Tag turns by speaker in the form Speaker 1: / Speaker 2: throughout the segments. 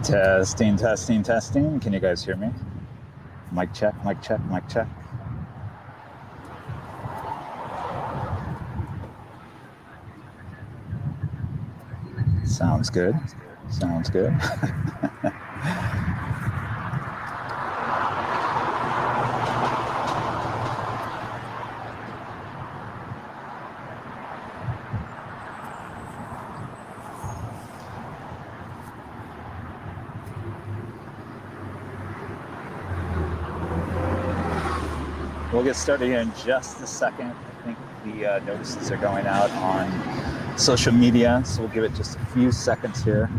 Speaker 1: Testing, testing, testing. Can you guys hear me? Mic check, mic check, mic check. Sounds good. Sounds good. We'll get started here in just a second. I think the notices are going out on social media, so we'll give it just a few seconds here.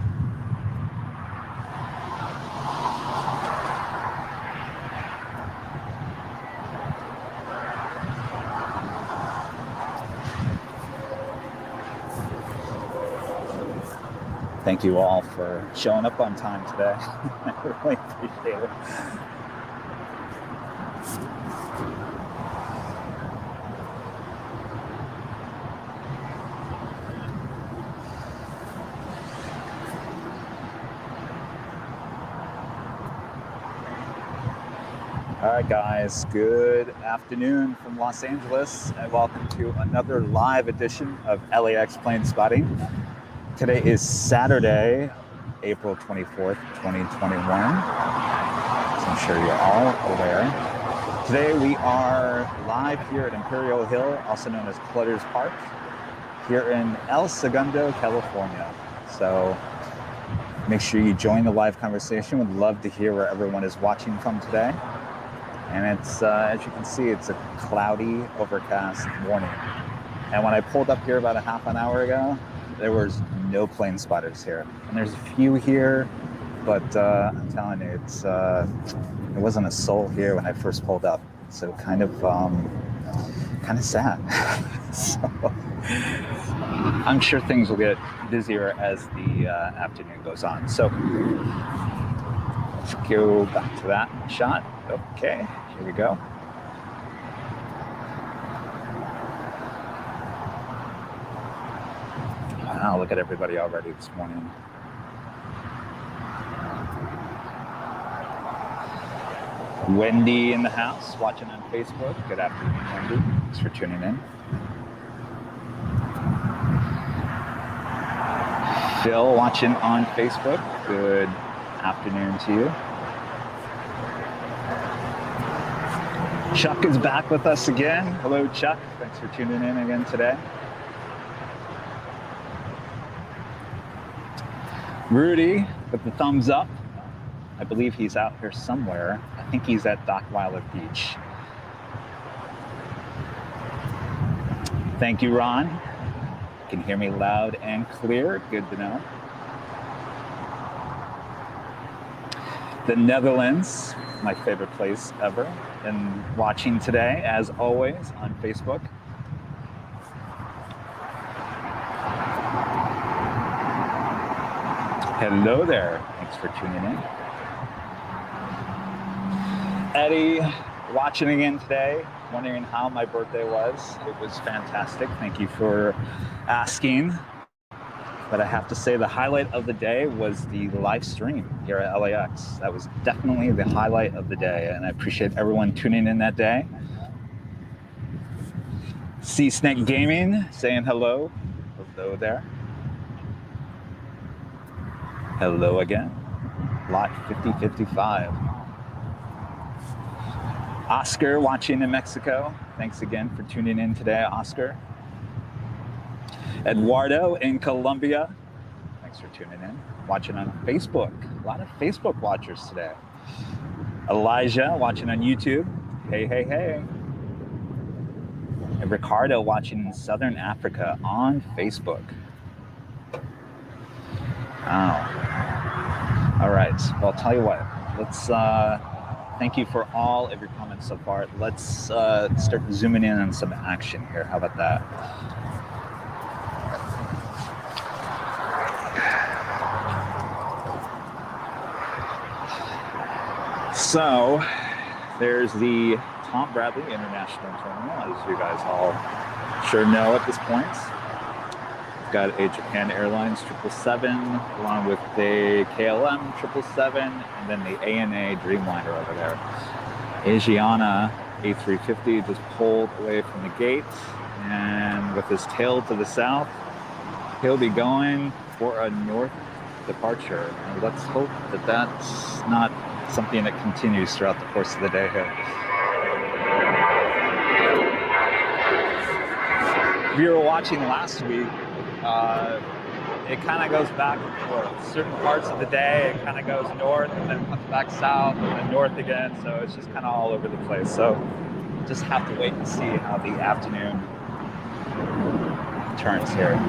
Speaker 1: Thank you all for showing up on time today. I really appreciate it. All right, guys, good afternoon from Los Angeles, and welcome to another live edition of LAX Plane Spotting. Today is Saturday, April 24th, 2021, as I'm sure you're all aware. Today we are live here at Imperial Hill, also known as Clutter's Park, here in El Segundo, California. So make sure you join the live conversation. Would love to hear where everyone is watching from today. And it's, as you can see, it's a cloudy, overcast morning. And when I pulled up here about a half an hour ago, there was no plane spotters here. And there's a few here, but I'm telling you, there wasn't a soul here when I first pulled up. So kind of sad. So I'm sure things will get busier as the afternoon goes on. So let's go back to that shot. Okay, here we go. Wow, look at everybody already this morning. Wendy in the house, watching on Facebook. Good afternoon, Wendy. Thanks for tuning in. Phil watching on Facebook. Good afternoon to you. Chuck is back with us again. Hello, Chuck. Thanks for tuning in again today. Rudy with the thumbs up. I believe he's out here somewhere. I think he's at Dockweiler Beach. Thank you, Ron. You can hear me loud and clear. Good to know. The Netherlands, my favorite place ever, and watching today, as always, on Facebook. Hello there. Thanks for tuning in. Eddie, watching again today, wondering how my birthday was. It was fantastic. Thank you for asking. But I have to say the highlight of the day was the live stream here at LAX. That was definitely the highlight of the day, and I appreciate everyone tuning in that day. Sea Snake Gaming saying hello. Hello there. Hello again. Lot 5055. Oscar watching in Mexico. Thanks again for tuning in today, Oscar. Eduardo in Colombia. Thanks for tuning in. Watching on Facebook. A lot of Facebook watchers today. Elijah watching on YouTube. Hey, hey, hey. And Ricardo watching in Southern Africa on Facebook. Wow. All right. Well, I'll tell you what. Let's Thank you for all of your comments so far. Let's start zooming in on some action here. How about that? So there's the Tom Bradley International Terminal, as you guys all sure know at this point. We've got a Japan Airlines 777, along with the KLM 777, and then the ANA Dreamliner over there. Asiana A350 just pulled away from the gate, and with his tail to the south, he'll be going for a north departure. And let's hope that that's not something that continues throughout the course of the day here. If you were watching last week, it kind of goes back and forth. Certain parts of the day, it kind of goes north and then comes back south and then north again. So it's just kind of all over the place. So just have to wait and see how the afternoon turns here.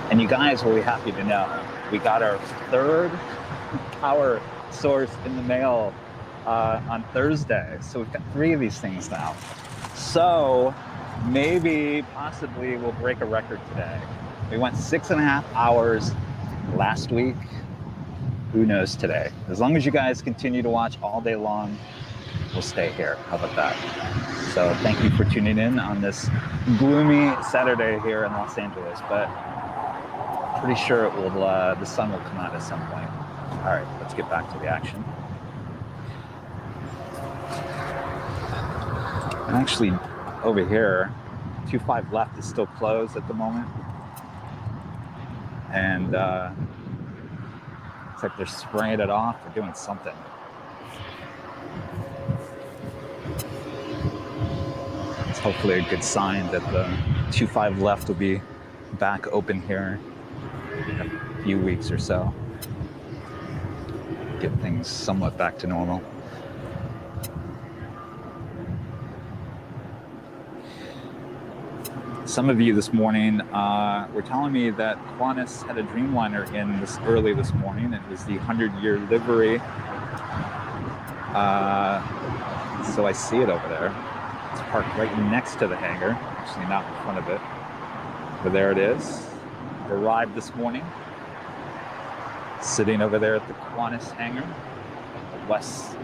Speaker 1: And you guys will be happy to know we got our third power source in the mail on Thursday. So we've got 3 of these things now. So maybe, possibly, we'll break a record today. We went 6.5 hours last week. Who knows today? As long as you guys continue to watch all day long, we'll stay here. How about that? So thank you for tuning in on this gloomy Saturday here in Los Angeles, but pretty sure it will. The sun will come out at some point. All right, let's get back to the action. And actually, over here, 25 left is still closed at the moment, and it's like they're spraying it off or doing something. It's hopefully a good sign that the 25 left will be back open here in a few weeks or so. Get things somewhat back to normal. Some of you this morning were telling me that Qantas had a Dreamliner in early this morning. It was the 100-year livery. So I see it over there. It's parked right next to the hangar, actually not in front of it. But there it is. It arrived this morning. Sitting over there at the Qantas hangar, the west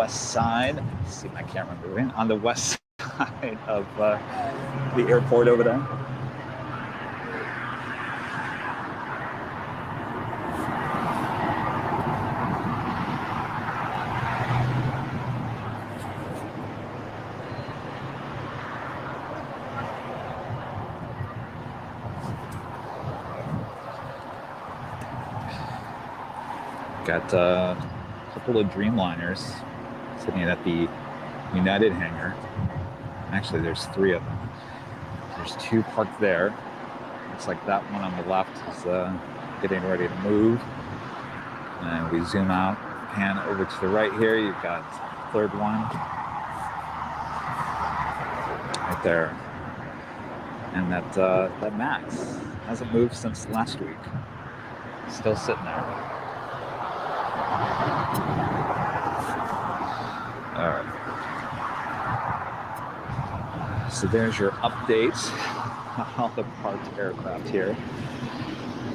Speaker 1: side. See my camera moving on the west side of the airport over there. Got a couple of Dreamliners sitting at the United hangar. Actually, there's 3 of them. There's 2 parked there. Looks like that one on the left is getting ready to move. And we zoom out, pan over to the right here. You've got the 3rd one right there. And that Max hasn't moved since last week. Still sitting there. All right. So there's your update on all the parked aircraft here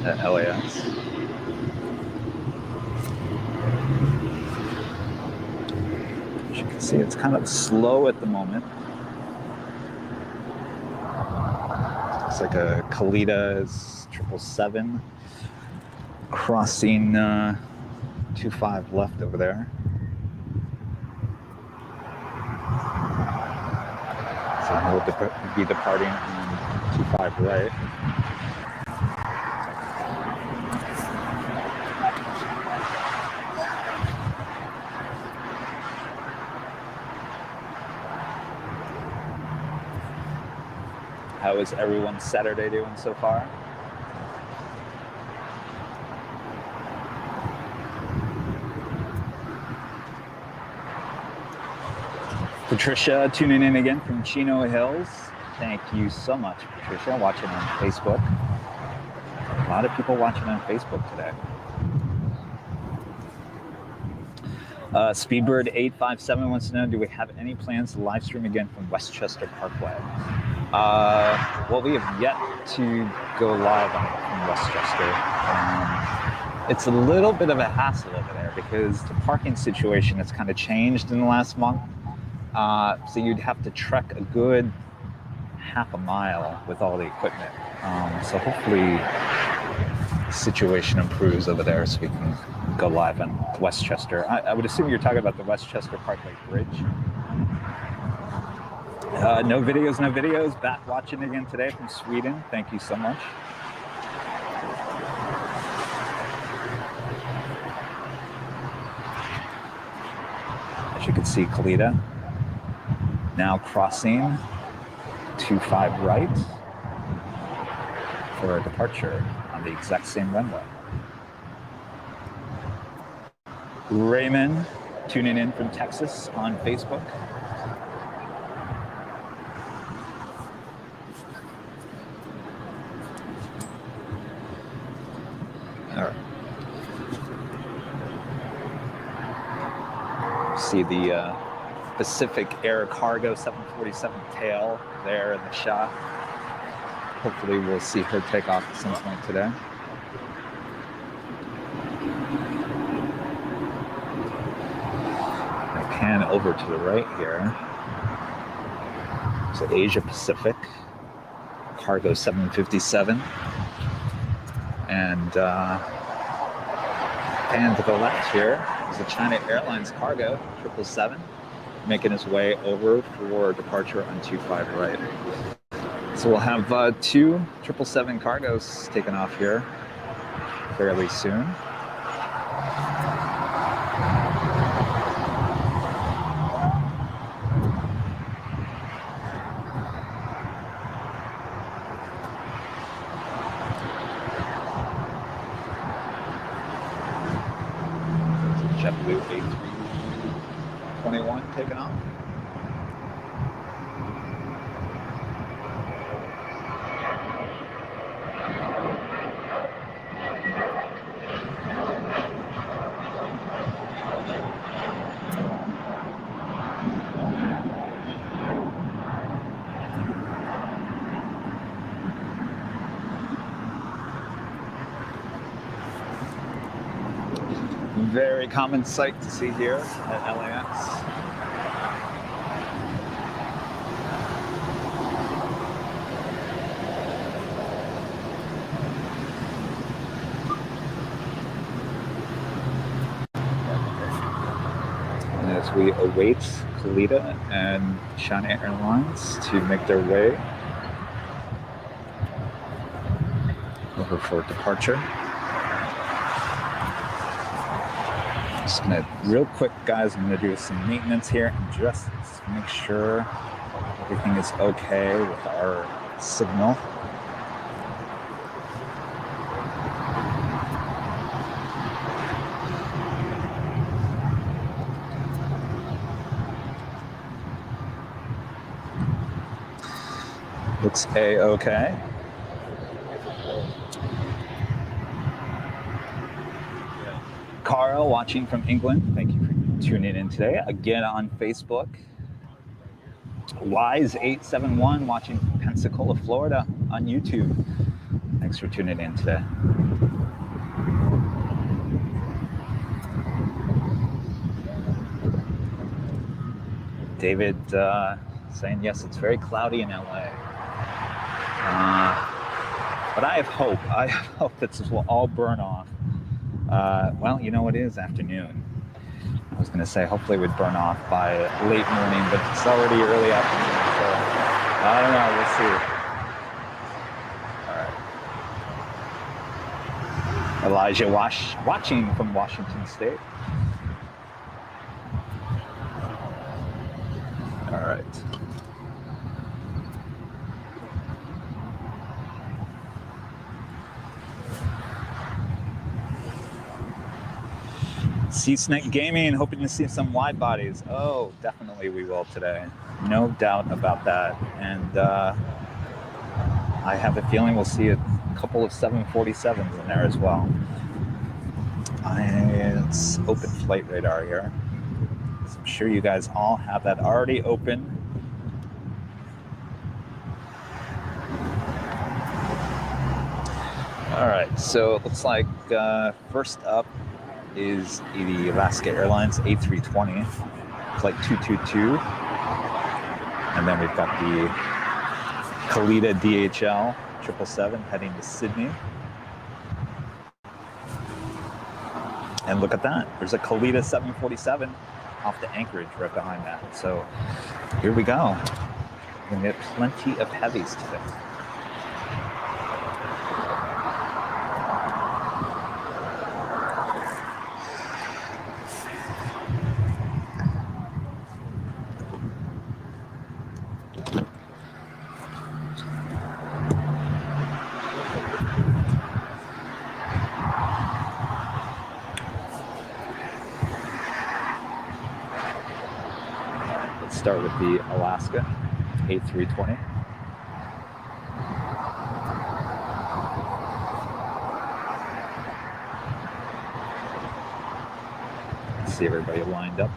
Speaker 1: at LAX. As you can see, it's kind of slow at the moment. It's like a Kalida's 777 crossing 25 left over there. So we'll be departing on 25 right. How is everyone's Saturday doing so far? Patricia tuning in again from Chino Hills. Thank you so much, Patricia, watching on Facebook. A lot of people watching on Facebook today. Speedbird857 wants to know, do we have any plans to live stream again from Westchester Parkway? Well, we have yet to go live from Westchester. It's a little bit of a hassle over there because the parking situation has kind of changed in the last month. So you'd have to trek a good half a mile with all the equipment. So hopefully the situation improves over there so we can go live in Westchester. I would assume you're talking about the Westchester Parkway Bridge. No videos. Back watching again today from Sweden. Thank you so much. As you can see, Kalita now crossing 25 right for a departure on the exact same runway. Raymond tuning in from Texas on Facebook. All right. See the Pacific Air Cargo 747 tail there in the shot. Hopefully we'll see her take off at some point today. I pan over to the right here. So Asia Pacific Cargo 757. And pan to the left here is the China Airlines Cargo 777. Making his way over for departure on 25 right. So we'll have two 777 cargos taken off here fairly soon. JetBlue A321 taken off. Very common sight to see here at LAX. And as we await Kalita and China Airlines to make their way over for departure. Just gonna, real quick guys, I'm gonna do some maintenance here and just make sure everything is okay with our signal. Looks A-okay. Carl watching from England, thank you for tuning in today. Again on Facebook. Wise871 watching from Pensacola, Florida on YouTube. Thanks for tuning in today. David saying, yes, it's very cloudy in LA. But I have hope. I hope that this will all burn off. Well, you know, it is afternoon. I was going to say hopefully it would burn off by late morning, but it's already early afternoon, so I don't know, we'll see. All right. Elijah watching from Washington State. All right. Sea Snake Gaming, hoping to see some wide bodies. Oh, definitely we will today. No doubt about that. And I have a feeling we'll see a couple of 747s in there as well. It's open flight radar here. So I'm sure you guys all have that already open. All right, so it looks like first up is the Alaska Airlines A320, flight 222. And then we've got the Kalita DHL 777 heading to Sydney. And look at that, there's a Kalita 747 off to Anchorage right behind that. So here we go. We're gonna get plenty of heavies today. Start with the Alaska A320. Let's see everybody lined up.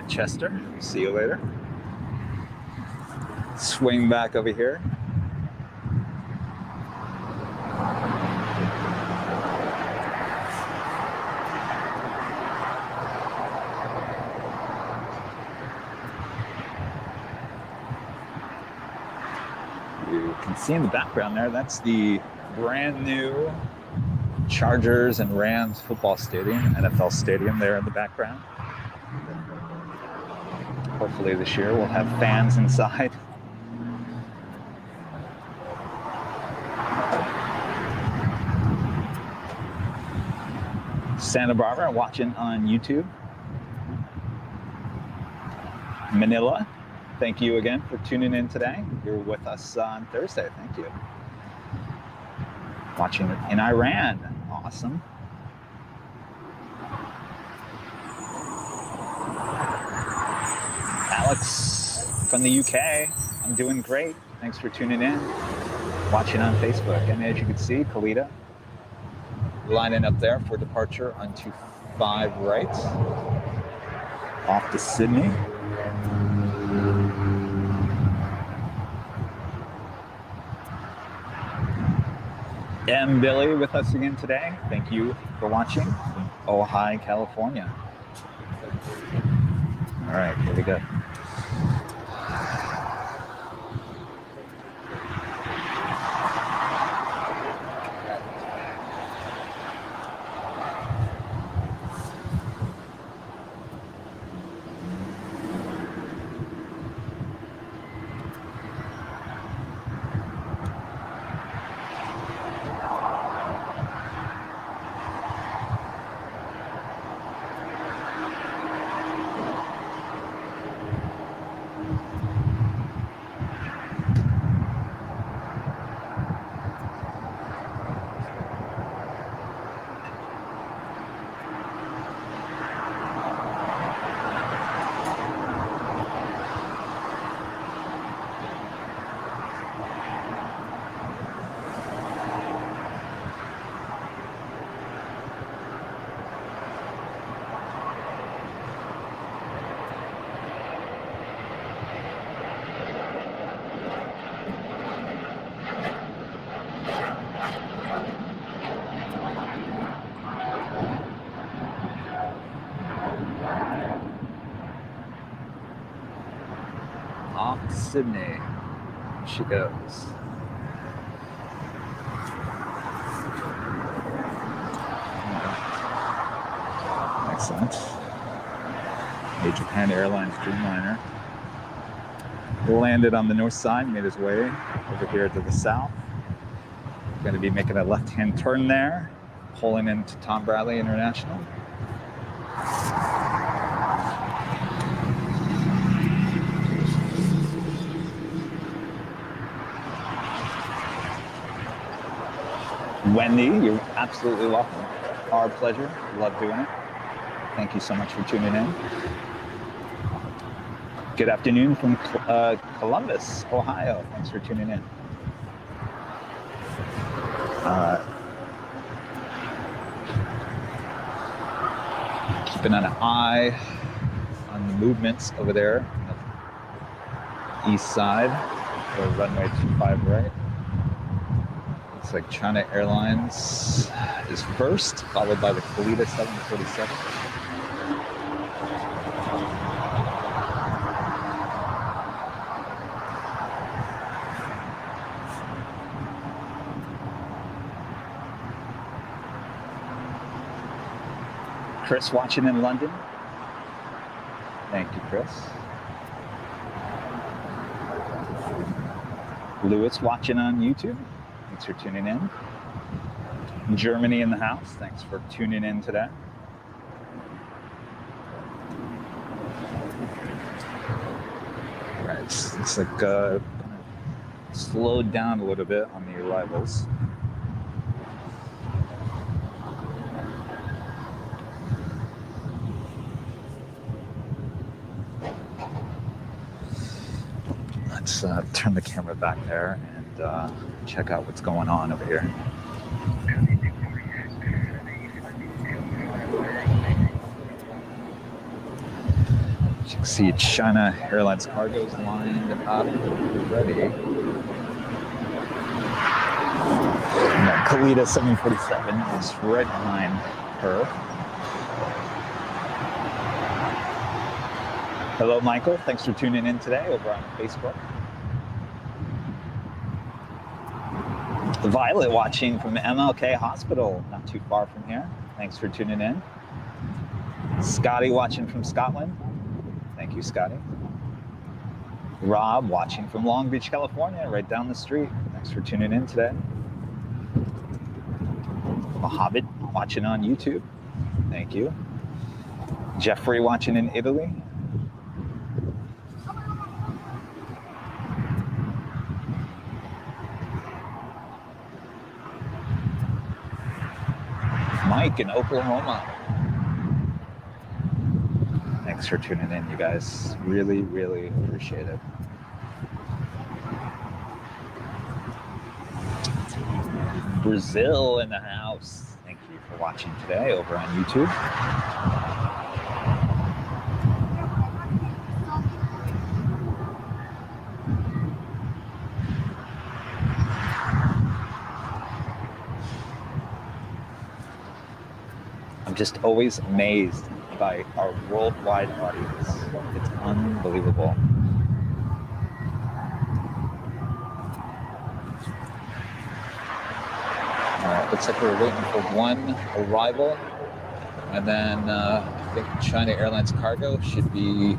Speaker 1: Chester, see you later. Swing back over here. You can see in the background there, that's the brand new Chargers and Rams football stadium, NFL stadium there in the background. Hopefully this year we'll have fans inside. Santa Barbara watching on YouTube. Manila, thank you again for tuning in today. You're with us on Thursday, thank you. Watching in Iran, awesome. Alex from the UK, I'm doing great. Thanks for tuning in, watching on Facebook. And as you can see, Kalita lining up there for departure on 25 right, off to Sydney. And Billy with us again today. Thank you for watching from Ojai, California. All right, here we go. Sydney, she goes. Excellent. A Japan Airlines Dreamliner landed on the north side, made his way over here to the south. Going to be making a left-hand turn there, pulling into Tom Bradley International. Wendy, you're absolutely welcome. Our pleasure. Love doing it. Thank you so much for tuning in. Good afternoon from Columbus, Ohio. Thanks for tuning in. Keeping an eye on the movements over there on the east side, or runway 25 right. Looks like China Airlines is first, followed by the Khalida 747. Chris watching in London. Thank you, Chris. Lewis watching on YouTube. Thanks for tuning in. Germany in the house. Thanks for tuning in today. All right, it's like slowed down a little bit on the arrivals. Let's turn the camera back there and check out what's going on over here. As you can see, China Airlines cargo is lined up ready. And that Khalida 747 is right behind her. Hello, Michael. Thanks for tuning in today over on Facebook. Violet watching from MLK Hospital, not too far from here. Thanks for tuning in. Scotty watching from Scotland. Thank you, Scotty. Rob watching from Long Beach, California, right down the street. Thanks for tuning in today. Mohammed watching on YouTube. Thank you. Jeffrey watching in Italy. Mike in Oklahoma. Thanks for tuning in, you guys. Really, really appreciate it. Brazil in the house. Thank you for watching today over on YouTube. I'm just always amazed by our worldwide audience. It's unbelievable. All right, looks like we're waiting for one arrival, and then I think China Airlines cargo should be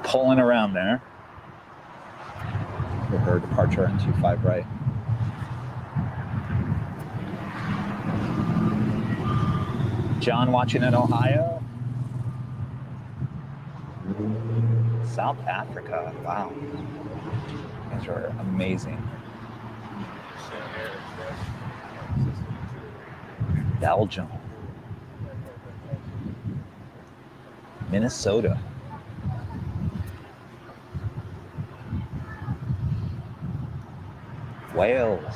Speaker 1: pulling around there for her departure on 25 right. John watching in Ohio. South Africa, wow. You guys are amazing. Belgium. Minnesota. Wales.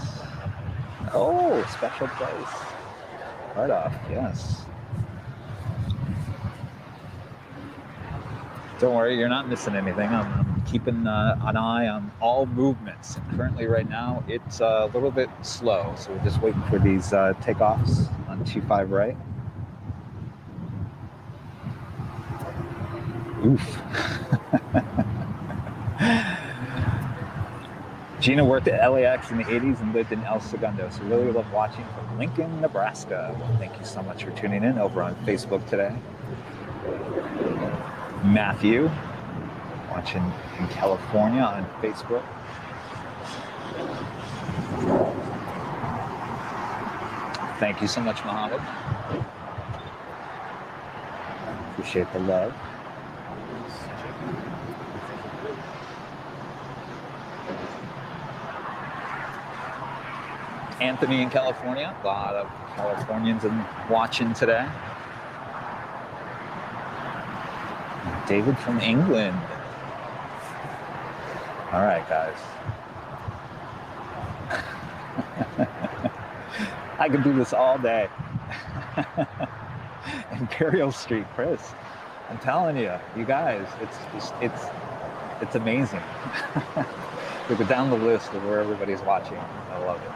Speaker 1: Oh, special place. Right off, yes. Don't worry, you're not missing anything. I'm keeping an eye on all movements. And currently, right now, it's a little bit slow. So we're just waiting for these takeoffs on 25 right. Oof. Gina worked at LAX in the 80s and lived in El Segundo, so really love watching from Lincoln, Nebraska. Well, thank you so much for tuning in over on Facebook today. Matthew, watching in California on Facebook. Thank you so much, Mohammed. Appreciate the love. Anthony in California, a lot of Californians watching today. David from England. All right, guys. I could do this all day. Imperial Street, Chris. I'm telling you, you guys, it's amazing. We go down the list of where everybody's watching. I love it.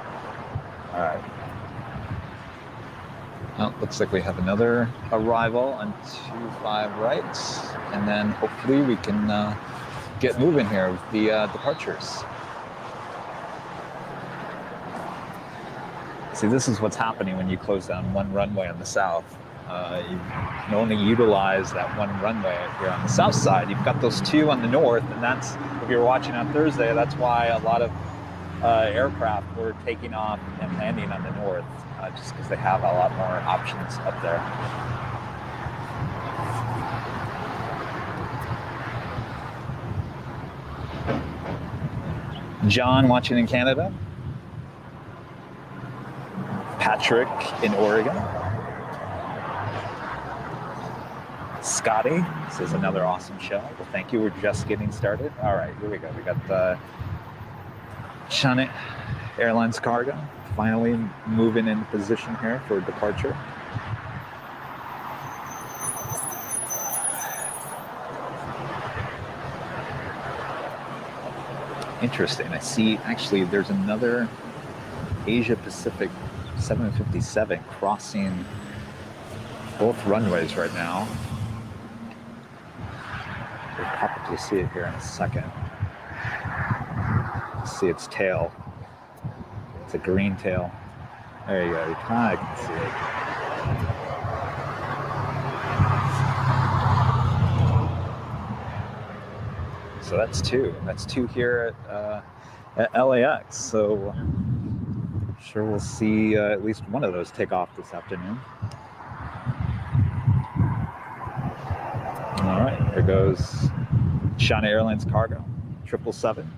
Speaker 1: All right. Well, looks like we have another arrival on 25 right, and then hopefully we can get moving here with the departures. See, this is what's happening when you close down one runway on the south. You can only utilize that one runway here on the south side. You've got those two on the north, and that's, if you're watching on Thursday, that's why a lot of aircraft were taking off and landing on the north, just because they have a lot more options up there. John watching in Canada. Patrick in Oregon. Scotty says another awesome show. Well, thank you. We're just getting started. All right, here we go. We got the China Airlines cargo finally moving into position here for departure. Interesting. I see actually there's another Asia Pacific 757 crossing both runways right now. We'll probably see it here in a second. See its tail. It's a green tail. There you go. You kind of can see it. So that's two. That's two here at LAX. So I'm sure we'll see at least one of those take off this afternoon. All right, here goes China Airlines cargo, 777.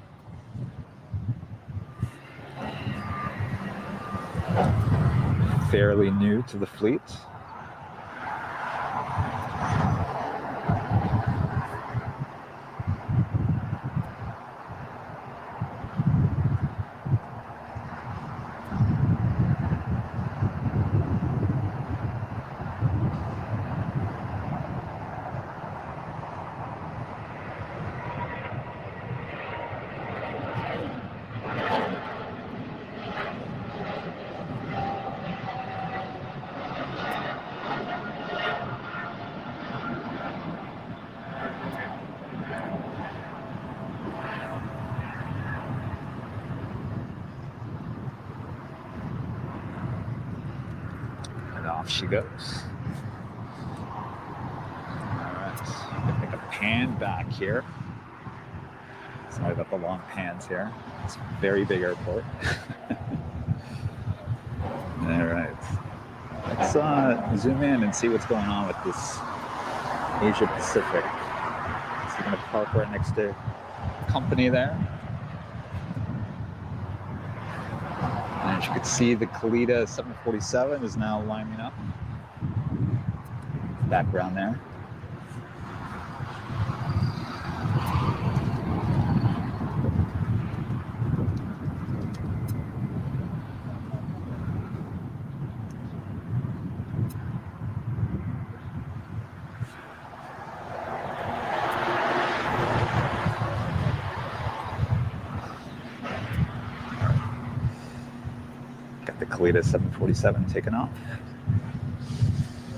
Speaker 1: Fairly new to the fleet. Off she goes. All right, I think a pan back here. Sorry about the long pans here. It's a very big airport. All right, let's zoom in and see what's going on with this Asia Pacific. So we're going to park right next to company there. And as you can see, the Kalita 747 is now lining up. Background there. Kalita 747 taken off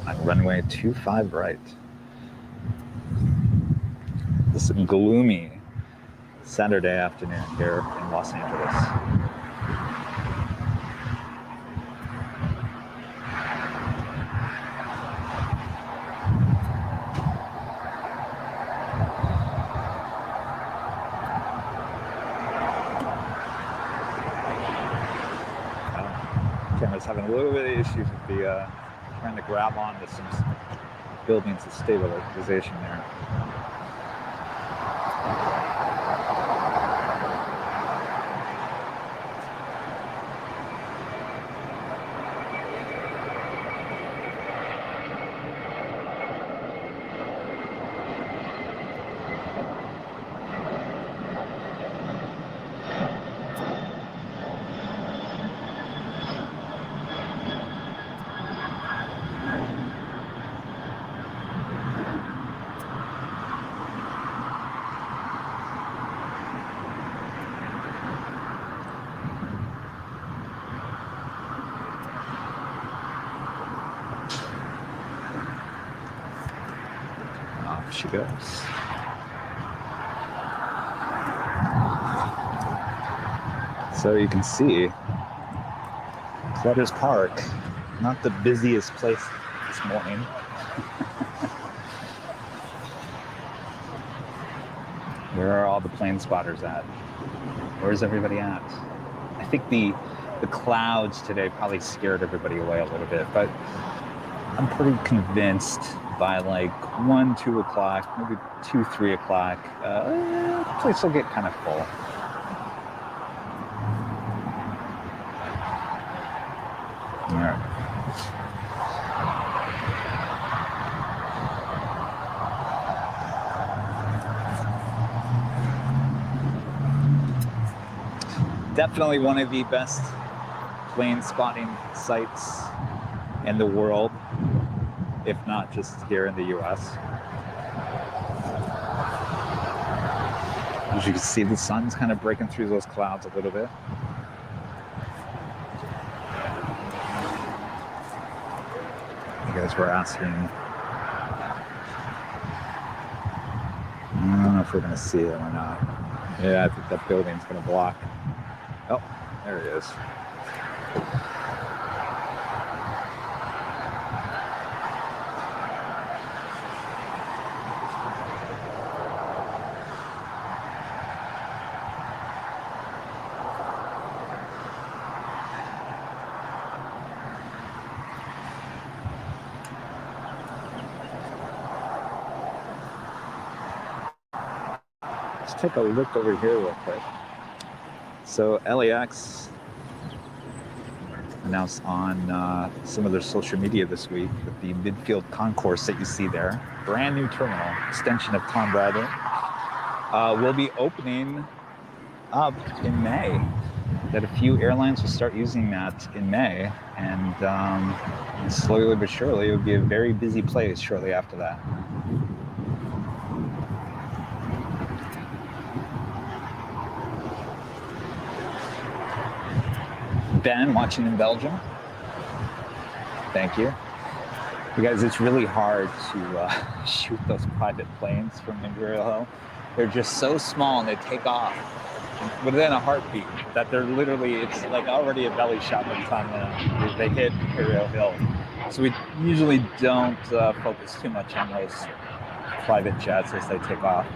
Speaker 1: on runway 25 right. This gloomy Saturday afternoon here in Los Angeles. Camera's having a little bit of issues with the trying to grab onto some buildings of stabilization there. She goes. So you can see Clutter's Park, not the busiest place this morning. Where are all the plane spotters at? Where's everybody at? I think the clouds today probably scared everybody away a little bit, but I'm pretty convinced by like 1, 2 o'clock, maybe 2, 3 o'clock, the place will get kind of full. All right. Definitely one of the best plane spotting sites in the world, if not just here in the US. As you can see, the sun's kind of breaking through those clouds a little bit. You guys were asking, I don't know if we're gonna see it or not. Yeah, I think that building's gonna block. Oh, there it is. Let's take a look over here real quick. So LAX announced on some of their social media this week that the midfield concourse that you see there, brand new terminal, extension of Tom Bradley, will be opening up in May. That a few airlines will start using that in May, and slowly but surely it would be a very busy place shortly after that. Ben, watching in Belgium. Thank you. You guys, it's really hard to shoot those private planes from Imperial Hill. They're just so small and they take off within a heartbeat that they're literally, it's like already a belly shot by the time they hit Imperial Hill. So we usually don't focus too much on those private jets as they take off.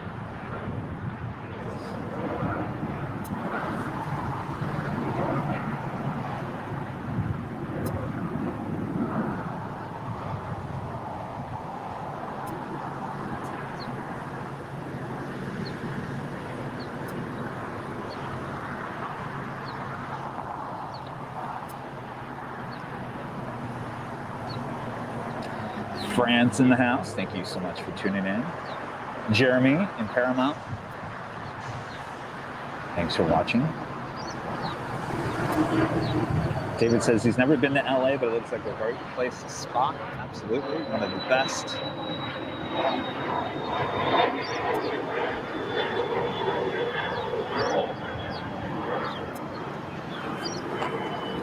Speaker 1: France in the house, thank you so much for tuning in. Jeremy in Paramount, thanks for watching. David says he's never been to LA, but it looks like a great place to spot. Absolutely, one of the best.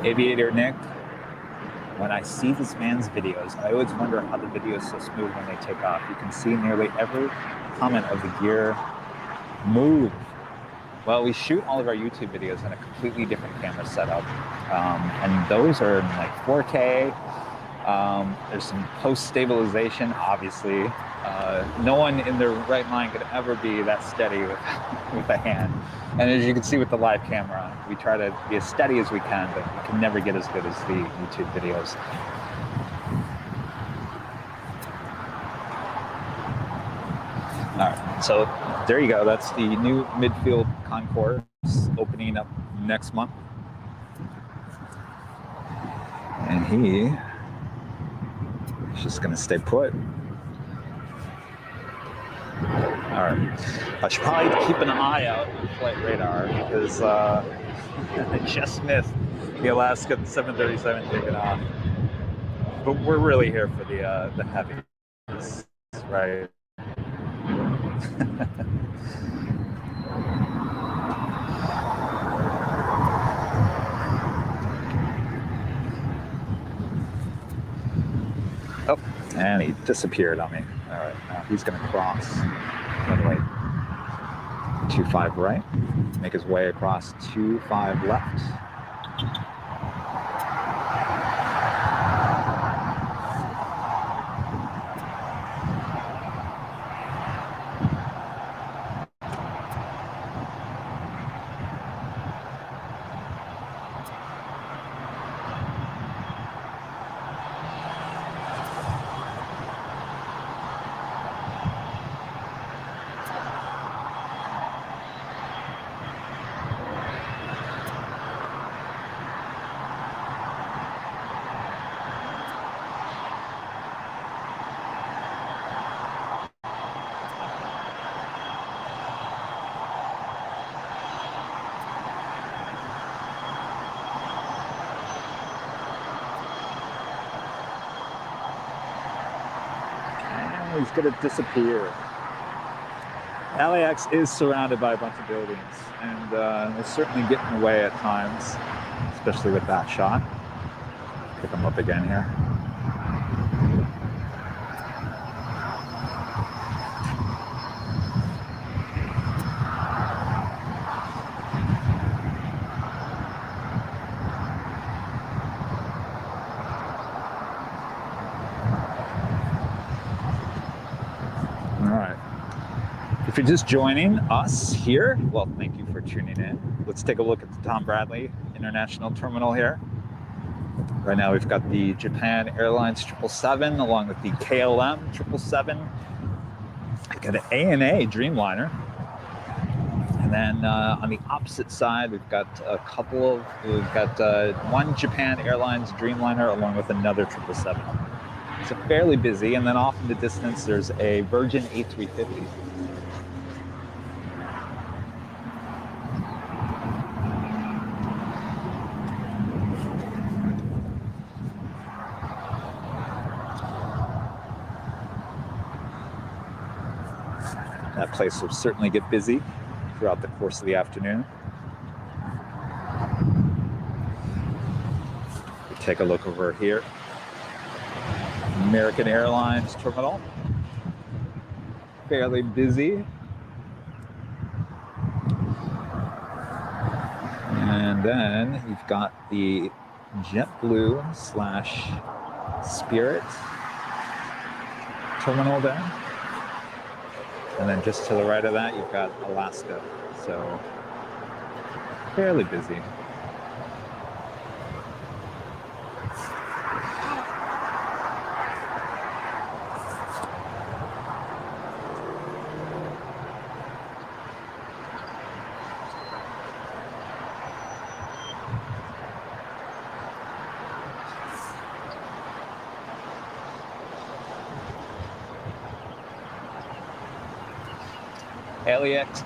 Speaker 1: Aviator Nick, when I see this man's videos, I always wonder how the video is so smooth when they take off. You can see nearly every comment of the gear move Well, we shoot all of our YouTube videos in a completely different camera setup, and those are in like 4K. There's some post-stabilization, obviously. No one in their right mind could ever be that steady with a hand. And as you can see with the live camera, we try to be as steady as we can, but we can never get as good as the YouTube videos. All right, so there you go. That's the new midfield concourse opening up next month. And he's just gonna stay put. All right, I should probably keep an eye out on flight radar because I just missed the Alaska 737 taking off. But we're really here for the heavies, right? Oh, and he disappeared on me. All right, now he's going to cross. By the way, 25 right, make his way across 25 left. He's going to disappear. LAX is surrounded by a bunch of buildings, and they're certainly getting away at times, especially with that shot. Pick him up again here. If you're just joining us here, well, thank you for tuning in. Let's take a look at the Tom Bradley International Terminal here. Right now we've got the Japan Airlines 777 along with the KLM 777. We've got an ANA Dreamliner. And then on the opposite side, we've got one Japan Airlines Dreamliner along with another 777. So fairly busy. And then off in the distance, there's a Virgin A350. That place will certainly get busy throughout the course of the afternoon. We take a look over here. American Airlines Terminal. Fairly busy. And then you've got the JetBlue / Spirit terminal there. And then just to the right of that, you've got Alaska. So fairly busy.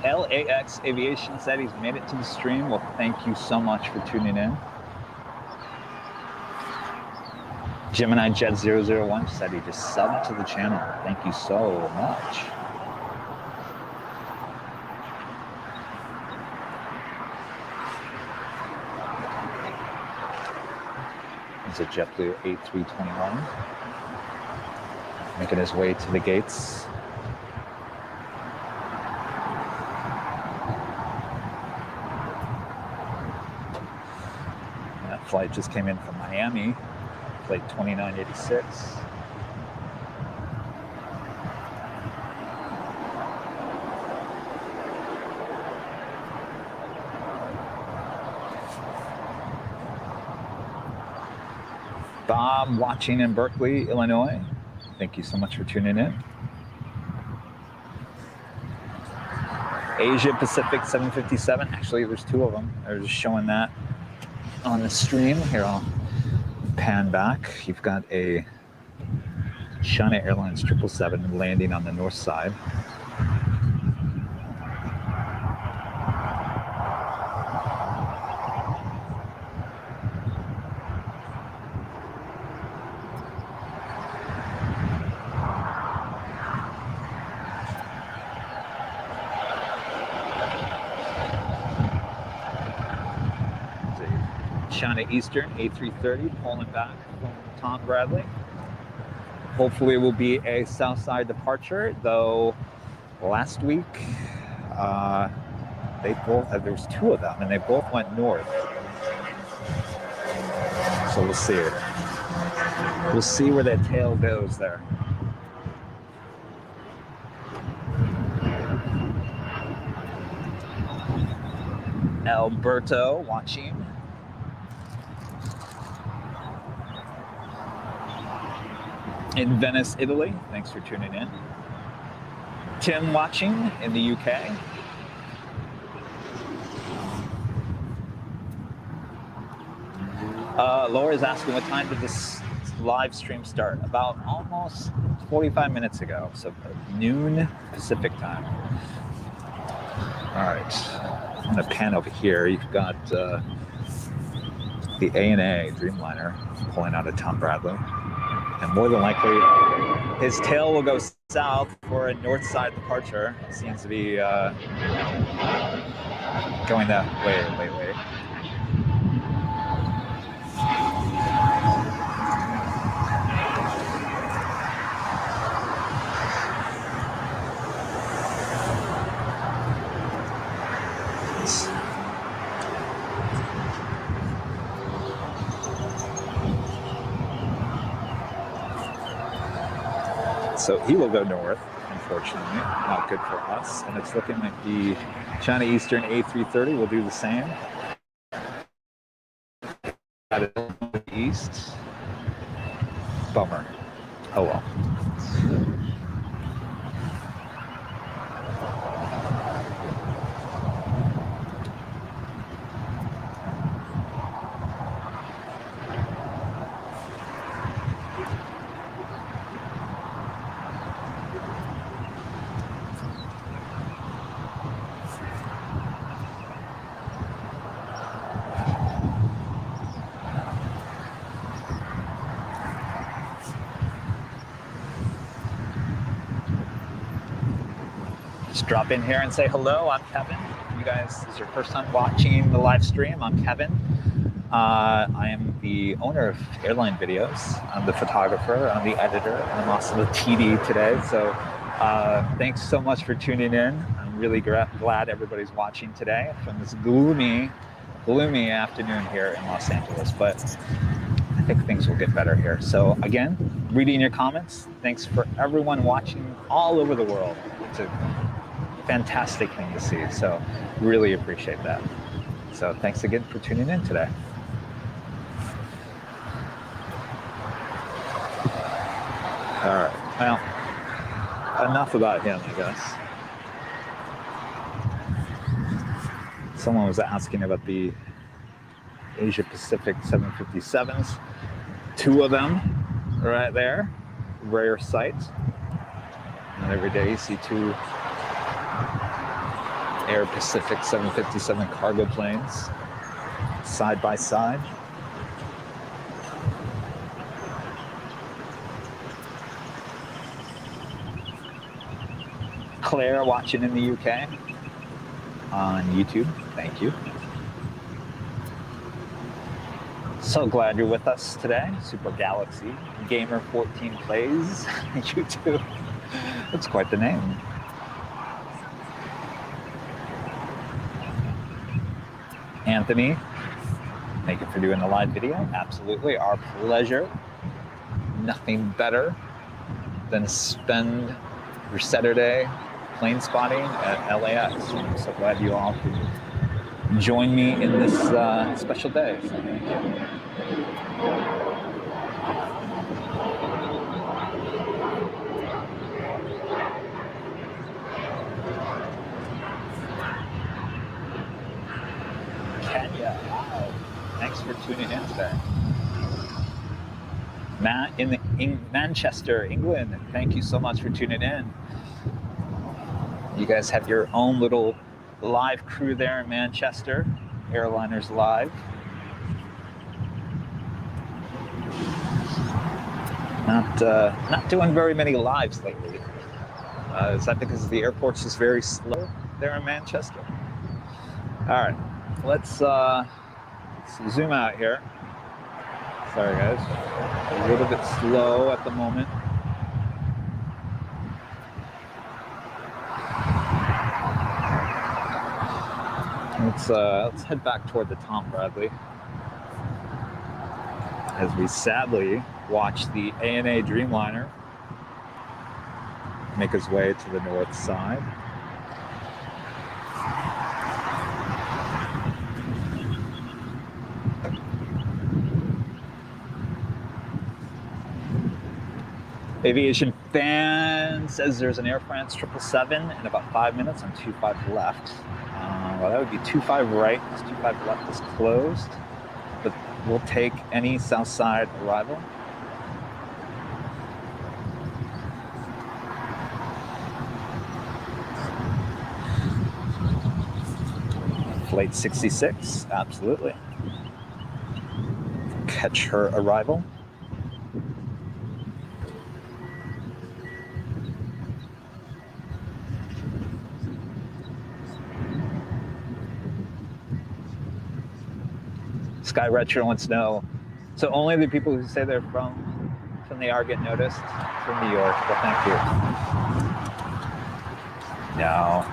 Speaker 1: LAX Aviation said he's made it to the stream. Well, thank you so much for tuning in. Gemini Jet 001 said he just subbed to the channel. Thank you so much. It's a JetBlue A321 making his way to the gates. flight just came in from Miami, flight 2986. Bob watching in Berkeley, Illinois. Thank you so much for tuning in. Asia Pacific 757. Actually, there's two of them. They're just showing that on the stream. Here, I'll pan back. You've got a China Airlines 777 landing on the north side. China Eastern A330 pulling back from Tom Bradley. Hopefully it will be a south side departure, though last week they both, there was two of them and they both went north. So we'll see. We'll see where that tail goes there. Alberto watching. In Venice, Italy. Thanks for tuning in. Tim watching in the UK. Laura is asking what time did this live stream start? About almost 45 minutes ago, so noon Pacific time. All right, I'm gonna pan over here. You've got the ANA Dreamliner pulling out of Tom Bradley. And more than likely, his tail will go south for a north side departure. It seems to be going that way. So he will go north, unfortunately. Not good for us. And it's looking like the China Eastern A330 will do the same. East. Bummer. Oh well. Drop in here and say hello. I'm Kevin. You guys, this is your first time watching the live stream. I'm Kevin. I am the owner of AIRLINEVIDEOS. I'm the photographer, I'm the editor, and I'm also the TD today. So thanks so much for tuning in. I'm really glad everybody's watching today from this gloomy afternoon here in Los Angeles. But I think things will get better here. So again, reading your comments. Thanks for everyone watching all over the world. It's a fantastic thing to see, so really appreciate that. So thanks again for tuning in today. All right, well, enough about him, I guess. Someone was asking about the Asia Pacific 757s. Two of them right there, rare sight. Not every day you see two Air Pacific 757 cargo planes side by side. Claire watching in the UK on YouTube, thank you. So glad you're with us today. Super Galaxy Gamer 14 plays YouTube. That's quite the name. Anthony Thank you for doing the live video. Absolutely, our pleasure. Nothing better than spend your Saturday plane spotting at LAX. I'm so glad you all could join me in this special day. So thank you. Kenya, wow. Thanks for tuning in today. Matt in Manchester, England, thank you so much for tuning in. You guys have your own little live crew there in Manchester, Airliners Live. Not doing very many lives lately. Is that because the airport's just very slow there in Manchester? All right, let's zoom out here. Sorry guys, a little bit slow at the moment. Let's head back toward the Tom Bradley as we sadly watch the ANA Dreamliner make his way to the north side. Aviation fan says there's an Air France 777 in about 5 minutes on 25 left. Well, that would be 25 right, because 25 left is closed. But we'll take any south side arrival. Flight 66, absolutely. Catch her arrival. Sky Retro wants to know, so only the people who say they're from the R get noticed from New York. Well, thank you. No,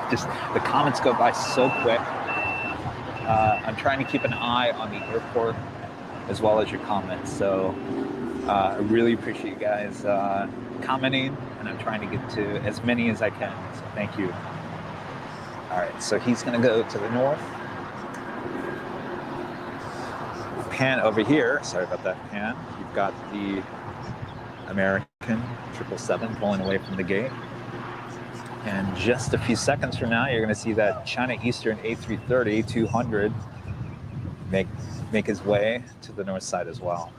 Speaker 1: just the comments go by so quick. I'm trying to keep an eye on the airport as well as your comments. So I really appreciate you guys commenting, and I'm trying to get to as many as I can. So thank you. All right, so he's gonna go to the north. Pan over here, sorry about that pan. You've got the American 777 pulling away from the gate. And just a few seconds from now, you're gonna see that China Eastern A330-200 make his way to the north side as well.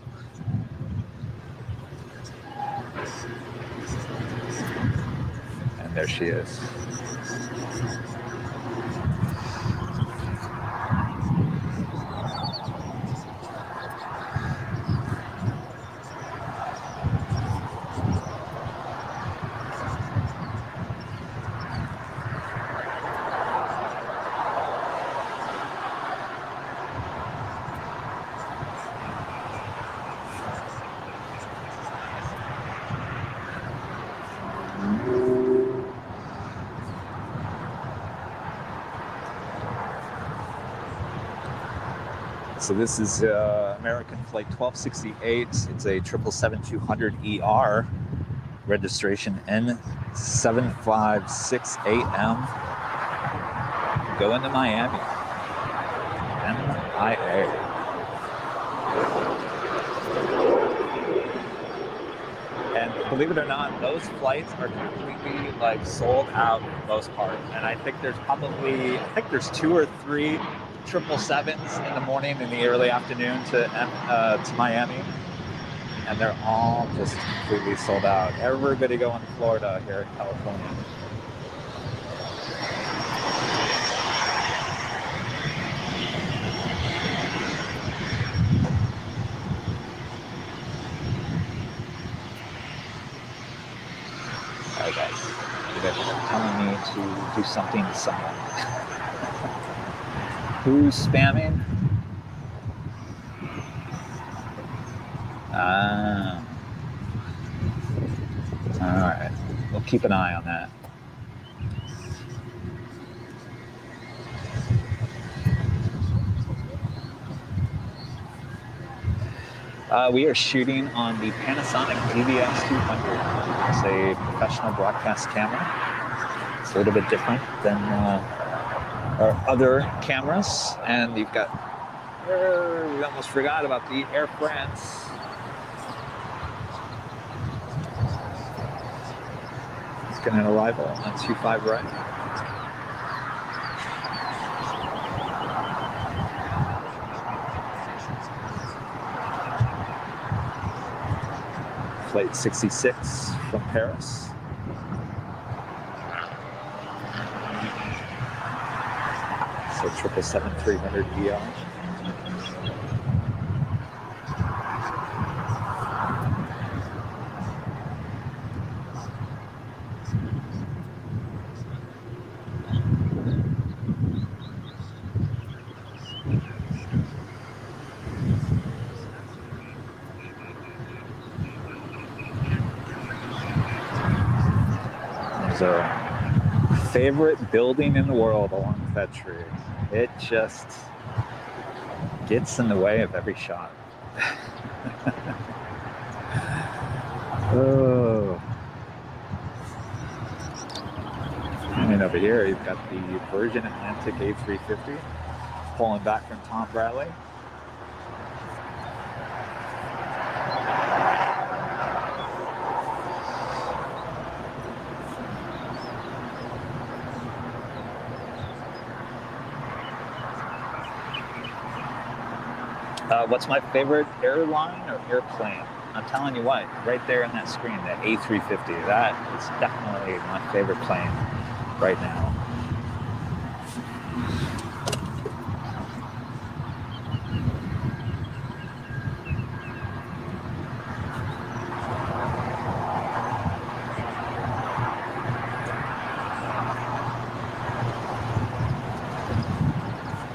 Speaker 1: And there she is. So this is American Flight 1268. It's a 777-200ER, registration N756AM. Going to Miami. MIA. And believe it or not, those flights are completely like sold out for the most part. And I think there's probably, there's 2 or 3 777s in the morning and the early afternoon to Miami, and they're all just completely sold out. Everybody going to Florida here in California. All right, guys, you guys are telling me to do something to someone. Who's spamming? All right, we'll keep an eye on that. We are shooting on the Panasonic GVX200. It's a professional broadcast camera. It's a little bit different than our other cameras. And you've got, we almost forgot about the Air France. It's getting an arrival on 25 right. Flight 66 from Paris. So 777-300ER. So, favorite building in the world along with that tree. It just gets in the way of every shot. Oh. And then over here, you've got the Virgin Atlantic A350 pulling back from Tom Bradley. What's my favorite airline or airplane? I'm telling you what, right there on that screen, that A350, that is definitely my favorite plane right now.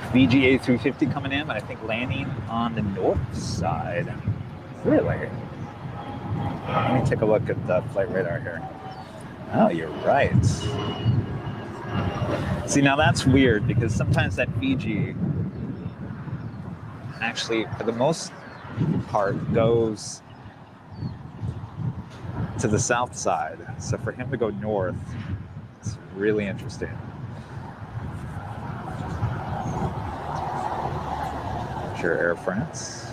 Speaker 1: VG A350 coming in, but I think landing on the north side. Really? Let me take a look at the flight radar here. Oh, you're right. See, now that's weird because sometimes that VG actually, for the most part, goes to the south side. So for him to go north, it's really interesting. Sure, Air France.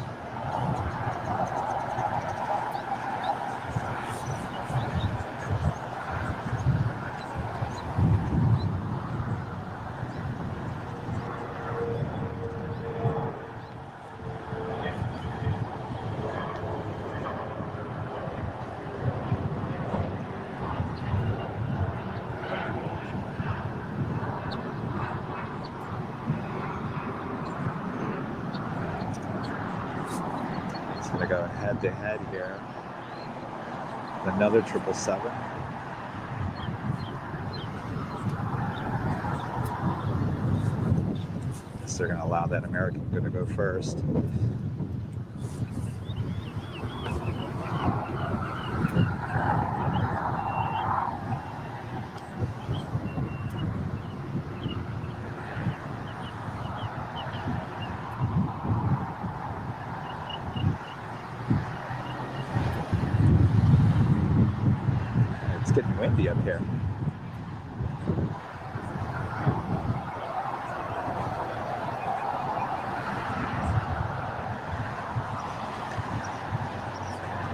Speaker 1: Gonna go head to head here. Another 777. Guess they're gonna allow that American to go first. Getting windy up here.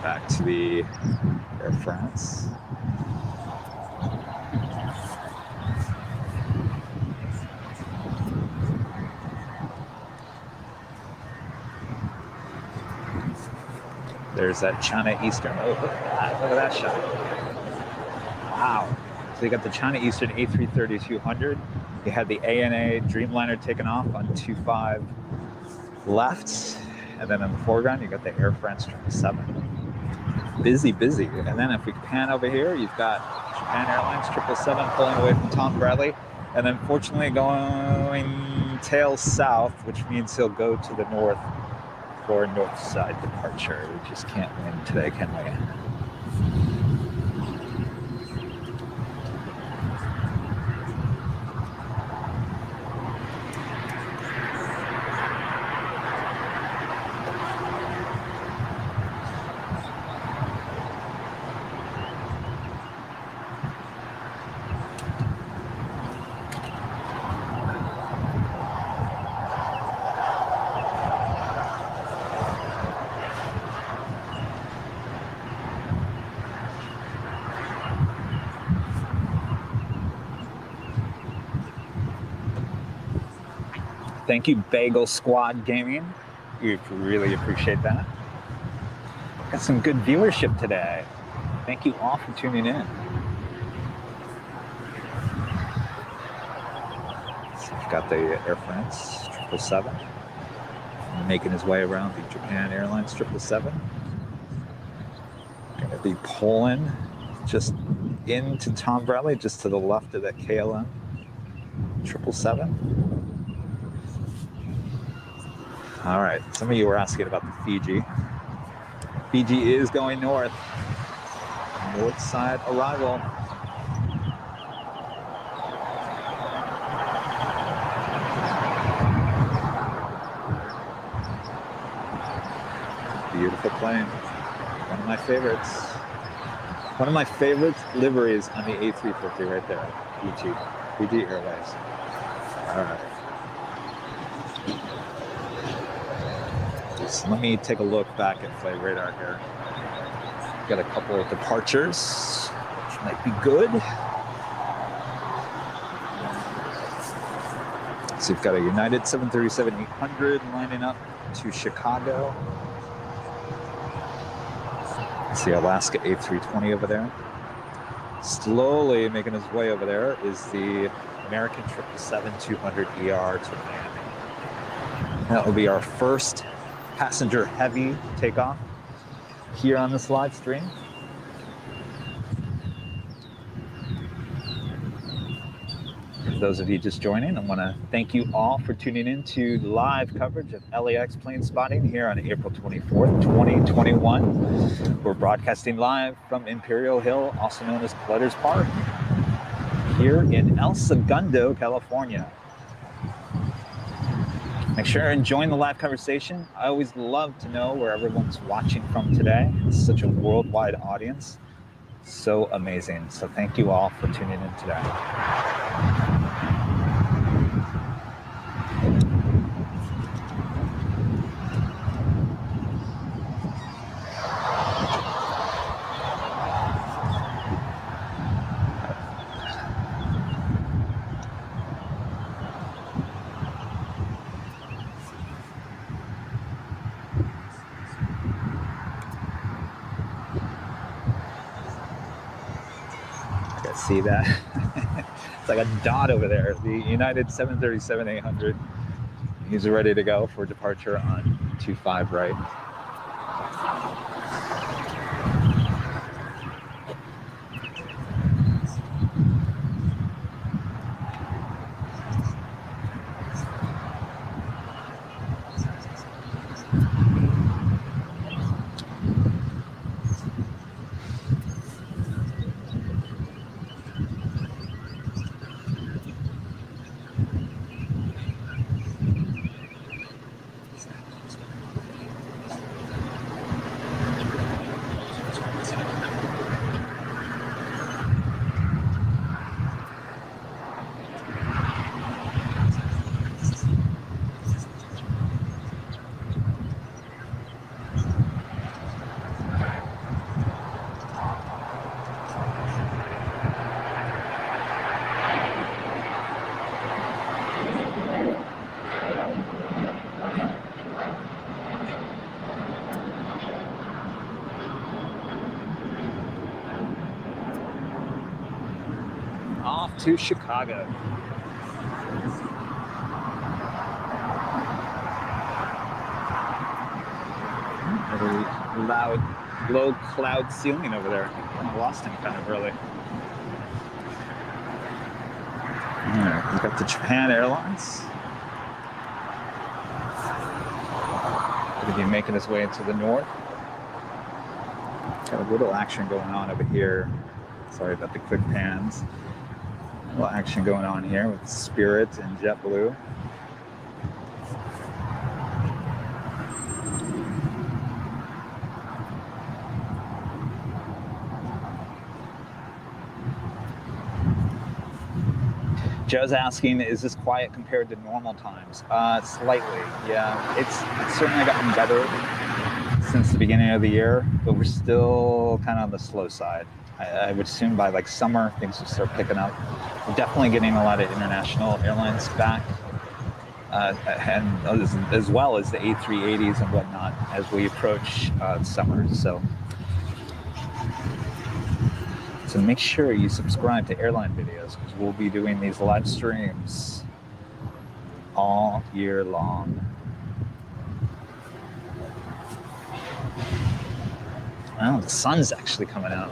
Speaker 1: Back to the Air France. There's that China Eastern. Oh, look at that shot. Wow. So you got the China Eastern A330-200. You had the ANA Dreamliner taking off on 25 left. And then in the foreground, you got the Air France 777. Busy, busy. And then if we pan over here, you've got Japan Airlines 777 pulling away from Tom Bradley. And then fortunately going tail south, which means he'll go to the north for north side departure. We just can't win today, can we? Thank you, Bagel Squad Gaming. We really appreciate that. Got some good viewership today. Thank you all for tuning in. So we've got the Air France 777 making his way around the Japan Airlines 777. Going to be pulling just into Tom Bradley, just to the left of that KLM 777. All right, some of you were asking about the Fiji. Fiji is going north. North side arrival. Beautiful plane. One of my favorites. One of my favorite liveries on the A350 right there. Fiji Airways. All right. So let me take a look back at flight radar here. Got a couple of departures, which might be good. So you've got a United 737-800 lining up to Chicago. See Alaska A320 over there. Slowly making his way over there is the American 777-200ER to Miami. That will be our first passenger heavy takeoff here on this live stream. For those of you just joining, I want to thank you all for tuning in to live coverage of LAX plane spotting here on April 24th, 2021. We're broadcasting live from Imperial Hill, also known as Clutter's Park, here in El Segundo, California. Make sure and join the live conversation. I always love to know where everyone's watching from today. It's such a worldwide audience. So amazing. So thank you all for tuning in today. See that? It's like a dot over there. The United 737-800. He's ready to go for departure on 25 right. Off to Chicago. Very loud, low cloud ceiling over there. I lost him kind of early. All right, we've got the Japan Airlines. Going to be making his way into the north. Got a little action going on over here. Sorry about the quick pans. A little action going on here with Spirit and JetBlue. Joe's asking, is this quiet compared to normal times? Slightly, yeah. It's certainly gotten better since the beginning of the year, but we're still kind of on the slow side. I would assume by like summer, things will start picking up. We're definitely getting a lot of international airlines back. and as well as the A380s and whatnot as we approach summer. So make sure you subscribe to Airline Videos, because we'll be doing these live streams all year long. Oh, the sun's actually coming out.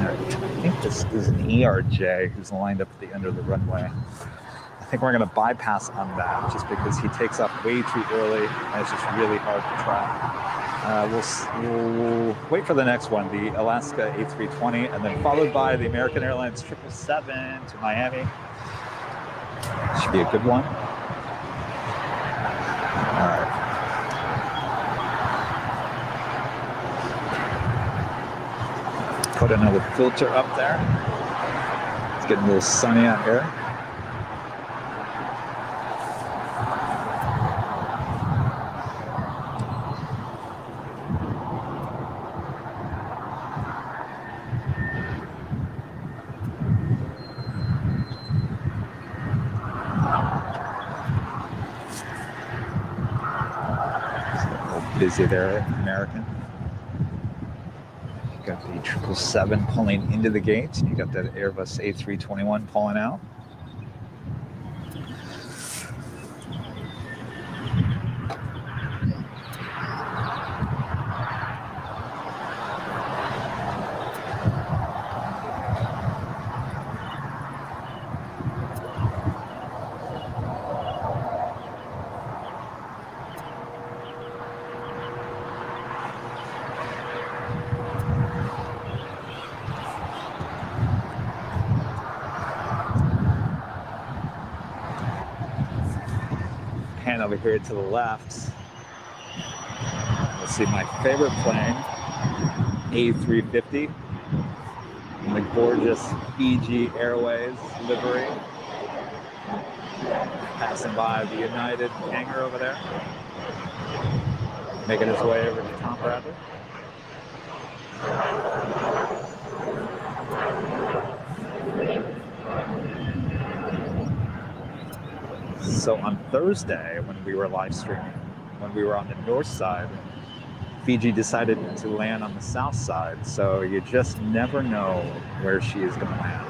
Speaker 1: I think this is an ERJ who's lined up at the end of the runway. I think we're going to bypass on that just because he takes off way too early and it's just really hard to track. We'll wait for the next one, the Alaska A320, and then followed by the American Airlines 777 to Miami. Should be a good one. All right. Put another filter up there. It's getting a little sunny out here. Busy there, American. You got the 777 pulling into the gate, and you got that Airbus A321 pulling out. Over here to the left, let's see my favorite plane, A350, in the gorgeous Fiji Airways livery, passing by the United hangar over there, making his way over to Tom Bradley. So on Thursday, when we were live streaming, when we were on the north side, Fiji decided to land on the south side. So you just never know where she is going to land.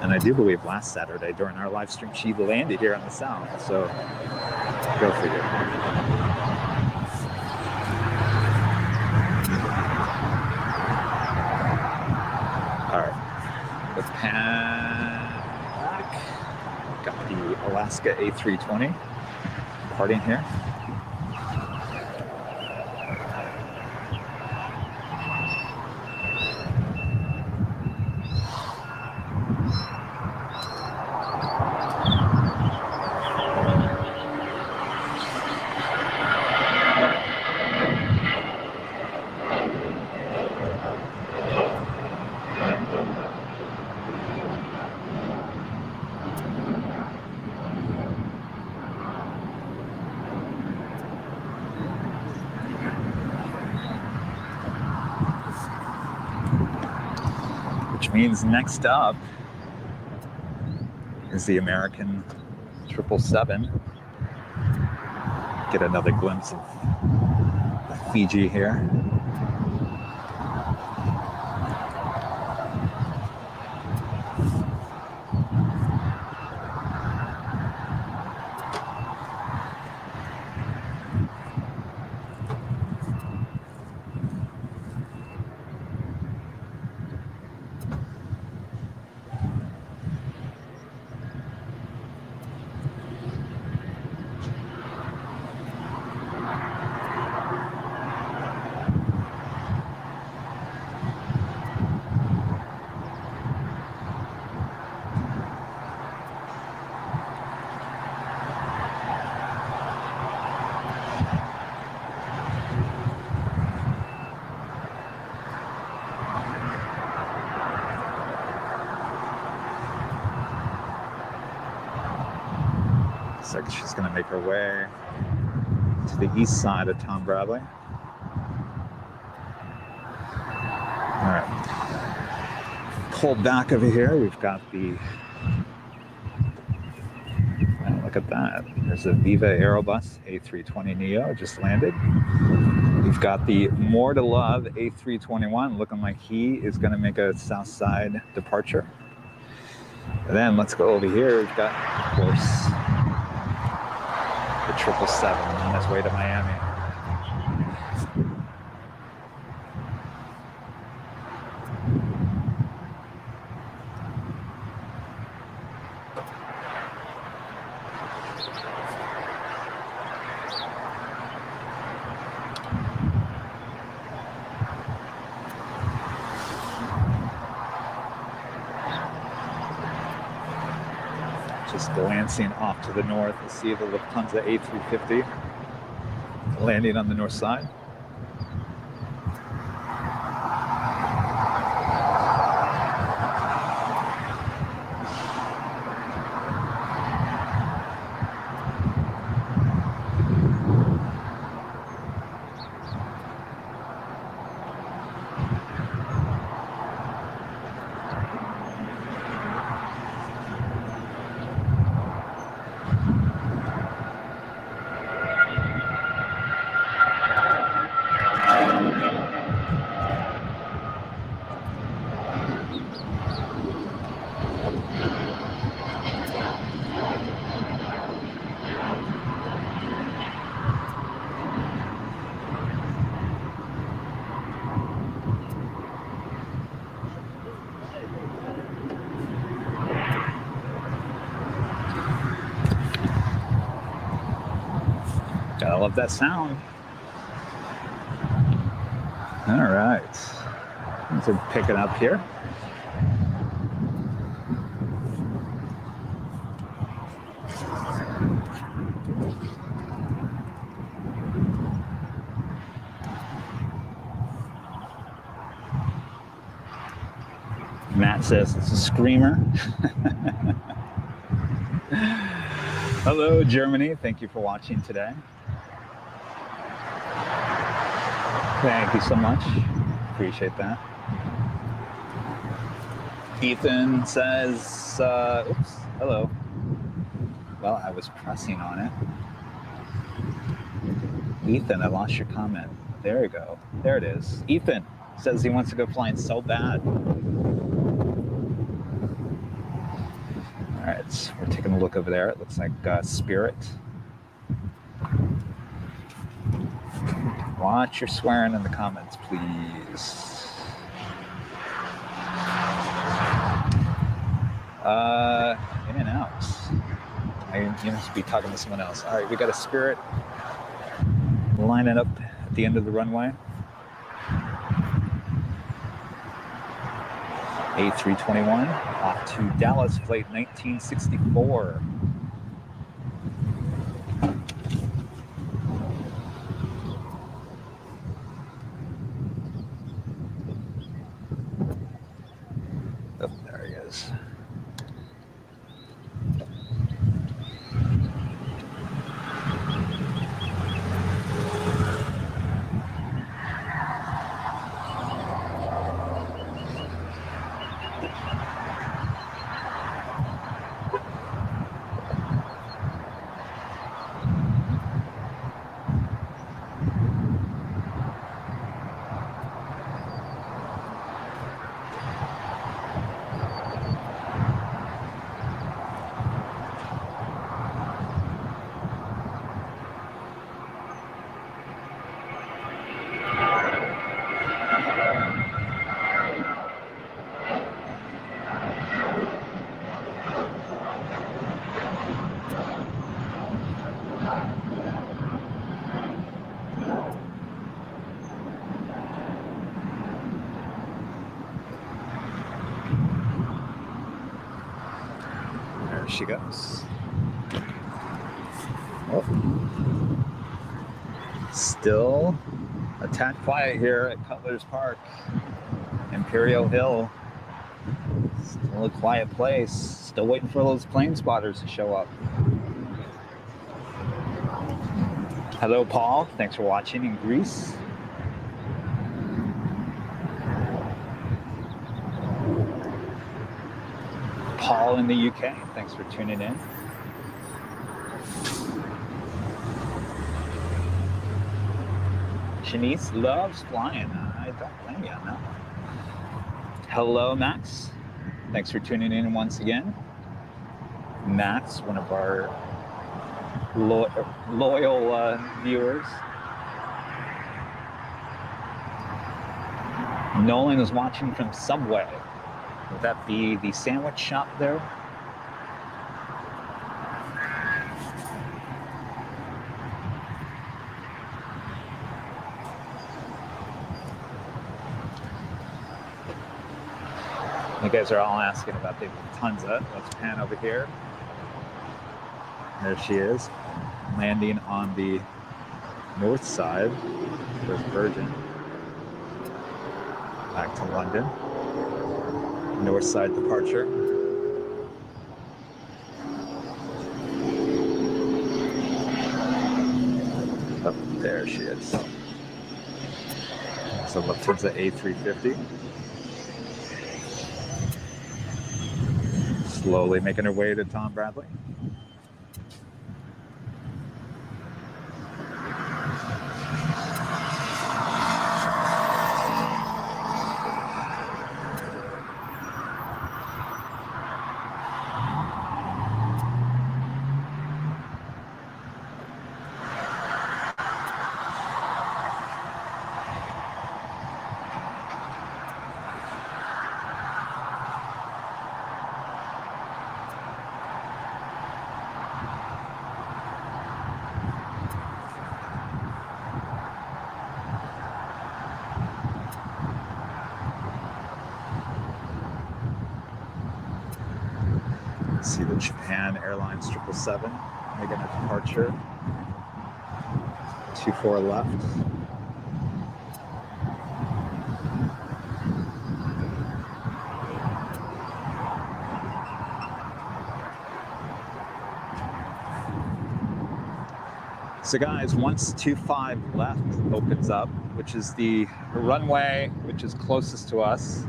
Speaker 1: And I do believe last Saturday during our live stream, she landed here on the south. So go figure. Got the Alaska A320 parting here. Means next up is the American 777. Get another glimpse of Fiji here. Looks like she's going to make her way to the east side of Tom Bradley. All right. Pull back over here. We've got the. Oh, look at that. There's a Viva Aerobus A320neo just landed. We've got the More to Love A321 looking like he is going to make a south side departure. And then let's go over here. We've got, of course, the 777 on its way to Miami. Just glancing off to the north, you see the Lufthansa A350 landing on the north side. I love that sound. All right, things are picking up here. Matt says it's a screamer. Hello, Germany. Thank you for watching today. Thank you so much. Appreciate that. Ethan says, oops, hello. Well, I was pressing on it. Ethan, I lost your comment. There you go. There it is. Ethan says he wants to go flying so bad. All right, we're taking a look over there. It looks like Spirit. Watch your swearing in the comments, please. In and out. You must be talking to someone else. All right, we got a Spirit lining up at the end of the runway. A321 off to Dallas, flight 1964. Oh, there he is. She goes. Oh. Still a tad quiet here at Cutler's Park, Imperial Hill. Still a quiet place. Still waiting for those plane spotters to show up. Hello, Paul. Thanks for watching in Greece. Paul in the UK, thanks for tuning in. Shanice loves flying. I don't blame you on that one. Hello, Max. Thanks for tuning in once again. Max, one of our loyal viewers. Nolan is watching from Subway. Would that be the sandwich shop there? You guys are all asking about the Lufthansa. Let's pan over here. There she is, landing on the north side. There's Virgin. Back to London. North side departure. Oh, there she is. So Lufthansa A350. Slowly making her way to Tom Bradley. See the Japan Airlines 777 making a departure. 24 left. So guys, once 25 left opens up, which is the runway which is closest to us,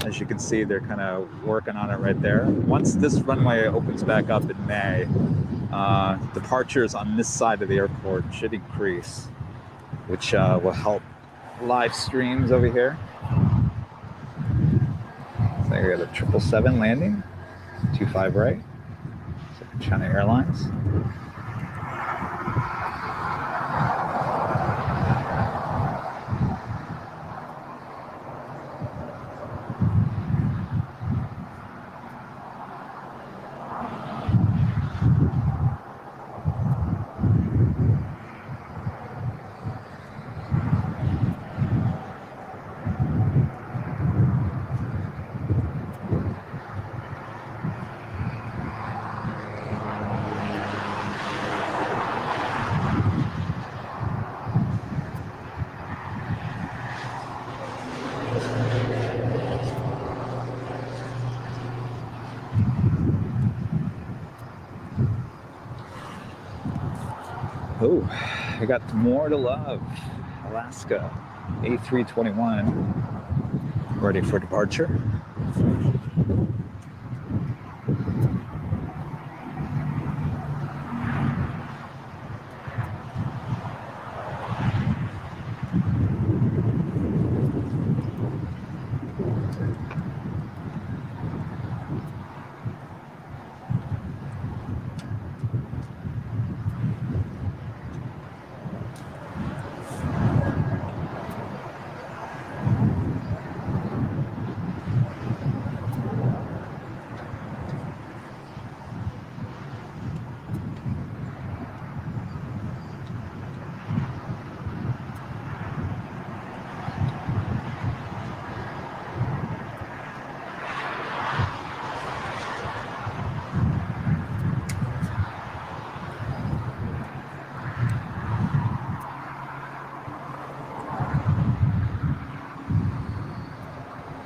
Speaker 1: as you can see, they're kind of working on it right there. Once this runway opens back up in May, departures on this side of the airport should increase, which will help live streams over here. So we got a 777 landing, 25 right, so China Airlines. Oh, I got more to love. Alaska, A321, ready for departure.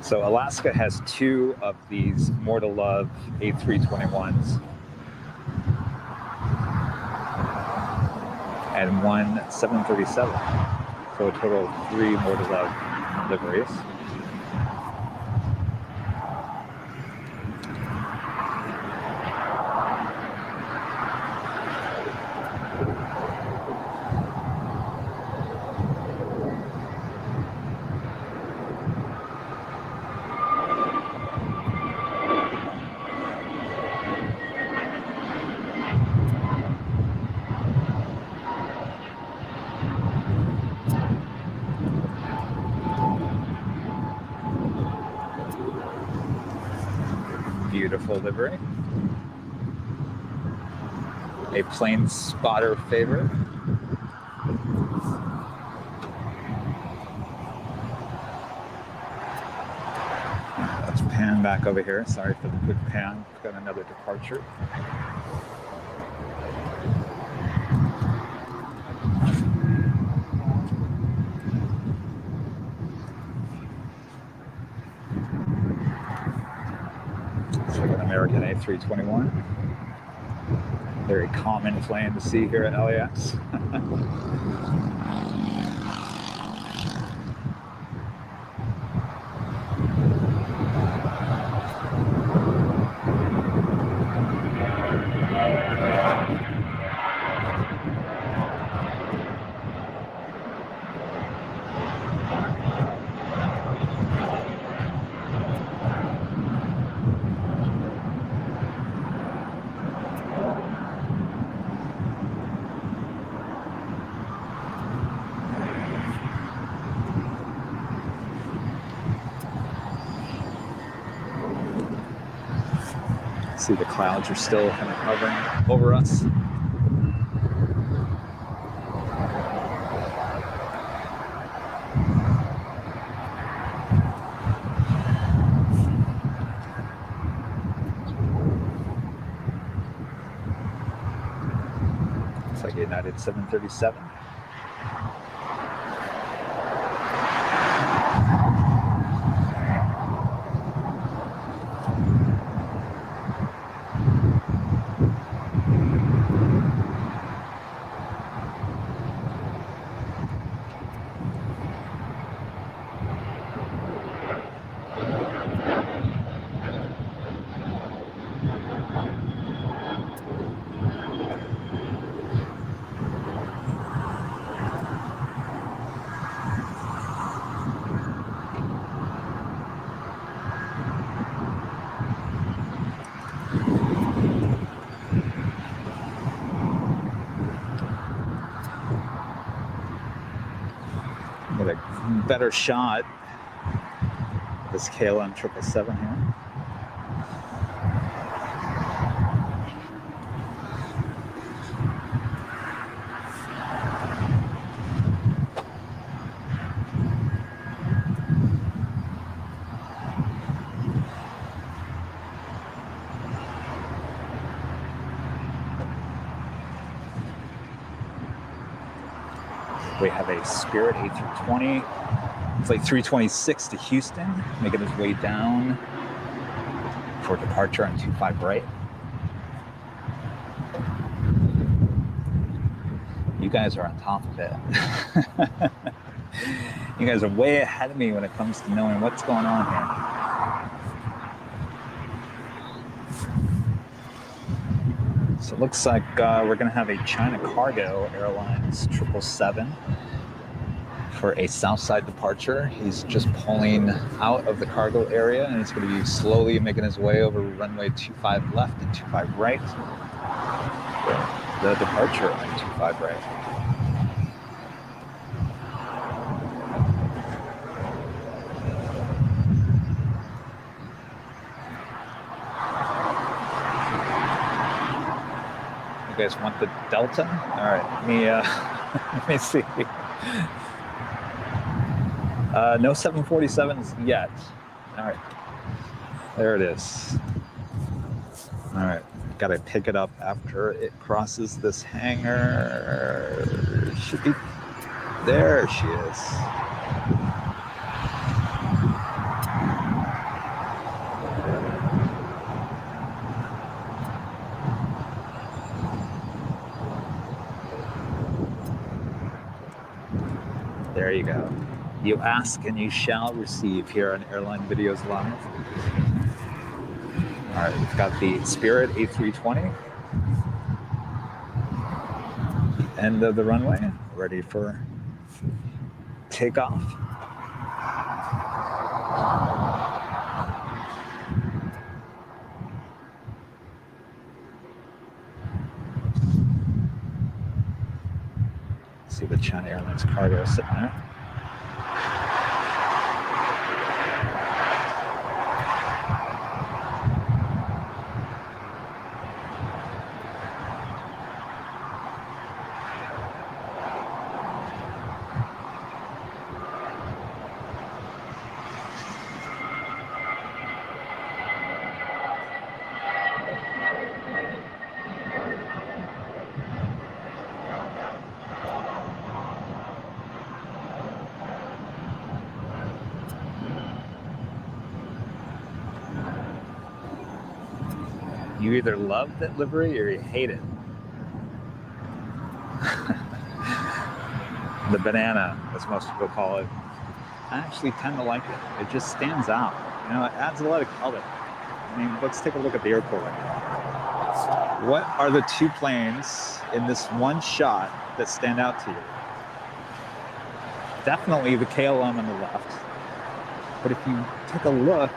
Speaker 1: So Alaska has two of these more to love A321s and one 737. So a total of 3 more to love liveries. Beautiful livery. A plane spotter favorite. Let's pan back over here. Sorry for the quick pan. We've got another departure. So an American A321. Very common plane to see here at LAX. See, the clouds are still kind of hovering over us. Looks like United 737. Get a better shot of this KLM 777 here. We have a Spirit A320. It's like 326 to Houston, making its way down for departure on 25 right. You guys are on top of it. You guys are way ahead of me when it comes to knowing what's going on here. So it looks like we're going to have a China Cargo Airlines 777 for a Southside departure. He's just pulling out of the cargo area, and he's going to be slowly making his way over runway 25 left and 25 right. The departure on 25 right. You guys want the Delta? All right, let me see. No 747s yet. All right, there it is. All right, got to pick it up after it crosses this hangar. Should be, there she is. There you go. You ask and you shall receive here on Airline Videos Live. All right, we've got the Spirit A320. End of the runway, ready for takeoff. See the China Airlines cargo sitting there. You either love that livery or you hate it. The banana, as most people call it. I actually tend to like it. It just stands out. You know, it adds a lot of color. I mean, let's take a look at the airport right now. What are the two planes in this one shot that stand out to you? Definitely the KLM on the left. But if you take a look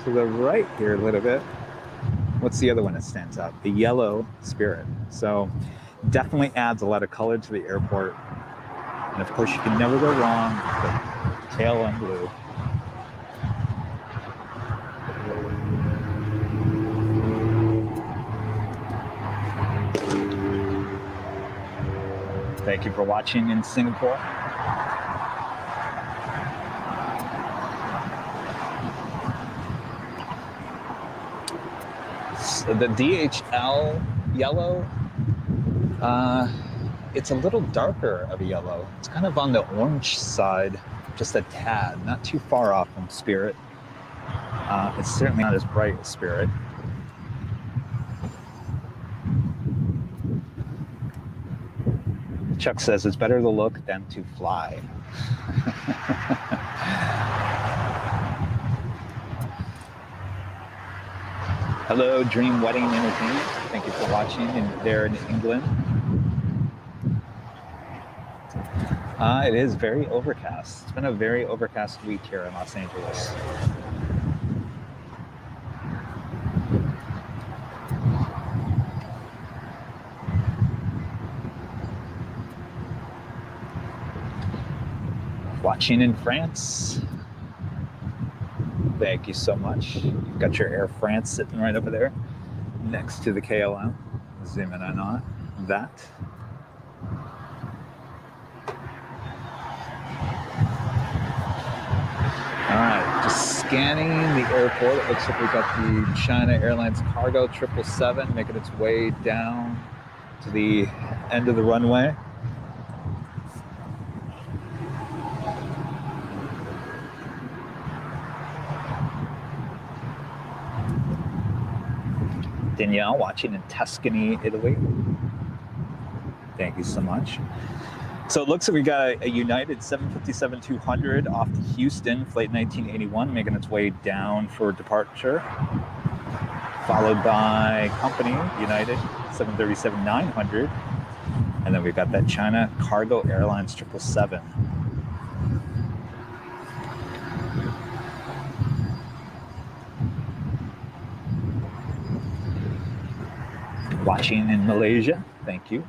Speaker 1: to the right here a little bit, what's the other one that stands out? The yellow Spirit. So definitely adds a lot of color to the airport. And of course, you can never go wrong with the KLM blue. Thank you for watching in Singapore. So the DHL yellow, it's a little darker of a yellow. It's kind of on the orange side, just a tad, not too far off from Spirit. It's certainly not as bright as Spirit. Chuck says it's better to look than to fly. Hello, Dream Wedding Entertainment. Thank you for watching there in England. It is very overcast. It's been a very overcast week here in Los Angeles. Watching in France. Thank you so much. You've got your Air France sitting right over there next to the KLM. Zoom in on that. All right, just scanning the airport. It looks like we've got the China Airlines Cargo 777 making its way down to the end of the runway. Danielle watching in Tuscany, Italy. Thank you so much. So it looks like we got a United 757-200 off to Houston, flight 1981, making its way down for departure. Followed by company United 737-900. And then we've got that China Cargo Airlines 777. Watching in Malaysia, thank you.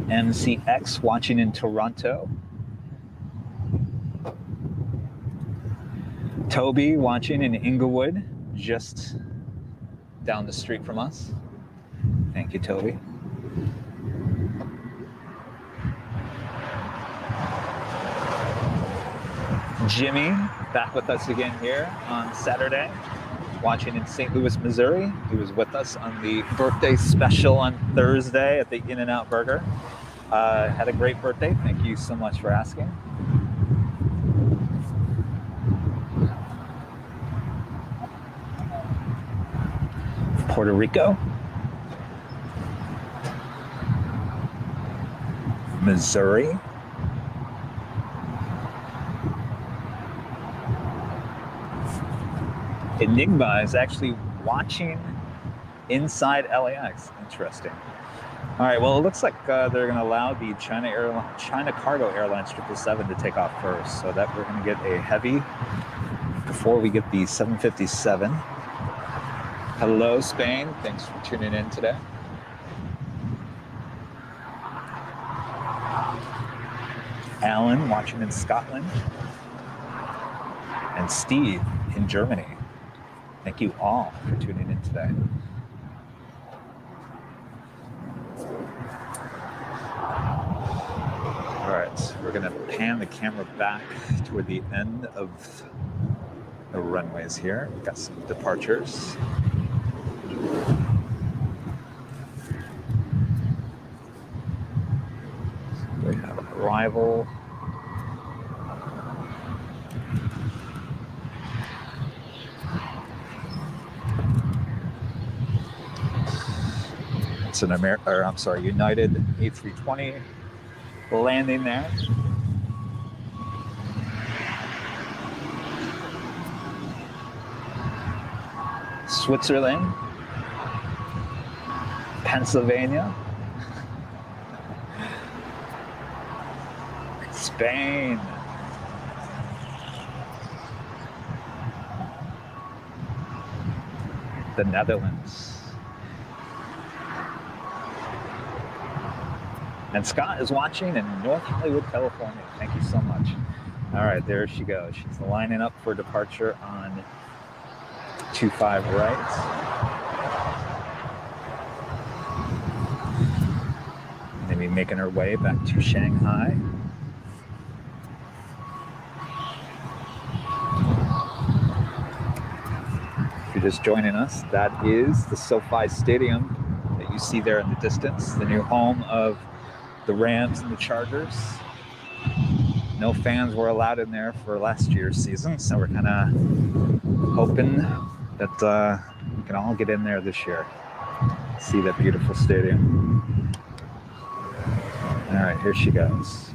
Speaker 1: MCX watching in Toronto. Toby watching in Inglewood, just down the street from us. Thank you, Toby. Jimmy, back with us again here on Saturday, watching in St. Louis, Missouri. He was with us on the birthday special on Thursday at the In-N-Out Burger. Had a great birthday. Thank you so much for asking. Puerto Rico. Missouri. Enigma is actually watching inside LAX. Interesting. All right, well, it looks like they're going to allow the China Cargo Airlines 777 to take off first, so that we're going to get a heavy before we get the 757. Hello, Spain. Thanks for tuning in today. Alan watching in Scotland. And Steve in Germany. Thank you all for tuning in today. All right, so we're gonna pan the camera back toward the end of the runways here. We've got some departures. We have arrival. That's an United A320 landing there. Switzerland, Pennsylvania, Spain, the Netherlands. And Scott is watching in North Hollywood, California. Thank you so much. All right, there she goes. She's lining up for departure on 25 right. Maybe making her way back to Shanghai. If you're just joining us, that is the SoFi Stadium that you see there in the distance, the new home of the Rams and the Chargers. No fans were allowed in there for last year's season, so we're kind of hoping that we can all get in there this year. See that beautiful stadium. All right, here she goes.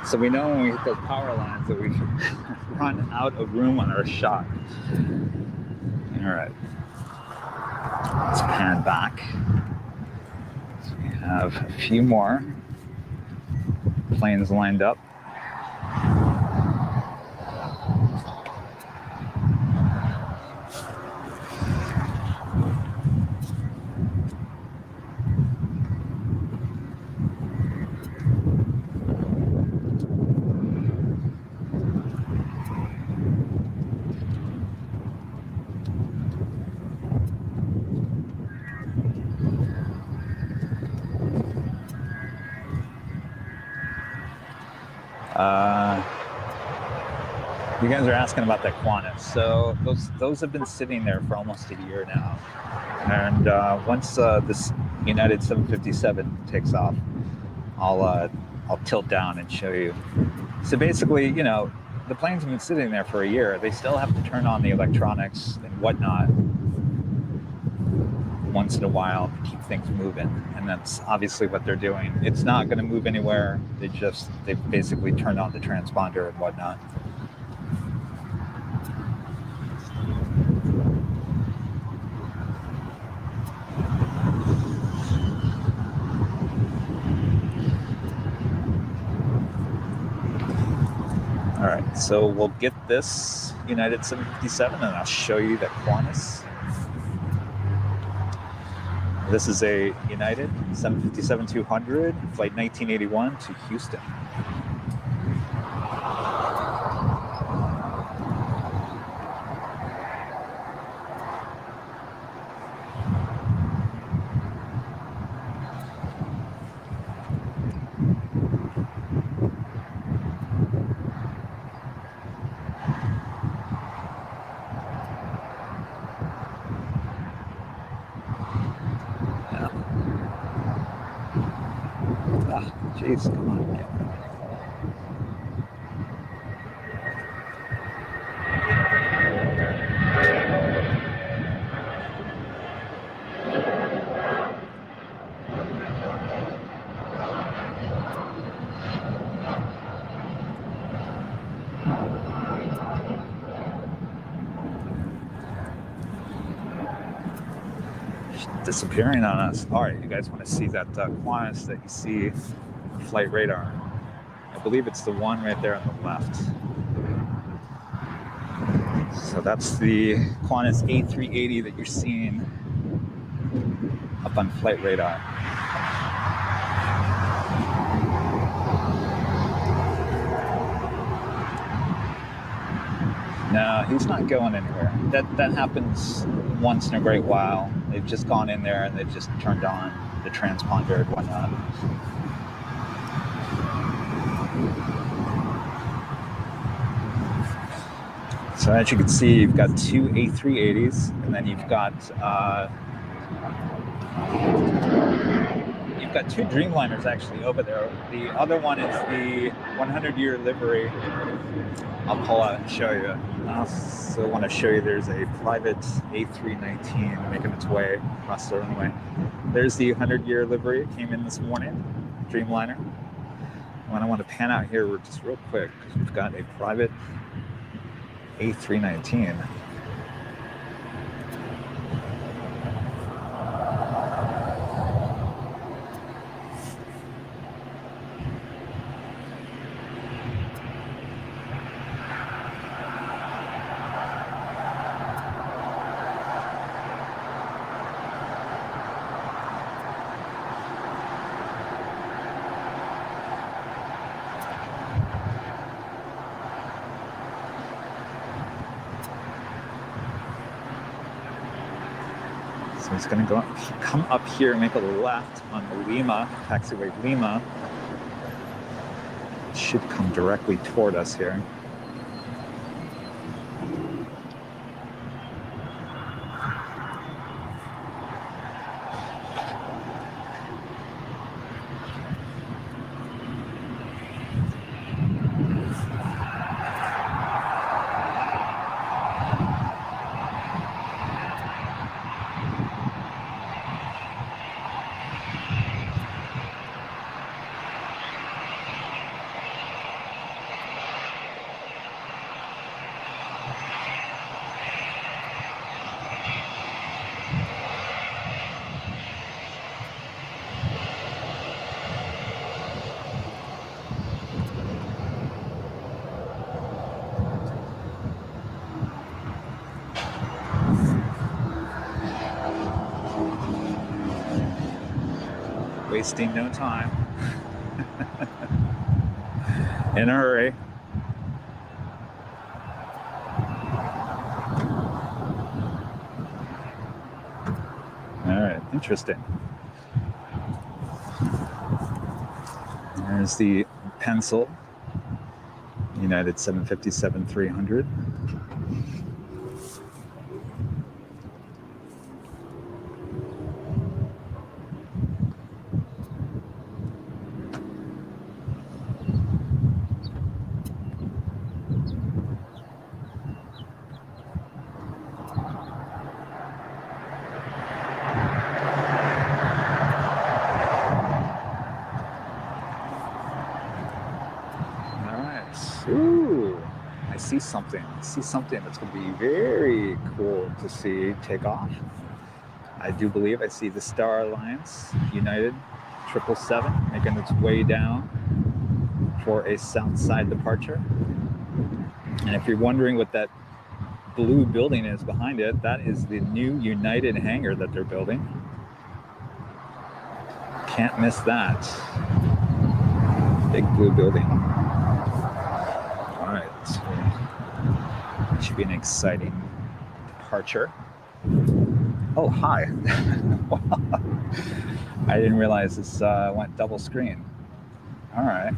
Speaker 1: So we know when we hit those power lines that we run out of room on our shot. All right, let's pan back. So we have a few more planes lined up. You guys are asking about that Qantas. So those have been sitting there for almost a year now. And once this United 757 takes off, I'll tilt down and show you. So basically, you know, the planes have been sitting there for a year. They still have to turn on the electronics and whatnot once in a while to keep things moving. And that's obviously what they're doing. It's not going to move anywhere. They basically turned on the transponder and whatnot. All right, so we'll get this United 757 and I'll show you that Qantas. This is a United 757-200, flight 1981 to Houston. Jeez, come on. Yeah. disappearing on us. All right, you guys want to see that Qantas that you see on flight radar? I believe it's the one right there on the left. So that's the Qantas A380 that you're seeing up on flight radar. No, he's not going anywhere. That happens once in a great while. They've just gone in there and they've just turned on the transponder and whatnot. So as you can see, you've got two A380s, and then you've got two Dreamliners actually over there. The other one is the 100-year livery. I'll pull out and show you. I also want to show you there's a private A319 making its way across the runway. There's the 100-year livery. It came in this morning, Dreamliner. And I want to pan out here just real quick because we've got a private A319. So it's going to come up here, make a left on the Lima, taxiway Lima. It should come directly toward us here. Wasting no time. In a hurry. All right, interesting. There's the pencil, United 757-300. Ooh, I see something. I see something that's going to be very cool to see take off. I do believe I see the Star Alliance United 777 making its way down for a south side departure. And if you're wondering what that blue building is behind it, that is the new United hangar that they're building. Can't miss that. Big blue building. It should be an exciting departure. Oh, hi. I didn't realize this went double screen. All right.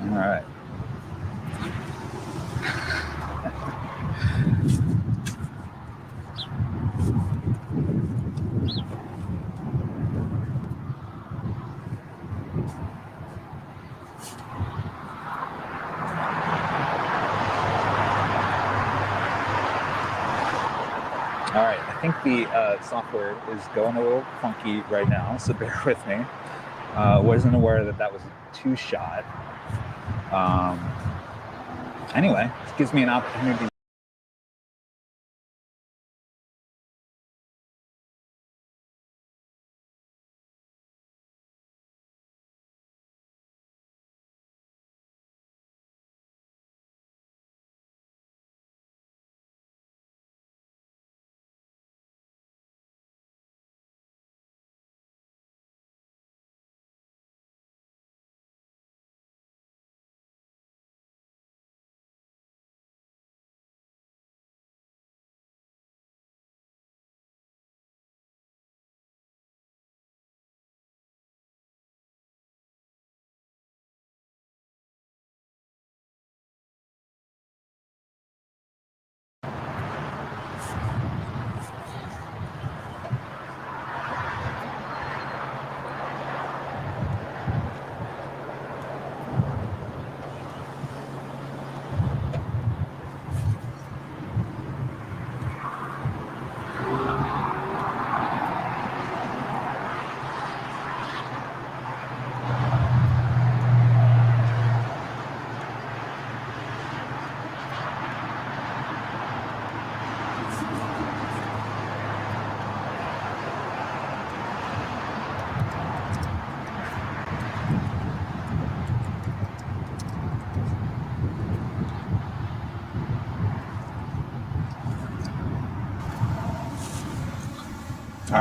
Speaker 1: All right. All right, I think the software is going a little funky right now, so bear with me. Wasn't aware that that was a two-shot. Anyway, it gives me an opportunity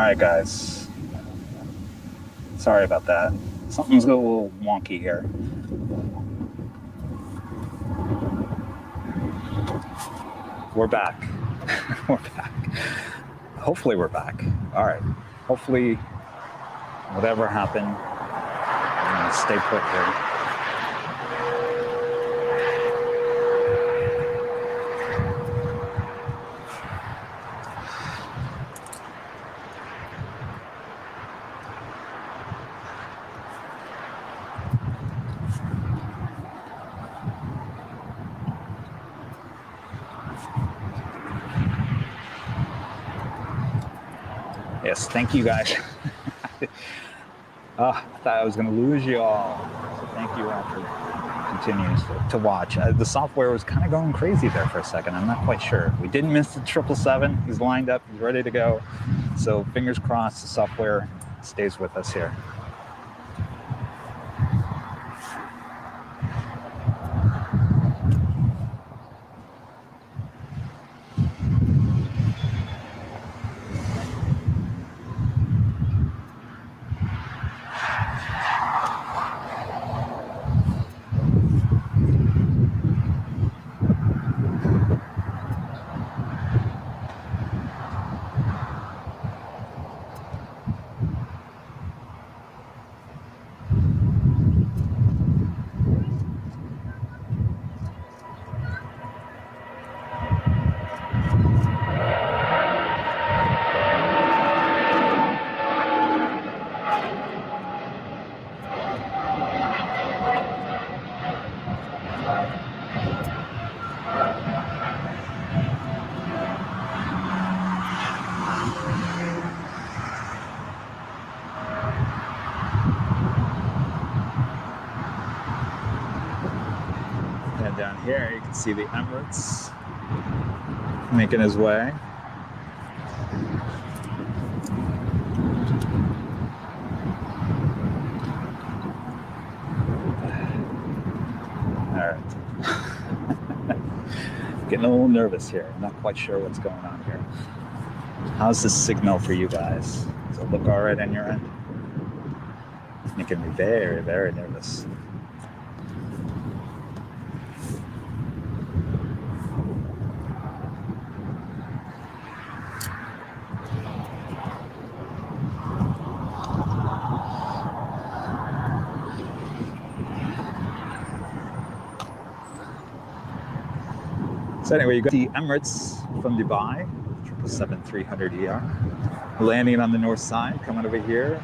Speaker 1: right, guys. Sorry about that. Something's a little wonky here. We're back. We're back. Hopefully we're back. All right. Hopefully, whatever happened, I'm going to stay put here. Yes, thank you guys. I thought I was going to lose you all. So thank you all for continuing to watch. The software was kind of going crazy there for a second. I'm not quite sure. We didn't miss the 777. He's lined up. He's ready to go. So fingers crossed the software stays with us here. And down here you can see the Emirates making his way. All right. Getting a little nervous here. I'm not quite sure what's going on here. How's the signal for you guys? Does it look all right on your end? It's making me very, very nervous. So anyway, you got the Emirates from Dubai, 777-300ER, landing on the north side, coming over here.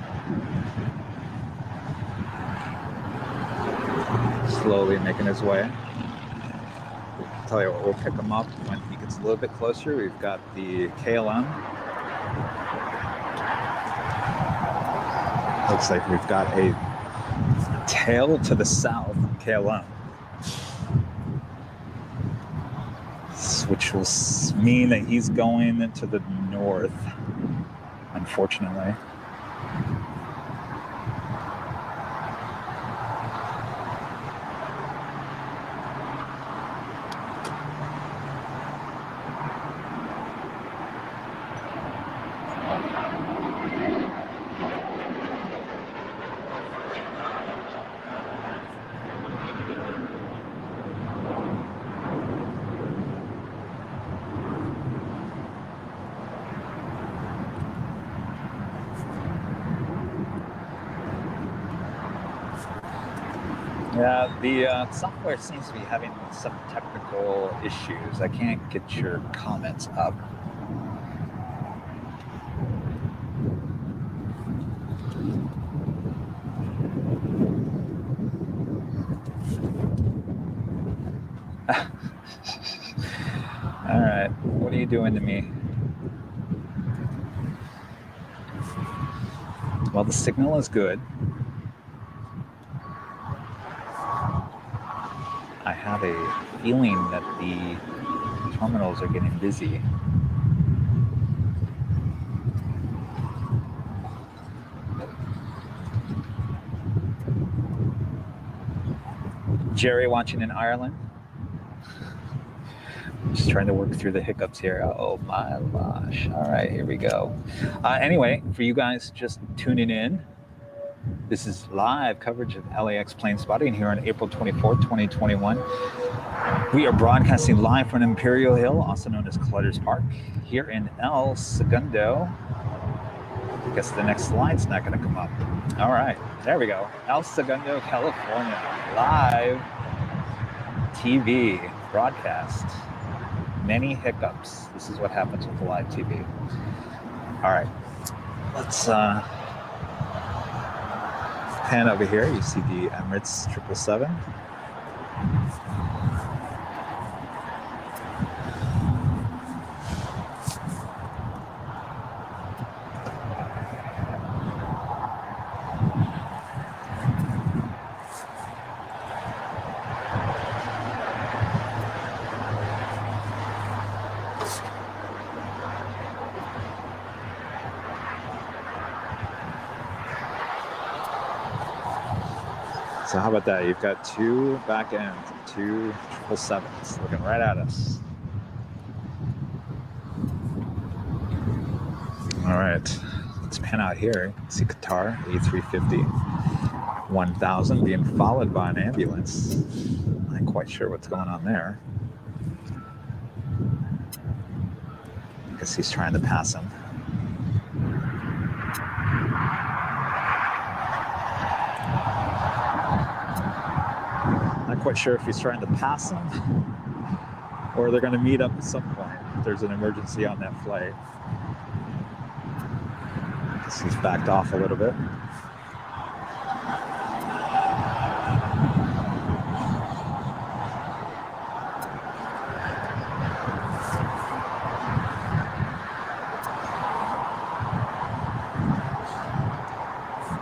Speaker 1: Slowly making his way. I'll tell you what, we'll pick him up when he gets a little bit closer. We've got the KLM. Looks like we've got a tail to the south, KLM. Which will mean that he's going into the north, unfortunately. Yeah, the software seems to be having some technical issues. I can't get your comments up. All right, what are you doing to me? Well, the signal is good. I have a feeling that the terminals are getting busy. Jerry watching in Ireland. Just trying to work through the hiccups here. Oh my gosh. All right, here we go. Anyway, for you guys just tuning in, this is live coverage of LAX plane spotting here on April 24th, 2021. We are broadcasting live from Imperial Hill, also known as Clutter's Park, here in El Segundo. I guess the next slide's not going to come up. All right, there we go. El Segundo, California, live TV broadcast. Many hiccups. This is what happens with the live TV. All right, let's pan over here. You see the Emirates 777. So how about that? You've got two back ends, two 777s looking right at us. All right, let's pan out here. See Qatar A350 1000 being followed by an ambulance. I'm not quite sure what's going on there. I guess he's trying to pass him. Not quite sure if he's trying to pass him or they're going to meet up at some point if there's an emergency on that flight. I guess he's backed off a little bit.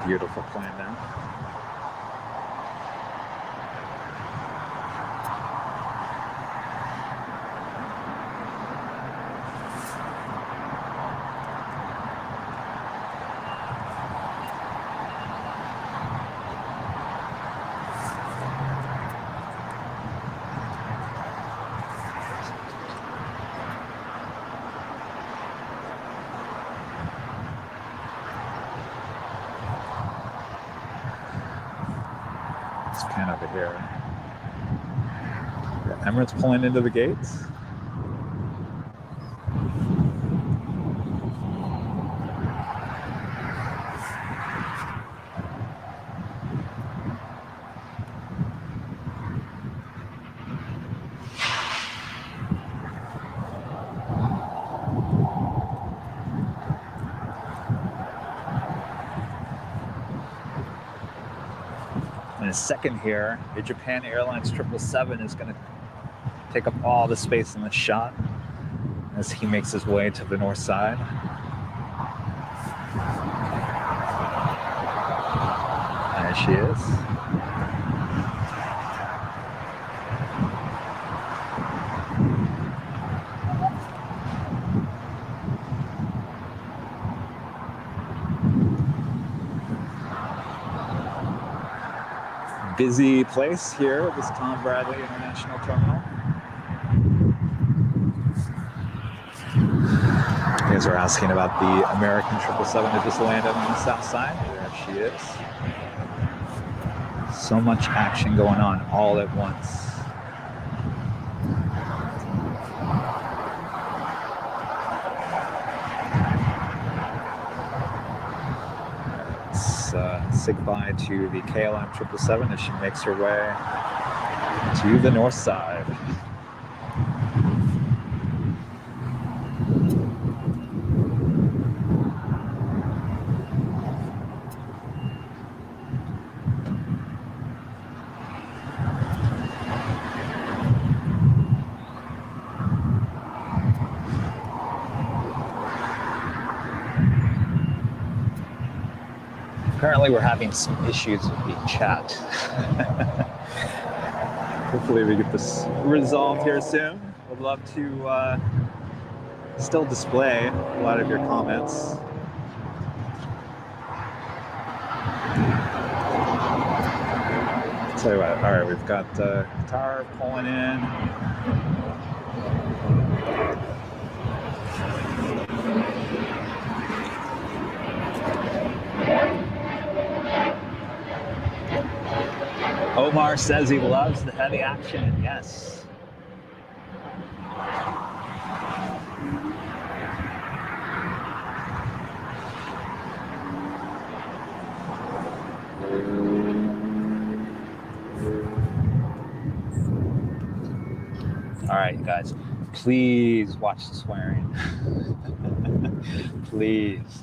Speaker 1: Beautiful plane there. Pan over here. Emirates pulling into the gates. In a second here, the Japan Airlines 777 is going to take up all the space in the shot as he makes his way to the north side. There she is. Busy place here at this Tom Bradley International Terminal. You guys are asking about the American 777 that just landed on the south side. There she is. So much action going on all at once. Say goodbye to the KLM 777 as she makes her way to the north side. Apparently we're having some issues with the chat. Hopefully we get this resolved here soon. Would love to still display a lot of your comments. Tell you what, all right, we've got Qatar pulling in. Omar says he loves the heavy action. Yes. All right, you guys, please watch the swearing. Please.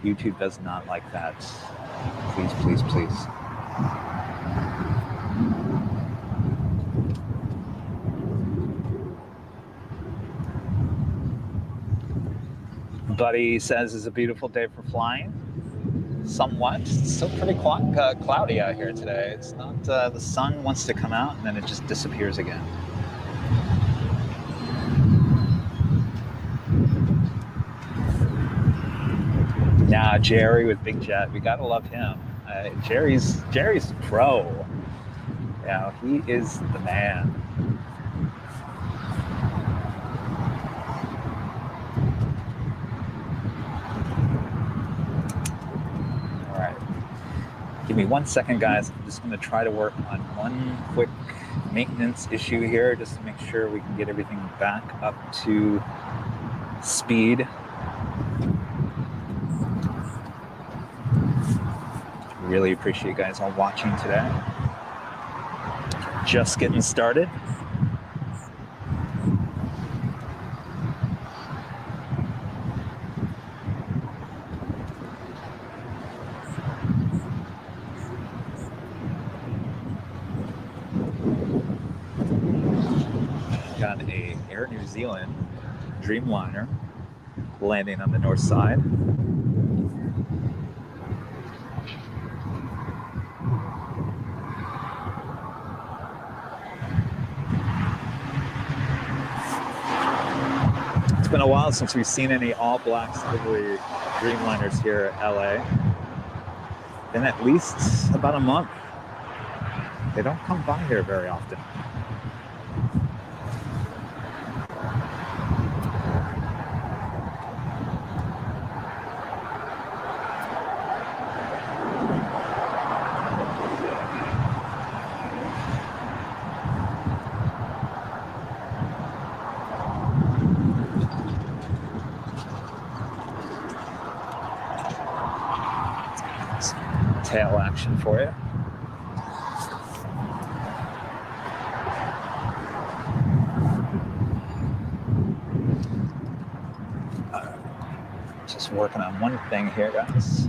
Speaker 1: YouTube does not like that. Please, please, please. Buddy says it's a beautiful day for flying. Somewhat. It's still pretty cloudy out here today. It's not, the sun wants to come out and then it just disappears again. Nah, Jerry with Big Jet. We gotta love him. Jerry's pro. Yeah, he is the man. All right. Give me 1 second, guys. I'm just going to try to work on one quick maintenance issue here just to make sure we can get everything back up to speed. Really appreciate you guys all watching today. Just getting started. Got a Air New Zealand Dreamliner landing on the north side. It's been a while since we've seen any all-black livery Dreamliners here at LA. Been at least about a month. They don't come by here very often. Tail action for you. Just working on one thing here, guys.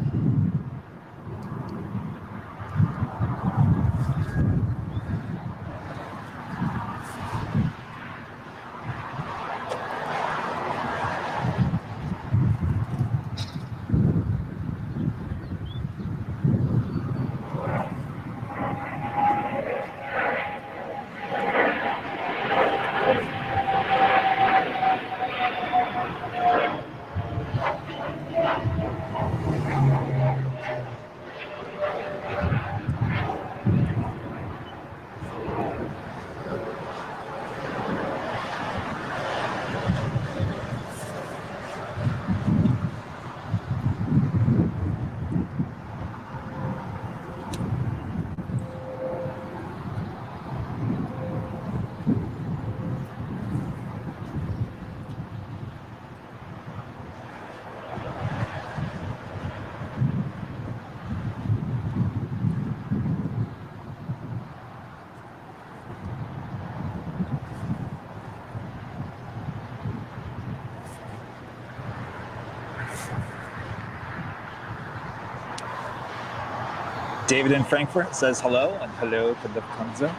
Speaker 1: David in Frankfurt says hello, and hello to Lufthansa.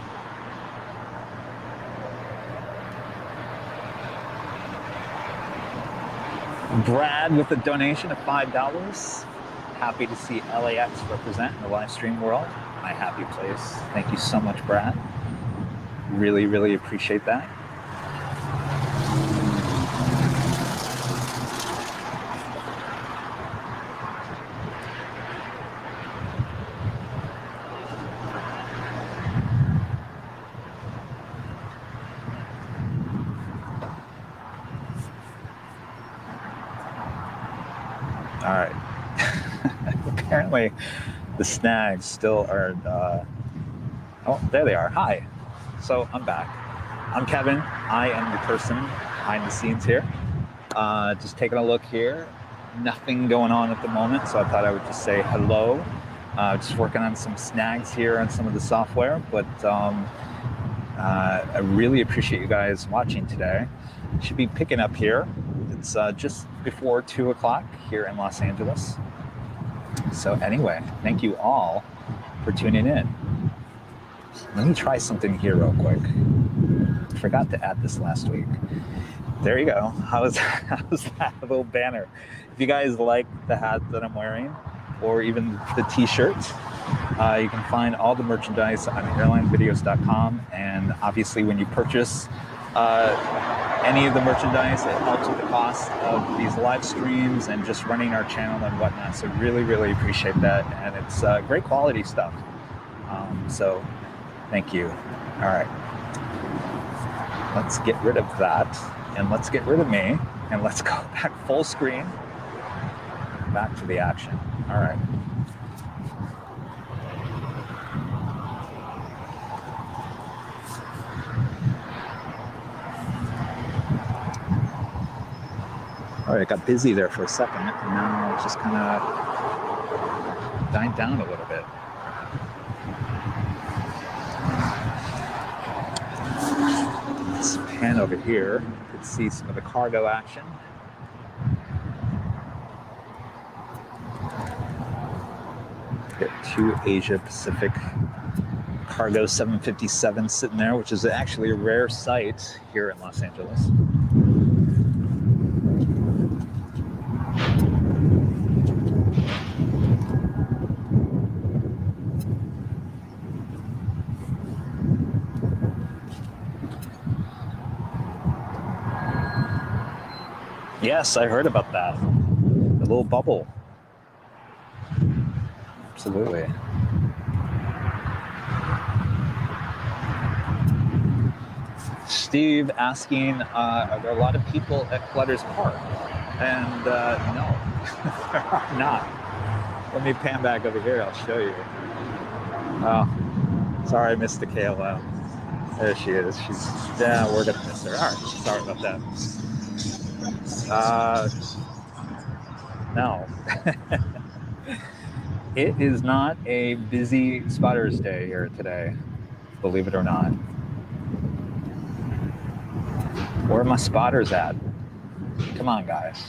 Speaker 1: Brad with a donation of $5. Happy to see LAX represent in the live stream world. My happy place. Thank you so much, Brad. Really, really appreciate that. Apparently, the snags still are. Oh, there they are. Hi. So I'm back. I'm Kevin. I am the person behind the scenes here. Just taking a look here. Nothing going on at the moment, so I thought I would just say hello. Just working on some snags here on some of the software, but I really appreciate you guys watching today. Should be picking up here. It's just before 2 o'clock here in Los Angeles. So anyway, thank you all for tuning in. Let me try something here real quick. I forgot to add this last week. There you go. How's that little banner? If you guys like the hat that I'm wearing, or even the t-shirts, you can find all the merchandise on AIRLINEVIDEOS.com. And obviously when you purchase any of the merchandise, it helps with the cost of these live streams and just running our channel and whatnot. So really, really appreciate that. And it's great quality stuff. So thank you. All right. Let's get rid of that. And let's get rid of me. And let's go back full screen. Back to the action. All right. All right, it got busy there for a second, and now it's just kind of died down a little bit. Let's pan over here. You can see some of the cargo action. Get two Asia Pacific cargo 757 sitting there, which is actually a rare sight here in Los Angeles. Yes, I heard about that. The little bubble. Absolutely. Steve asking, are there a lot of people at Clutter's Park? And no, there are not. Let me pan back over here, I'll show you. Oh, sorry I missed the KLO. There she is. Yeah, we're gonna miss her. All right, sorry about that. No. It is not a busy Spotters Day here today, believe it or not. Where are my spotters at? Come on, guys.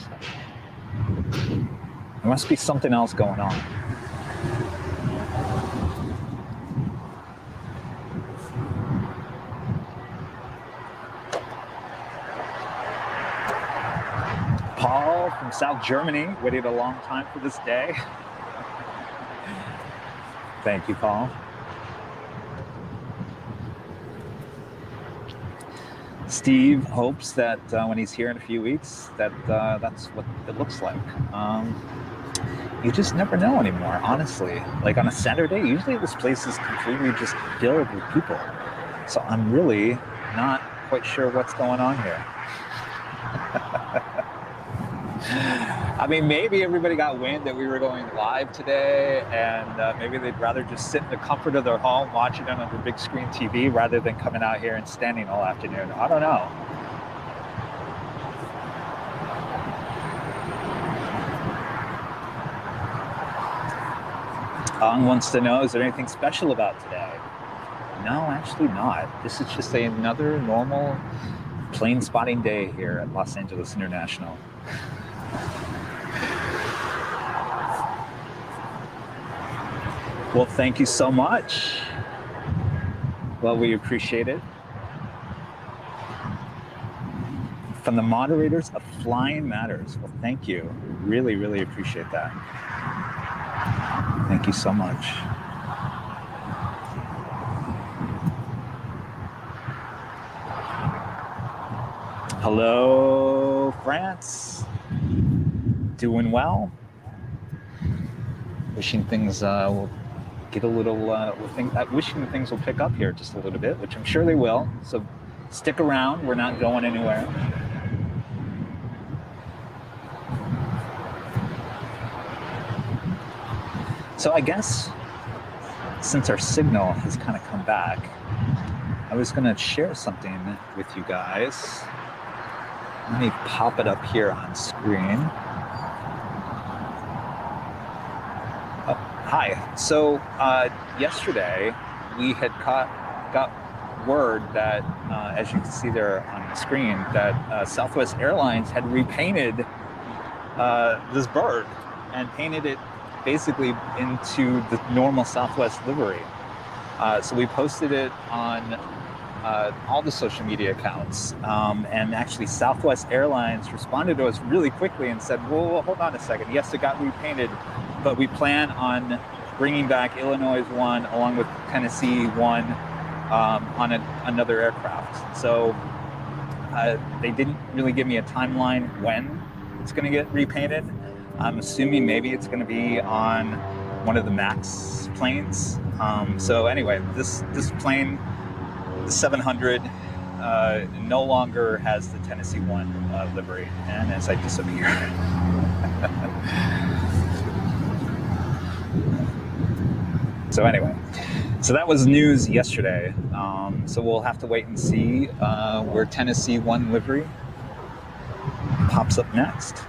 Speaker 1: There must be something else going on. Paul from South Germany waited a long time for this day. Thank you, Paul. Steve hopes that when he's here in a few weeks, that that's what it looks like. You just never know anymore, honestly. Like on a Saturday, usually this place is completely just filled with people. So I'm really not quite sure what's going on here. I mean, maybe everybody got wind that we were going live today, and maybe they'd rather just sit in the comfort of their home watching it on their big screen TV rather than coming out here and standing all afternoon. I don't know. Ong wants to know, is there anything special about today? No, actually not. This is just another normal plane spotting day here at Los Angeles International. Well, thank you so much. Well, we appreciate it. From the moderators of Flying Matters. Well, thank you. Really, really appreciate that. Thank you so much. Hello, France. Doing well. Wishing things will get a little, wishing things will pick up here just a little bit, which I'm sure they will. So stick around, we're not going anywhere. So I guess since our signal has kind of come back, I was going to share something with you guys. Let me pop it up here on screen. Oh, hi. So yesterday we had got word that, as you can see there on the screen, that Southwest Airlines had repainted this bird and painted it basically into the normal Southwest livery. So we posted it on all the social media accounts, and actually Southwest Airlines responded to us really quickly and said, well, hold on a second. Yes, it got repainted, but we plan on bringing back Illinois 1 along with Tennessee 1 on another aircraft. So they didn't really give me a timeline when it's going to get repainted. I'm assuming maybe it's going to be on one of the MAX planes. So anyway, this plane, the 700, no longer has the Tennessee 1 livery. And as I disappear. So anyway, so that was news yesterday. So we'll have to wait and see where Tennessee 1 livery pops up next.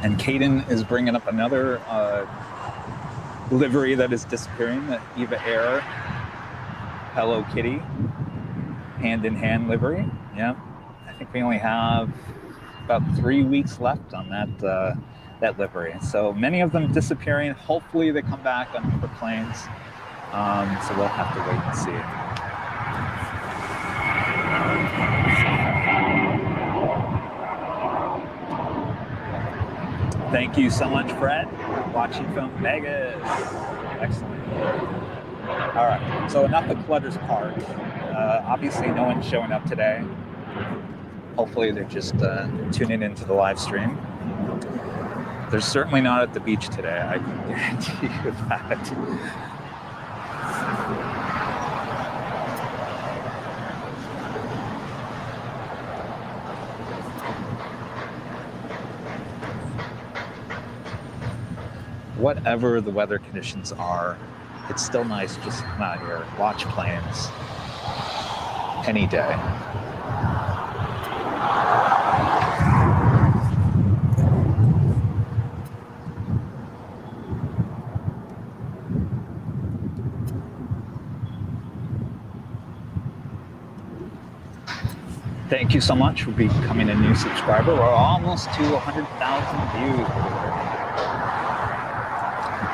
Speaker 1: And Caden is bringing up another livery that is disappearing, the Eva Air Hello Kitty hand-in-hand livery. Yeah, I think we only have about 3 weeks left on that livery. So many of them disappearing. Hopefully they come back on other planes. So we'll have to wait and see. Thank you so much, Fred, watching from Vegas. Excellent. All right, so enough of Clutter's Park. Obviously, no one's showing up today. Hopefully, they're just tuning into the live stream. They're certainly not at the beach today, I can guarantee you that. Whatever the weather conditions are, it's still nice just to come out here, watch planes any day. Thank you so much for becoming a new subscriber. We're almost to 100,000 views.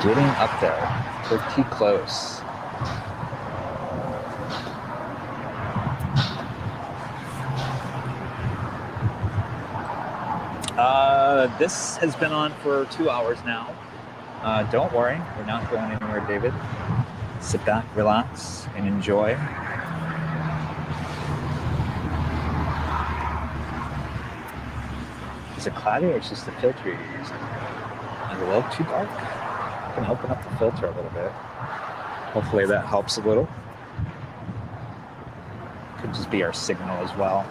Speaker 1: Getting up there, pretty close. This has been on for 2 hours now. Don't worry, we're not going anywhere, David. Sit back, relax, and enjoy. Is it cloudy or it's just the filter you're using? Is it a little too dark? I can open up the filter a little bit. Hopefully that helps a little. Could just be our signal as well.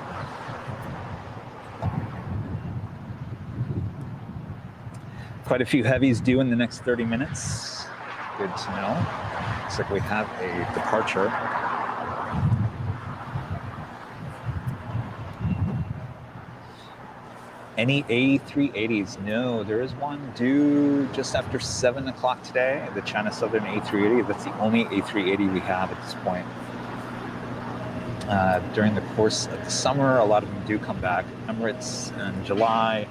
Speaker 1: Quite a few heavies due in the next 30 minutes. Good to know. Looks like we have a departure. Any A380s? No, there is one due just after 7 o'clock today, the China Southern A380. That's the only A380 we have at this point. During the course of the summer, a lot of them do come back. Emirates in July,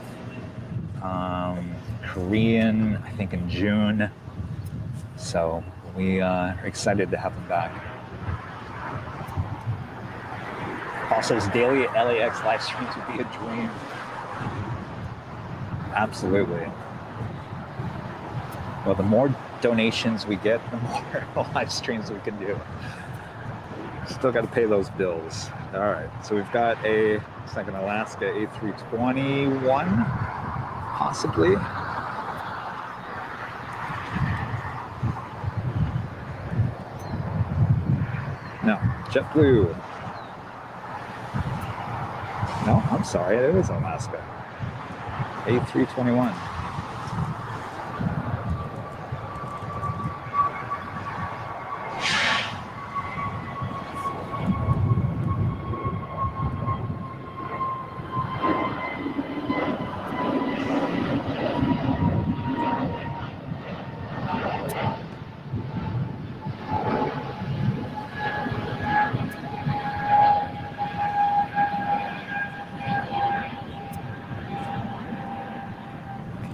Speaker 1: Korean, I think in June. So we are excited to have them back. Paul says daily LAX live streams would be a dream. Absolutely. Well, the more donations we get, the more live streams we can do. Still got to pay those bills. All right, so we've got a, looks like an Alaska A321, possibly. No, JetBlue. No, I'm sorry, it is Alaska. A321.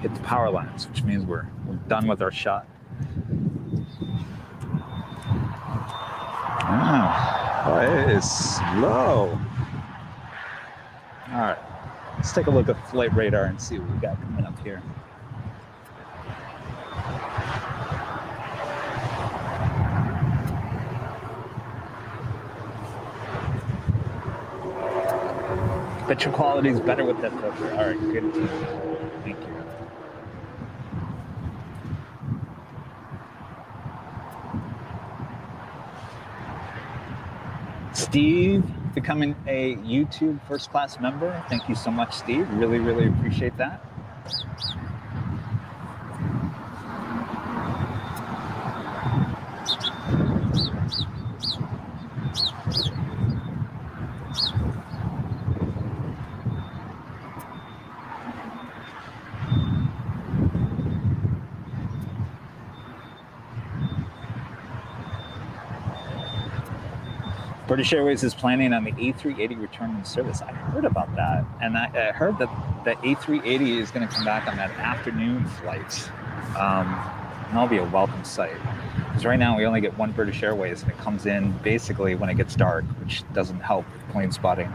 Speaker 1: Hit the power lines, which means we're done with our shot. Oh, it is slow. All right, let's take a look at flight radar and see what we got coming up here. Picture quality is better with that filter. All right, good. Thank you. Steve becoming a YouTube first class member. Thank you so much, Steve. Really, really appreciate that. British Airways is planning on the A380 return in service. I heard about that, and I heard that the A380 is going to come back on that afternoon flight, and that'll be a welcome sight. Because right now we only get one British Airways, and it comes in basically when it gets dark, which doesn't help with plane spotting.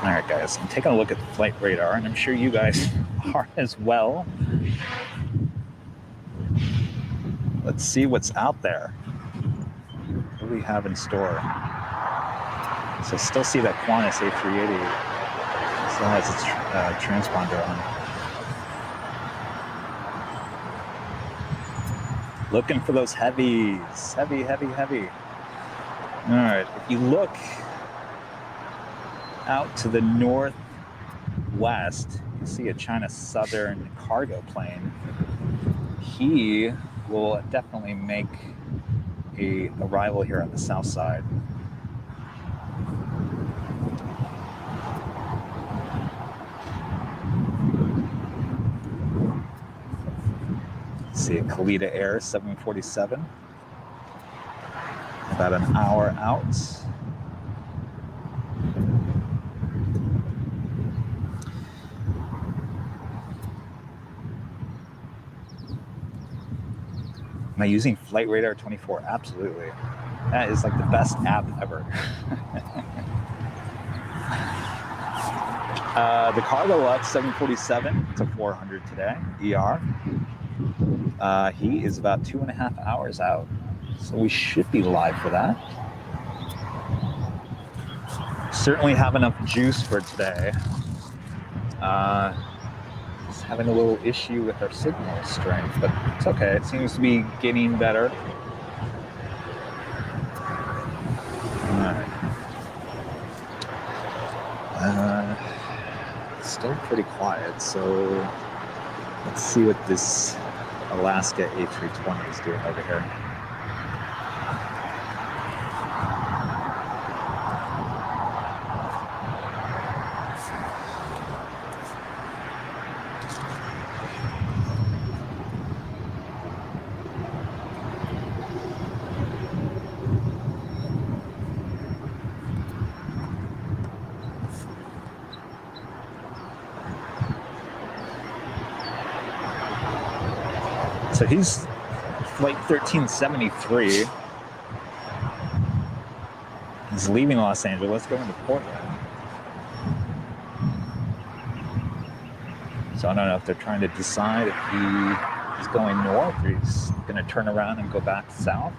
Speaker 1: All right, guys, I'm taking a look at the flight radar, and I'm sure you guys are as well. Let's see what's out there. What do we have in store? So I still see that Qantas A380 still has its transponder on. Looking for those heavies. Heavy, heavy, heavy. All right, if you look out to the northwest, you see a China Southern cargo plane. He will definitely make a arrival here on the south side. See a Kalita Air 747. About an hour out. Am I using Flight Radar 24? Absolutely. That is like the best app ever. The cargo lot 747 to 400 today, ER. He is about 2.5 hours out. So we should be live for that. Certainly have enough juice for today. Just having a little issue with our signal strength, but it's okay. It seems to be getting better. All right. Still pretty quiet, so let's see what this Alaska A320 is doing over here. So he's flight 1373. He's leaving Los Angeles, going to Portland. So I don't know if they're trying to decide if he is going north or he's going to turn around and go back south.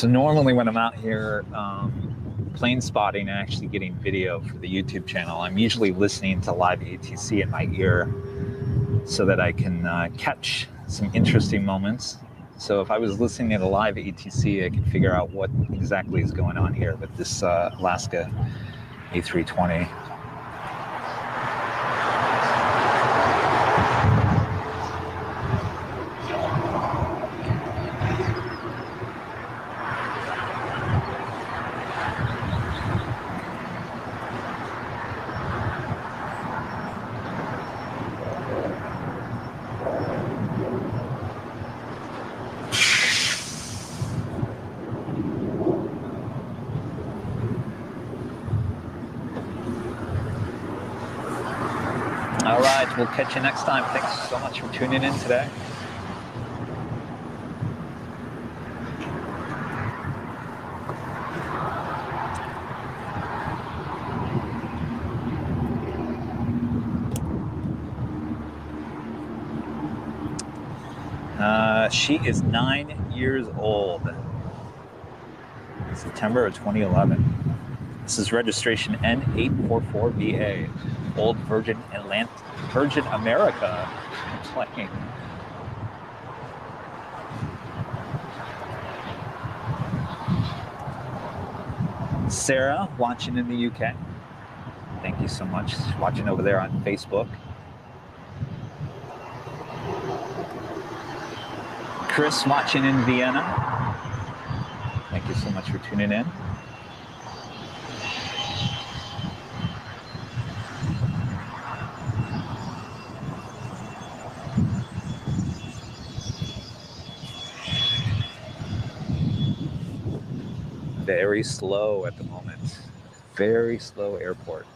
Speaker 1: So normally when I'm out here plane spotting and actually getting video for the YouTube channel, I'm usually listening to live ATC in my ear so that I can catch some interesting moments. So if I was listening to live ATC, I could figure out what exactly is going on here with this Alaska A320. All right, we'll catch you next time. Thanks so much for tuning in today. She is 9 years old. September of 2011. This is registration N844VA, Old Virgin America plane. Sarah, watching in the UK. Thank you so much. Watching over there on Facebook. Chris, watching in Vienna. Thank you so much for tuning in. Very slow at the moment. Very slow airport.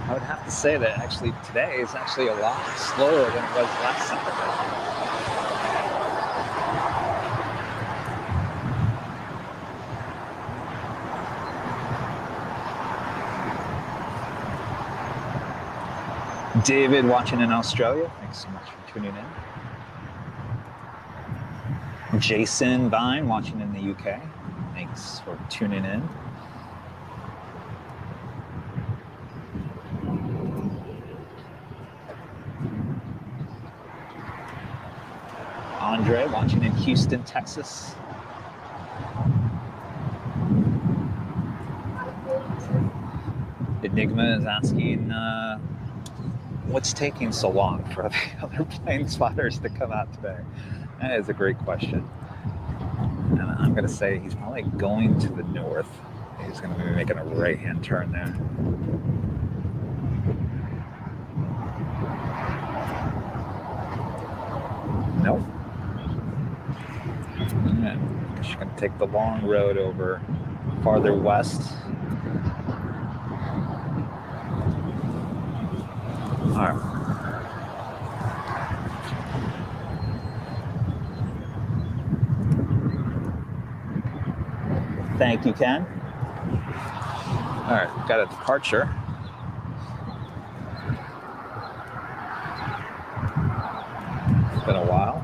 Speaker 1: I would have to say that actually today is actually a lot slower than it was last Saturday. David, watching in Australia, thanks so much for tuning in. Jason Vine, watching in the UK, thanks for tuning in. Andre, watching in Houston, Texas. Enigma is asking, what's taking so long for the other plane spotters to come out today? That is a great question. And I'm going to say he's probably going to the north. He's going to be making a right-hand turn there. Nope. Yeah, she's going to take the long road over farther west. All right. Thank you, Ken. All right, got a departure. It's been a while.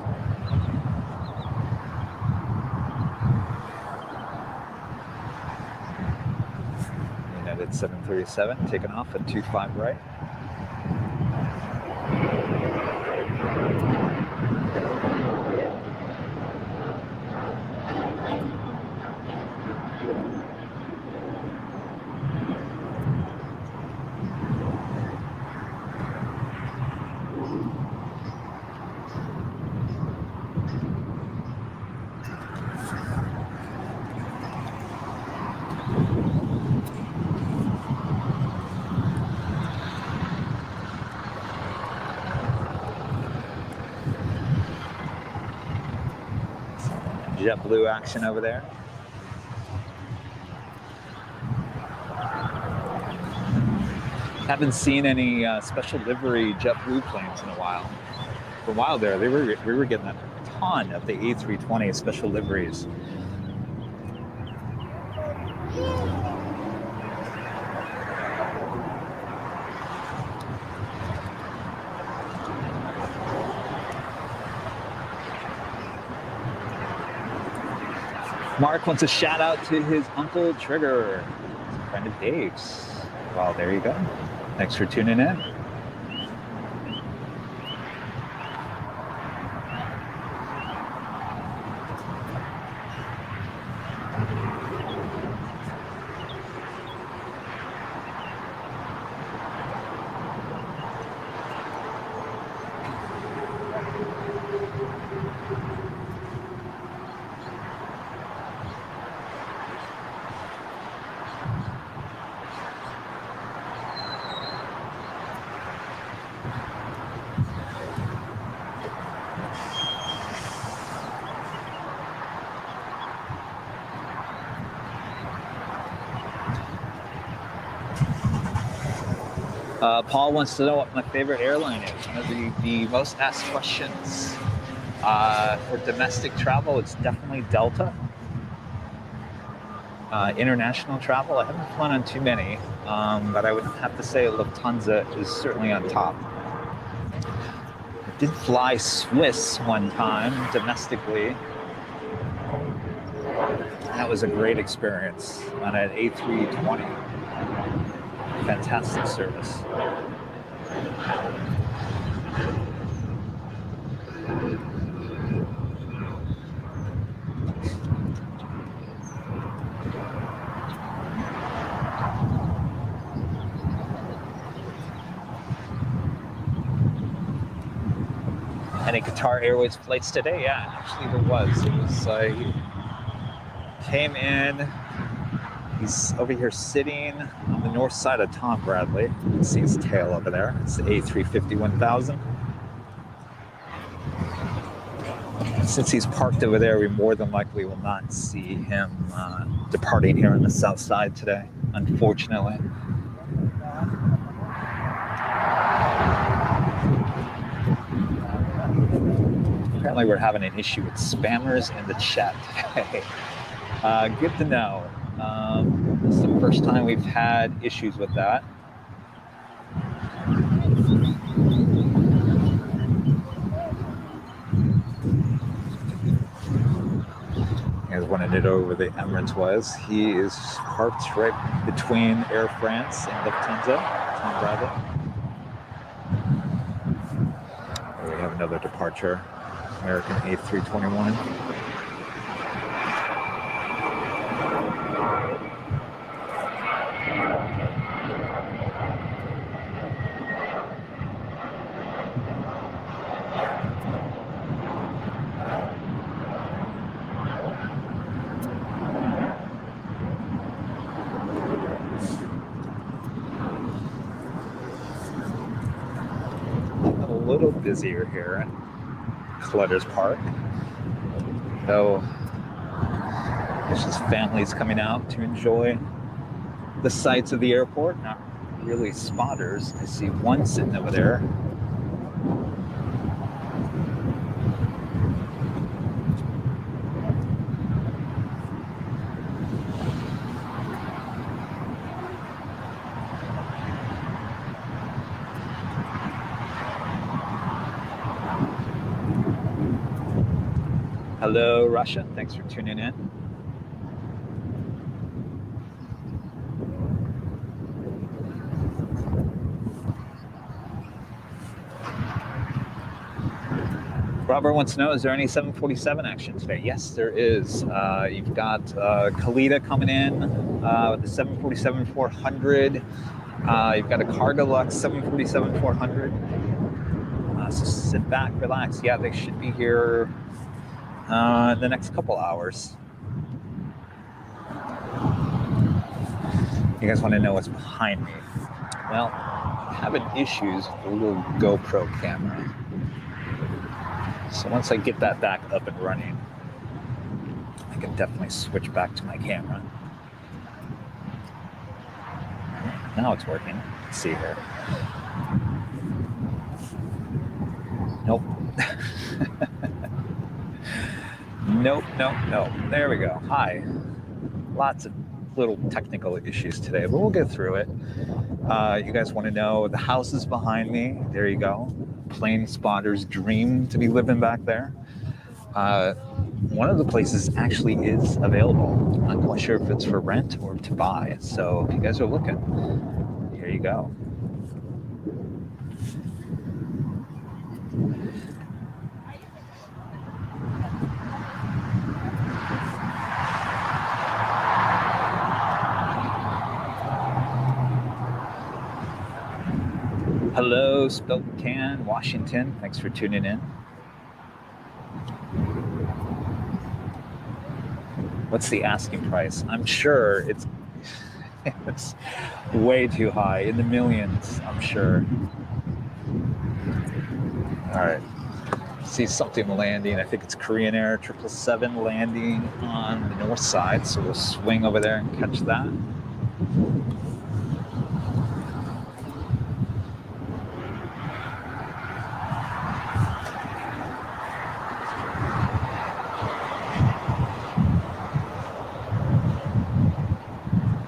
Speaker 1: United 737 taking off at 25 right. JetBlue action over there. Haven't seen any special livery JetBlue planes in a while. For a while there, we were getting a ton of the A320 special liveries. Mark wants a shout out to his uncle Trigger. He's a friend of Dave's. Well, there you go. Thanks for tuning in. Paul wants to know what my favorite airline is. One of the most asked questions for domestic travel, it's definitely Delta. International travel, I haven't flown on too many, but I would have to say Lufthansa is certainly on top. I did fly Swiss one time domestically. That was a great experience on an A320. Fantastic service. Any Qatar Airways flights today? Yeah, actually there was. It was he came in. He's over here sitting on the north side of Tom Bradley. You can see his tail over there. It's the A350-1000. Since he's parked over there, we more than likely will not see him departing here on the south side today, unfortunately. Apparently we're having an issue with spammers in the chat today. Good to know. This is the first time we've had issues with that. You guys wanted to know where the Emirates was. He is parked right between Air France and Lufthansa, Tom Bradley. We have another departure, American A321. A little busier here at Clutter's Park, though there's just families coming out to enjoy the sights of the airport. Not really spotters. I see one sitting over there. Hello, Russia. Thanks for tuning in. Robert wants to know, is there any 747 action today? Yes, there is. You've got Khalida coming in with the 747-400. You've got a Cargolux 747-400. So sit back, relax. Yeah, they should be here in the next couple hours. You guys want to know what's behind me? Well, I'm having issues with the little GoPro camera. So once I get that back up and running, I can definitely switch back to my camera. Now it's working. Let's see here. Nope. Nope. There we go. Hi. Lots of little technical issues today, but we'll get through it. You guys want to know the houses behind me? There you go. Plane spotter's dream to be living back there. one of the places actually is available. I'm not quite sure if it's for rent or to buy. So if you guys are looking, here you go. Hello, Spokane, Washington. Thanks for tuning in. What's the asking price? I'm sure it's way too high, in the millions, I'm sure. All right, see something landing. I think it's Korean Air 777 landing on the north side, so we'll swing over there and catch that.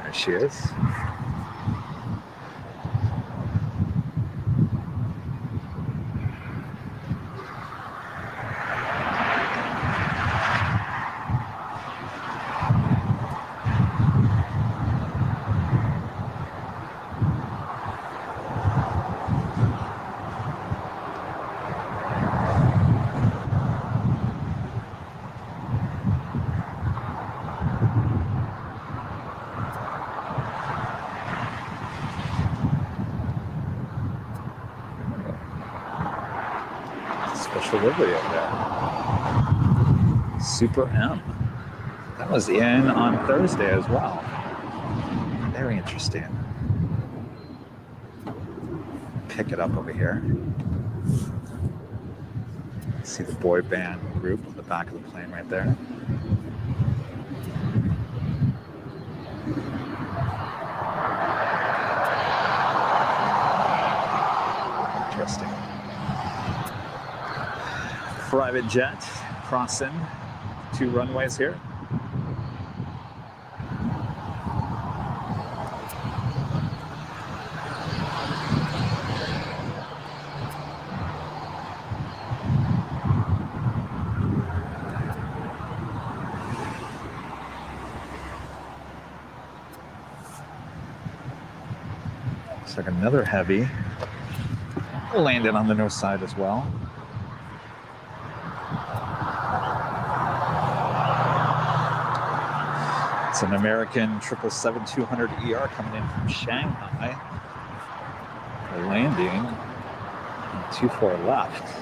Speaker 1: There she is. Special livery up there. Super M. That was in on Thursday as well. Very interesting. Pick it up over here. See the boy band group on the back of the plane right there. Interesting. Private jet crossing 2 runways here. Looks like another heavy landed on the north side as well. It's an American 777-200ER coming in from Shanghai. Landing on 24 left.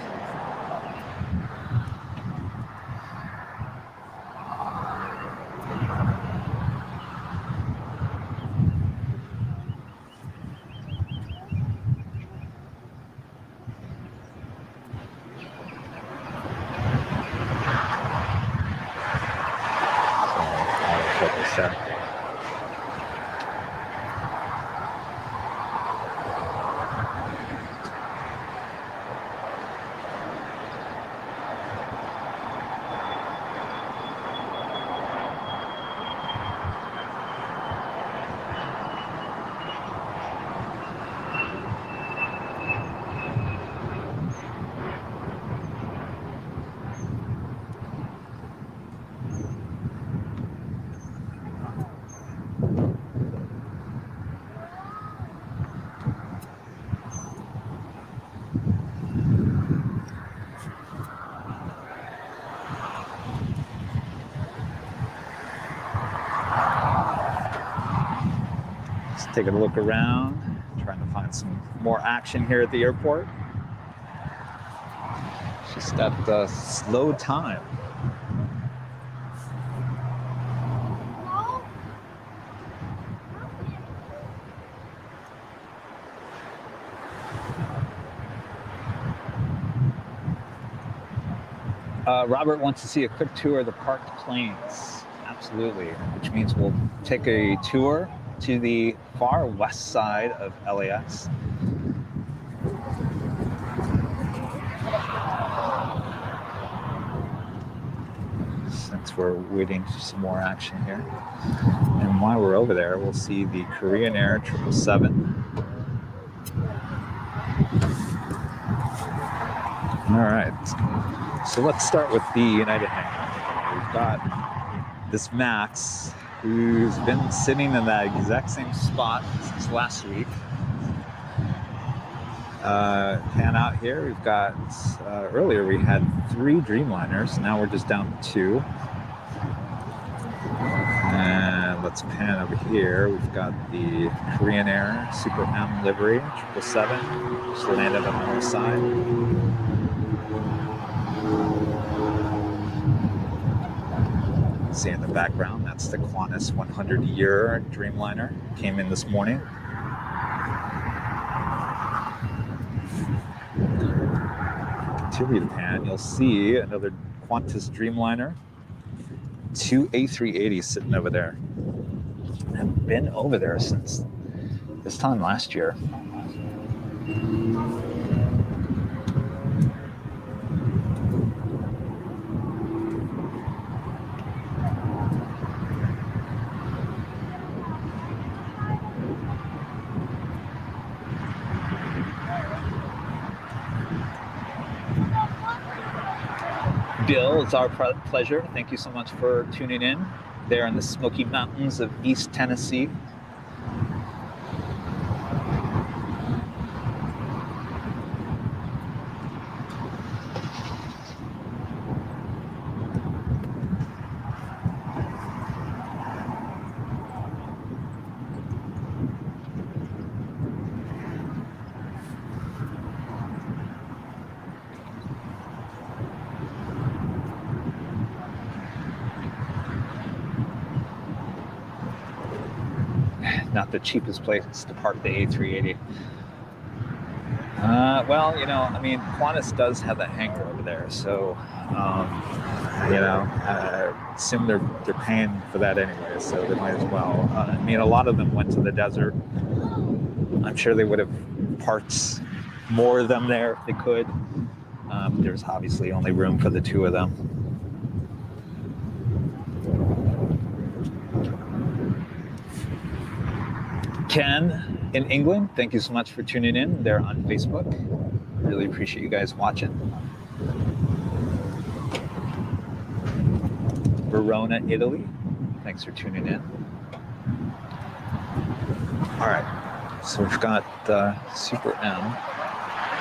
Speaker 1: Taking a look around, trying to find some more action here at the airport. Just at the slow time. Robert wants to see a quick tour of the parked planes. Absolutely, which means we'll take a tour to the far west side of LAX. Since we're waiting for some more action here. And while we're over there, we'll see the Korean Air 777. All right, so let's start with the United hangar. We've got this Max who's been sitting in that exact same spot since last week. Pan out here, we've got, earlier we had 3 Dreamliners, now we're just down to 2. And let's pan over here, we've got the Korean Air Super M livery, 777, just landed on the north side. See in the background, that's the Qantas 100-year Dreamliner, came in this morning. Continue to pan, you'll see another Qantas Dreamliner, 2 A380s sitting over there. I've been over there since this time last year. Bill, it's our pleasure. Thank you so much for tuning in there in the Smoky Mountains of East Tennessee. Not the cheapest place to park the A380. Well, you know, I mean, Qantas does have that hangar over there, so you know, I assume they're paying for that anyway, so they might as well. I mean, a lot of them went to the desert. I'm sure they would have parked more of them there if they could. There's obviously only room for the 2 of them. Ken in England, thank you so much for tuning in there on Facebook. Really appreciate you guys watching. Verona, Italy, thanks for tuning in. All right, so we've got the Super M.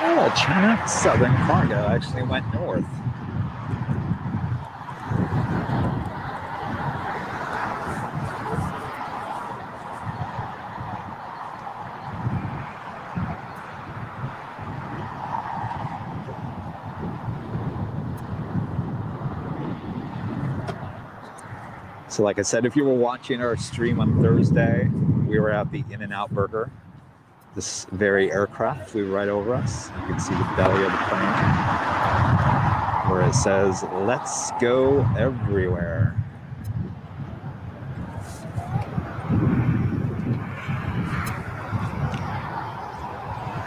Speaker 1: Oh, China Southern Cargo actually went north. So like I said, if you were watching our stream on Thursday, we were at the In-N-Out Burger. This very aircraft flew right over us. You can see the belly of the plane where it says, "Let's go everywhere."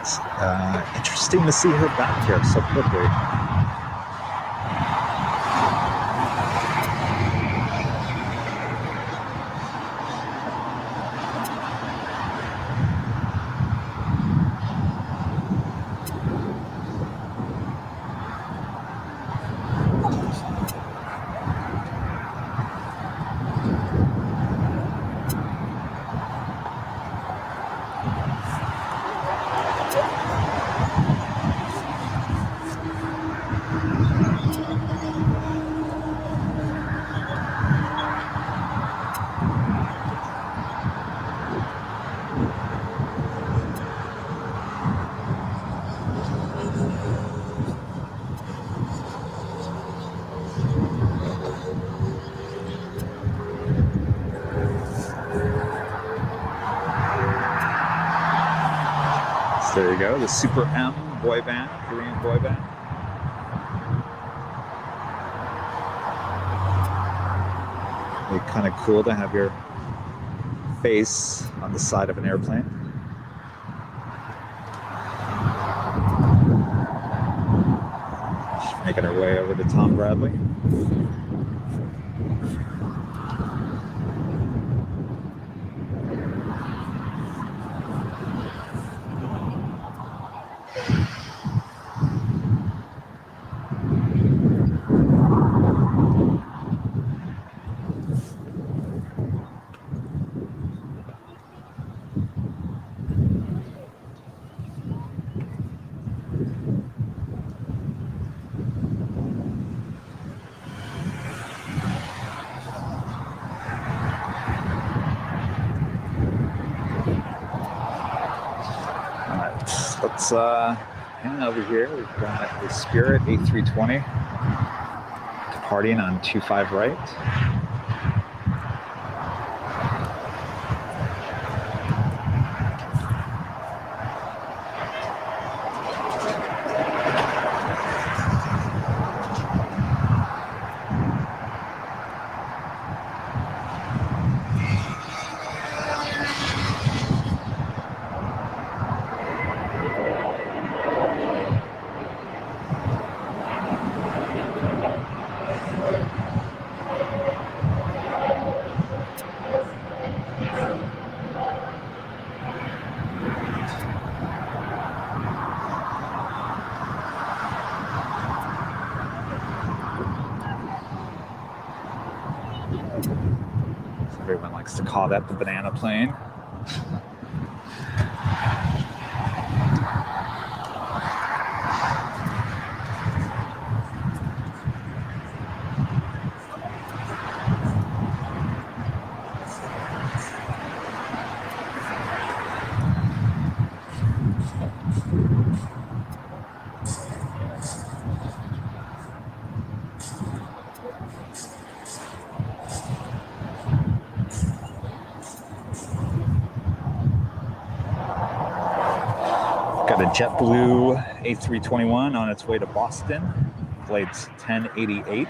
Speaker 1: It's interesting to see her back here so quickly. There you go, the Super M boy band, Korean boy band. It's kind of cool to have your face on the side of an airplane. Just making our way over to Tom Bradley. let's hang over here. We've got the Spirit A320 departing on 25 right. Everyone likes to call that the banana plane. Got a JetBlue A321 on its way to Boston. Flight's 1088.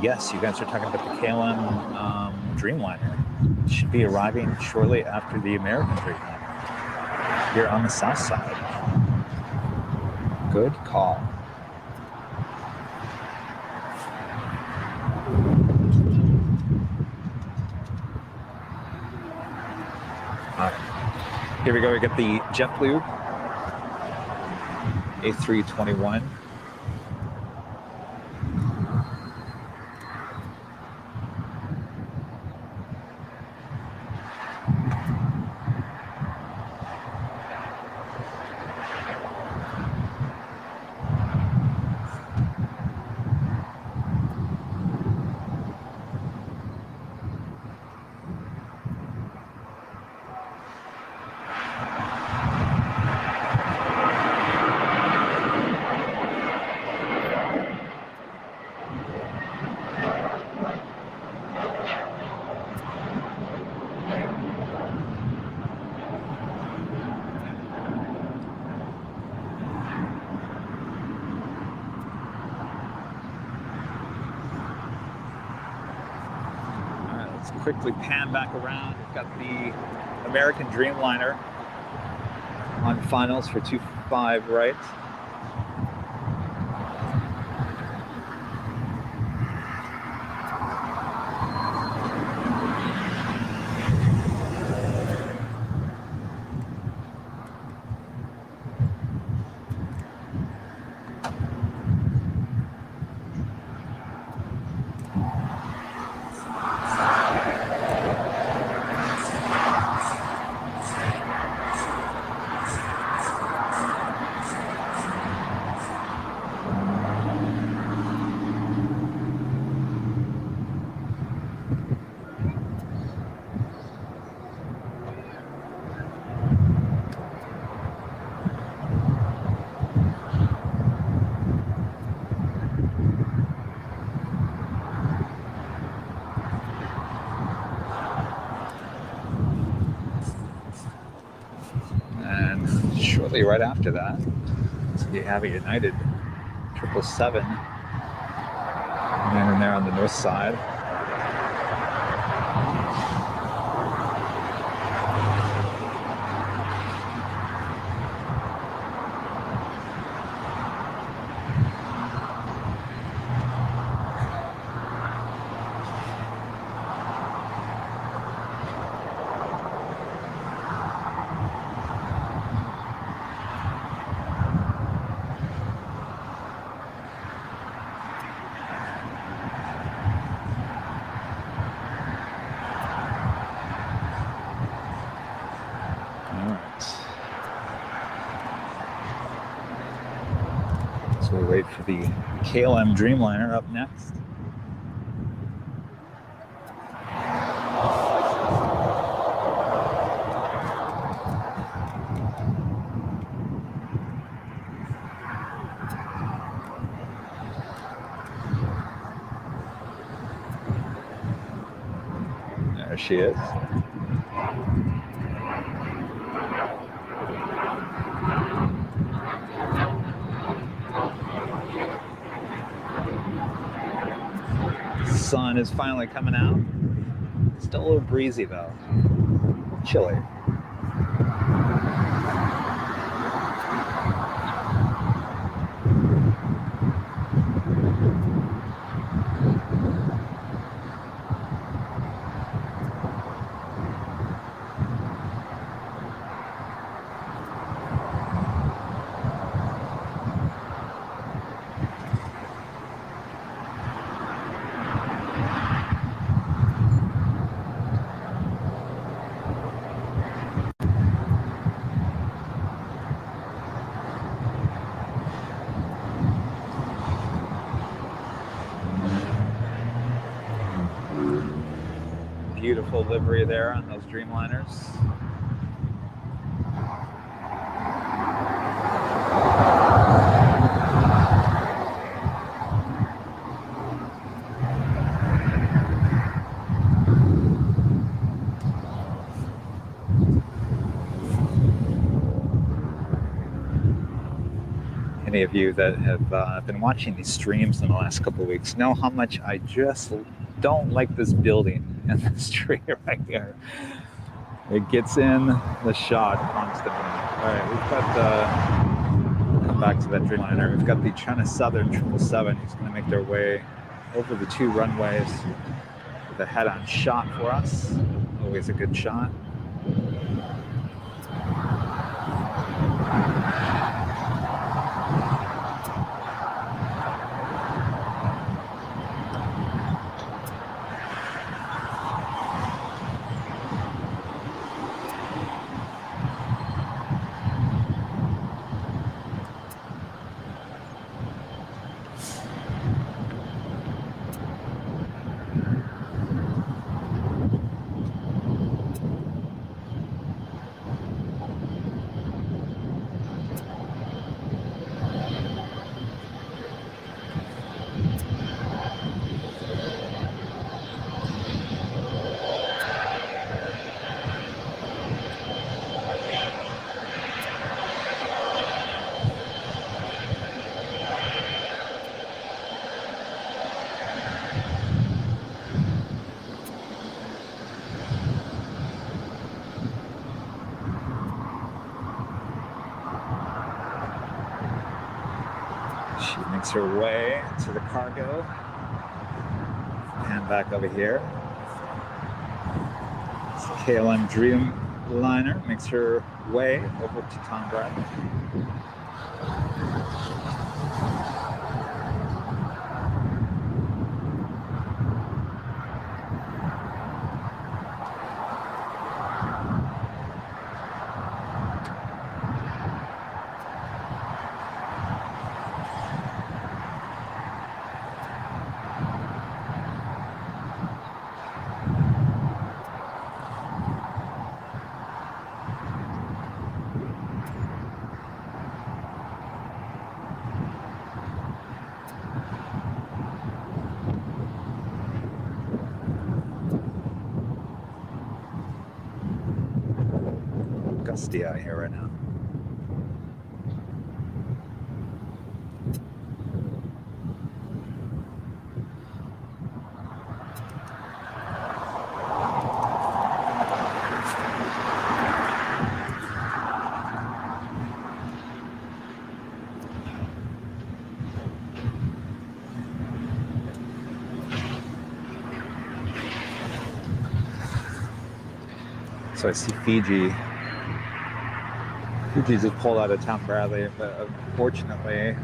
Speaker 1: Yes, you guys are talking about the KLM Dreamliner. It should be arriving shortly after the American Dreamliner here on the south side. Good call. Here we go. We got the JetBlue A321. Quickly pan back around. We've got the American Dreamliner on finals for 25 right. Shortly right after that, you have a United 777 landing there on the north side. So we wait for the KLM Dreamliner up next. she is. Sun is finally coming out. Still a little breezy though. Chilly. Beautiful livery there on those Dreamliners. Any of you that have been watching these streams in the last couple of weeks know how much I just don't like this building and this tree right here. It gets in the shot constantly. All right, we've got come back to that Dreamliner. We've got the China Southern 777. He's going to make their way over the 2 runways with a head-on shot for us. Always a good shot. She makes her way to the cargo and back over here. KLM Dreamliner makes her way over to Tom Bradley. Gusty out here right now. So I see Fiji. Fiji just pulled out of Tom Bradley, but unfortunately,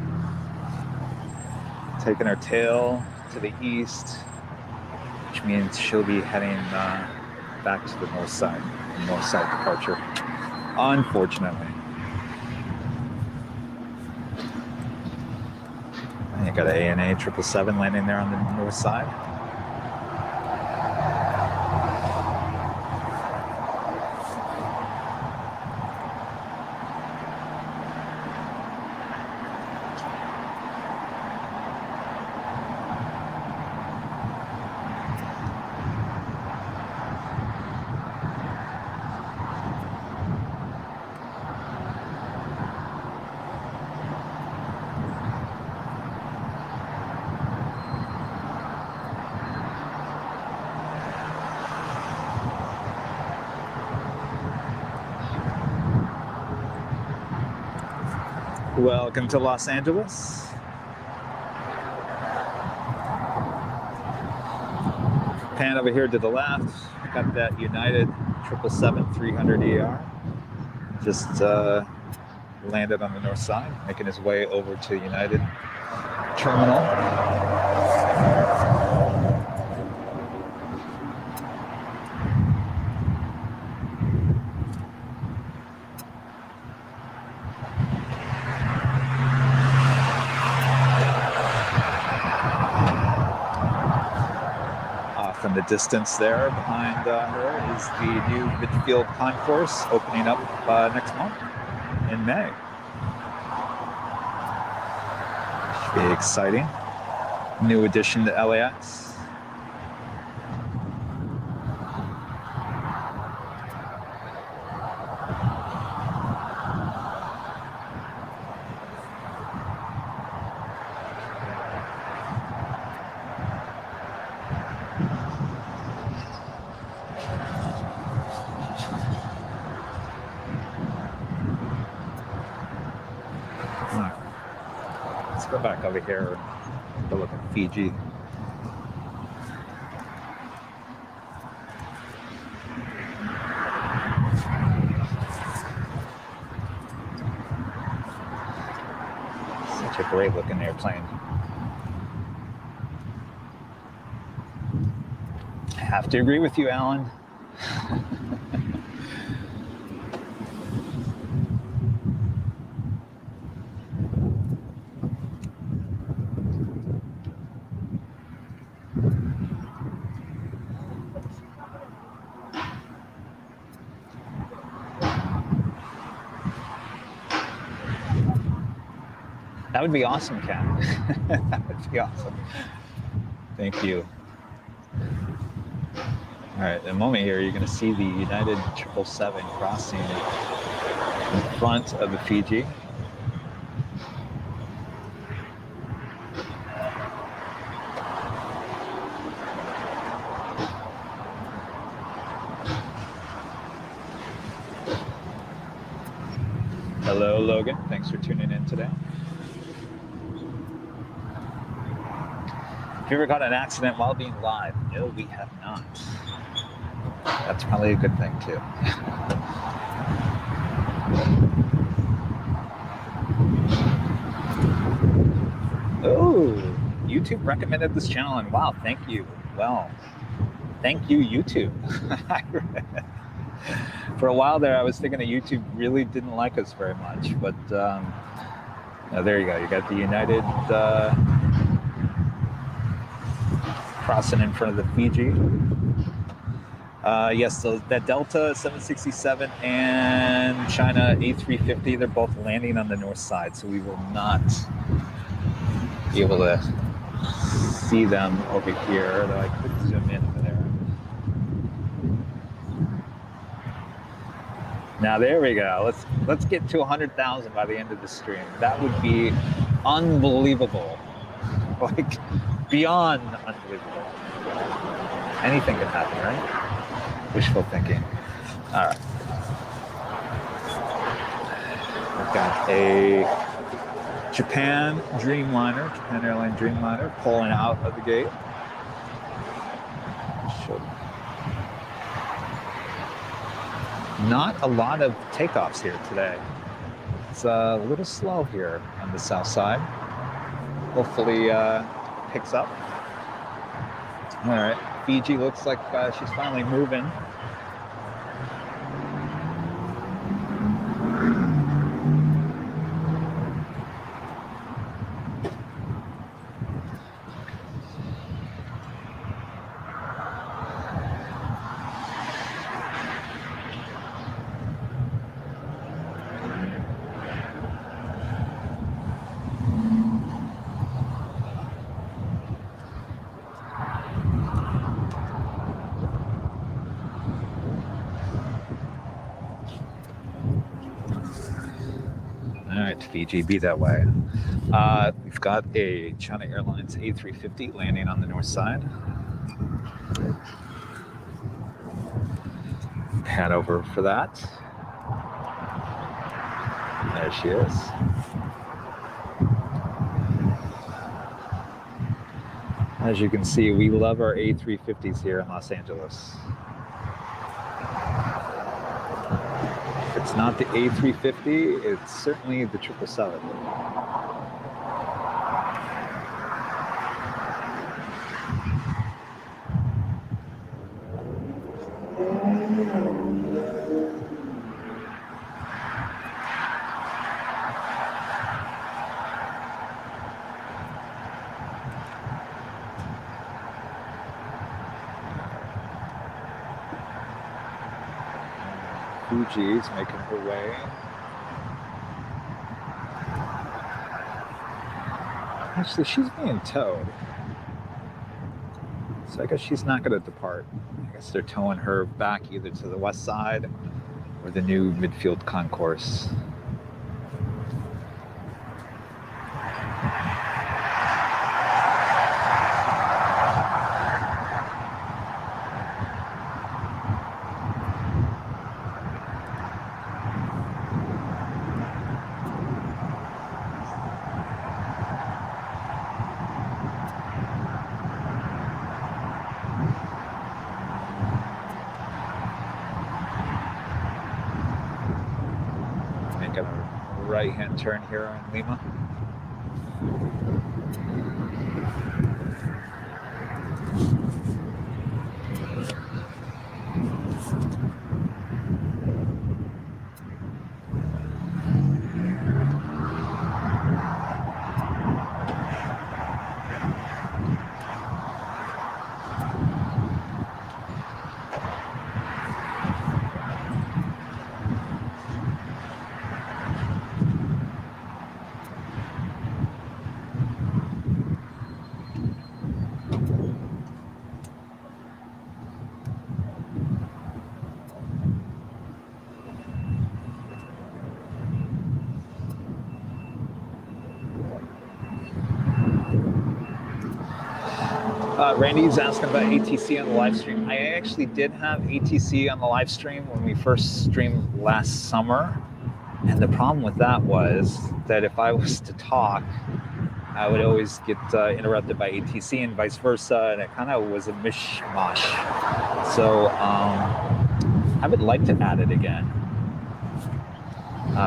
Speaker 1: taking her tail to the east, which means she'll be heading back to the north side departure. Unfortunately. And you got an ANA 777 landing there on the north side. Welcome to Los Angeles. Pan over here to the left. Got that United 777-300ER. Just landed on the north side, making his way over to United Terminal. Off in the distance there behind her is the new midfield concourse opening up next month in May. Should be exciting. New addition to LAX. Let's go back over here and go look at Fiji. Such a great looking airplane. I have to agree with you, Alan. That would be awesome, Kat. That would be awesome. Thank you. All right, in a moment here, you're going to see the United 777 crossing in front of the Fiji. Hello, Logan. Thanks for tuning in today. Have you ever got an accident while being live? No, we have not. That's probably a good thing, too. Oh, YouTube recommended this channel, and wow, thank you. Well, thank you, YouTube. For a while there, I was thinking that YouTube really didn't like us very much, but there you go. You got the United crossing in front of the Fiji. Yes, so that Delta 767 and China A350, they're both landing on the north side, so we will not be able to see them over here, though I could zoom in over there. Now there we go. Let's get to 100,000 by the end of the stream. That would be unbelievable. Like beyond unbelievable. Anything can happen, right? Wishful thinking. All right. We've got a Japan Dreamliner, Japan Airline Dreamliner, pulling out of the gate. Not a lot of takeoffs here today. It's a little slow here on the south side. Hopefully picks up. All right, Fiji looks like she's finally moving. Fiji, be that way. We've got a China Airlines A350 landing on the north side. Pan over for that. There she is. As you can see, we love our A350s here in Los Angeles. If it's not the A350, it's certainly the 777. Fuji's making her way. Actually, she's being towed. So I guess she's not going to depart. I guess they're towing her back either to the west side or the new midfield concourse. Making a right-hand turn here on Lima. Randy's asking about ATC on the live stream. I actually did have ATC on the live stream when we first streamed last summer. And the problem with that was that if I was to talk, I would always get interrupted by ATC and vice versa. And it kind of was a mishmash. So I would like to add it again.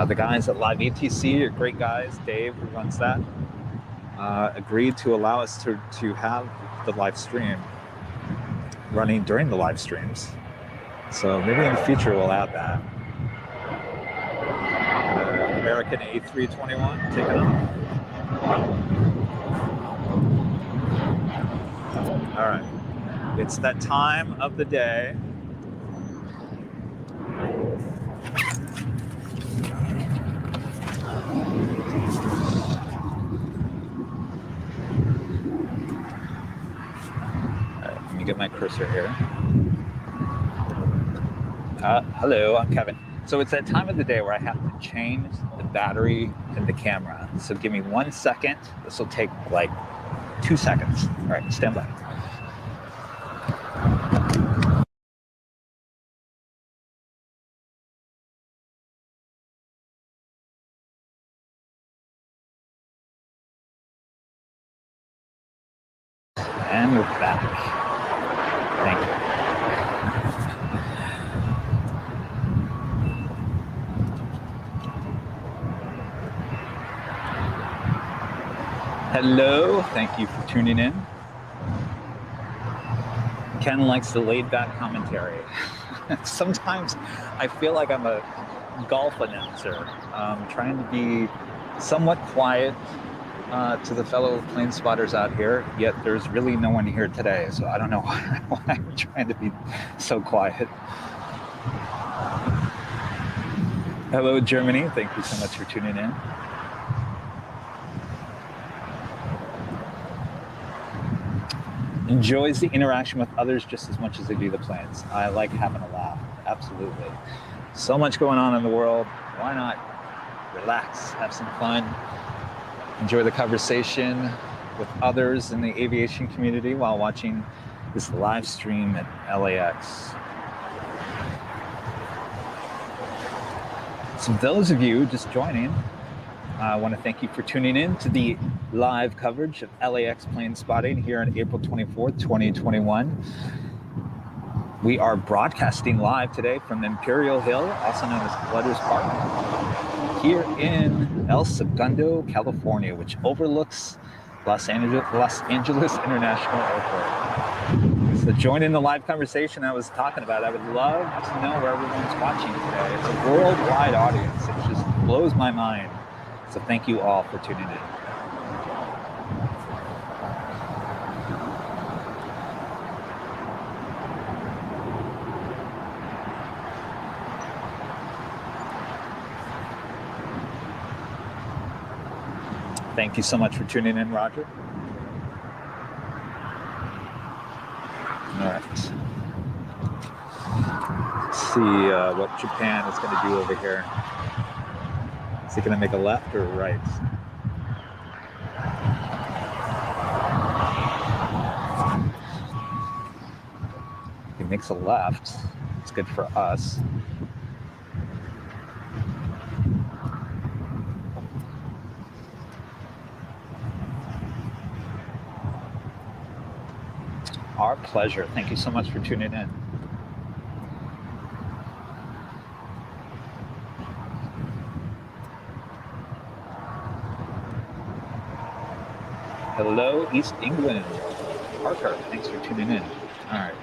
Speaker 1: The guys at Live ATC are great guys. Dave, who runs that, agreed to allow us to have the live stream running during the live streams. So maybe in the future we'll add that. American A321 taking off. All right, it's that time of the day. Get my cursor here. Hello, I'm Kevin. So it's that time of the day where I have to change the battery in the camera. So give me 1 second. This will take like 2 seconds. All right, stand by. And we're back. Thank you. Hello, thank you for tuning in. Ken likes the laid-back commentary. Sometimes I feel like I'm a golf announcer, trying to be somewhat quiet to the fellow plane spotters out here, yet there's really no one here today, so I don't know why I'm trying to be so quiet. Hello, Germany. Thank you so much for tuning in. Enjoys the interaction with others just as much as they do the planes. I like having a laugh, absolutely. So much going on in the world. Why not relax, have some fun, enjoy the conversation with others in the aviation community while watching this live stream at LAX. So those of you just joining, I want to thank you for tuning in to the live coverage of LAX plane spotting here on April 24th, 2021. We are broadcasting live today from Imperial Hill, also known as Clutters Park, here in El Segundo, California, which overlooks Los Angeles International Airport. So join in the live conversation I was talking about. I would love to know where everyone's watching today. It's a worldwide audience. It just blows my mind. So thank you all for tuning in. Thank you so much for tuning in, Roger. All right. Let's see what Japan is going to do over here. Is he going to make a left or a right? If he makes a left, it's good for us. Our pleasure. Thank you so much for tuning in. Hello, East England. Parker, thanks for tuning in. All right.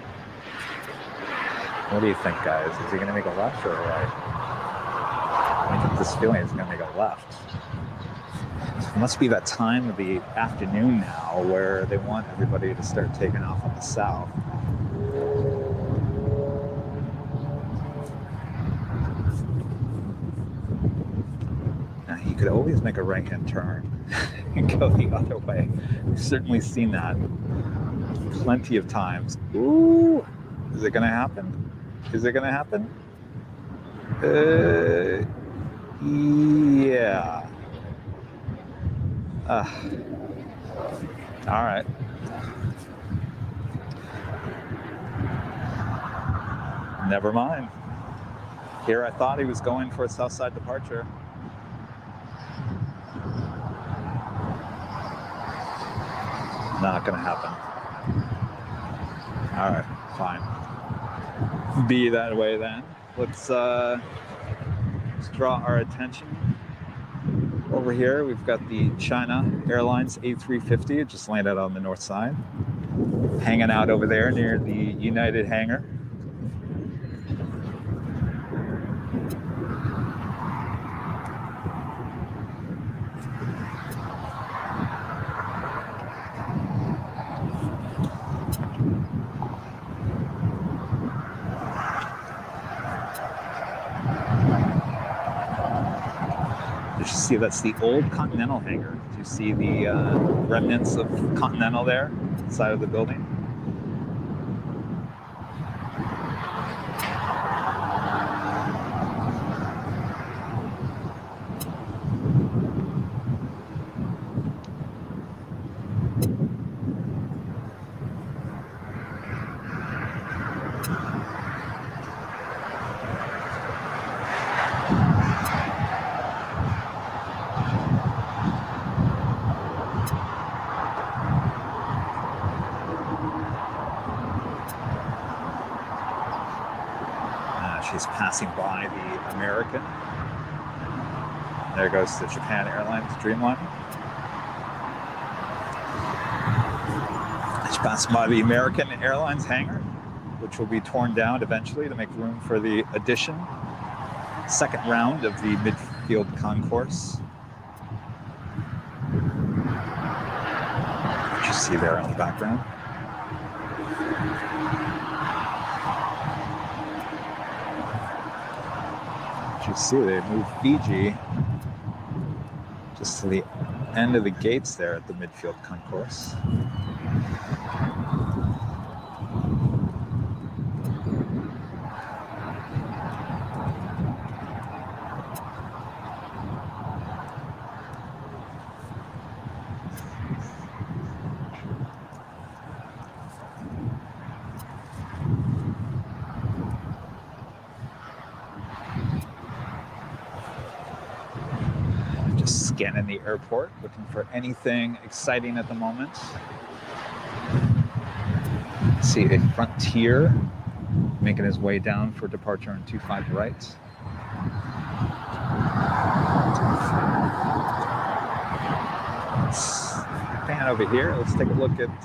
Speaker 1: What do you think, guys? Is he going to make a left or a right? I get this feeling he's going to make a left. It must be that time of the afternoon now where they want everybody to start taking off on the south. Now, he could always make a right-hand turn and go the other way. We've certainly seen that plenty of times. Ooh, is it going to happen? Is it going to happen? Yeah. All right. Never mind. Here I thought he was going for a south side departure. Not gonna happen. All right, fine. Be that way then. Let's draw our attention over here. We've got the China Airlines A350. It just landed on the north side, hanging out over there near the United hangar. See, that's the old Continental hangar. Do you see the remnants of Continental there, side of the building? She's passing by the American. There goes the Japan Airlines Dreamliner. She's passing by the American Airlines hangar, which will be torn down eventually to make room for the second round of the midfield concourse. What you see there in the background. You see they moved Fiji just to the end of the gates there at the midfield concourse. Scanning the airport, looking for anything exciting at the moment. See a Frontier making his way down for departure on 25 right. Let's pan over here. Let's take a look at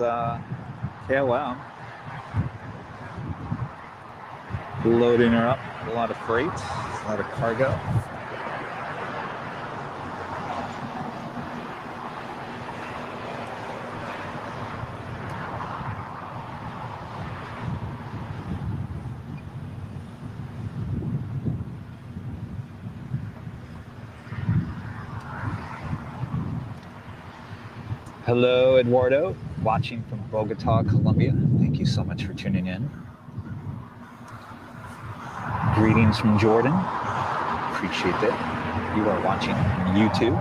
Speaker 1: KLM. Loading her up with a lot of freight, a lot of cargo. Hello, Eduardo, watching from Bogota, Colombia. Thank you so much for tuning in. Greetings from Jordan. Appreciate that you are watching on YouTube.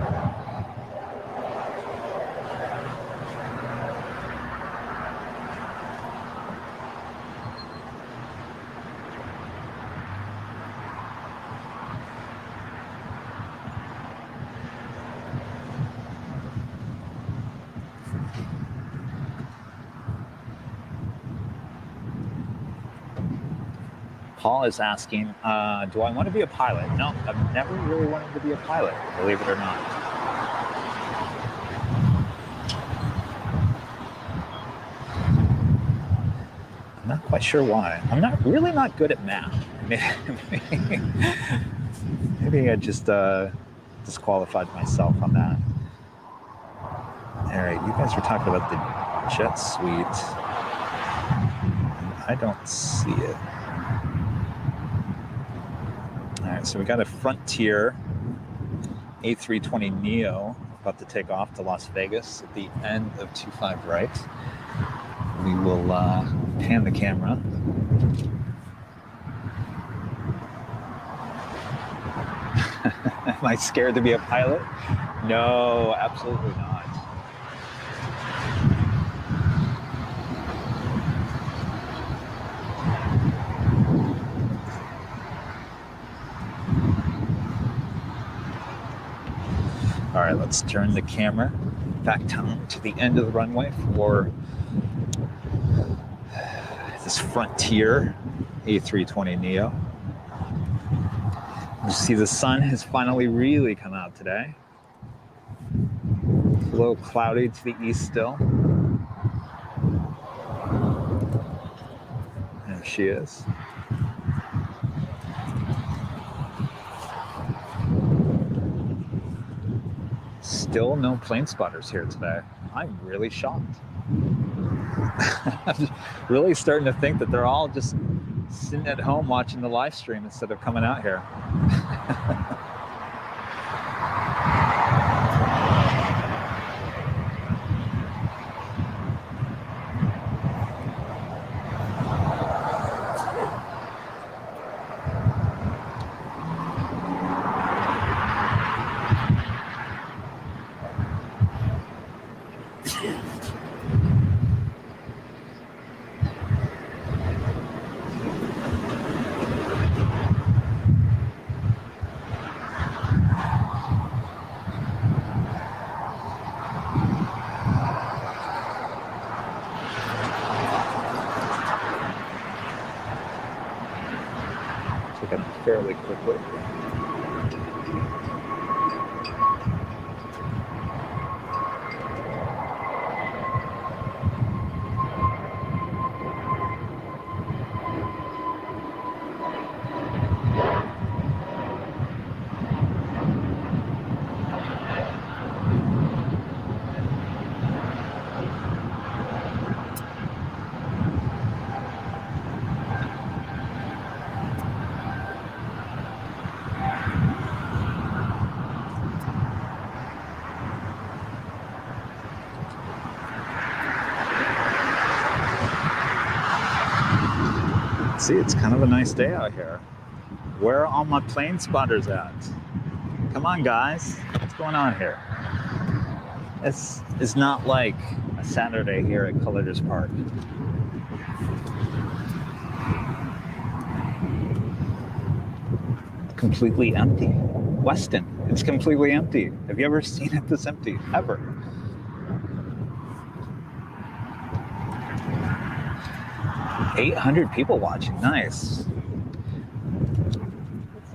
Speaker 1: Paul is asking, do I want to be a pilot? No, I've never really wanted to be a pilot, believe it or not. I'm not quite sure why. I'm really not good at math. Maybe I just disqualified myself on that. All right, you guys were talking about the jet suite. I don't see it. All right, so we got a Frontier A320neo about to take off to Las Vegas at the end of 25 right. We will pan the camera. Am I scared to be a pilot? No, absolutely not. All right, let's turn the camera back down to the end of the runway for this Frontier A320neo. You see the sun has finally really come out today. It's a little cloudy to the east still. There she is. Still no plane spotters here today. I'm really shocked. I'm really starting to think that they're all just sitting at home watching the live stream instead of coming out here. Fairly quickly. See, it's kind of a nice day out here. Where are all my plane spotters at? Come on, guys. What's going on here? It's not like a Saturday here at Collider's Park. Completely empty. Weston. It's completely empty. Have you ever seen it this empty? Ever? $800 people watching. Nice.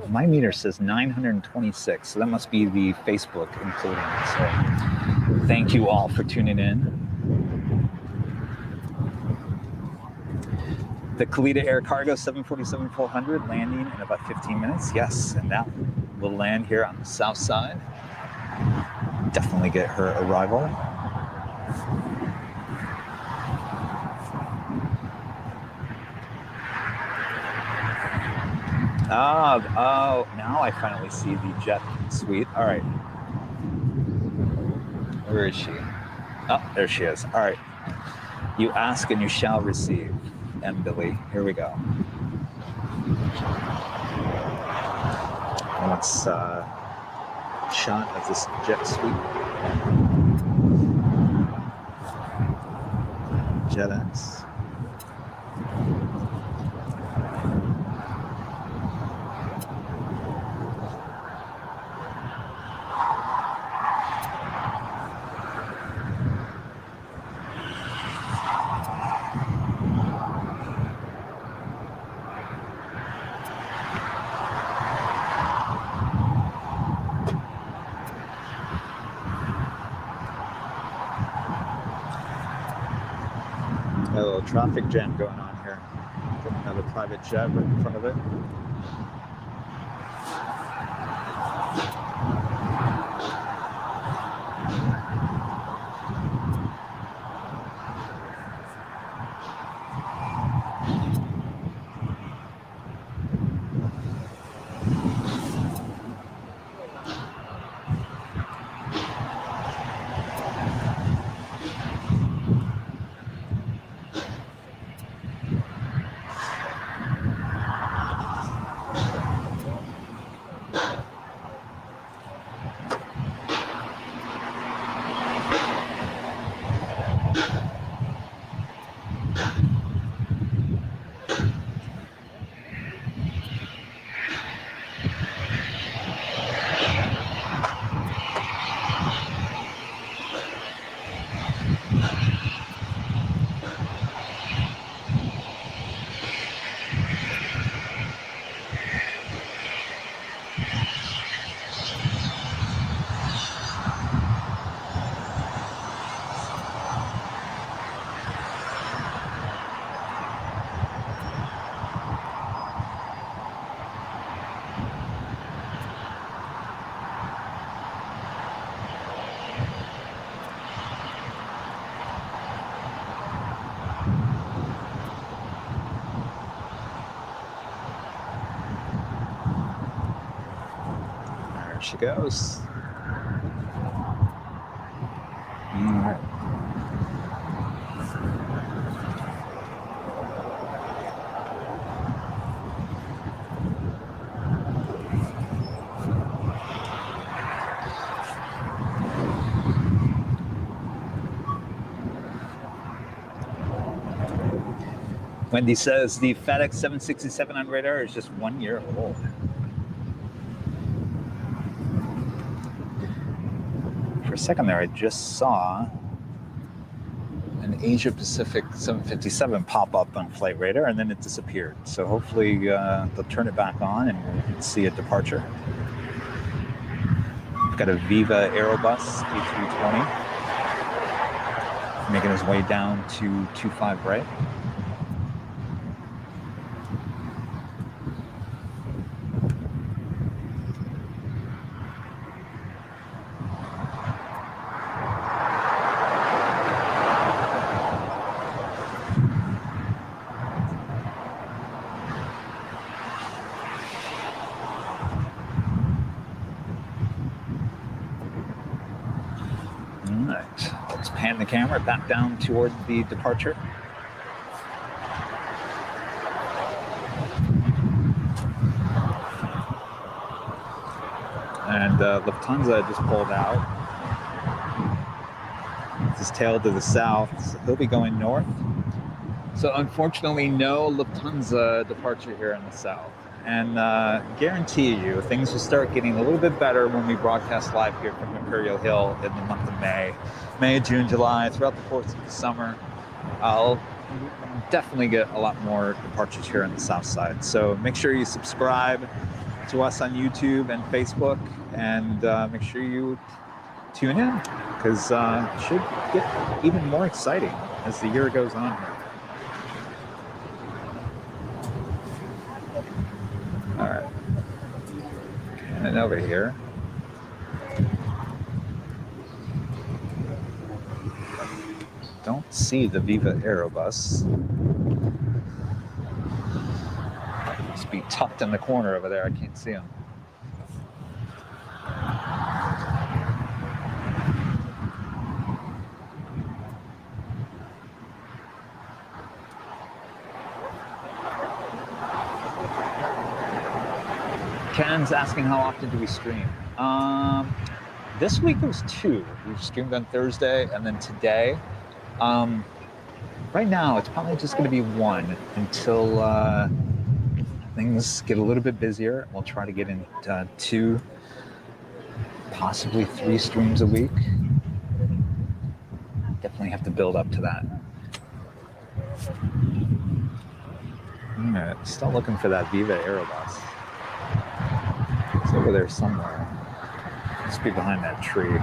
Speaker 1: My meter says 926, so that must be the Facebook including. So thank you all for tuning in. The Kalita Air Cargo 747-400 landing in about 15 minutes. Yes, and that will land here on the south side. Definitely get her arrival. Oh, now I finally see the jet suite. All right. Where is she? Oh, there she is. All right. You ask and you shall receive. M. Billy. Here we go. Let's shot of this jet suite. JetX. A little traffic jam going on here. Got another private jet right in front of it. She goes. All right. Wendy says the FedEx 767 on radar is just 1 year old. For a second there, I just saw an Asia Pacific 757 pop up on Flight Radar, and then it disappeared. So hopefully they'll turn it back on and we'll see a departure. We've got a Viva Aerobus A320 making his way down to 25 right. Pan the camera back down toward the departure. And Lufthansa just pulled out. It's tail to the south, so he'll be going north. So unfortunately, no Lufthansa departure here in the south. and guarantee you things will start getting a little bit better when we broadcast live here from Imperial Hill in the month of May, June, July, throughout the course of the summer. I'll definitely get a lot more departures here on the south side. So make sure you subscribe to us on YouTube and Facebook, and make sure you tune in, because it should get even more exciting as the year goes on here. All right, and over here. Don't see the Viva Aerobus. Must be tucked in the corner over there. I can't see him. Ken's asking how often do we stream? This week it was 2. We streamed on Thursday and then today. Right now it's probably just going to be 1 until things get a little bit busier. We'll try to get into 2, possibly 3 streams a week. Definitely have to build up to that. All right, still looking for that Viva Aerobus. It's over there somewhere. Must be behind that tree.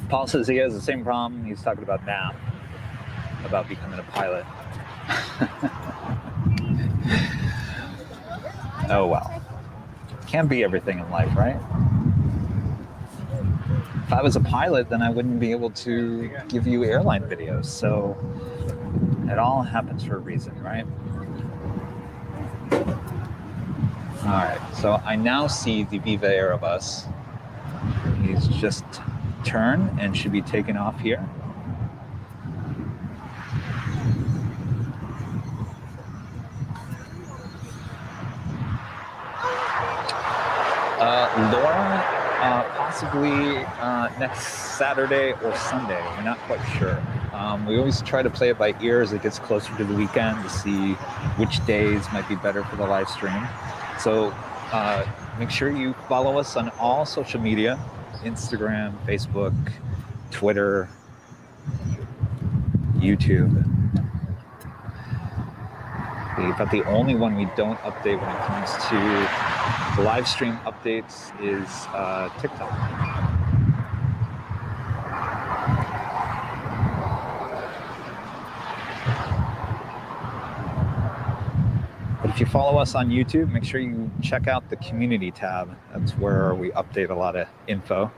Speaker 1: Paul says he has the same problem. He's talking about now, about becoming a pilot. Oh well. Can't be everything in life, right? If I was a pilot, then I wouldn't be able to give you airline videos. So it all happens for a reason, right? All right, so I now see the Viva Aerobus. He's just turned and should be taken off here. Laura, possibly next Saturday or Sunday. We're not quite sure. We always try to play it by ear as it gets closer to the weekend to see which days might be better for the live stream. So make sure you follow us on all social media: Instagram, Facebook, Twitter, YouTube. But the only one we don't update when it comes to the live stream updates is TikTok. But if you follow us on YouTube, make sure you check out the community tab. That's where we update a lot of info.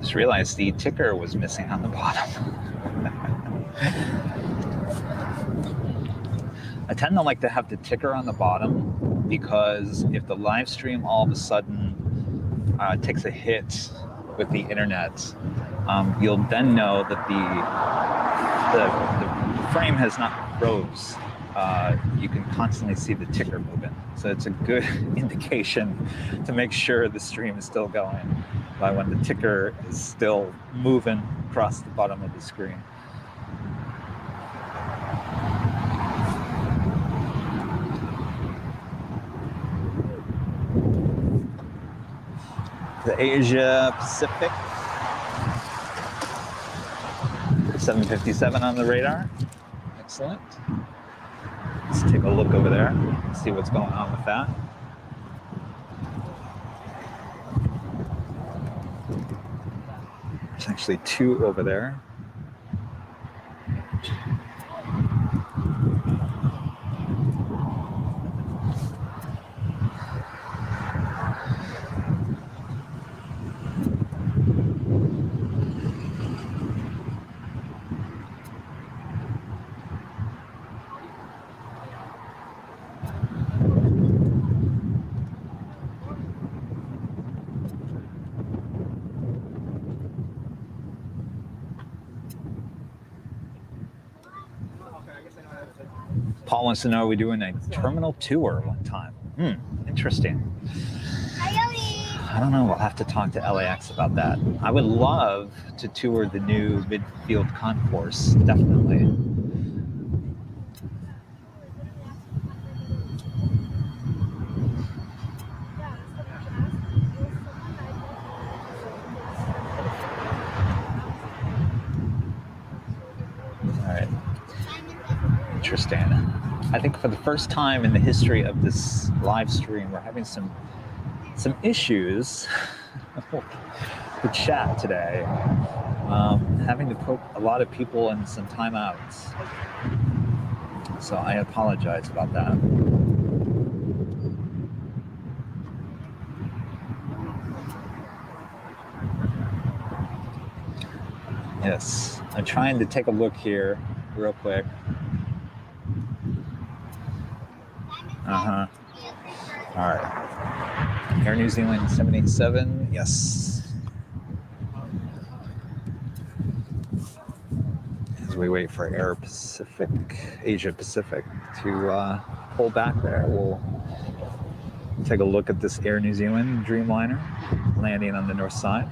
Speaker 1: Just realized the ticker was missing on the bottom. I tend to like to have the ticker on the bottom because if the live stream all of a sudden takes a hit with the internet, you'll then know that the frame has not froze. You can constantly see the ticker moving. So it's a good indication to make sure the stream is still going by when the ticker is still moving across the bottom of the screen. The Asia Pacific, 757 on the radar. Excellent. Let's take a look over there, see what's going on with that. There's actually two over there. Paul wants to know, are we doing a terminal tour one time? Interesting. I don't know, we'll have to talk to LAX about that. I would love to tour the new midfield concourse, definitely. All right, interesting. I think for the first time in the history of this live stream, we're having some issues with chat today. Having to put a lot of people in some timeouts. So I apologize about that. Yes, I'm trying to take a look here real quick. All right. Air New Zealand 787, yes. As we wait for Air Pacific, Asia Pacific to pull back there, we'll take a look at this Air New Zealand Dreamliner landing on the north side.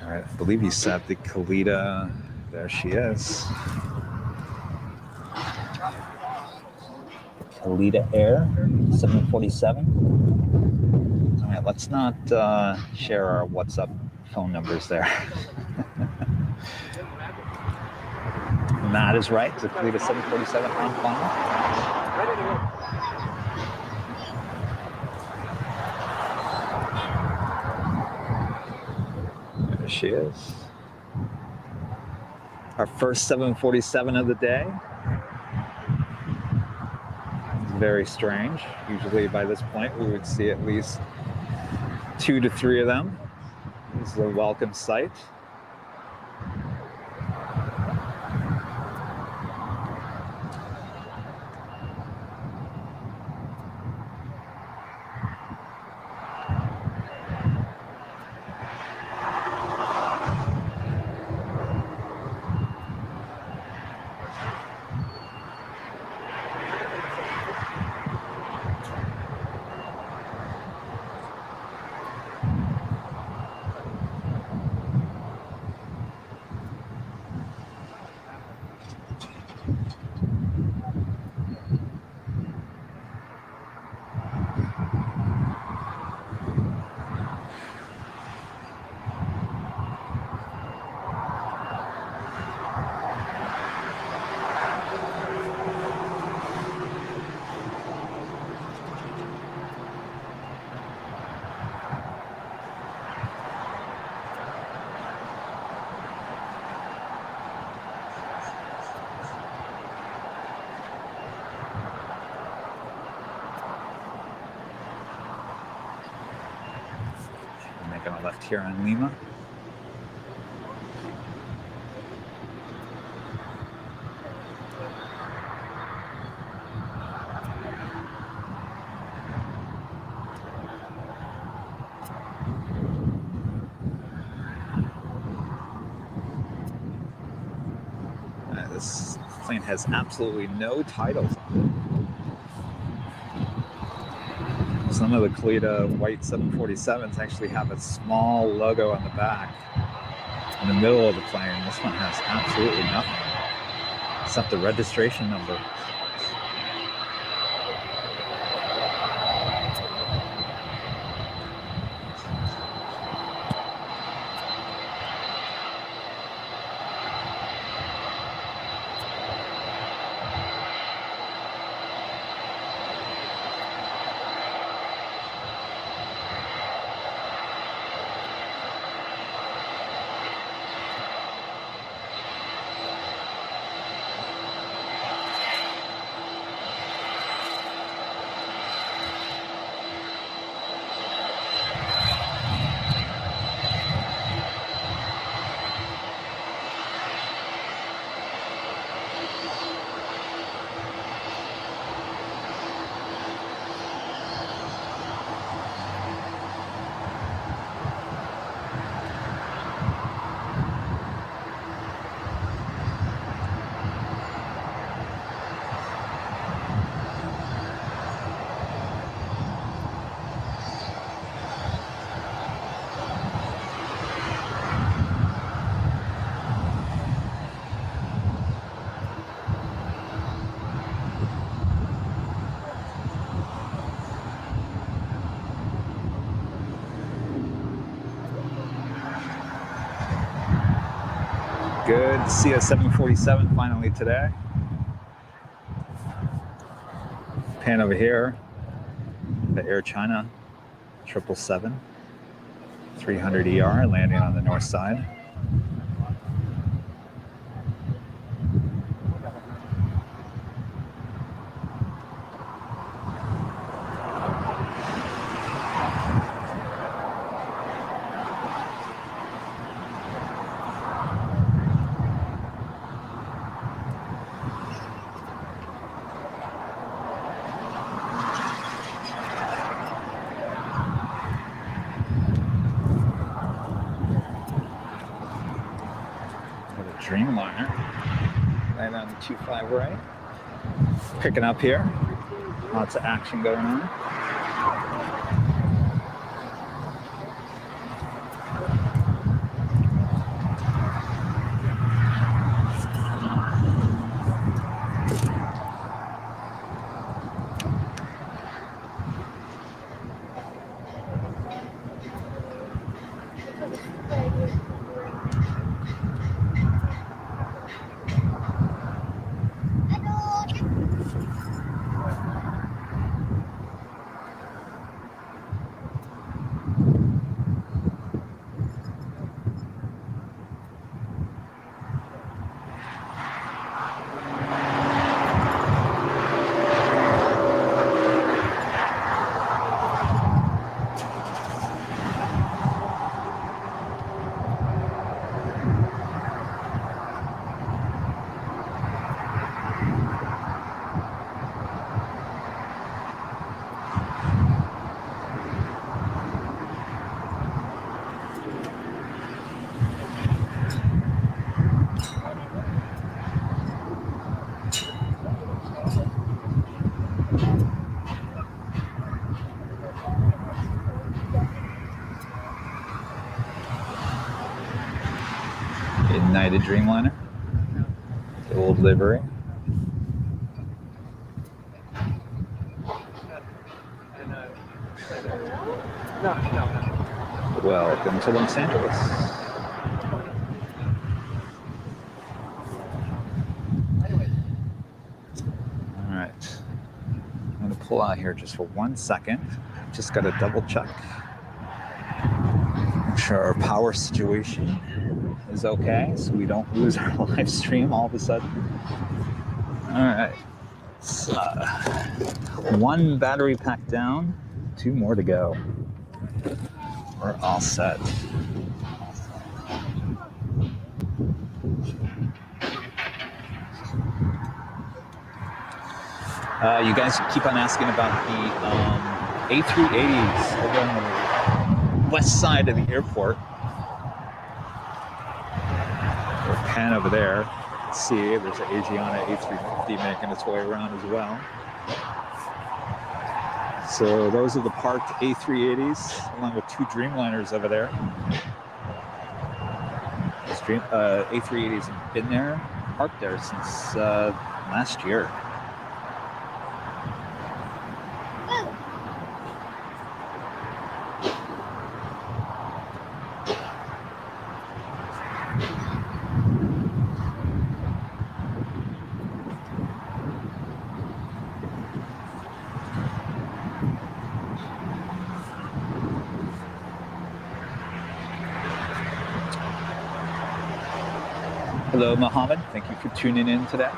Speaker 1: I believe you set the Kalita. There she is. Kalita Air 747. All right, let's not share our WhatsApp phone numbers there. Matt is right. It's a Kalita 747 on final. There she is. Our first 747 of the day. It's very strange. Usually by this point we would see at least 2 to 3 of them. This is a welcome sight. making a left here on Lima. This plane has absolutely no titles on it. Some of the Kalita white 747s actually have a small logo on the back in the middle of the plane. This one has absolutely nothing except the registration number. Good to see a 747 finally today. Pan over here, the Air China 777 300 ER landing on the north side. Dreamliner, right on the 25 right. Picking up here. Lots of action going on. United Dreamliner, the old livery. Welcome to Los Angeles. All right, I'm going to pull out here just for 1 second. Just got to double check. Make sure our power situation is okay, so we don't lose our live stream all of a sudden. All right, so, one battery pack down, 2 more to go. We're all set. You guys keep on asking about the A380s over on the west side of the airport. We'll pan over there. See, there's an Asiana A350 making its way around as well. So those are the parked A380s, along with 2 Dreamliners over there. Those A380s have been there, parked there since last year. Hello, Mohammed. Thank you for tuning in today.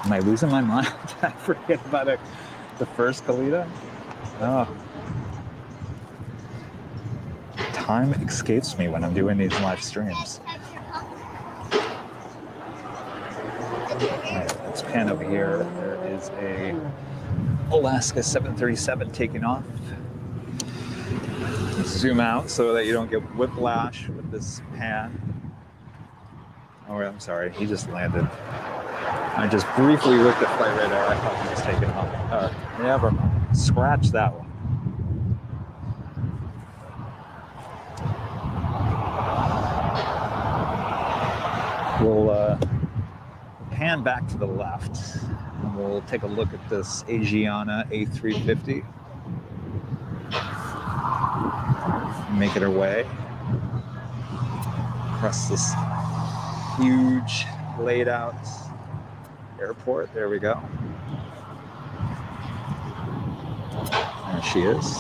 Speaker 1: Am I losing my mind? Did I forget about the first Kalita? Oh. Time escapes me when I'm doing these live streams. Right, let's pan over here. There is a Alaska 737 taking off. Zoom out so that you don't get whiplash with this pan. Oh, I'm sorry, he just landed. I just briefly looked at flight radar. I thought he was taking off. Never mind. Scratch that one. We'll pan back to the left. And we'll take a look at this Asiana A350. Make it our way across this huge laid out airport. There we go. There she is.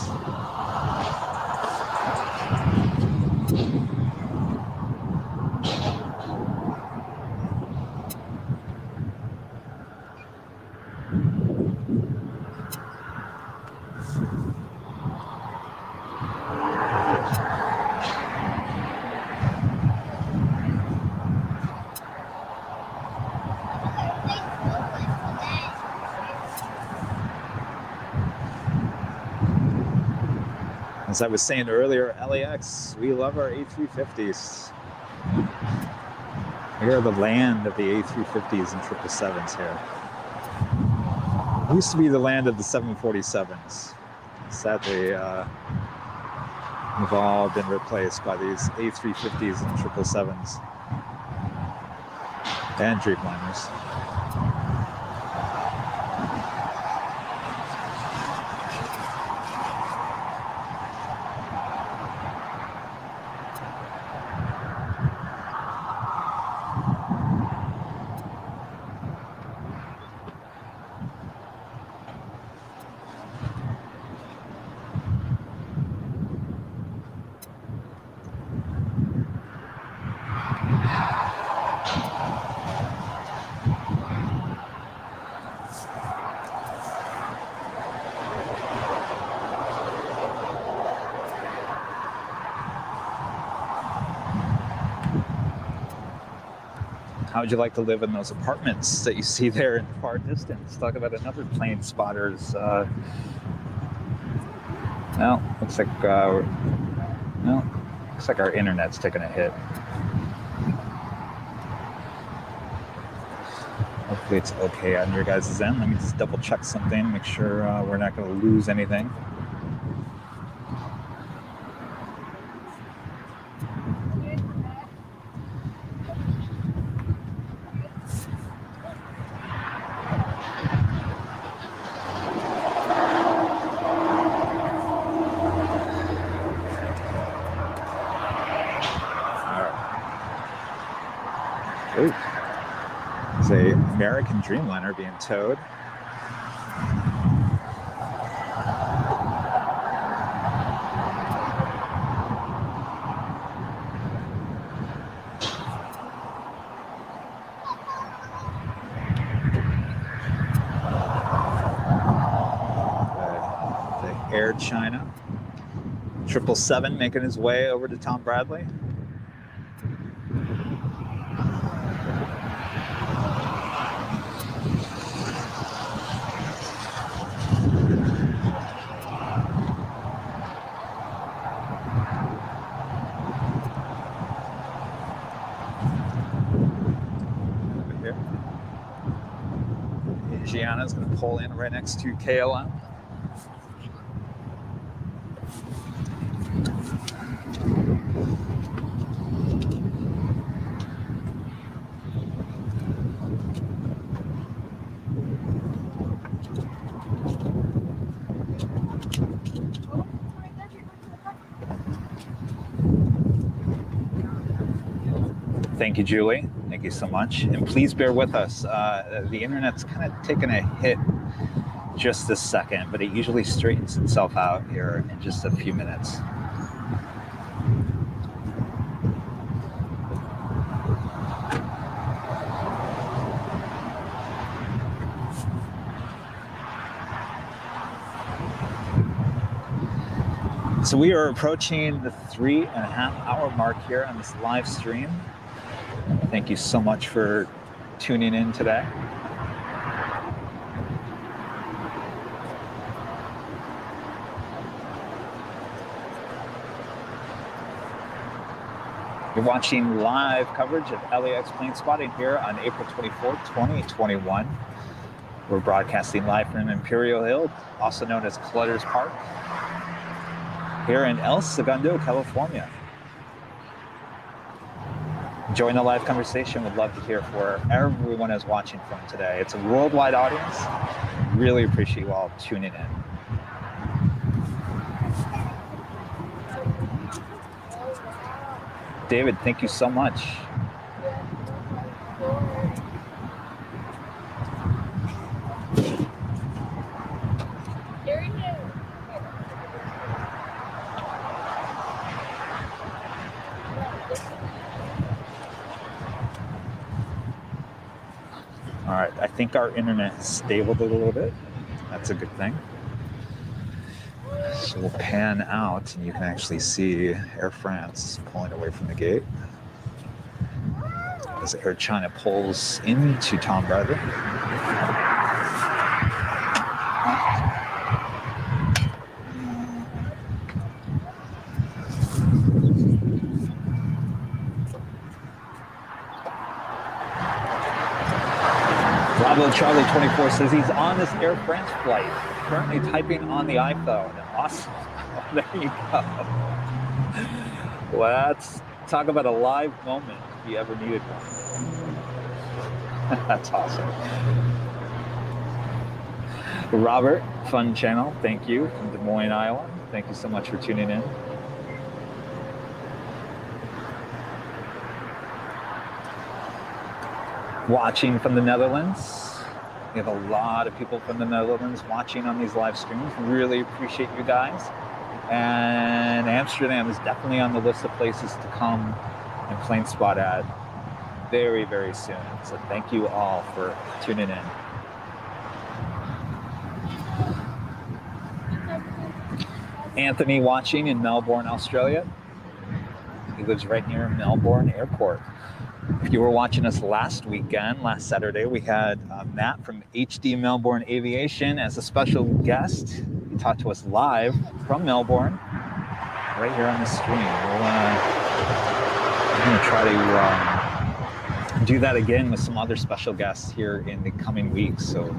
Speaker 1: As I was saying earlier, LAX, we love our A350s. We are the land of the A350s and 777s here. It used to be the land of the 747s. Sadly, we've all been replaced by these A350s and 777s and Dreamliners. How would you like to live in those apartments that you see there in the far distance? Talk about another plane spotters. Well, looks like our internet's taking a hit. Hopefully it's okay on your guys' end. Let me just double check something, make sure we're not going to lose anything. There's a American Dreamliner being towed. Air China. 777 making his way over to Tom Bradley. Over here. Gianna's going to pull in right next to KLM. Thank you, Julie. Thank you so much. And please bear with us. The internet's kind of taken a hit just a second, but it usually straightens itself out here in just a few minutes. So we are approaching the 3.5-hour mark here on this live stream. Thank you so much for tuning in today. You're watching live coverage of LAX plane spotting here on April 24th, 2021. We're broadcasting live from Imperial Hill, also known as Clutter's Park, here in El Segundo, California. Join the live conversation. Would love to hear where everyone is watching from today. It's a worldwide audience. Really appreciate you all tuning in. David, thank you so much. All right, I think our internet has stabled a little bit. That's a good thing. So we'll pan out and you can actually see Air France pulling away from the gate as Air China pulls into Tom Bradley. Bravo Charlie 24 says he's on this Air France flight, currently typing on the iPhone. Awesome. There you go. Let's talk about a live moment if you ever needed one. That's awesome. Robert, fun channel, thank you, from Des Moines, Iowa. Thank you so much for tuning in. Watching from the Netherlands. We have a lot of people from the Netherlands watching on these live streams. Really appreciate you guys. And Amsterdam is definitely on the list of places to come and plane spot at very, very soon. So thank you all for tuning in. Anthony watching in Melbourne, Australia. He lives right near Melbourne Airport. If you were watching us last weekend, last Saturday, we had Matt from HD Melbourne Aviation as a special guest. He talked to us live from Melbourne, right here on the stream. We're going to try to do that again with some other special guests here in the coming weeks. So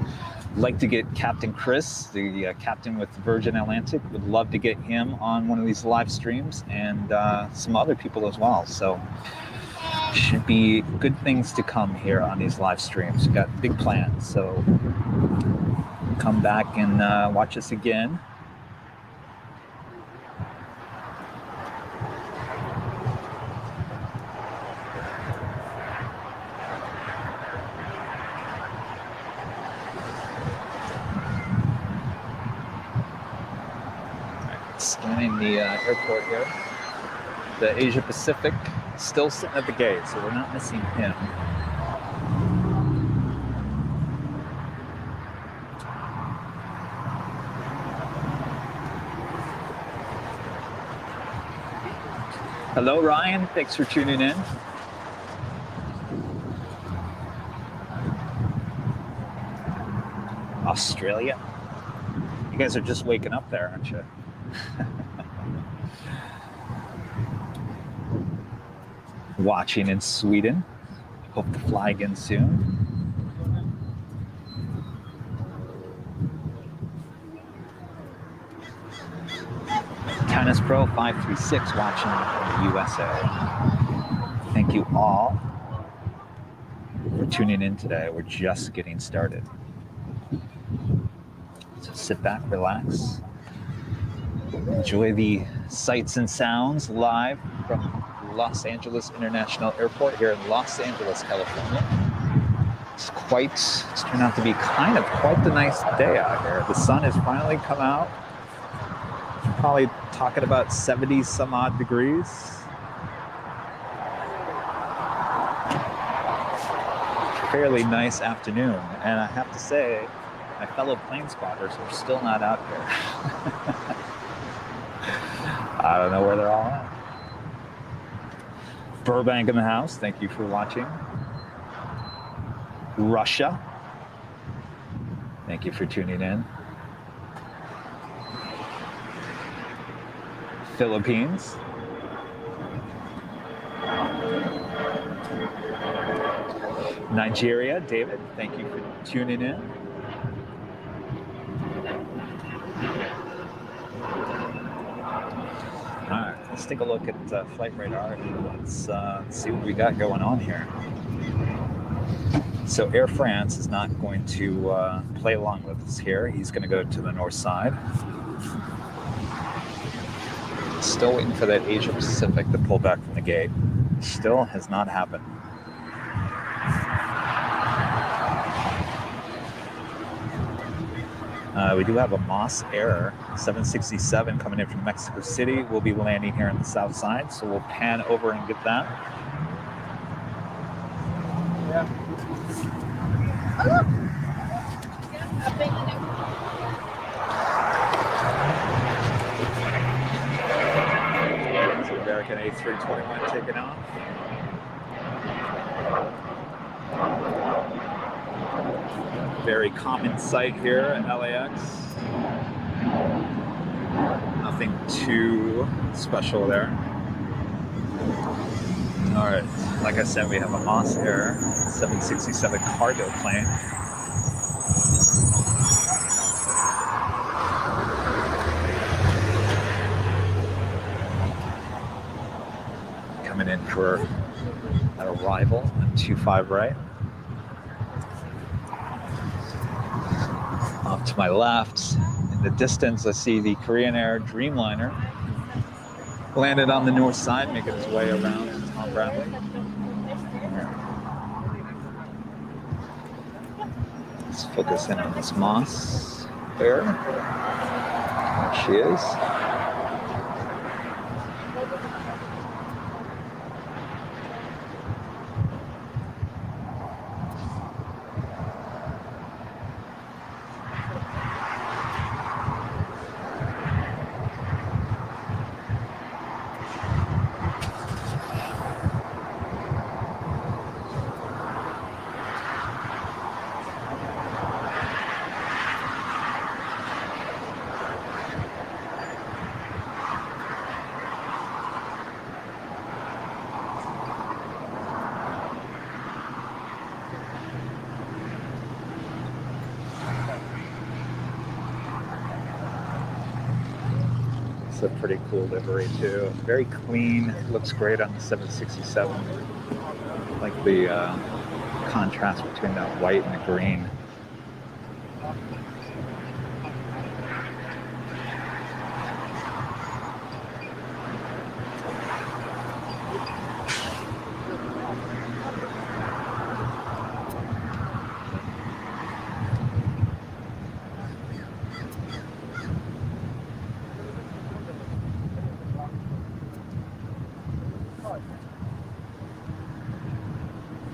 Speaker 1: I'd like to get Captain Chris, the captain with Virgin Atlantic. Would love to get him on one of these live streams, and some other people as well. So should be good things to come here on these live streams. We've got big plans, so come back and watch us again. Scanning the airport here. The Asia Pacific still sitting at the gate, so we're not missing him. Hello, Ryan. Thanks for tuning in. Australia. You guys are just waking up there, aren't you? Watching in Sweden. Hope to fly again soon. Tennis Pro 536 watching from the USA. Thank you all for tuning in today. We're just getting started. So sit back, relax, enjoy the sights and sounds live from Los Angeles International Airport here in Los Angeles, California. It's turned out to be kind of quite the nice day out here. The sun has finally come out. Probably talking about 70 some odd degrees. Fairly nice afternoon, and I have to say, my fellow plane spotters are still not out here. I don't know where they're all at. Burbank in the house, thank you for watching. Russia, thank you for tuning in. Philippines. Nigeria, David, thank you for tuning in. All right, let's take a look at Flight Radar. Let's see what we got going on here. So Air France is not going to play along with us here. He's going to go to the north side. Still waiting for that Asia Pacific to pull back from the gate. Still has not happened. We do have a Moss Air 767 coming in from Mexico City. We'll be landing here on the south side, so we'll pan over and get that. Yeah. So American A321 taking off. Very common sight here at LAX. Nothing too special there. All right, like I said, we have a Moss Air 767 cargo plane. Coming in for an arrival on 25 right. Off to my left, in the distance, I see the Korean Air Dreamliner landed on the north side, making its way around to Tom Bradley. Let's focus in on this Moss Air. There she is. It's a pretty cool livery too. Very clean, looks great on the 767. I like the contrast between that white and the green.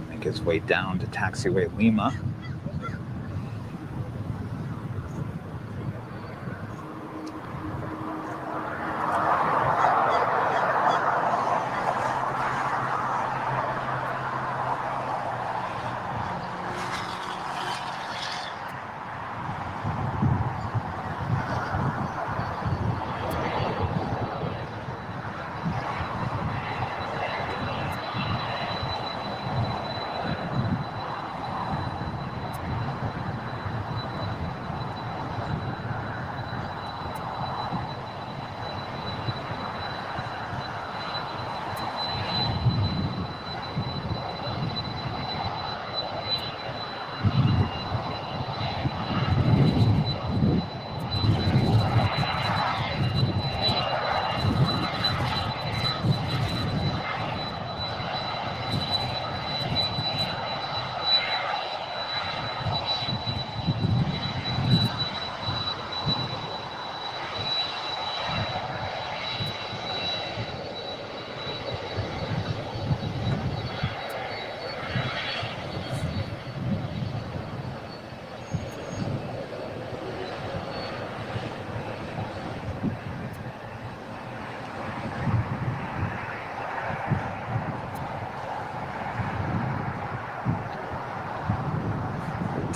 Speaker 1: Make his way down to taxiway Lima.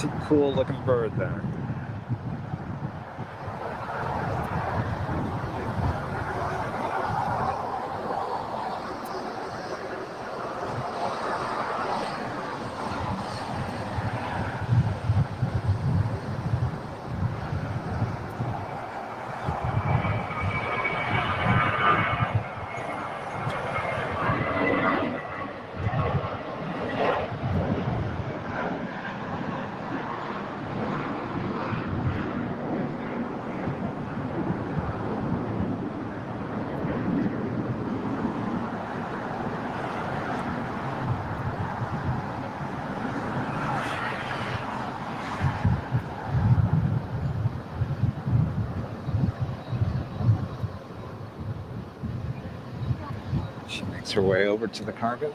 Speaker 1: Pretty cool looking bird there. She makes her way over to the cargo.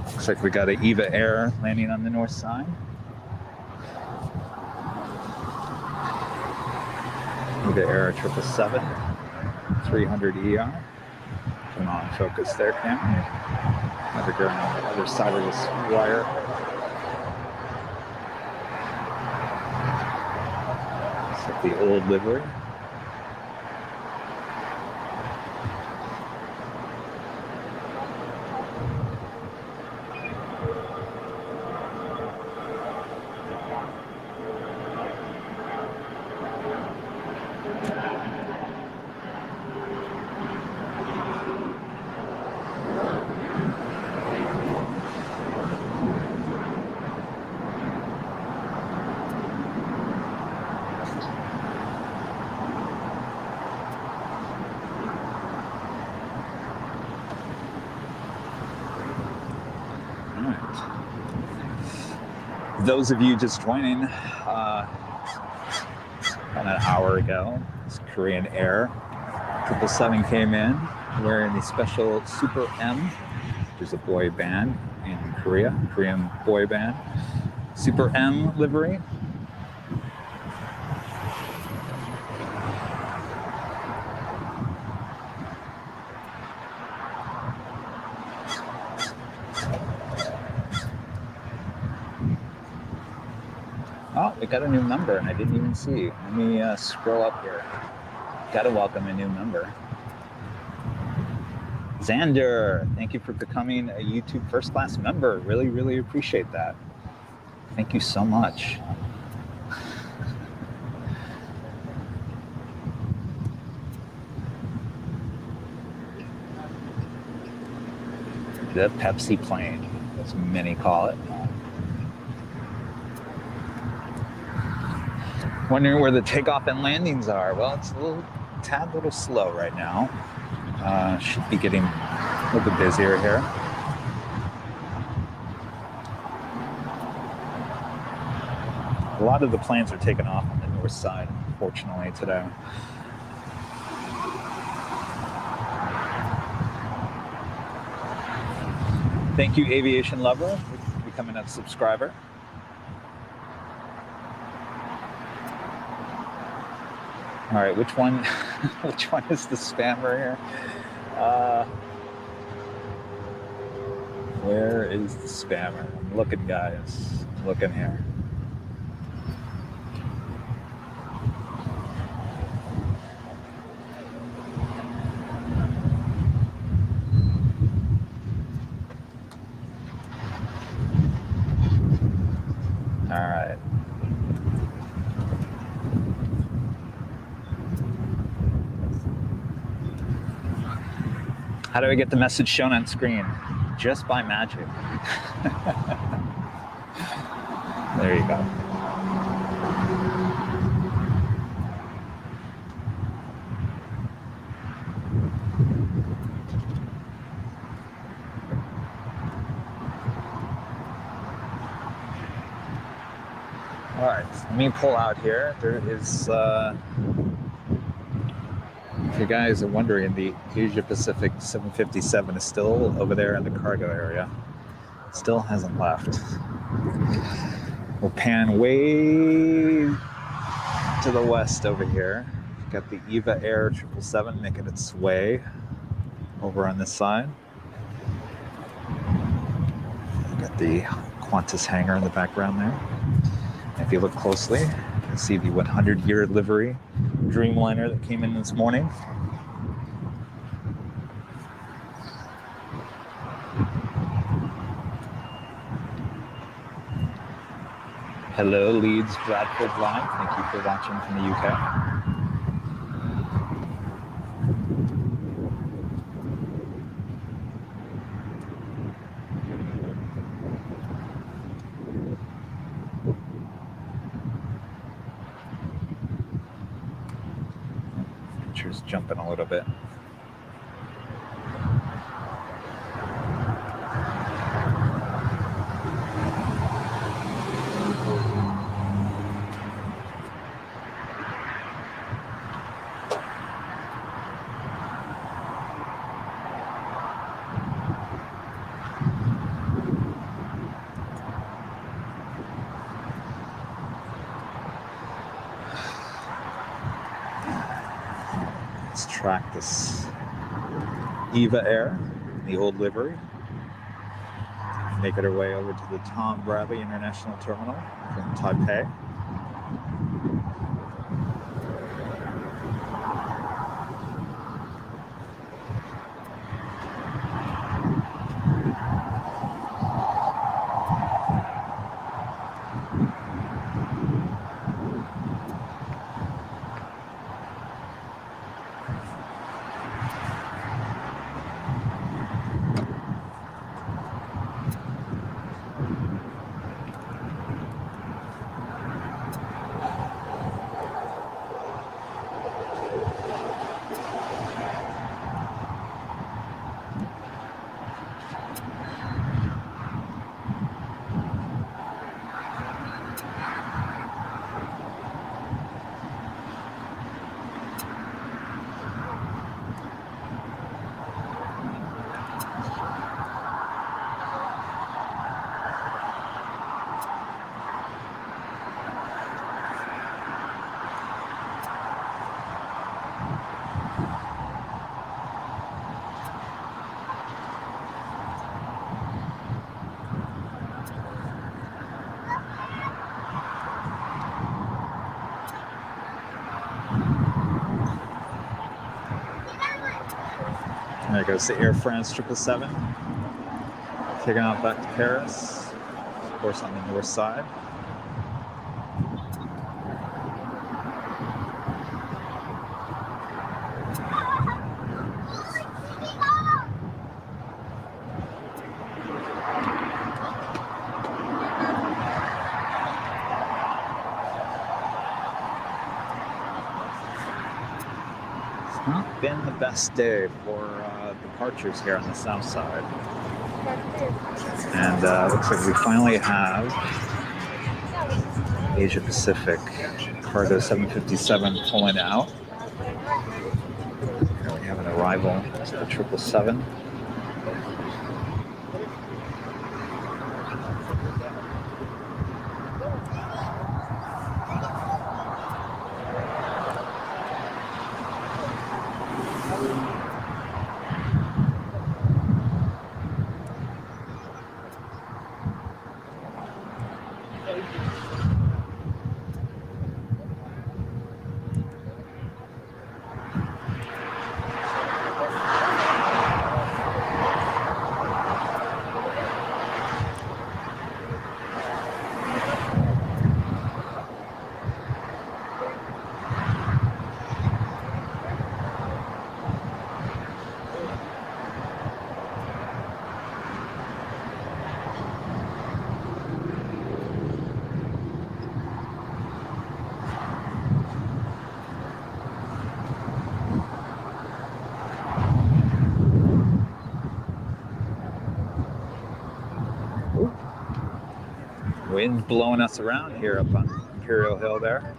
Speaker 1: Looks like we got an EVA Air landing on the north side. EVA Air 777, 300 ER. Come on, focus there, camera. Another girl on the other side of this wire. It's like the old livery. Those of you just joining, about an hour ago, this Korean Air 777 came in wearing the special Super M, which is a boy band in Korea, Korean boy band. Super M livery. Oh, we got a new member, and I didn't even see. Let me scroll up here. Got to welcome a new member. Xander, thank you for becoming a YouTube First Class member. Really, really appreciate that. Thank you so much. The Pepsi plane, as many call it. Wondering where the takeoff and landings are. Well, it's a tad little slow right now. Should be getting a little bit busier here. A lot of the planes are taking off on the north side, unfortunately, today. Thank you, Aviation Lover, for becoming a subscriber. All right, which one is the spammer here? Where is the spammer? I'm looking, guys. I'm looking here. All right. How do I get the message shown on screen? Just by magic. There you go. All right, let me pull out here. There is, if you guys are wondering, the Asia Pacific 757 is still over there in the cargo area. Still hasn't left. We'll pan way to the west over here. We've got the EVA Air 777 making its way over on this side. We've got the Qantas hangar in the background there. And if you look closely, you can see the 100-year livery Dreamliner that came in this morning. Hello, Leeds Bradford Live. Thank you for watching from the UK. Picture's jumping a little bit. Let's track this Eva Air, the old livery. Make it our way over to the Tom Bradley International Terminal from Taipei. There goes the Air France 777, taking off back to Paris, of course on the north side. Not been the best day for departures here on the south side, and looks like we finally have Asia Pacific cargo 757 pulling out. Here we have an arrival to the 777. Wind blowing us around here up on Imperial Hill there.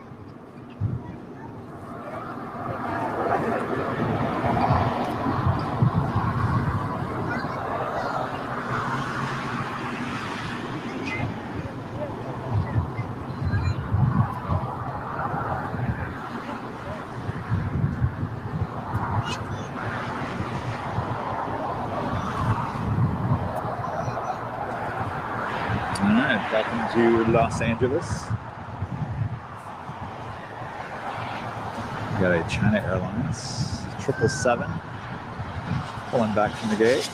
Speaker 1: All right, welcome to Los Angeles. We got a China Airlines 777 pulling back from the gate.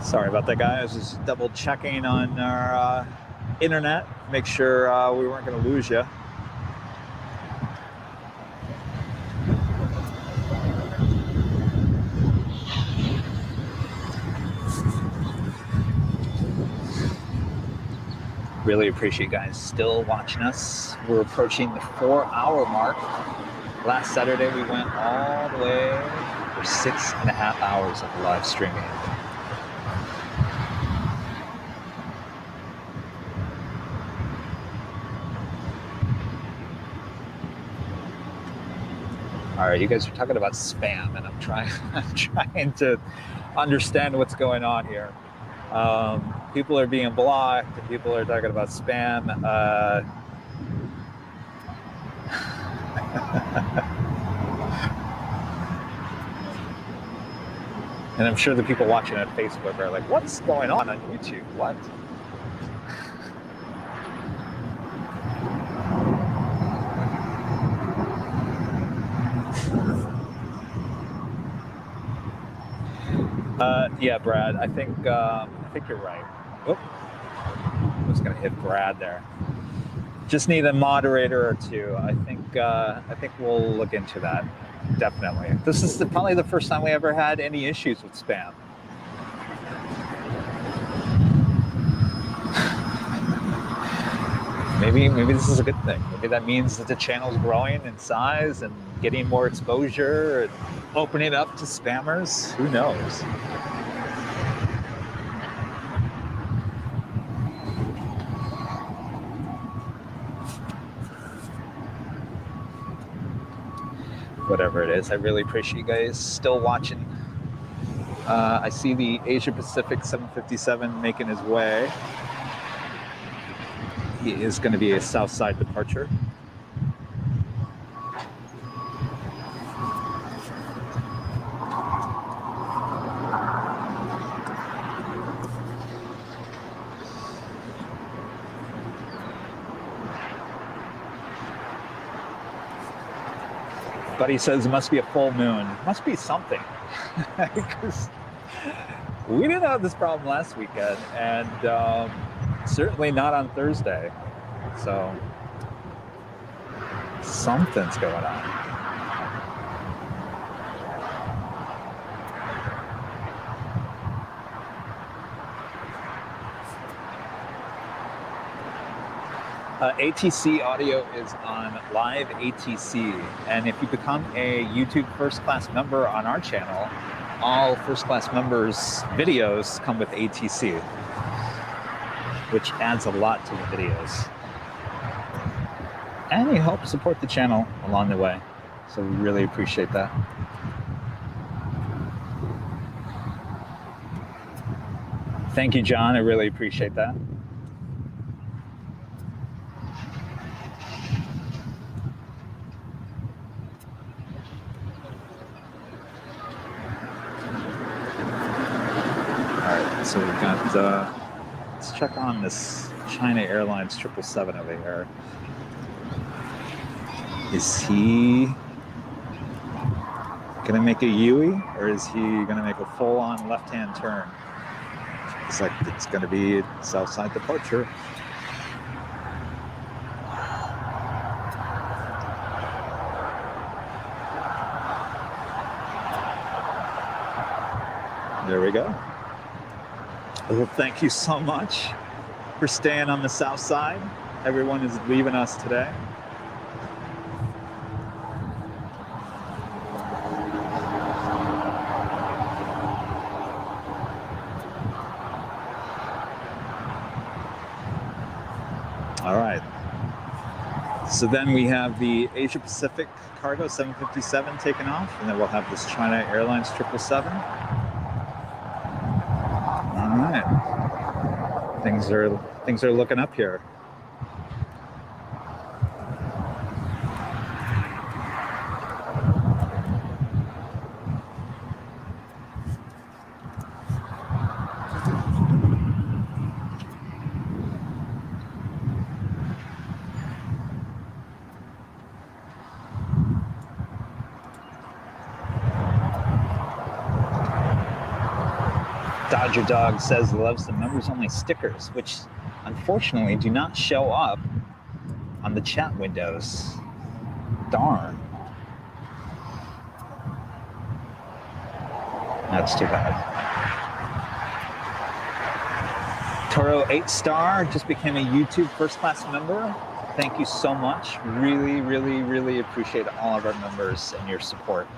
Speaker 1: Sorry about that, guys. I was just double checking on our internet, make sure we weren't going to lose you. Really appreciate you guys still watching us. We're approaching the 4-hour mark. Last Saturday, we went all the way for 6.5 hours of live streaming. All right, you guys are talking about spam, and I'm trying to understand what's going on here. People are being blocked, and people are talking about spam. And I'm sure the people watching on Facebook are like, "What's going on YouTube? What?" Yeah, Brad. I think you're right. Oop. I was gonna hit Brad there. Just need a moderator or two. I think we'll look into that. Definitely. This is probably the first time we ever had any issues with spam. Maybe this is a good thing. Maybe that means that the channel's growing in size and getting more exposure and opening up to spammers. Who knows? Whatever it is, I really appreciate you guys still watching. I see the Asia Pacific 757 making his way. He is going to be a south side departure. Buddy says it must be a full moon. Must be something. Because we didn't have this problem last weekend, and certainly not on Thursday. So Something's going on. ATC audio is on Live ATC, and if you become a YouTube First Class member on our channel, all First Class members' videos come with ATC, which adds a lot to the videos. And you help support the channel along the way, so we really appreciate that. Thank you, John. I really appreciate that. So we've got, let's check on this China Airlines 777 over here. Is he gonna make a Yui, or is he gonna make a full-on left-hand turn? It's like it's gonna be Southside departure. There we go. Well, thank you so much for staying on the south side. Everyone is leaving us today. All right. So then we have the Asia Pacific cargo 757 taking off, and then we'll have this China Airlines 777. All right, things are looking up here. Dodger Dog says he loves the members only stickers, which unfortunately do not show up on the chat windows. Darn. That's too bad. Toro 8-star just became a YouTube First Class member. Thank you so much. Really, really, really appreciate all of our members and your support.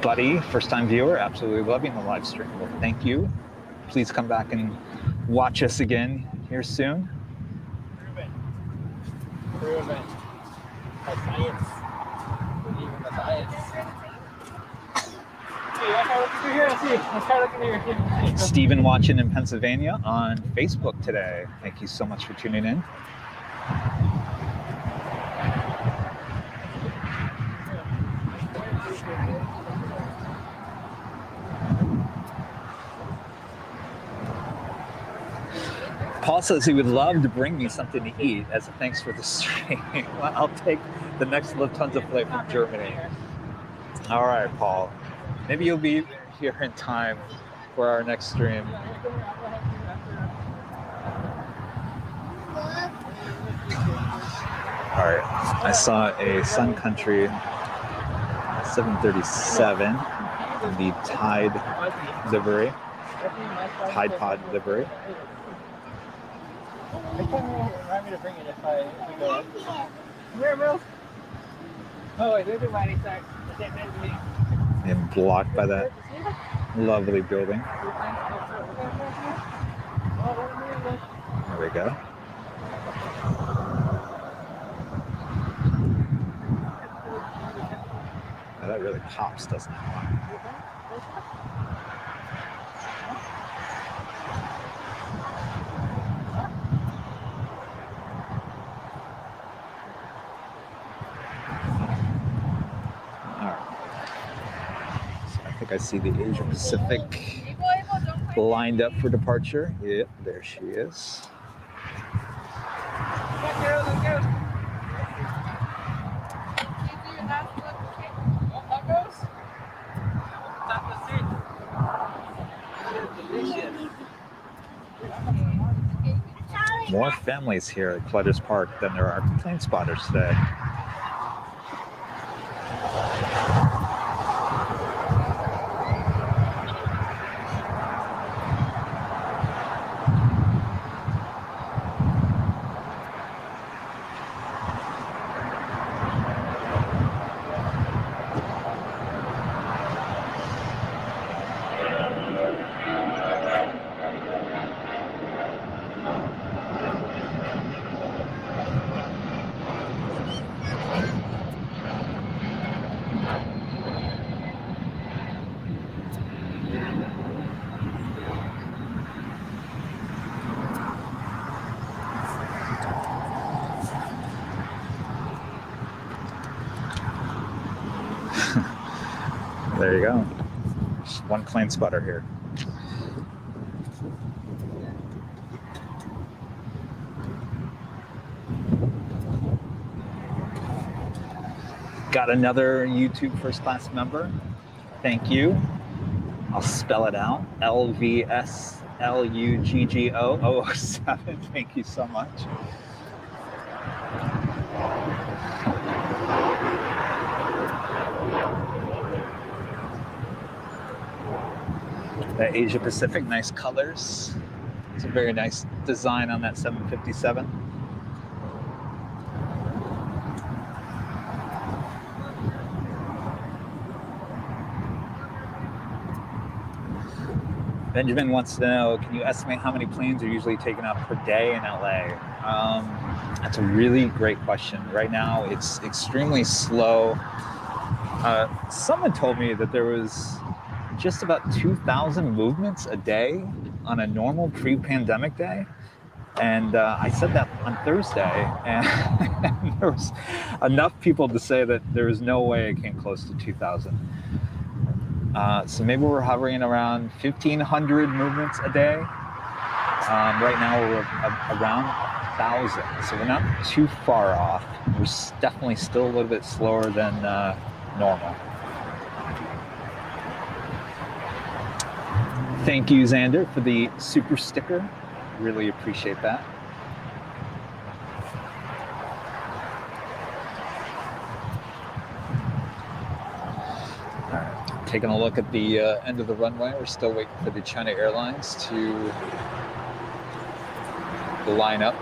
Speaker 1: Buddy, first-time viewer, absolutely loving the live stream. Well, thank you. Please come back and watch us again here soon.
Speaker 2: Proven. By science. Believe in the science. Hey, let's try looking through here and see. Let's try looking here.
Speaker 1: Stephen watching in Pennsylvania on Facebook today. Thank you so much for tuning in. Paul says he would love to bring me something to eat as a thanks for the stream. Well, I'll take the next Lufthansa flight from Germany. All right, Paul. Maybe you'll be here in time for our next stream. All right, I saw a Sun Country 737 in the Tide livery, Tide Pod livery.
Speaker 2: They told me remind me to bring it if we go. Come here, Mills. Oh, wait, there's a mighty sack.
Speaker 1: And blocked by that lovely building. There we go. Oh, that really pops, doesn't it? I see the Asia Pacific lined up for departure. Yep, there she is. More families here at Clutters Park than there are plane spotters today. There you go. Just one plane spotter here. Got another YouTube first class member. Thank you. I'll spell it out. LVSLUGGO007. Thank you so much. The Asia Pacific, nice colors. It's a very nice design on that 757. Benjamin wants to know, can you estimate how many planes are usually taken out per day in LA? That's a really great question. Right now, it's extremely slow. Someone told me that there was just about 2,000 movements a day on a normal pre-pandemic day. And I said that on Thursday, and there was enough people to say that there was no way it came close to 2,000. So maybe we're hovering around 1,500 movements a day. Right now we're around 1,000, so we're not too far off. We're definitely still a little bit slower than normal. Thank you, Xander, for the super sticker. Really appreciate that. All right, taking a look at the end of the runway. We're still waiting for the China Airlines to line up.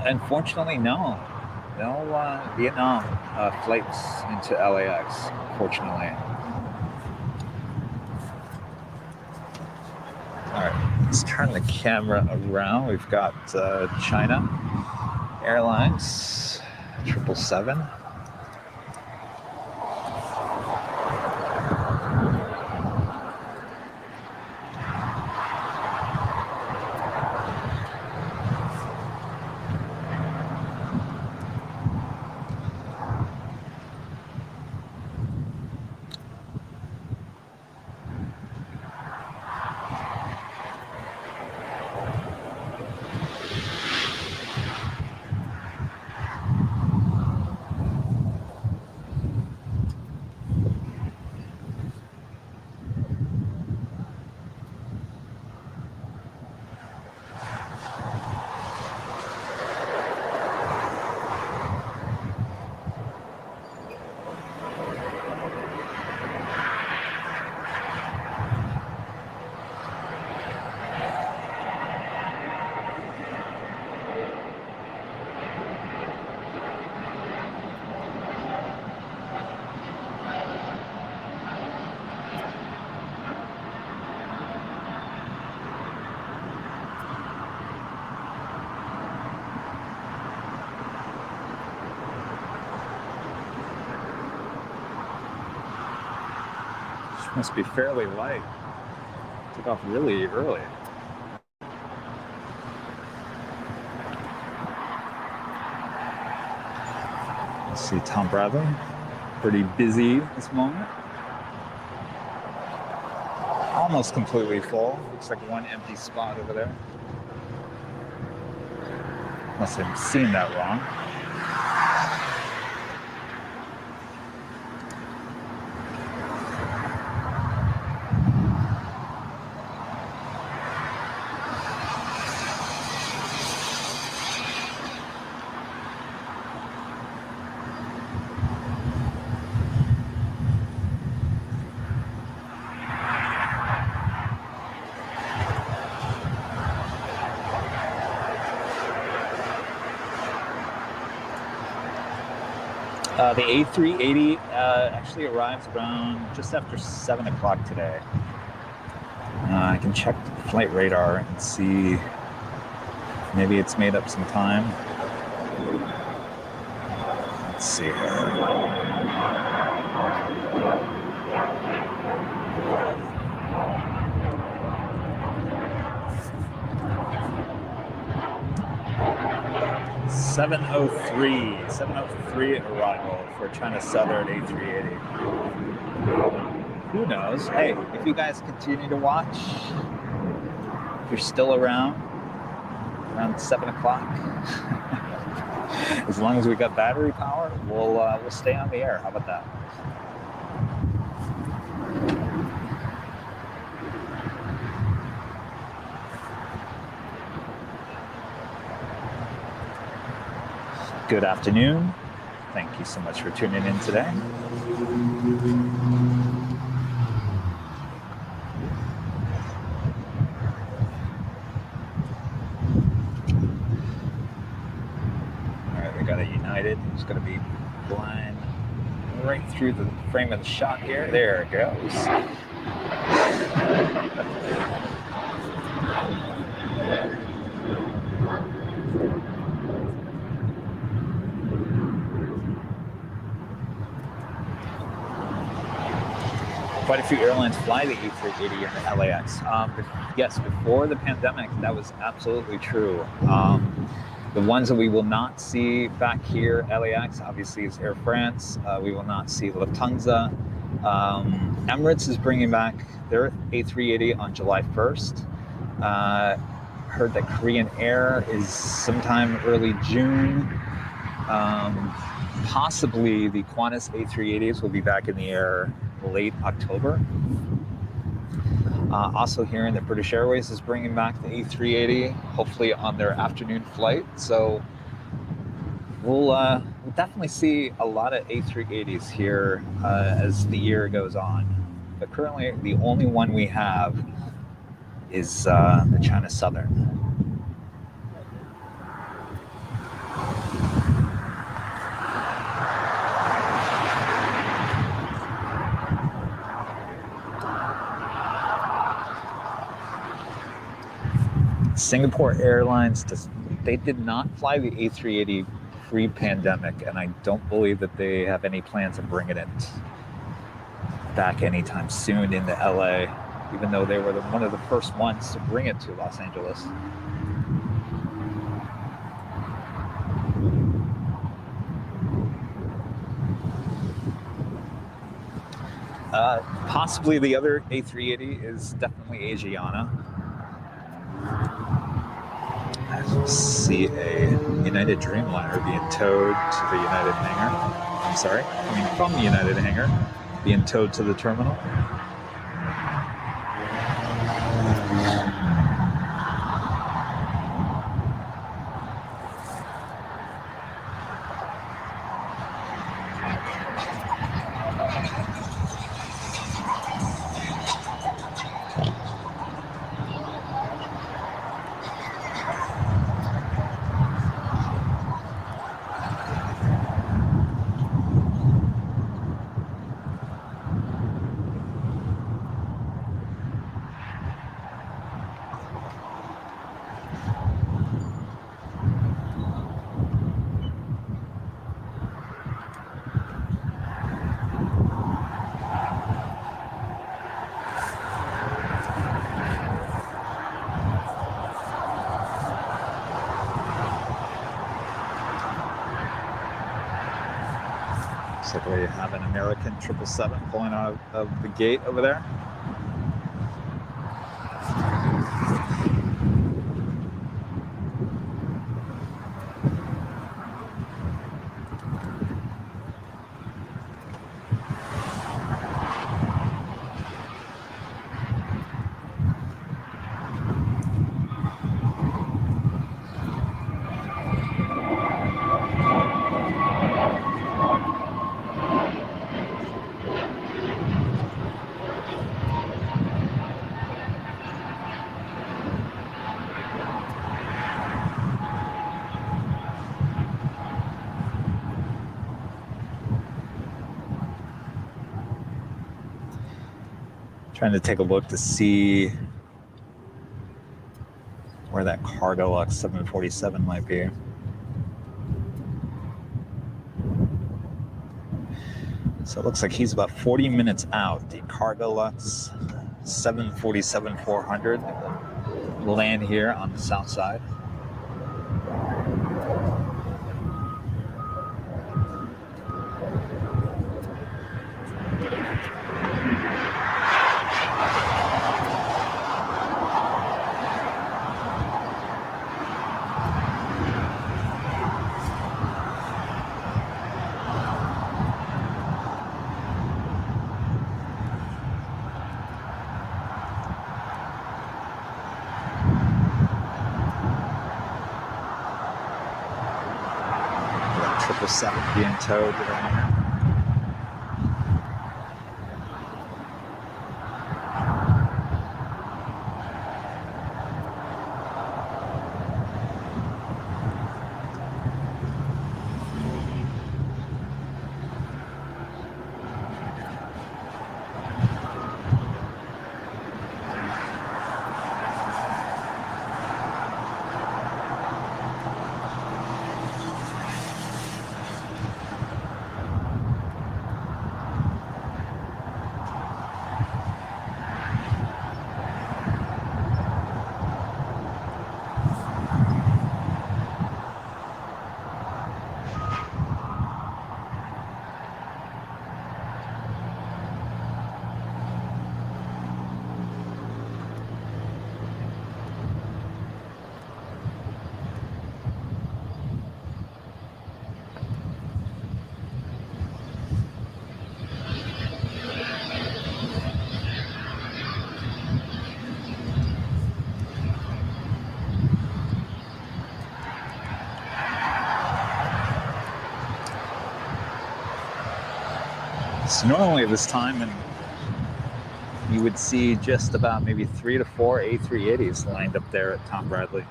Speaker 1: Unfortunately, no Vietnam flights into LAX, fortunately. All right, let's turn the camera around. We've got China Airlines 777. Must be fairly light. Took off really early. See Tom Bradley, pretty busy this moment. Almost completely full. Looks like one empty spot over there. Unless I'm seeing that wrong. The A380 actually arrives around just after 7 o'clock today. I can check the flight radar and see maybe it's made up some time. Let's see here. 7:03 arrival for China Southern A380. Who knows? Hey, if you guys continue to watch, if you're still around 7 o'clock, as long as we got battery power, we'll stay on the air. How about that? Good afternoon. Thank you so much for tuning in today. All right, we got a United who's going to be flying right through the frame of the shot here. There it goes. Quite a few airlines fly the A380 in the LAX. Yes, before the pandemic, that was absolutely true. The ones that we will not see back here, LAX, obviously is Air France. We will not see Lufthansa. Emirates is bringing back their A380 on July 1st. Heard that Korean Air is sometime early June. Possibly the Qantas A380s will be back in the air late October. Also hearing that British Airways is bringing back the A380, hopefully on their afternoon flight. So we'll definitely see a lot of A380s here as the year goes on. But currently, the only one we have is the China Southern. Singapore Airlines, they did not fly the A380 pre-pandemic, and I don't believe that they have any plans of bringing it back anytime soon into LA, even though they were one of the first ones to bring it to Los Angeles. Possibly the other A380 is definitely Asiana. I see a United Dreamliner being towed to the United hangar. I'm sorry, coming from the United hangar, being towed to the terminal. Looks like we have an American 777 pulling out of the gate over there. Trying to take a look to see where that cargo LAX 747 might be. So it looks like he's about 40 minutes out. The cargo LAX 747-400 will land here on the south side. Seven being towed around here. So normally at this time, and you would see just about maybe 3 to 4 A380s lined up there at Tom Bradley.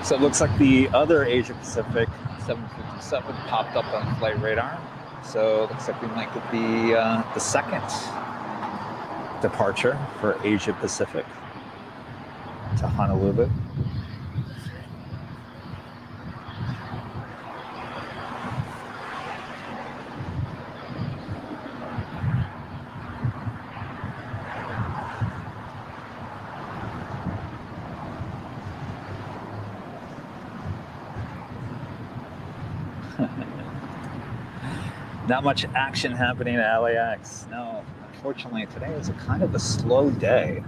Speaker 1: So it looks like the other Asia Pacific 757 popped up on flight radar. So it looks like we might get the second departure for Asia Pacific to Honolulu. Not much action happening at LAX. No, unfortunately, today is a kind of a slow day.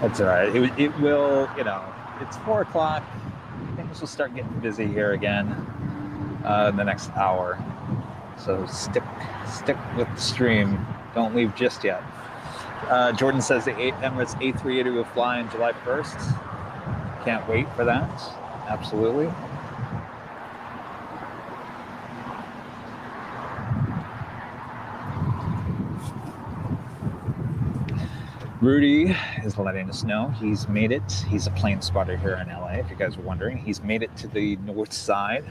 Speaker 1: That's all right. It will, you know, it's 4 o'clock. Things will start getting busy here again in the next hour. So stick with the stream. Don't leave just yet. Jordan says the Emirates A380 will fly on July 1st. Can't wait for that. Absolutely. Rudy is letting us know he's made it. He's a plane spotter here in LA, if you guys were wondering. He's made it to the north side.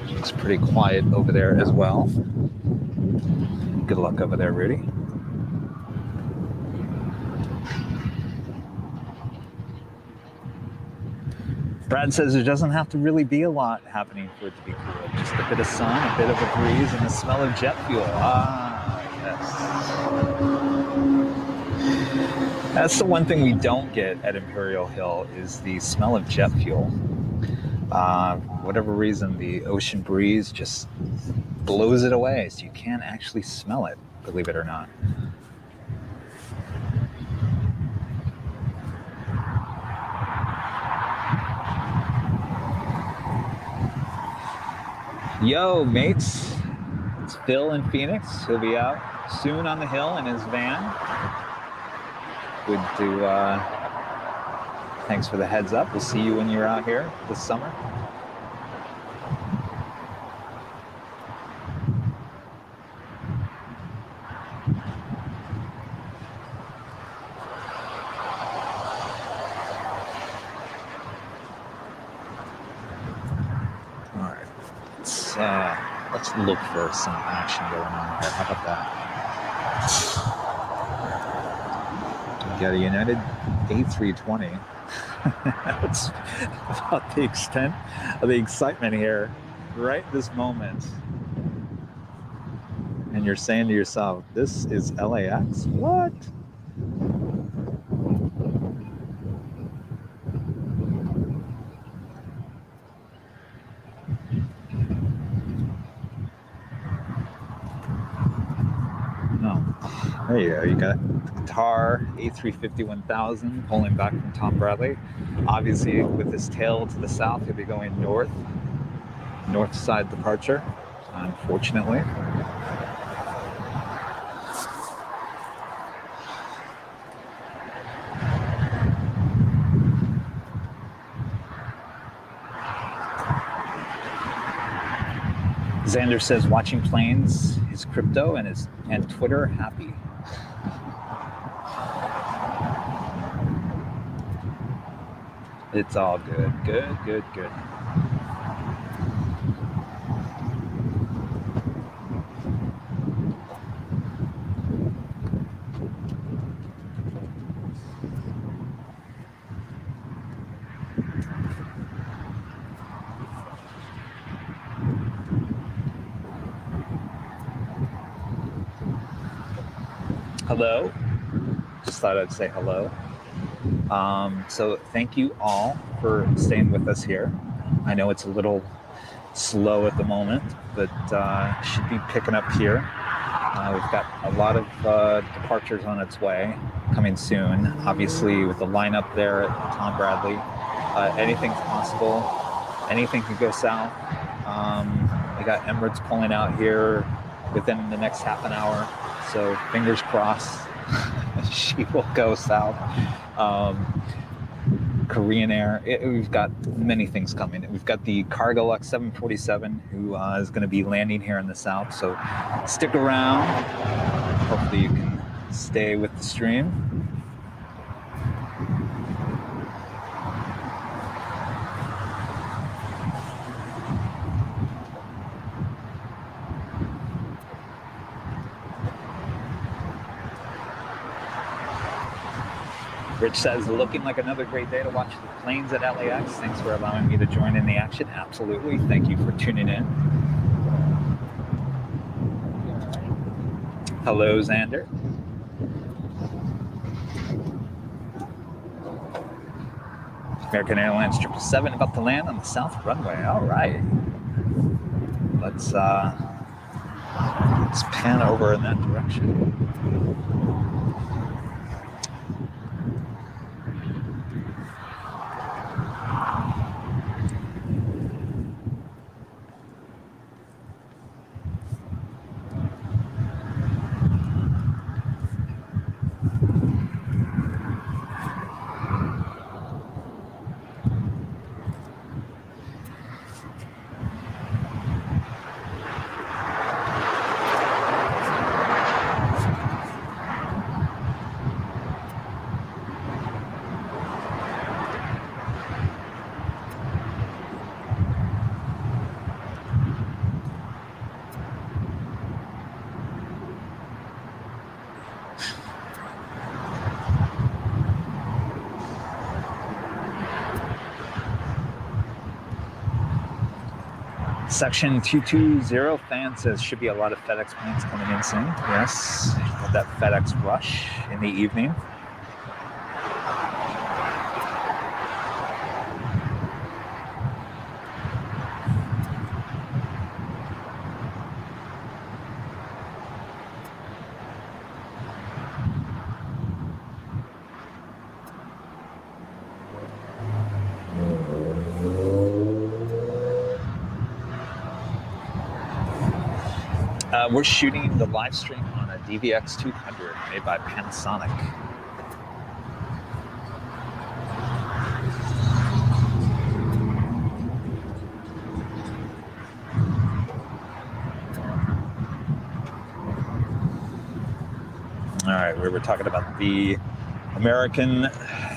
Speaker 1: Looks pretty quiet over there as well. Good luck over there, Rudy. Brad says there doesn't have to really be a lot happening for it to be cool. Just a bit of sun, a bit of a breeze, and the smell of jet fuel. Ah, yes. That's the one thing we don't get at Imperial Hill is the smell of jet fuel. For whatever reason, the ocean breeze just blows it away, so you can't actually smell it, believe it or not. Yo, mates. It's Phil in Phoenix. He'll be out soon on the hill in his van. Good to, thanks for the heads up. We'll see you when you're out here this summer. Let's look for some action going on here. How about that? We got a United A320. That's about the extent of the excitement here right this moment. And you're saying to yourself, this is LAX? What? There you go. You got the Qatar A350-1000 pulling back from Tom Bradley. Obviously, with his tail to the south, he'll be going north side departure, unfortunately. Xander says watching planes is crypto and Twitter happy. It's all good. Good. Hello. Just thought I'd say hello. So thank you all for staying with us here. I know it's a little slow at the moment, but should be picking up here. We've got a lot of departures on its way coming soon. Obviously, with the lineup there at Tom Bradley, anything's possible. Anything could go south. We got Emirates pulling out here within the next half an hour. So fingers crossed, she will go south. Korean Air. We've got many things coming. We've got the Cargo Lux 747 who is going to be landing here in the south. So stick around. Hopefully you can stay with the stream. Rich says, looking like another great day to watch the planes at LAX. Thanks for allowing me to join in the action. Absolutely. Thank you for tuning in. Hello, Xander. American Airlines 777 about to land on the south runway. All right. Let's pan over in that direction. Section 220 fan says should be a lot of FedEx planes coming in soon. Yes, got that FedEx rush in the evening. We're shooting the live stream on a DVX 200 made by Panasonic. All right, we were talking about the American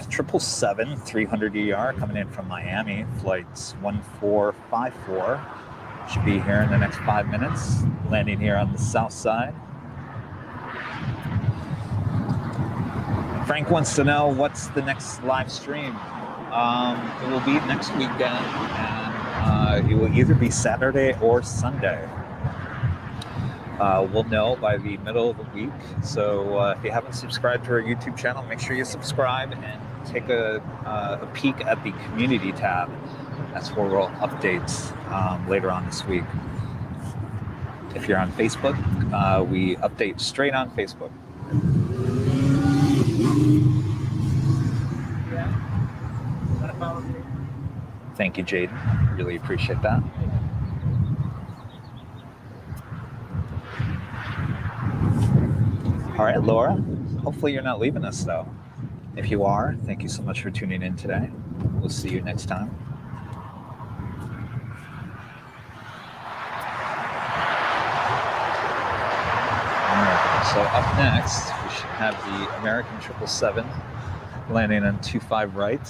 Speaker 1: 777 300ER coming in from Miami, flights 1454. Should be here in the next 5 minutes, landing here on the south side. Frank wants to know what's the next live stream. It will be next weekend, and it will either be Saturday or Sunday. We'll know by the middle of the week. So if you haven't subscribed to our YouTube channel, make sure you subscribe and take a peek at the community tab. That's where we'll update later on this week. If you're on Facebook, we update straight on Facebook. Thank you, Jaden. Really appreciate that. All right, Laura. Hopefully you're not leaving us, though. If you are, thank you so much for tuning in today. We'll see you next time. So up next, we should have the American 777 landing on 25 right.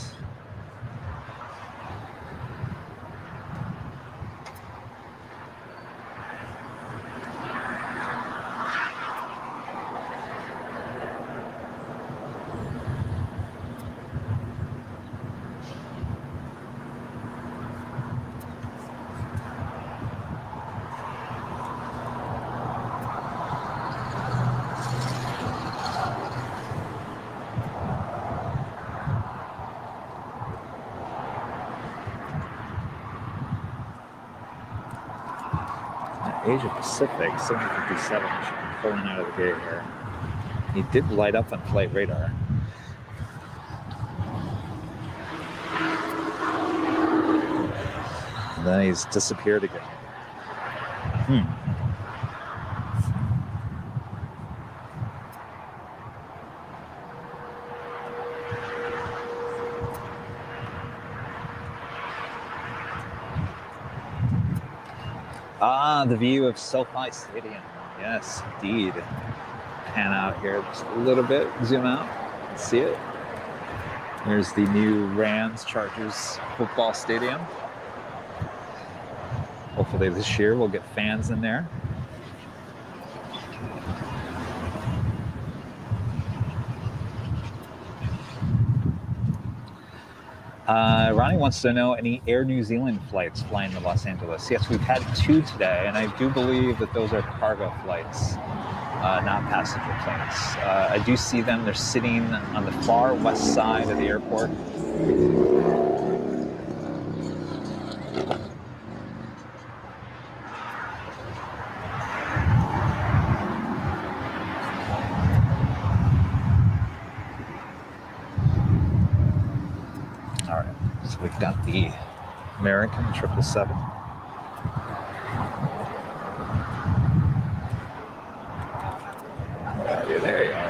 Speaker 1: Asia Pacific 757 should be pulling out of the gate here. He did light up on flight radar. And then he's disappeared again. The view of SoFi Stadium. Yes, indeed. Pan out here just a little bit, zoom out, see it. There's the new Rams Chargers football stadium. Hopefully this year we'll get fans in there. Ronnie wants to know any Air New Zealand flights flying to Los Angeles. Yes, we've had 2 today, and I do believe that those are cargo flights, not passenger planes. I do see them. They're sitting on the far west side of the airport. So we've got the American 777. Yeah, there you are.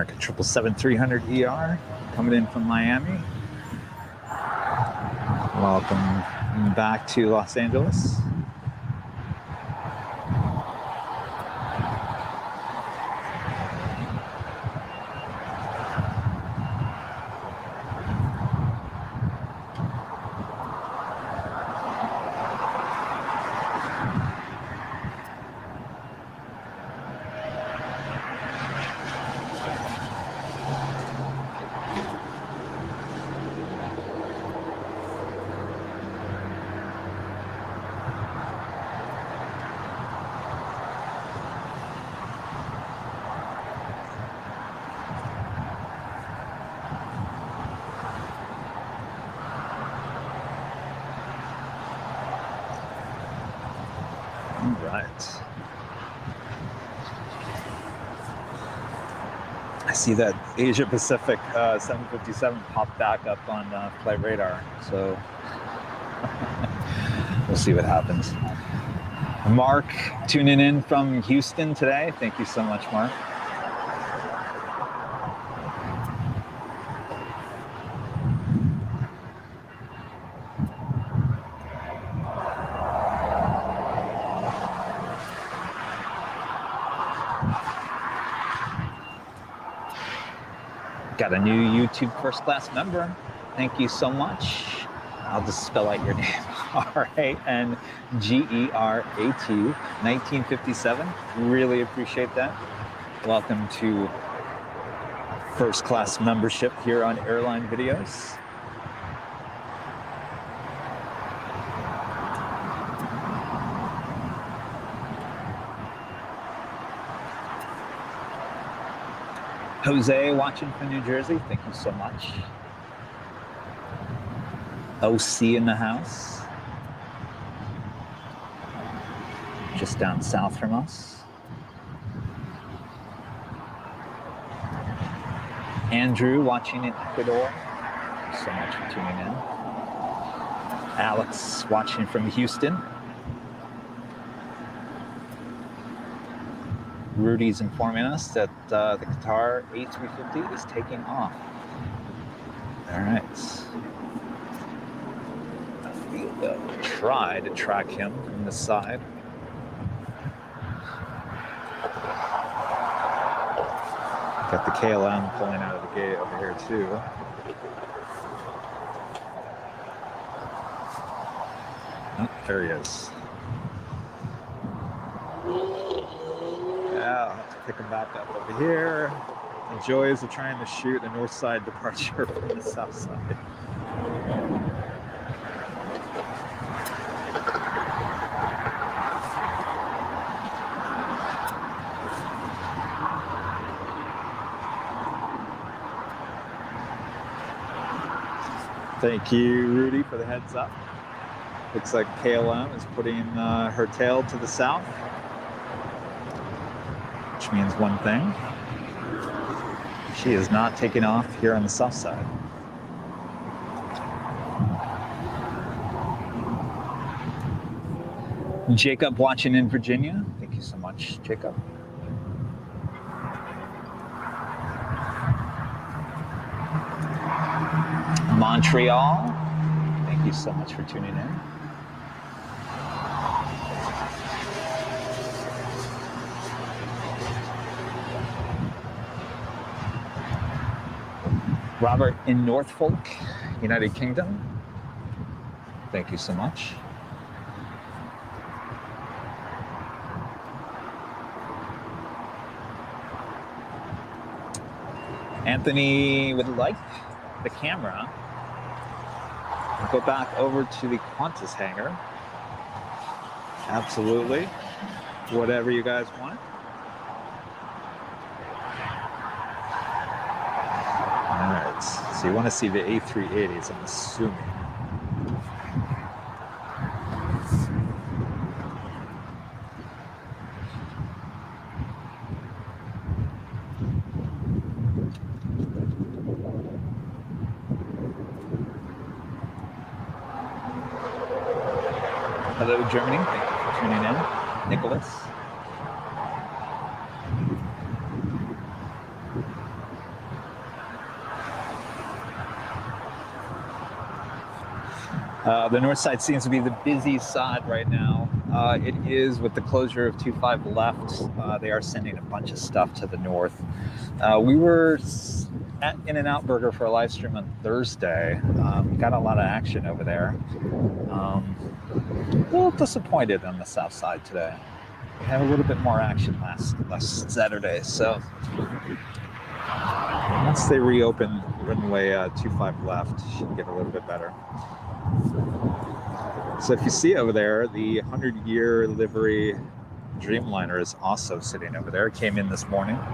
Speaker 1: America 777-300ER coming in from Miami. Welcome back to Los Angeles. I see that Asia Pacific 757 popped back up on flight radar, so we'll see what happens. Mark tuning in from Houston today. Thank you so much, Mark. Got a new YouTube first class member. Thank you so much. I'll just spell out your name. RANGERAT 1957. Really appreciate that. Welcome to first class membership here on Airline Videos. Jose watching from New Jersey, thank you so much. OC in the house. Just down south from us. Andrew watching in Ecuador, thank you so much for tuning in. Alex watching from Houston. Rudy's informing us that the Qatar A350 is taking off. All right. We'll try to track him from the side. Got the KLM pulling out of the gate over here too. Oh, there he is. Yeah, I'll have to pick him back up over here. The joys of trying to shoot a north side departure from the south side. Thank you, Rudy, for the heads up. Looks like KLM is putting her tail to the south, which means one thing. She is not taking off here on the south side. Jacob watching in Virginia. Thank you so much, Jacob. Montreal, thank you so much for tuning in. Robert in Norfolk, United Kingdom, thank you so much. Anthony would like the camera. Go back over to the Qantas hangar. Absolutely. Whatever you guys want. All right. So you want to see the A380s, I'm assuming. Hello, Germany. Thank you for tuning in. Nicholas. The north side seems to be the busy side right now. It is with the closure of 25 left. They are sending a bunch of stuff to the north. We were at In-N-Out Burger for a live stream on Thursday. Got a lot of action over there. A little disappointed on the south side today. We had a little bit more action last Saturday, so once they reopen runway 25 left, should get a little bit better. So if you see over there, the 100-year livery Dreamliner is also sitting over there. It came in this morning. We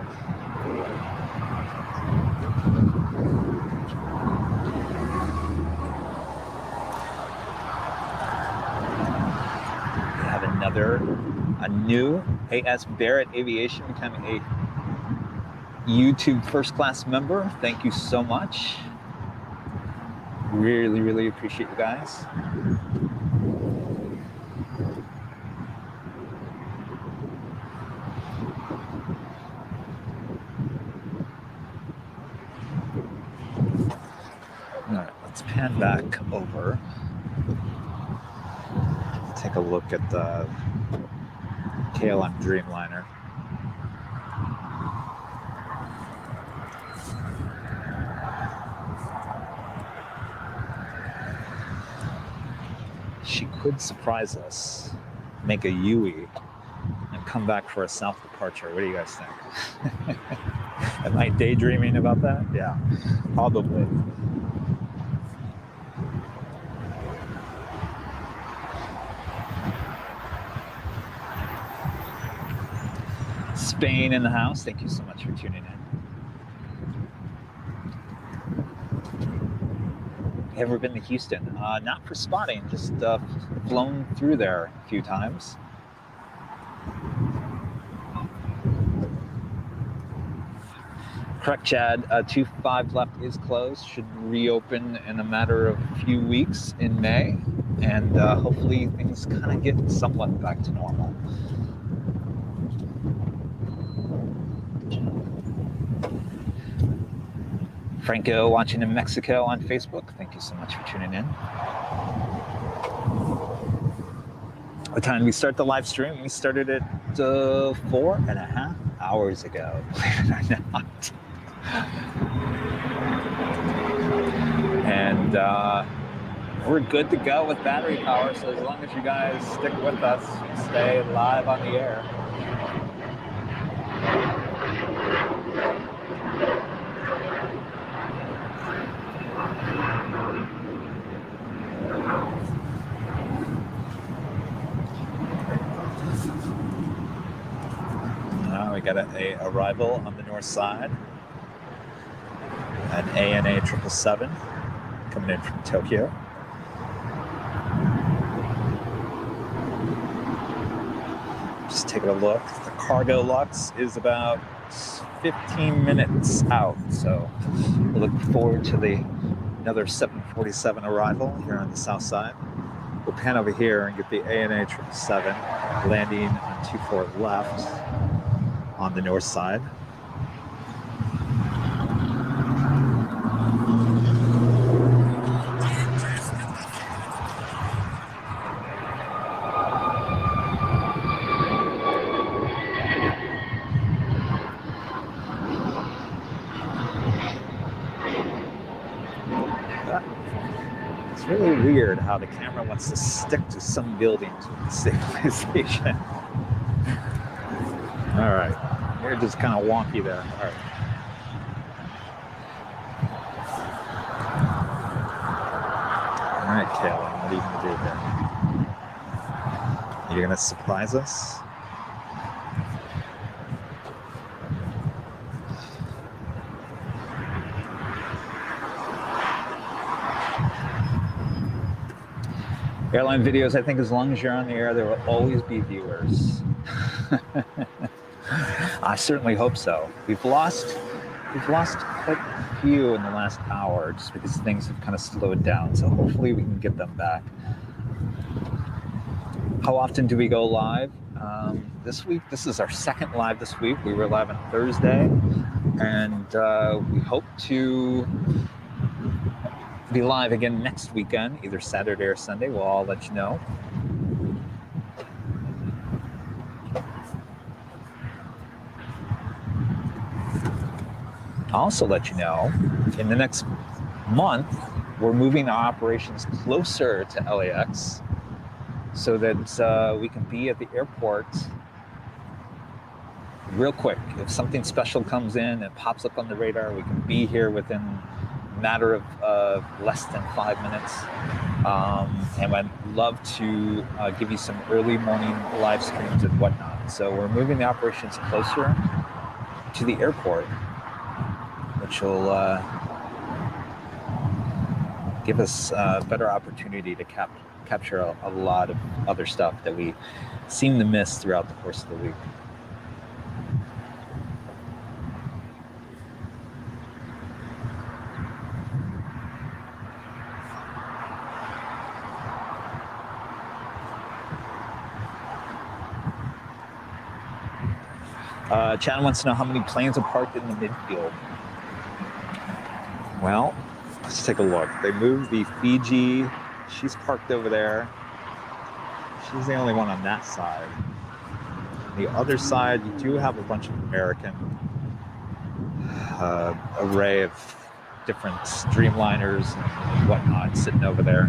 Speaker 1: have a new AS Barrett Aviation becoming a YouTube first class member. Thank you so much. Really, really appreciate you guys. All right, let's pan back over. Take a look at the KLM Dreamliner. She could surprise us, make a UE, and come back for a south departure. What do you guys think? Am I daydreaming about that? Yeah, probably. Spain in the house. Thank you so much for tuning in. Ever been to Houston? Not for spotting, just flown through there a few times. Correct, Chad. 25 left is closed. Should reopen in a matter of a few weeks in May, and hopefully things kind of get somewhat back to normal. Franco watching in Mexico on Facebook. Thank you so much for tuning in. What time did we start the live stream? We started it 4.5 hours ago, believe it or not. And we're good to go with battery power, so as long as you guys stick with us, stay live on the air. We got a arrival on the north side, an ANA 777 coming in from Tokyo. Just taking a look. The cargo lux is about 15 minutes out, so we look forward to another 747 arrival here on the south side. We'll pan over here and get the ANA 777 landing on 24 left on the north side. It's really weird how the camera wants to stick to some buildings with stabilization. All right, you're just kind of wonky there. All right. All right, Kayla, what are you gonna do here? You're gonna surprise us? Airline videos, I think as long as you're on the air, there will always be viewers. I certainly hope so. We've lost quite a few in the last hour just because things have kind of slowed down. So hopefully we can get them back. How often do we go live? This week, this is our second live this week. We were live on Thursday, and we hope to be live again next weekend, either Saturday or Sunday. We'll all let you know. I'll also let you know, in the next month, we're moving our operations closer to LAX so that we can be at the airport real quick. If something special comes in and pops up on the radar, we can be here within a matter of less than 5 minutes. And I'd love to give you some early morning live streams and whatnot. So we're moving the operations closer to the airport, which will give us a better opportunity to capture a lot of other stuff that we seem to miss throughout the course of the week. Chad wants to know how many planes are parked in the midfield. Well, let's take a look. They moved the Fiji. She's parked over there. She's the only one on that side. On the other side, you do have a bunch of American array of different streamliners and whatnot sitting over there.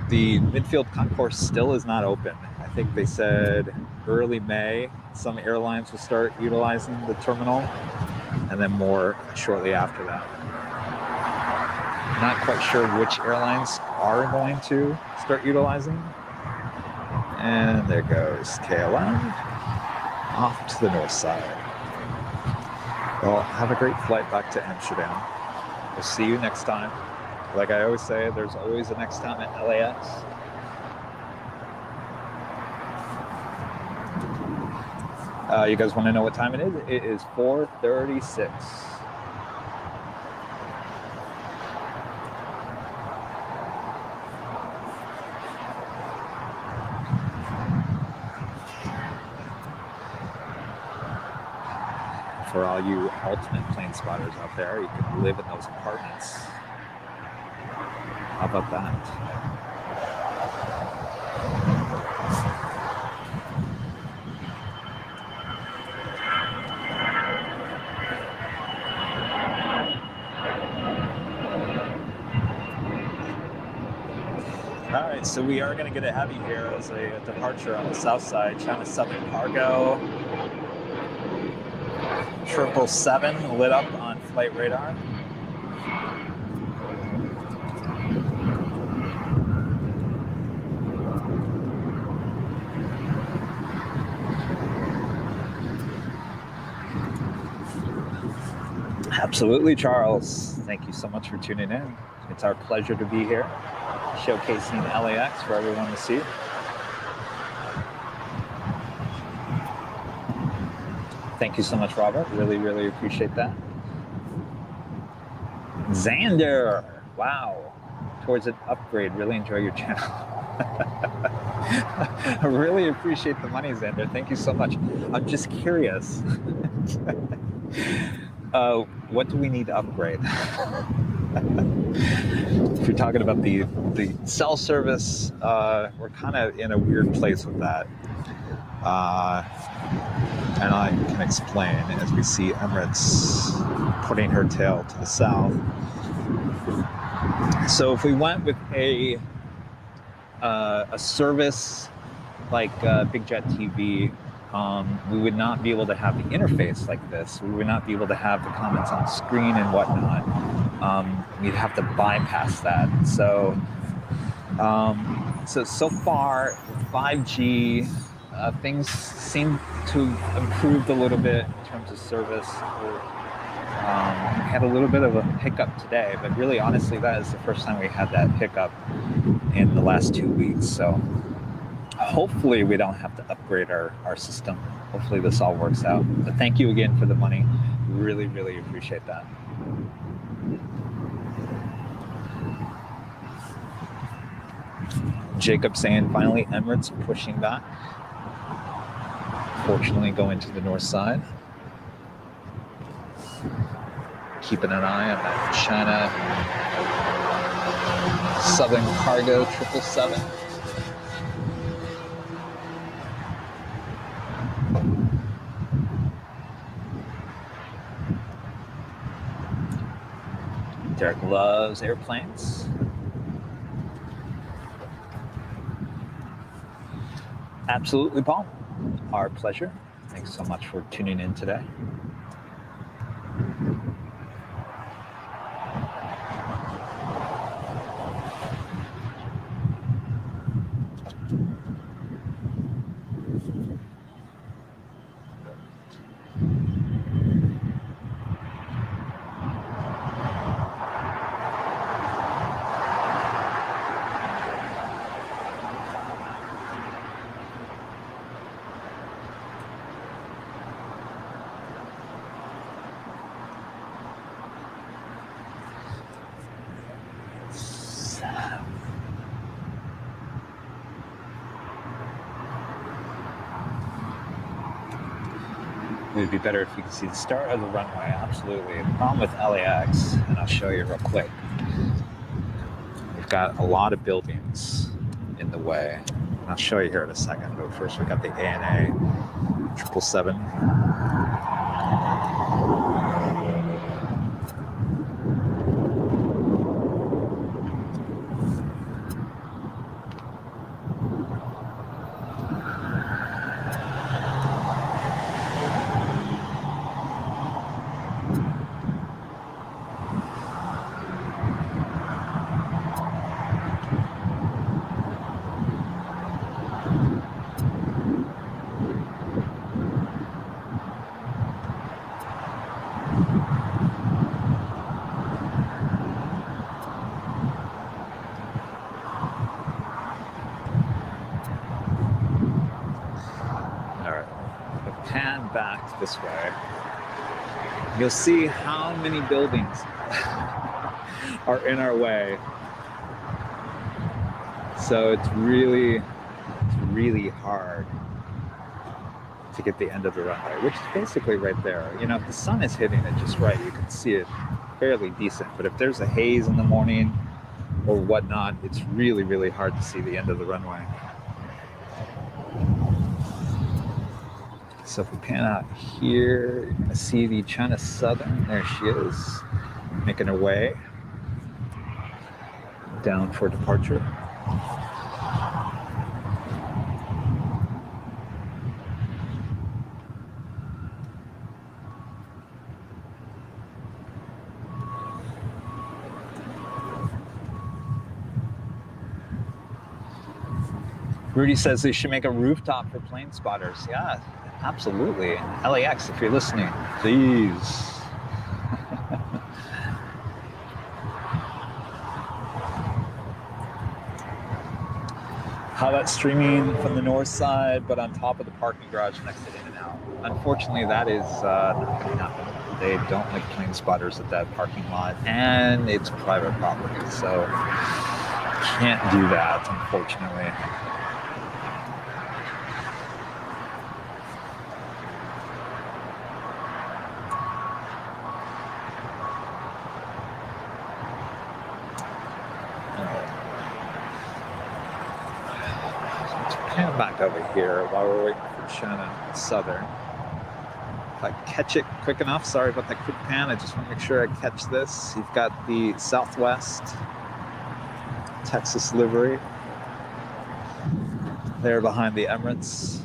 Speaker 1: The midfield concourse still is not open. I think they said early May, some airlines will start utilizing the terminal, and then more shortly after that. Not quite sure which airlines are going to start utilizing. And there goes KLM off to the north side. Well, have a great flight back to Amsterdam. We'll see you next time. Like I always say, there's always a next time at LAX. You guys want to know what time it is? It is 4:36. For all you ultimate plane spotters out there, you can live in those apartments. How about that? All right, so we are going to get a heavy here as a departure on the south side. China Southern Cargo 777 lit up on flight radar. Absolutely, Charles. Thank you so much for tuning in. It's our pleasure to be here, showcasing LAX for everyone to see. Thank you so much, Robert. Really, really appreciate that. Xander, wow. Towards an upgrade. Really enjoy your channel. I really appreciate the money, Xander. Thank you so much. I'm just curious. What do we need to upgrade? If you're talking about the cell service, we're kind of in a weird place with that. And I can explain as we see Emirates putting her tail to the south. So if we went with a service like Big Jet TV, we would not be able to have the interface like this. We would not be able to have the comments on screen and whatnot. We'd have to bypass that. So far with 5G, things seem to have improved a little bit in terms of service. We had a little bit of a hiccup today, but really, honestly, that is the first time we had that hiccup in the last 2 weeks. So hopefully we don't have to upgrade our system. Hopefully this all works out. But thank you again for the money. Really, really appreciate that. Jacob saying finally Emirates pushing back. Fortunately going to the north side. Keeping an eye on that China Southern Cargo 777. Derek loves airplanes. Absolutely, Paul. Our pleasure. Thanks so much for tuning in today. It would be better if you could see the start of the runway. Absolutely. The problem with LAX, and I'll show you real quick, we've got a lot of buildings in the way. And I'll show you here in a second, but first we got the ANA 777. Pan back this way, you'll see how many buildings are in our way. So it's really hard to get the end of the runway, which is basically right there. You know, if the sun is hitting it just right, you can see it fairly decent. But if there's a haze in the morning or whatnot, it's really hard to see the end of the runway. So if we pan out here, you're gonna see the China Southern. There she is, making her way down for departure. Rudy says they should make a rooftop for plane spotters. Yeah, absolutely. LAX, if you're listening, please. How about streaming from the north side, but on top of the parking garage next to In-N-Out? Unfortunately, that is not going to happen. They don't like plane spotters at that parking lot, and it's private property, so can't do that, unfortunately. Back over here while we're waiting for China Southern. If I catch it quick enough, sorry about that quick pan, I just want to make sure I catch this. You've got the Southwest Texas livery there behind the Emirates.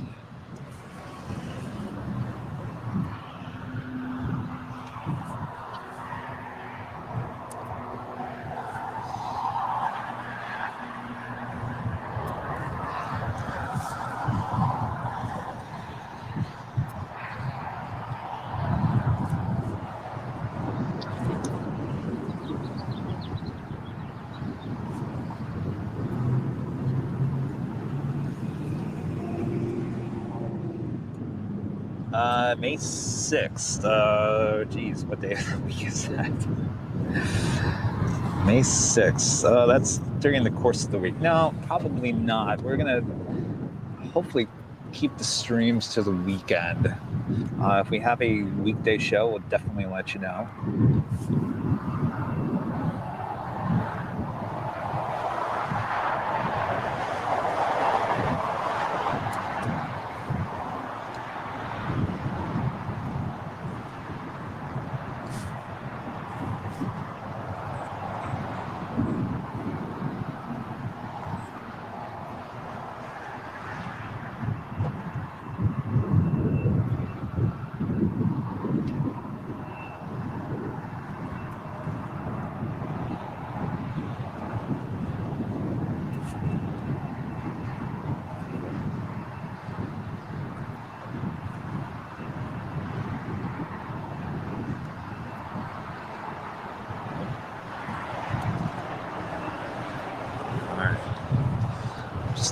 Speaker 1: May 6th. Geez, what day of the week is that? May 6th. That's during the course of the week. No, probably not. We're going to hopefully keep the streams to the weekend. If we have a weekday show, we'll definitely let you know.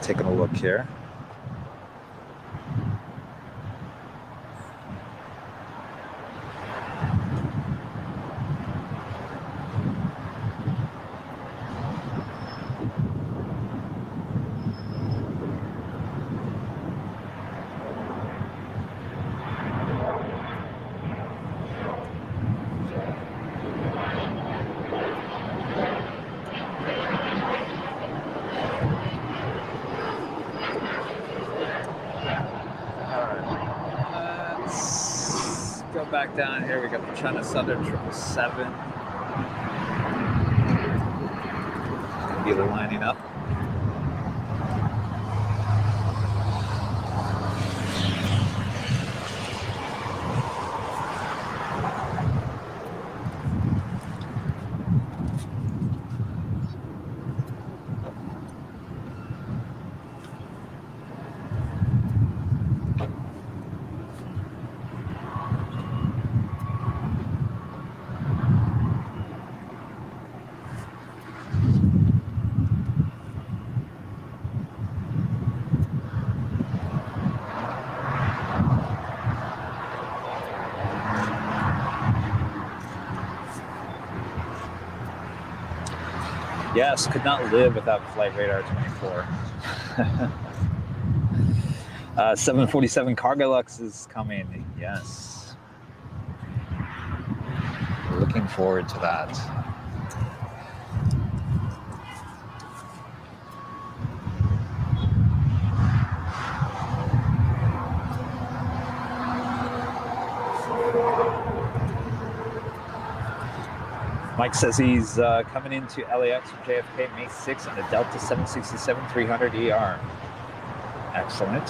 Speaker 1: Just taking a look here. Let's go back down here. We got the China Southern 777. Be lining up. Yes, could not live without Flight Radar 24. 747 Cargolux is coming. Yes. Looking forward to that. Mike says he's coming into LAX from JFK May 6th on a Delta 767-300ER. Excellent.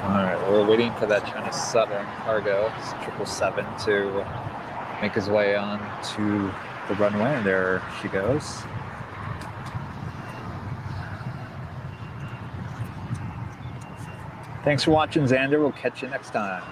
Speaker 1: All right, we're waiting for that China Southern cargo 777 to make his way on to the runway, and there she goes. Thanks for watching, Xander. We'll catch you next time.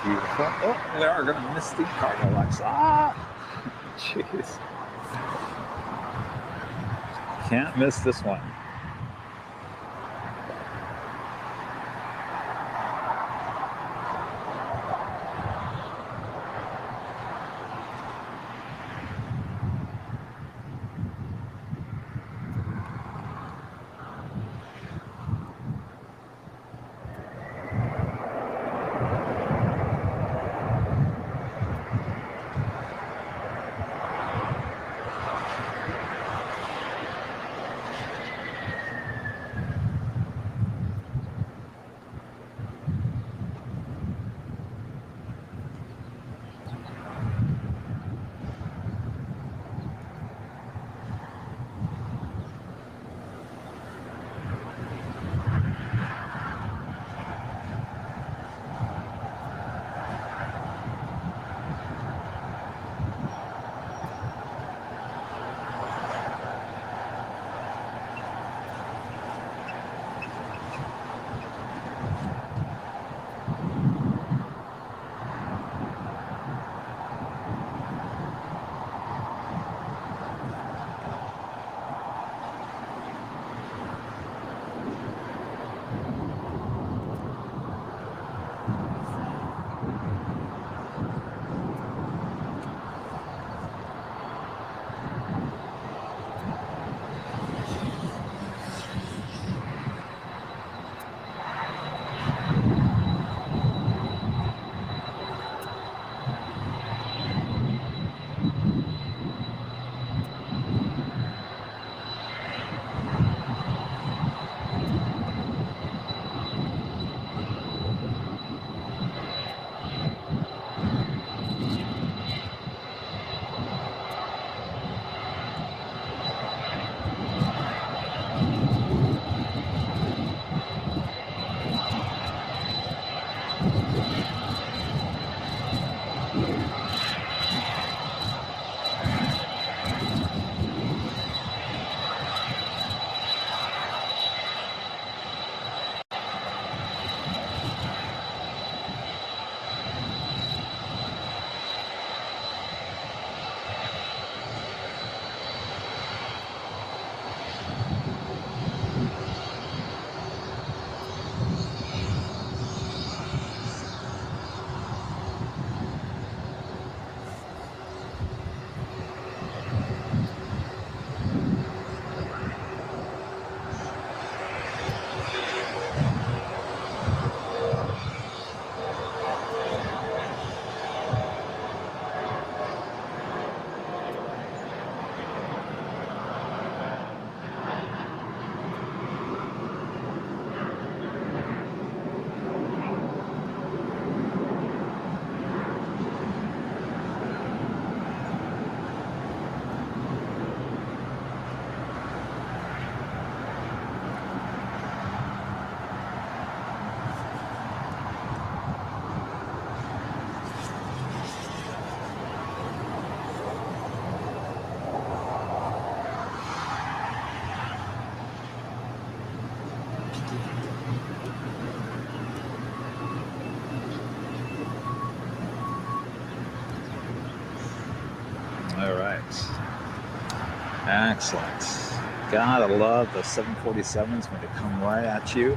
Speaker 1: Beautiful. Oh, we are going to miss the Cargolux. Ah! Jeez. Can't miss this one. All right. Excellent. Gotta love the 747s when they come right at you.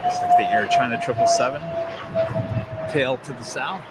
Speaker 1: Looks like the Air China 777, tail to the south.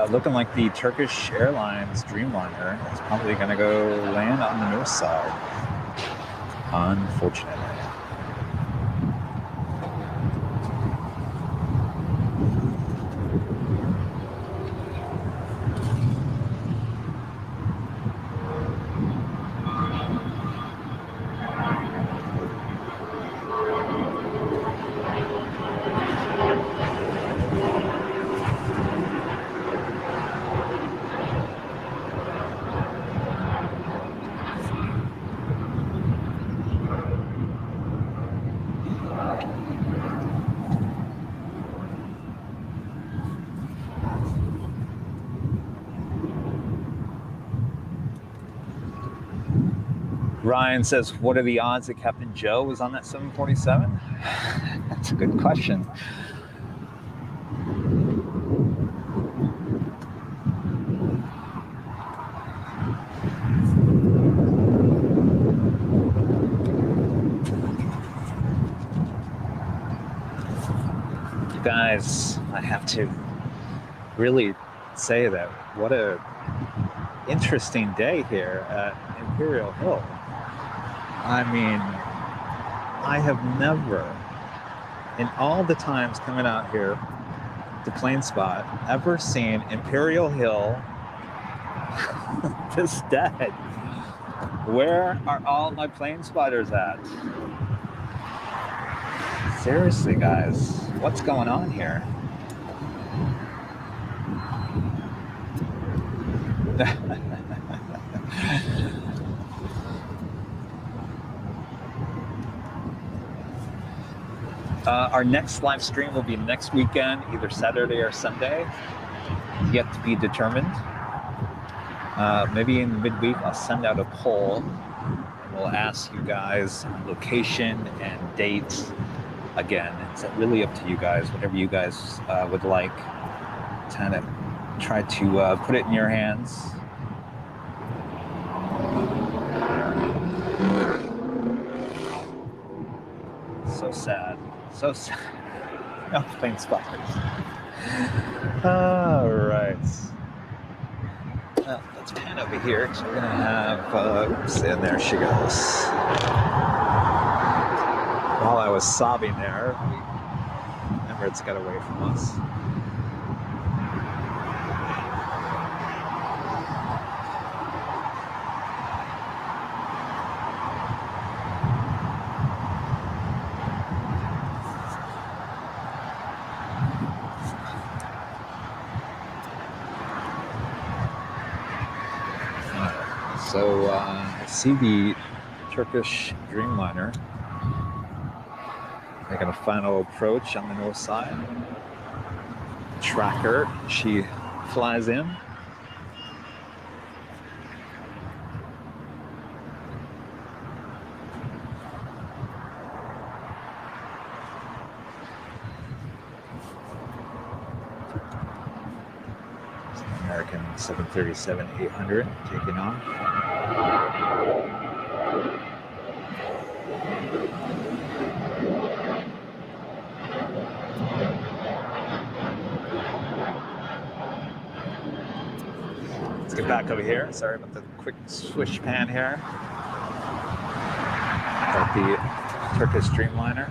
Speaker 1: Looking like the Turkish Airlines Dreamliner is probably going to go land on the north side, unfortunately. Ryan says, what are the odds that Captain Joe was on that 747? That's a good question. You guys, I have to really say that what a interesting day here at Imperial Hill. I mean, I have never, in all the times coming out here to Plane Spot, ever seen Imperial Hill this dead. Where are all my plane spotters at? Seriously, guys, what's going on here? Our next live stream will be next weekend, either Saturday or Sunday. Yet to be determined. Maybe in the midweek, I'll send out a poll and we'll ask you guys location and date. Again, it's really up to you guys, whatever you guys would like. Kind of try to put it in your hands. So sad. So sad. No plane spotters. All right. Well, let's pan over here because we're going to have, oops, and there she goes. While I was sobbing there, Emirates got away from us. So I see the Turkish Dreamliner making a final approach on the north side. Tracker, she flies in. American 737-800 taking off. Let's get back over here. Sorry about the quick swish pan here. Got the Turkish Dreamliner.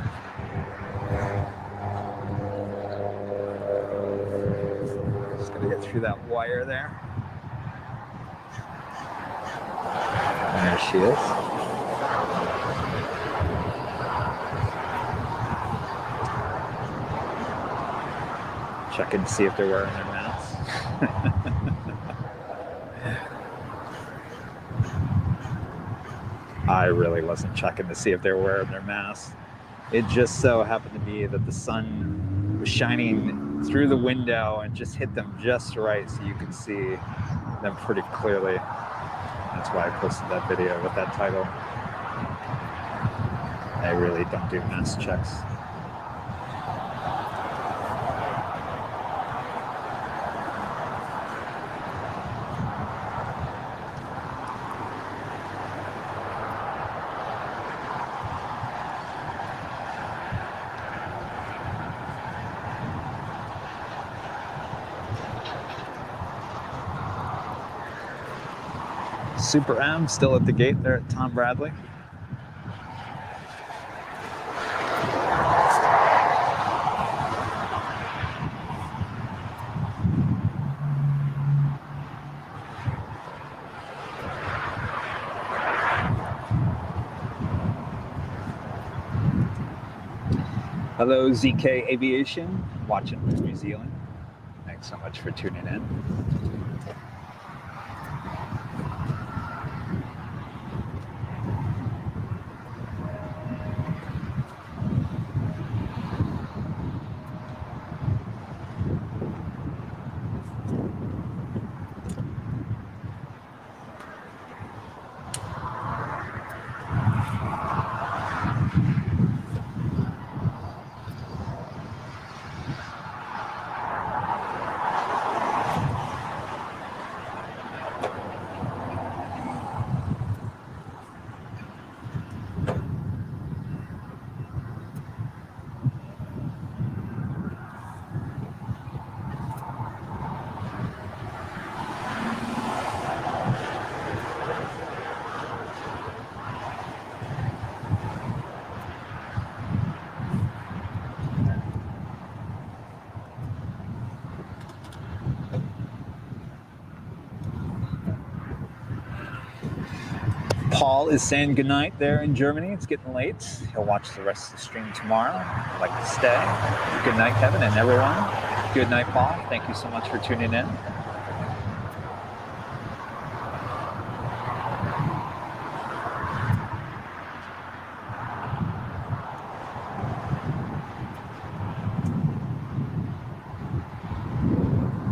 Speaker 1: through that wire there. And there she is. Checking to see if they're wearing their masks. I really wasn't checking to see if they were wearing their masks. It just so happened to be that the sun was shining through the window and just hit them just right so you could see them pretty clearly. That's why I posted that video with that title. I really don't do mask checks. Super M still at the gate there at Tom Bradley. Hello, ZK Aviation, watching from New Zealand. Thanks so much for tuning in. Paul is saying goodnight there in Germany. It's getting late. He'll watch the rest of the stream tomorrow. I'd like to stay. Good night, Kevin, and everyone. Good night, Paul. Thank you so much for tuning in.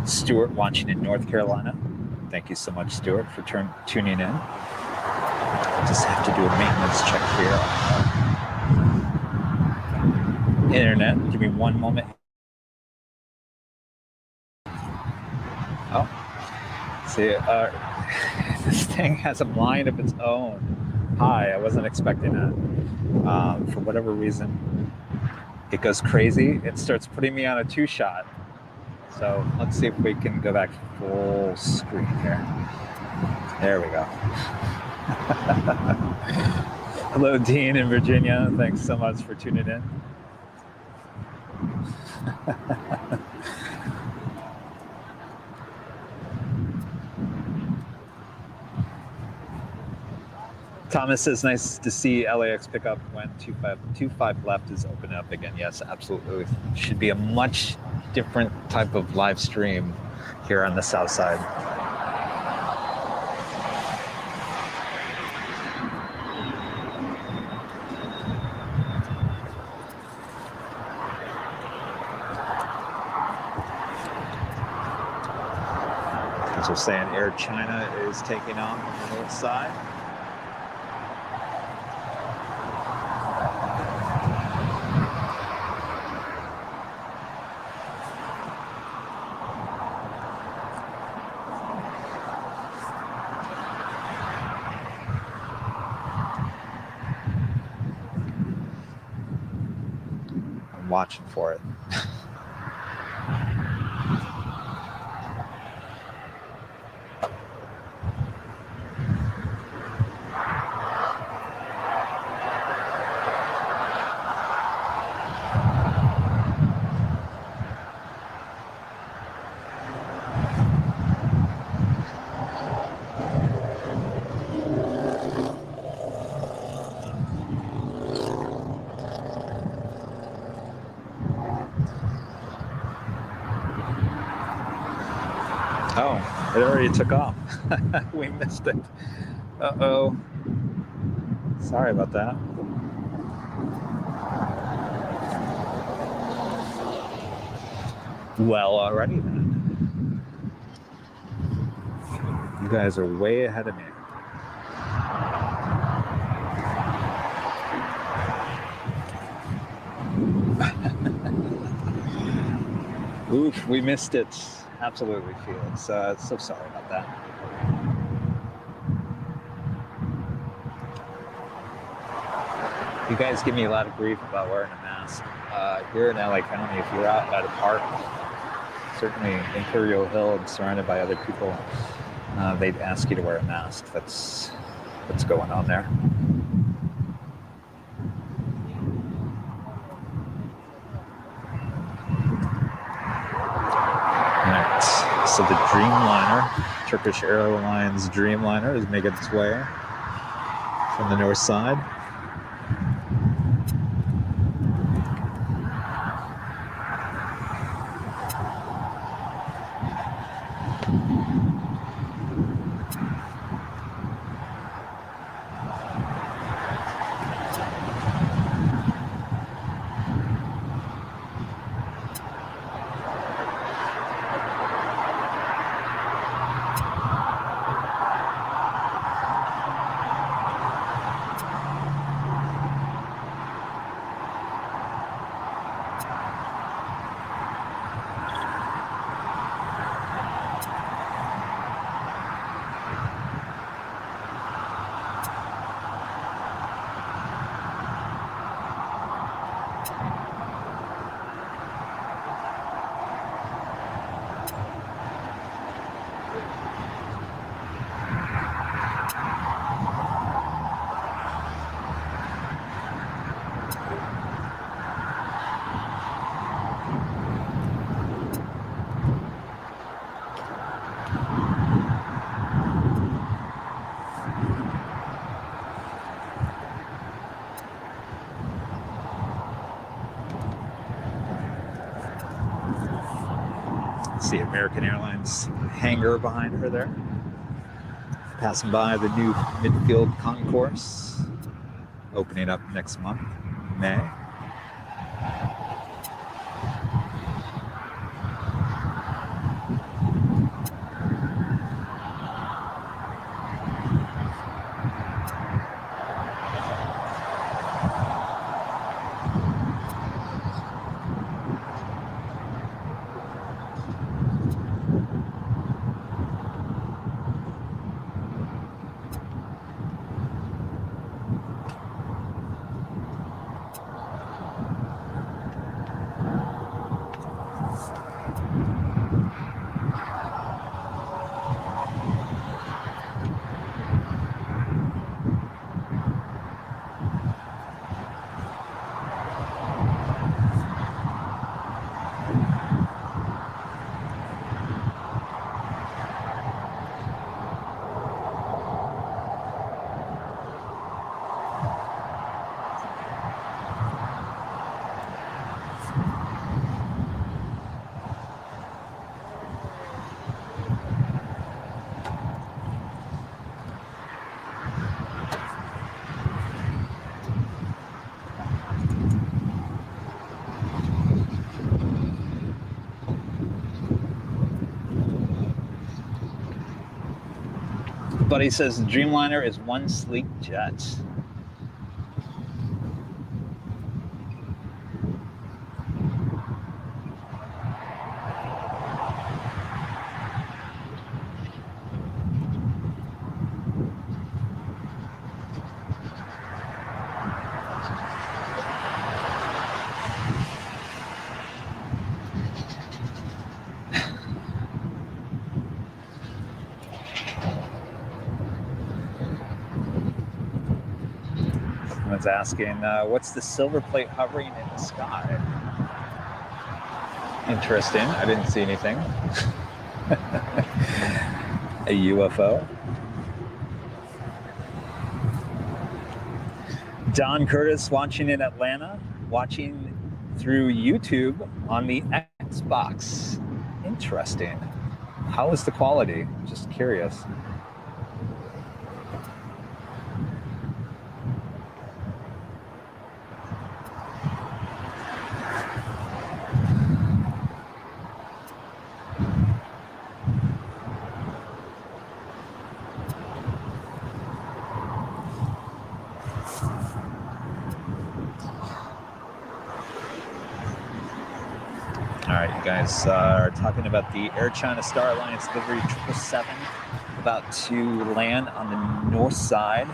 Speaker 1: Stuart watching in North Carolina. Thank you so much, Stuart, for tuning in. Just have to do a maintenance check here. Internet, give me one moment. Oh, see, this thing has a mind of its own. Hi, I wasn't expecting that. For whatever reason, it goes crazy. It starts putting me on a two-shot. So let's see if we can go back full screen here. There we go. Hello, Dean in Virginia. Thanks so much for tuning in. Thomas says, nice to see LAX pick up when 25 left is open up again. Yes, absolutely. Should be a much different type of live stream here on the south side. As we're saying, Air China is taking off on the north side. I'm watching for it. It already took off. We missed it. Uh-oh. Sorry about that. Well, alrighty then. You guys are way ahead of me. Oof, we missed it. Absolutely, Felix. So sorry about that. You guys give me a lot of grief about wearing a mask. Here in LA County, if you're out at a park, certainly Imperial Hill and surrounded by other people, they'd ask you to wear a mask. That's what's going on there. So the Dreamliner, Turkish Airlines Dreamliner, is making its way from the north side. See American Airlines hangar behind her there. Passing by the new midfield concourse, opening up next month, May. Buddy says the Dreamliner is one sleek jet. Someone's asking, what's the silver plate hovering in the sky? Interesting. I didn't see anything. A UFO. Don Curtis watching in Atlanta, watching through YouTube on the Xbox. Interesting. How is the quality? Just curious. All right, you guys are talking about the Air China Star Alliance delivery 777 about to land on the north side.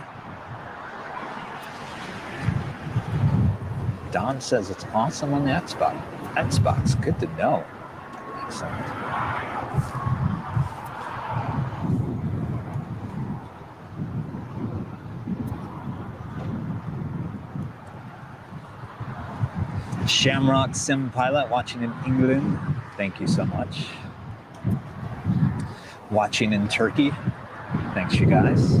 Speaker 1: Don says it's awesome on the Xbox. Xbox, good to know. Excellent. Shamrock Sim Pilot watching in England. Thank you so much. Watching in Turkey. Thanks, you guys.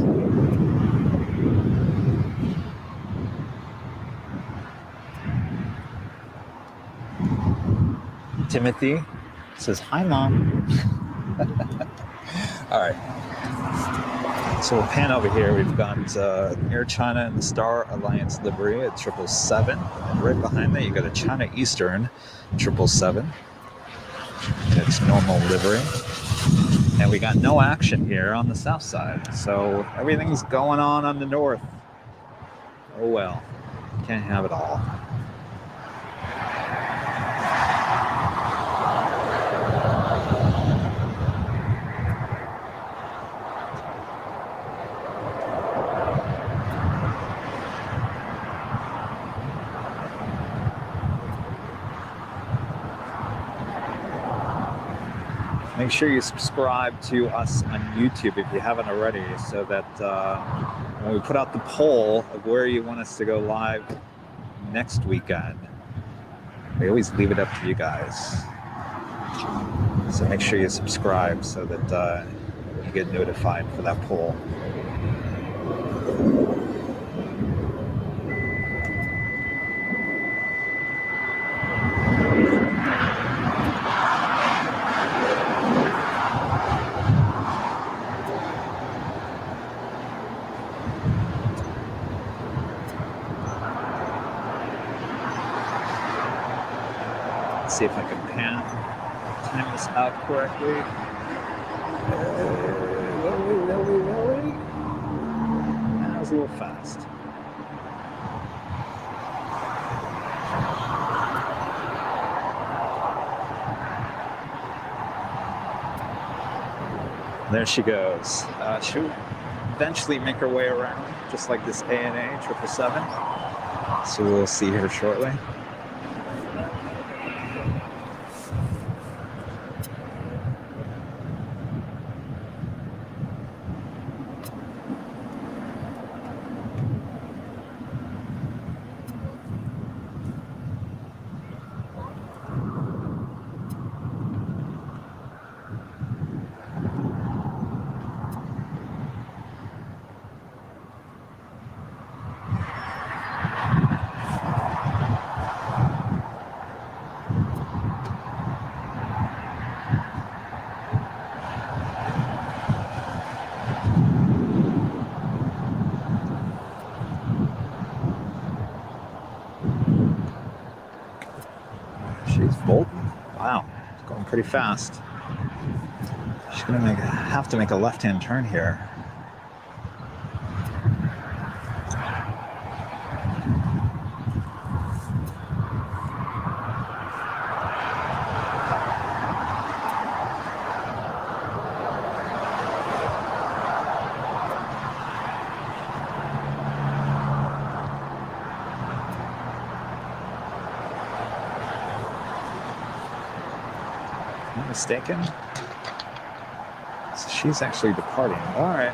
Speaker 1: Timothy says, hi, Mom. All right. So we'll pan over here. We've got Air China and the Star Alliance livery at 777. And right behind that, you've got a China Eastern 777 in its normal livery. And we got no action here on the south side. So everything's going on the north. Oh well, can't have it all. Make sure you subscribe to us on YouTube if you haven't already, so that when we put out the poll of where you want us to go live next weekend, we always leave it up to you guys. So make sure you subscribe so that you get notified for that poll. See if I can time this out correctly. Really? That was a little fast. There she goes. She'll eventually make her way around, just like this ANA 777. So we'll see her shortly. Wow, it's going pretty fast. She's going to have to make a left-hand turn here. Mistaken. So she's actually departing. All right.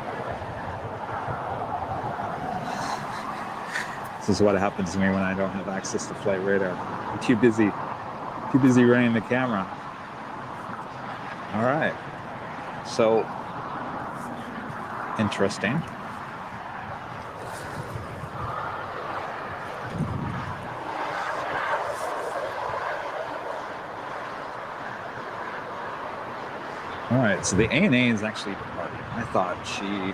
Speaker 1: This is what happens to me when I don't have access to flight radar. I'm too busy running the camera. All right. So interesting. All right, so the ANA is actually departing. I thought she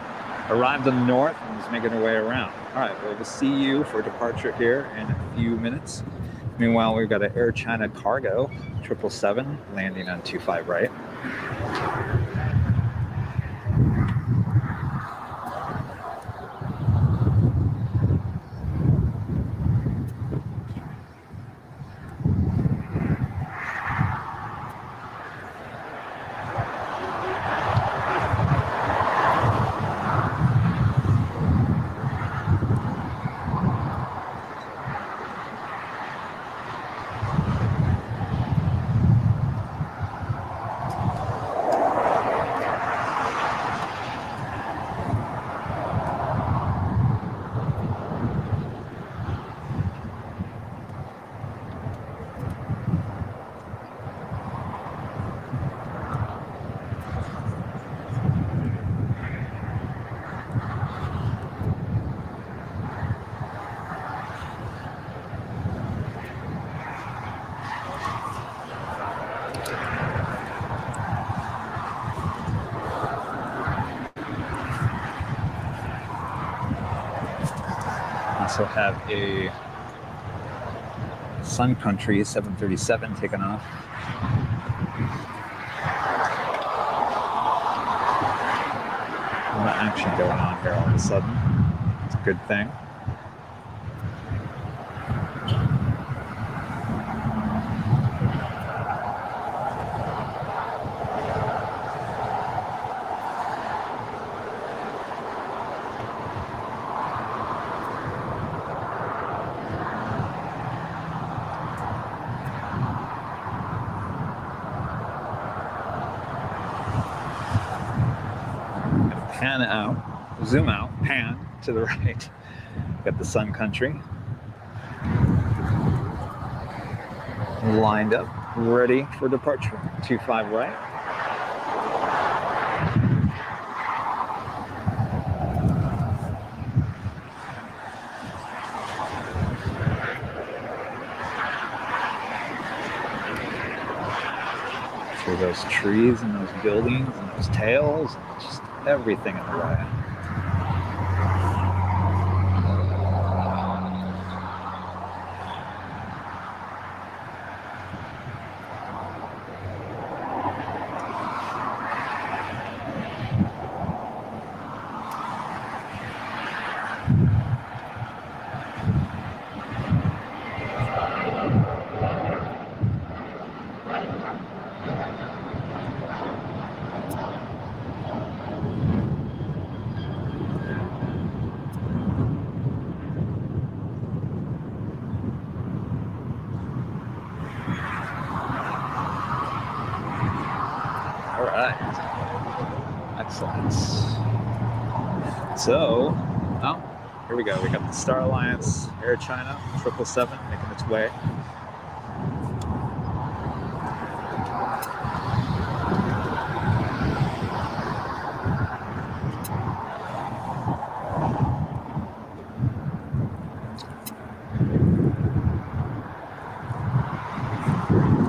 Speaker 1: arrived in the north and was making her way around. All right, well, we'll see you for departure here in a few minutes. Meanwhile, we've got an Air China cargo 777 landing on 25 right. Also have a Sun Country 737 taking off. A lot of action going on here all of a sudden. It's a good thing. Pan out, zoom out, pan to the right. Got the Sun Country lined up, ready for departure. 25 right. Through those trees and those buildings and those tails and just everything in the way. All right, excellent. So, oh, here we go. We got the Star Alliance Air China 777 making its way.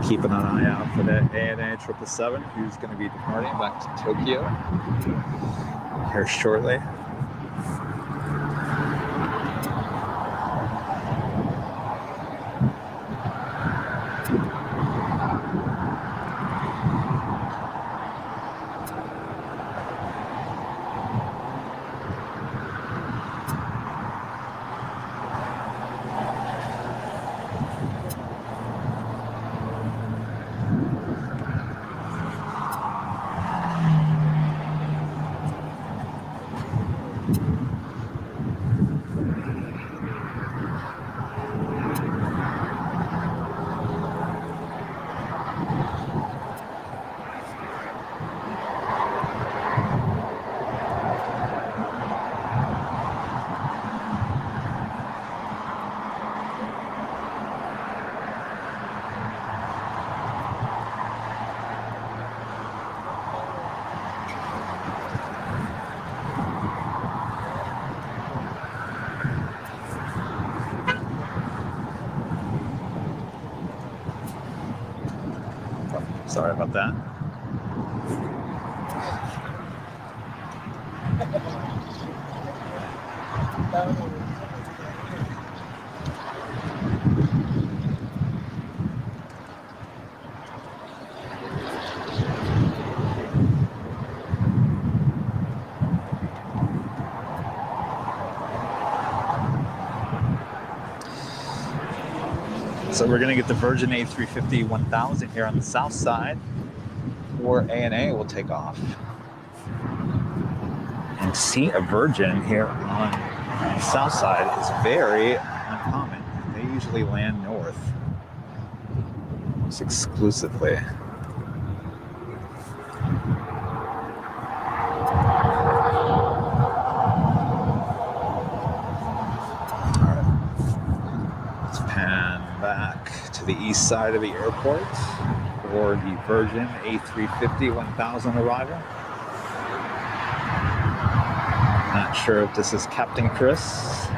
Speaker 1: Keeping an eye out for that ANA 777 who's going to be departing back to Tokyo here shortly. Sorry about that. So we're going to get the Virgin A350-1000 here on the south side, where ANA will take off. And see a Virgin here on the south side is very uncommon. They usually land north, almost exclusively. Back to the east side of the airport for the Virgin A350-1000 arrival. Not sure if this is Captain Chris.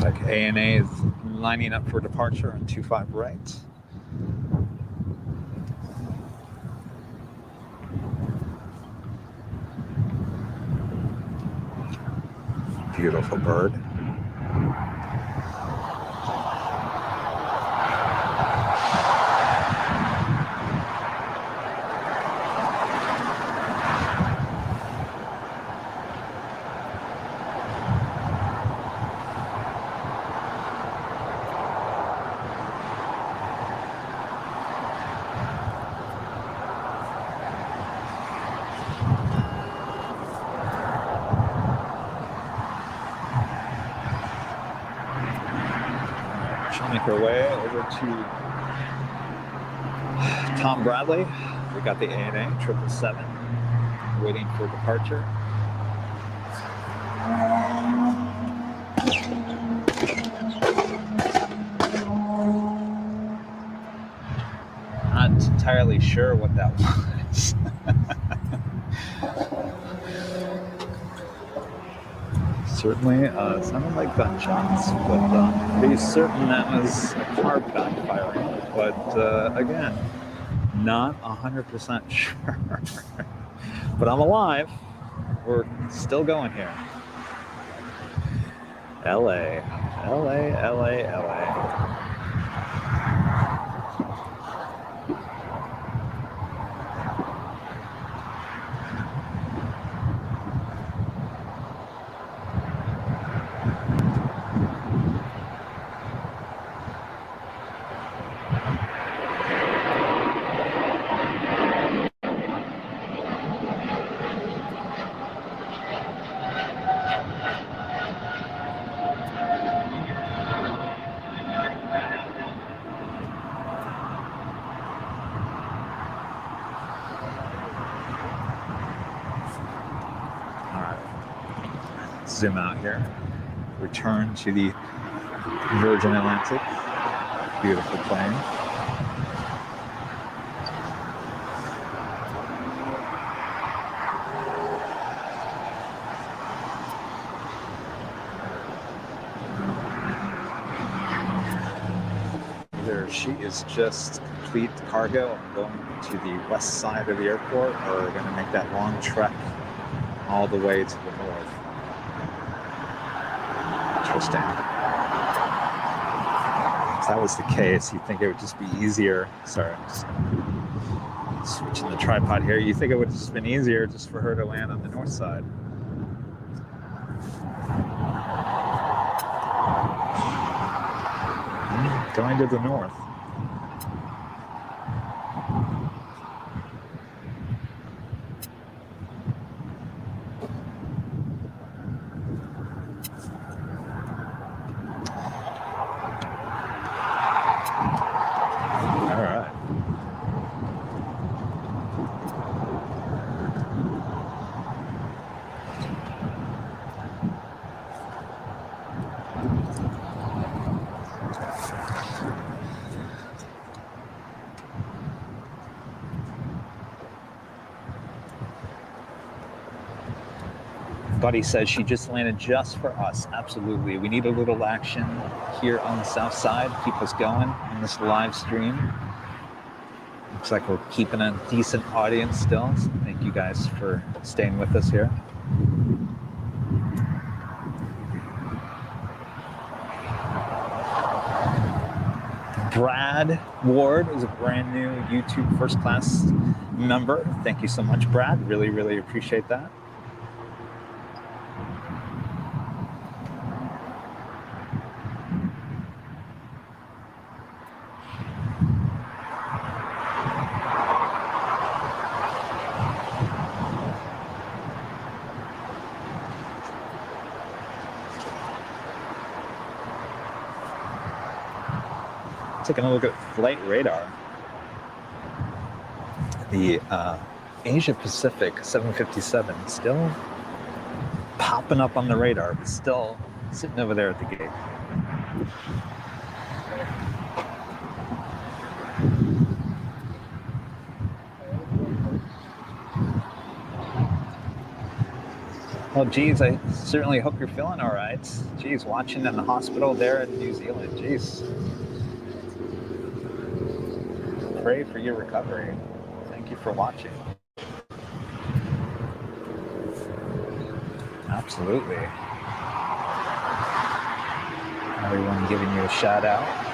Speaker 1: Looks like ANA is lining up for departure on 25 right. Beautiful bird. She'll make her way over to Tom Bradley. We got the ANA 777 waiting for departure. Not entirely sure what that was. Certainly sounded like gunshots, but pretty certain that was a car backfiring. But again, not 100% sure. But I'm alive. We're still going here. LA, LA, LA, LA. Zoom out here. Return to the Virgin Atlantic. Beautiful plane. There she is, just complete cargo. I'm going to the west side of the airport, or we're going to make that long trek all the way to the north. Interesting. If that was the case, you'd think it would just be easier. Sorry, I'm just switching the tripod here. You think it would have just been easier just for her to land on the north side. Going to the north. Buddy says she just landed just for us. Absolutely. We need a little action here on the south side. Keep us going on this live stream. Looks like we're keeping a decent audience still. So thank you guys for staying with us here. Brad Ward is a brand new YouTube first class member. Thank you so much, Brad. Really, really appreciate that. Taking a look at flight radar. The Asia Pacific 757 still popping up on the radar, but still sitting over there at the gate. Well, geez, I certainly hope you're feeling all right. Geez, watching in the hospital there in New Zealand. Geez. Pray for your recovery. Thank you for watching. Absolutely. Everyone giving you a shout out.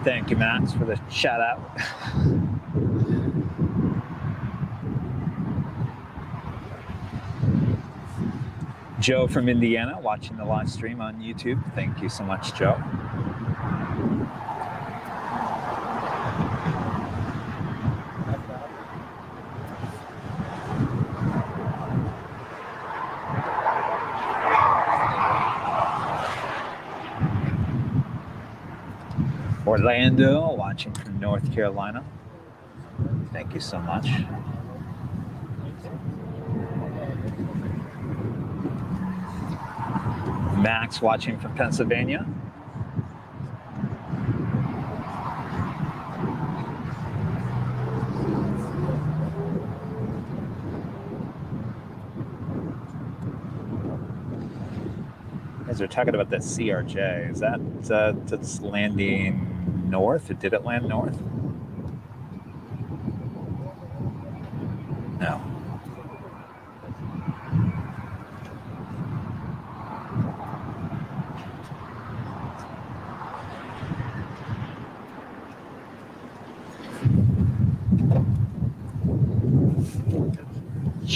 Speaker 1: Thank you, Max, for the shout out. Joe from Indiana watching the live stream on YouTube. Thank you so much, Joe. Orlando watching from North Carolina. Thank you so much. Max watching from Pennsylvania. As we're talking about the CRJ, is that that's landing north, or did it land north? No.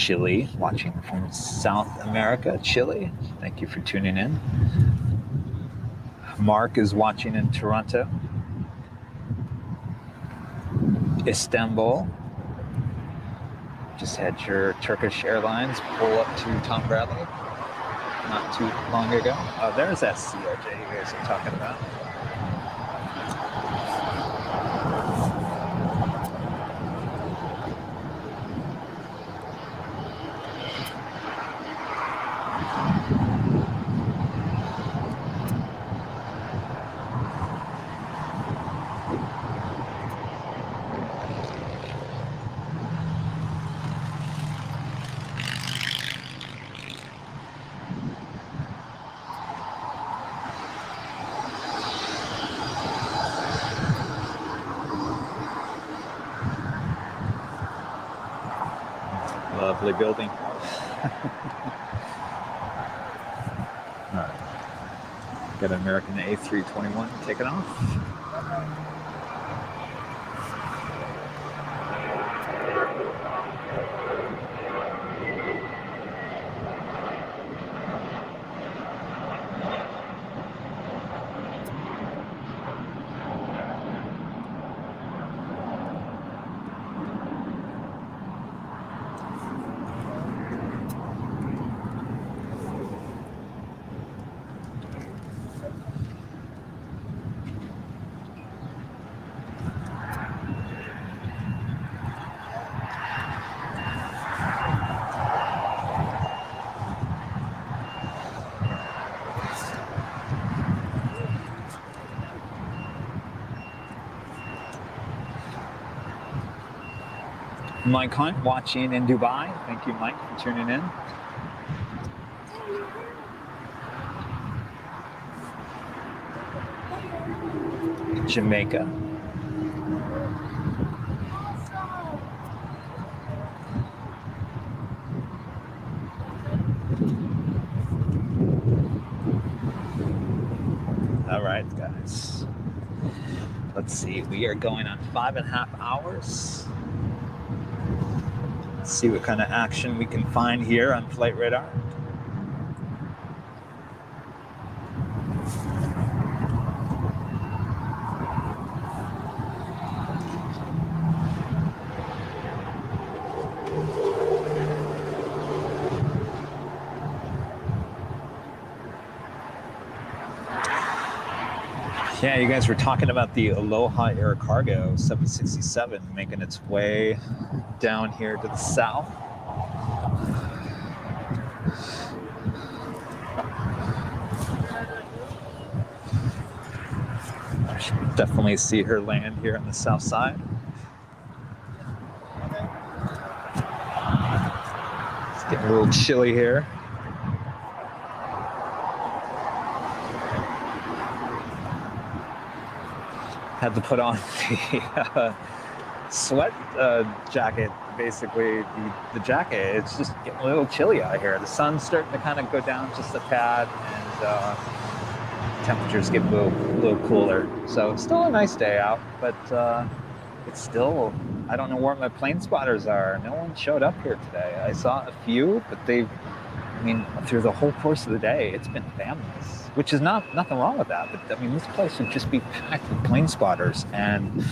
Speaker 1: Chile, watching from South America, Chile. Thank you for tuning in. Mark is watching in Toronto. Istanbul. Just had your Turkish Airlines pull up to Tom Bradley not too long ago. Oh, there's that CRJ you guys are talking about. Lovely building. All right. Got an American A321 taking off. Mike Hunt watching in Dubai. Thank you, Mike, for tuning in. Jamaica. All right, guys. Let's see. We are going on 5.5 hours. Let's see what kind of action we can find here on Flight Radar. Yeah, you guys were talking about the Aloha Air Cargo 767 making its way down here to the south. I should definitely see her land here on the south side. It's getting a little chilly here. Had to put on the sweat jacket, basically the jacket. It's just getting a little chilly out here. The sun's starting to kind of go down just a tad, and temperatures get a little cooler. So it's still a nice day out, but it's still, I don't know where my plane spotters are. No one showed up here today. I saw a few, but through the whole course of the day, it's been families, which is nothing wrong with that. But I mean, this place would just be packed with plane spotters, and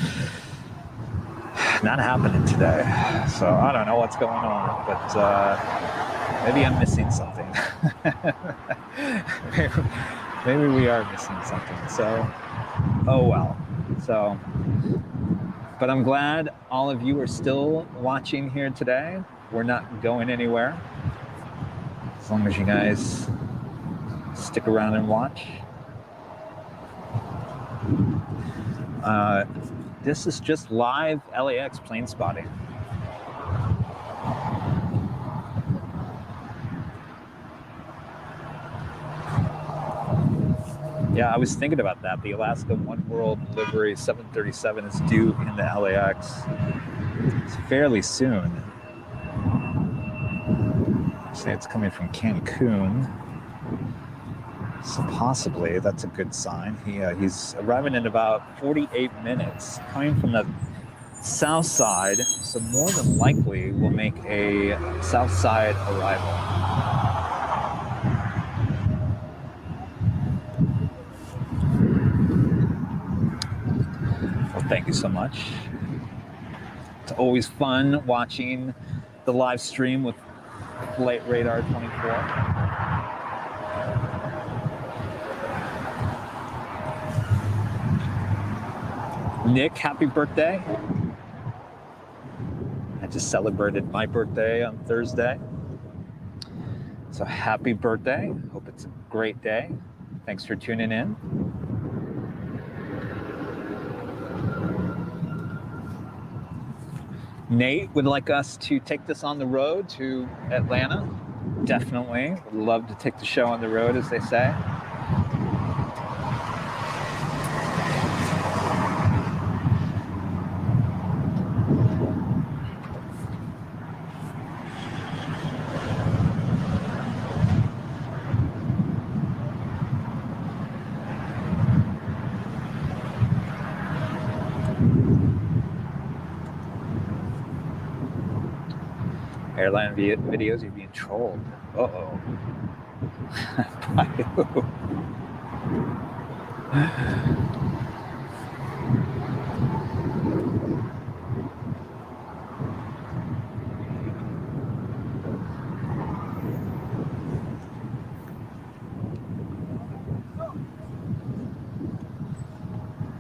Speaker 1: not happening today. So I don't know what's going on, but maybe I'm missing something. maybe we are missing something. So, oh well. So, but I'm glad all of you are still watching here today. We're not going anywhere. As long as you guys stick around and watch. This is just live LAX plane spotting. Yeah, I was thinking about that. The Alaska One World livery 737 is due in the LAX. It's fairly soon. Say it's coming from Cancun. So possibly that's a good sign. He's arriving in about 48 minutes, coming from the south side, so more than likely we'll make a south side arrival. Well, thank you so much. It's always fun watching the live stream with Flight Radar 24. Nick, happy birthday. I just celebrated my birthday on Thursday. So happy birthday. Hope it's a great day. Thanks for tuning in. Nate would like us to take this on the road to Atlanta. Definitely. Would love to take the show on the road, as they say. Airline videos, you're being trolled. Uh-oh. By who?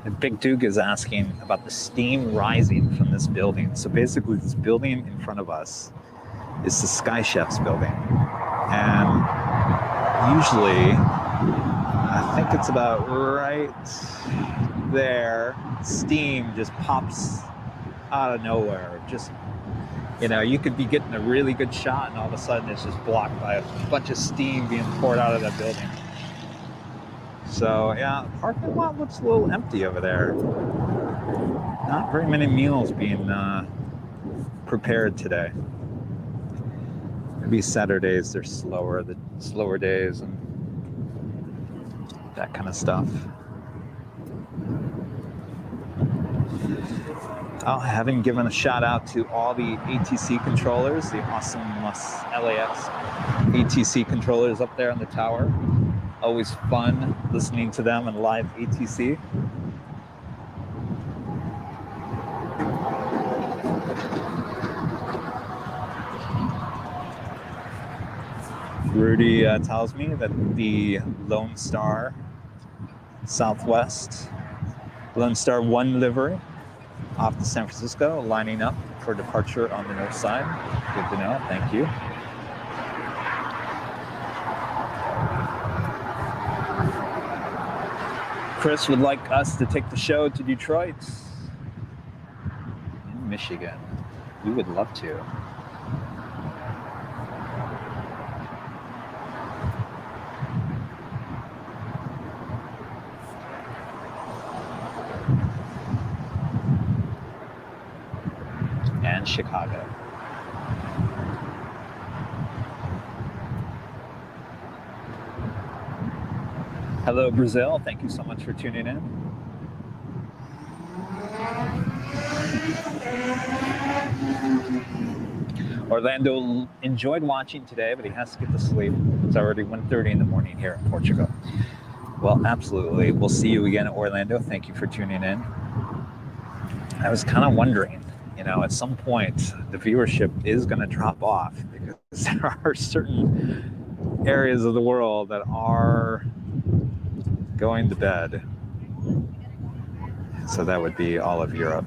Speaker 1: And Big Duke is asking about the steam rising from this building. So basically, this building in front of us is the Sky Chef's building. And usually, I think it's about right there, steam just pops out of nowhere. Just, you know, you could be getting a really good shot and all of a sudden it's just blocked by a bunch of steam being poured out of that building. So yeah, the parking lot looks a little empty over there. Not very many meals being prepared today. Maybe Saturdays they're slower, the slower days and that kind of stuff. Oh, having given a shout out to all the ATC controllers, the awesome LAX ATC controllers up there on the tower. Always fun listening to them in live ATC. Rudy tells me that the Lone Star Southwest, Lone Star 1 livery off to San Francisco, lining up for departure on the north side. Good to know, thank you. Chris would like us to take the show to Detroit in Michigan. We would love to. And Chicago. Hello, Brazil. Thank you so much for tuning in. Orlando enjoyed watching today, but he has to get to sleep. It's already 1:30 in the morning here in Portugal. Well, absolutely. We'll see you again at Orlando. Thank you for tuning in. I was kind of wondering, you know, at some point the viewership is going to drop off because there are certain areas of the world that are going to bed. So that would be all of Europe.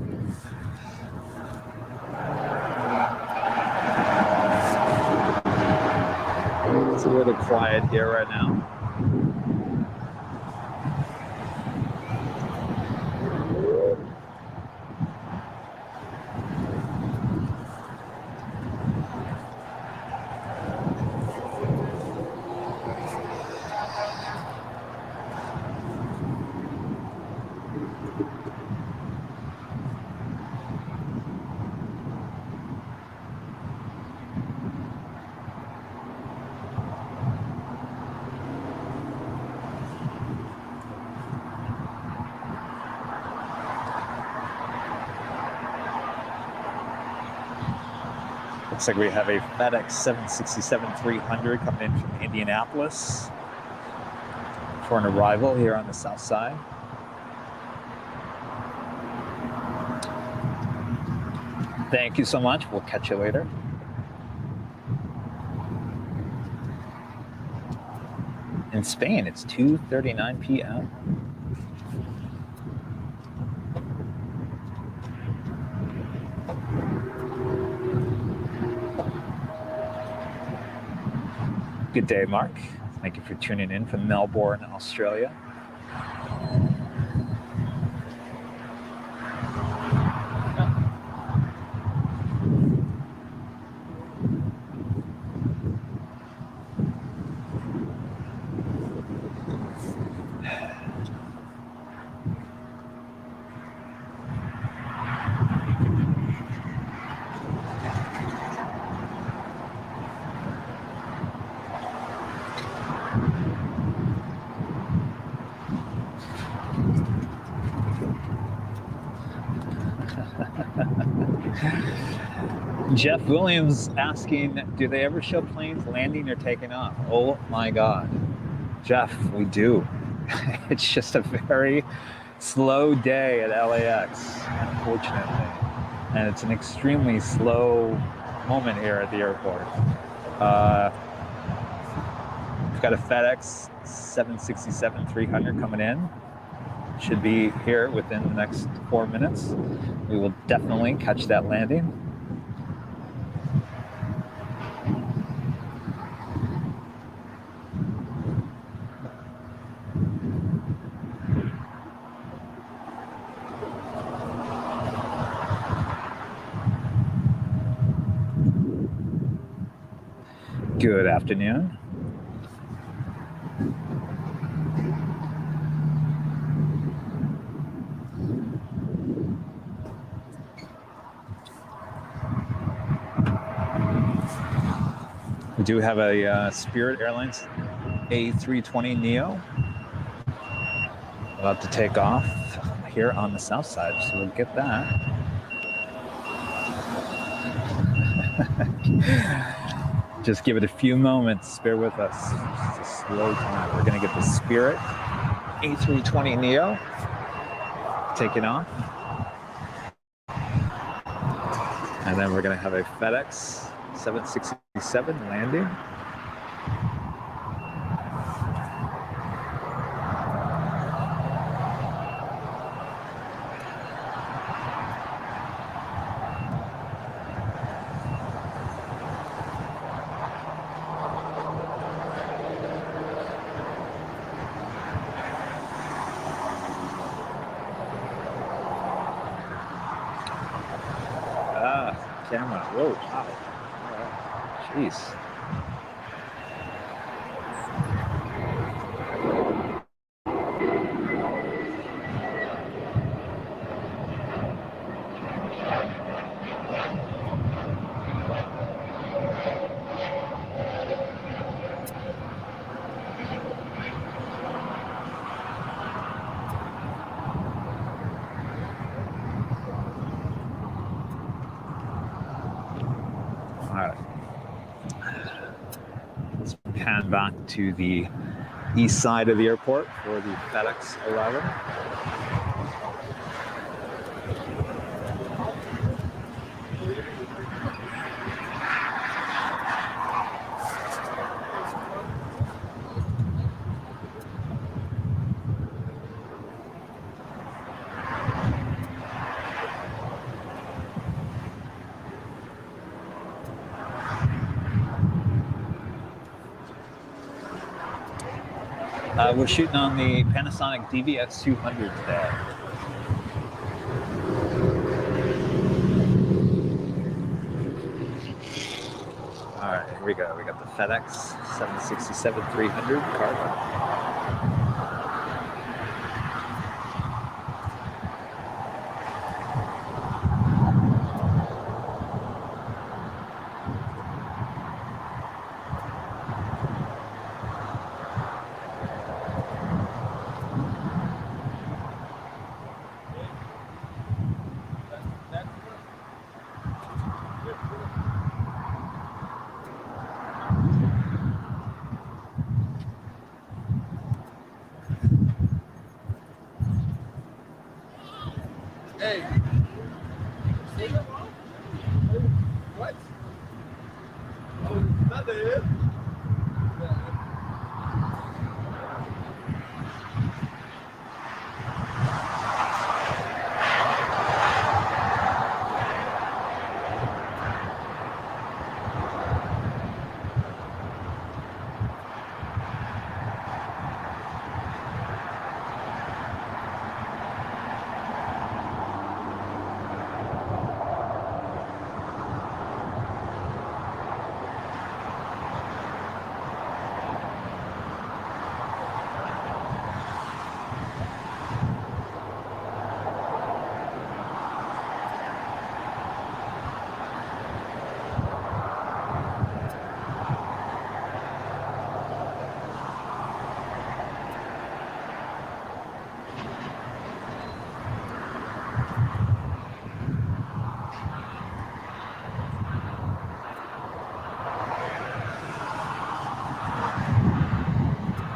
Speaker 1: It's a little quiet here right now. Looks like we have a FedEx 767-300 coming in from Indianapolis for an arrival here on the south side. Thank you so much. We'll catch you later. In Spain, it's 2:39 p.m. Good day, Mark. Thank you for tuning in from Melbourne, Australia. Jeff Williams asking, do they ever show planes landing or taking off? Oh my God. Jeff, we do. It's just a very slow day at LAX, unfortunately. And it's an extremely slow moment here at the airport. We've got a FedEx 767-300 coming in. Should be here within the next 4 minutes. We will definitely catch that landing. Good afternoon. We do have a Spirit Airlines A320neo about to take off here on the south side, so we'll get that. Just give it a few moments, bear with us. It's a slow time. We're gonna get the Spirit A320neo taking off. And then we're gonna have a FedEx 767 landing. Camera. Whoa, wow. Jeez. Pan back to the east side of the airport for the FedEx arrival. We're shooting on the Panasonic DVX200 today. All right, here we go. We got the FedEx 767-300 cargo.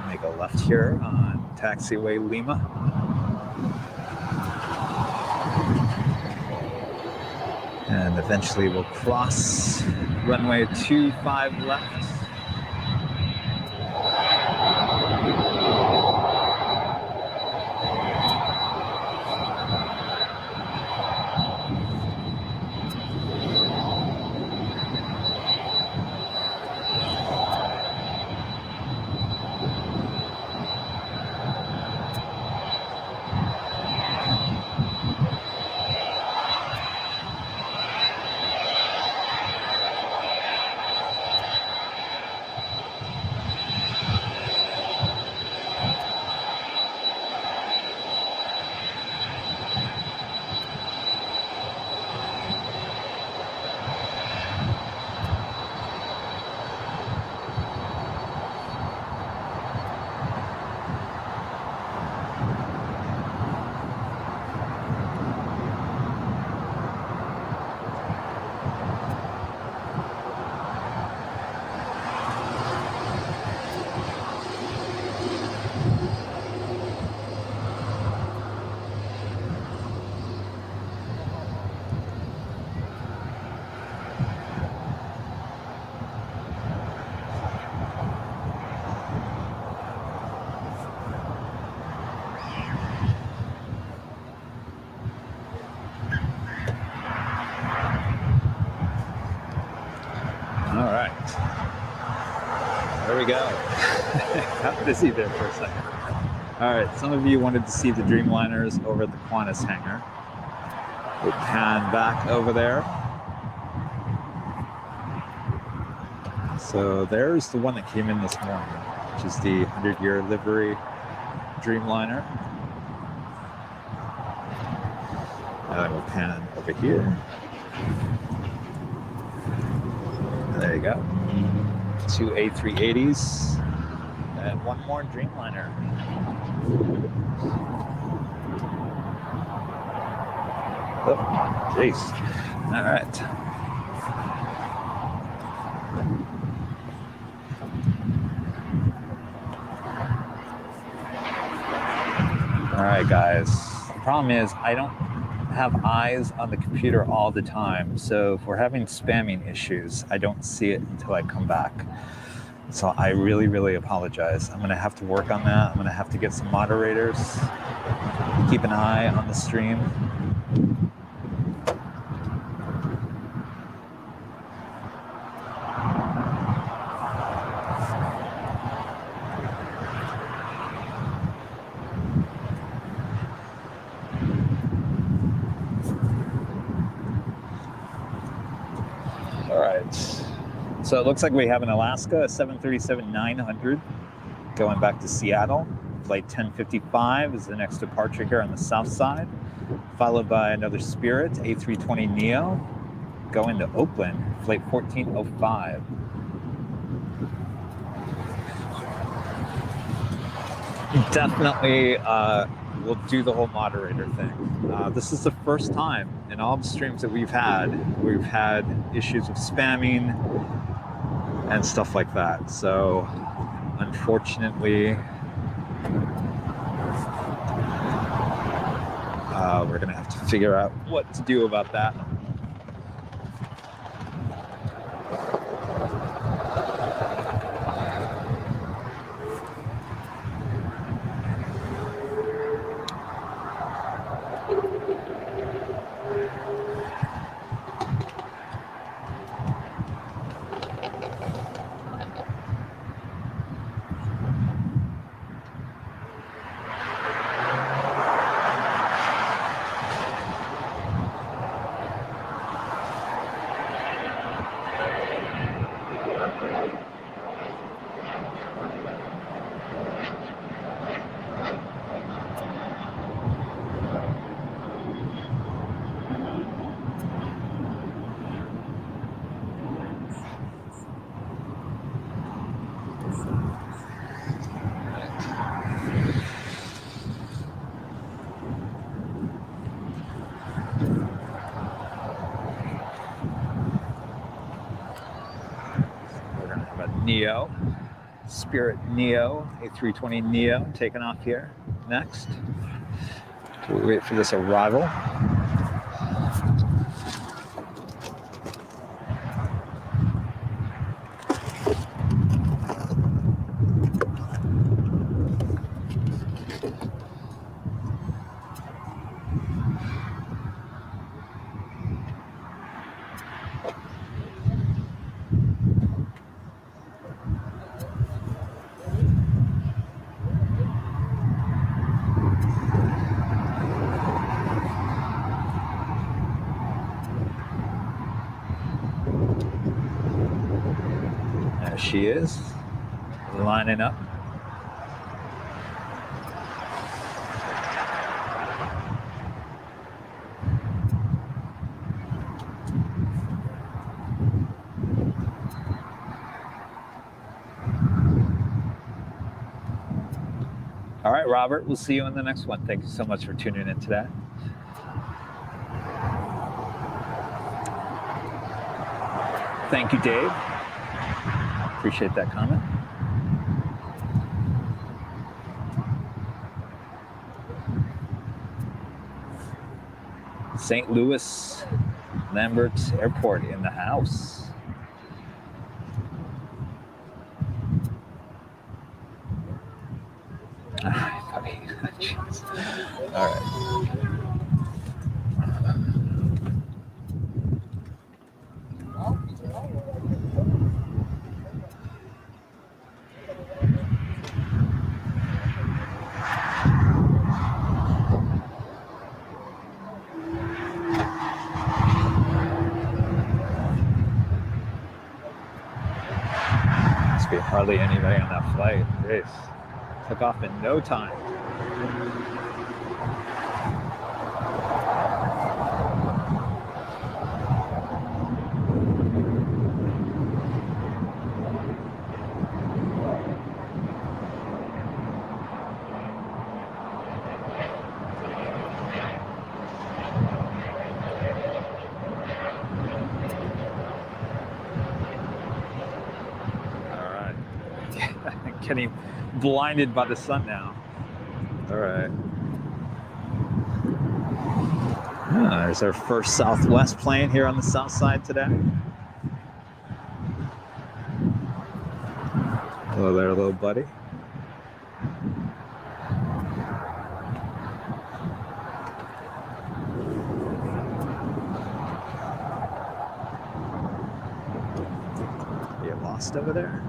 Speaker 1: Make a left here on taxiway Lima. And eventually we'll cross runway 25 left. There we go. Got busy there for a second. All right, some of you wanted to see the Dreamliners over at the Qantas hangar. We'll pan back over there. So there's the one that came in this morning, which is the 100-year livery Dreamliner. And then we'll pan over here. There you go. 2 A380s and one more Dreamliner. Oh, jeez. All right. All right, guys. The problem is I don't have eyes on the computer all the time, so if we're having spamming issues, I don't see it until I come back. So I really apologize. I'm gonna have to work on that. I'm gonna have to get some moderators, keep an eye on the stream. So it looks like we have an Alaska, a 737-900 going back to Seattle. Flight 1055 is the next departure here on the south side, followed by another Spirit, A320neo, going to Oakland, flight 1405. Definitely we'll do the whole moderator thing. This is the first time in all the streams that we've had issues with spamming and stuff like that. So unfortunately, we're gonna have to figure out what to do about that. We're gonna have a Neo, Spirit Neo, A320 Neo taking off here next. We wait for this arrival. There she is, lining up. All right, Robert, we'll see you in the next one. Thank you so much for tuning in today. Thank you, Dave. Appreciate that comment. St. Louis Lambert Airport in the house. All right. Must be hardly anybody on that flight. Jeez. Took off in no time. Getting blinded by the sun now. All right. There's our first Southwest plane here on the south side today. Hello there, little buddy. You lost over there?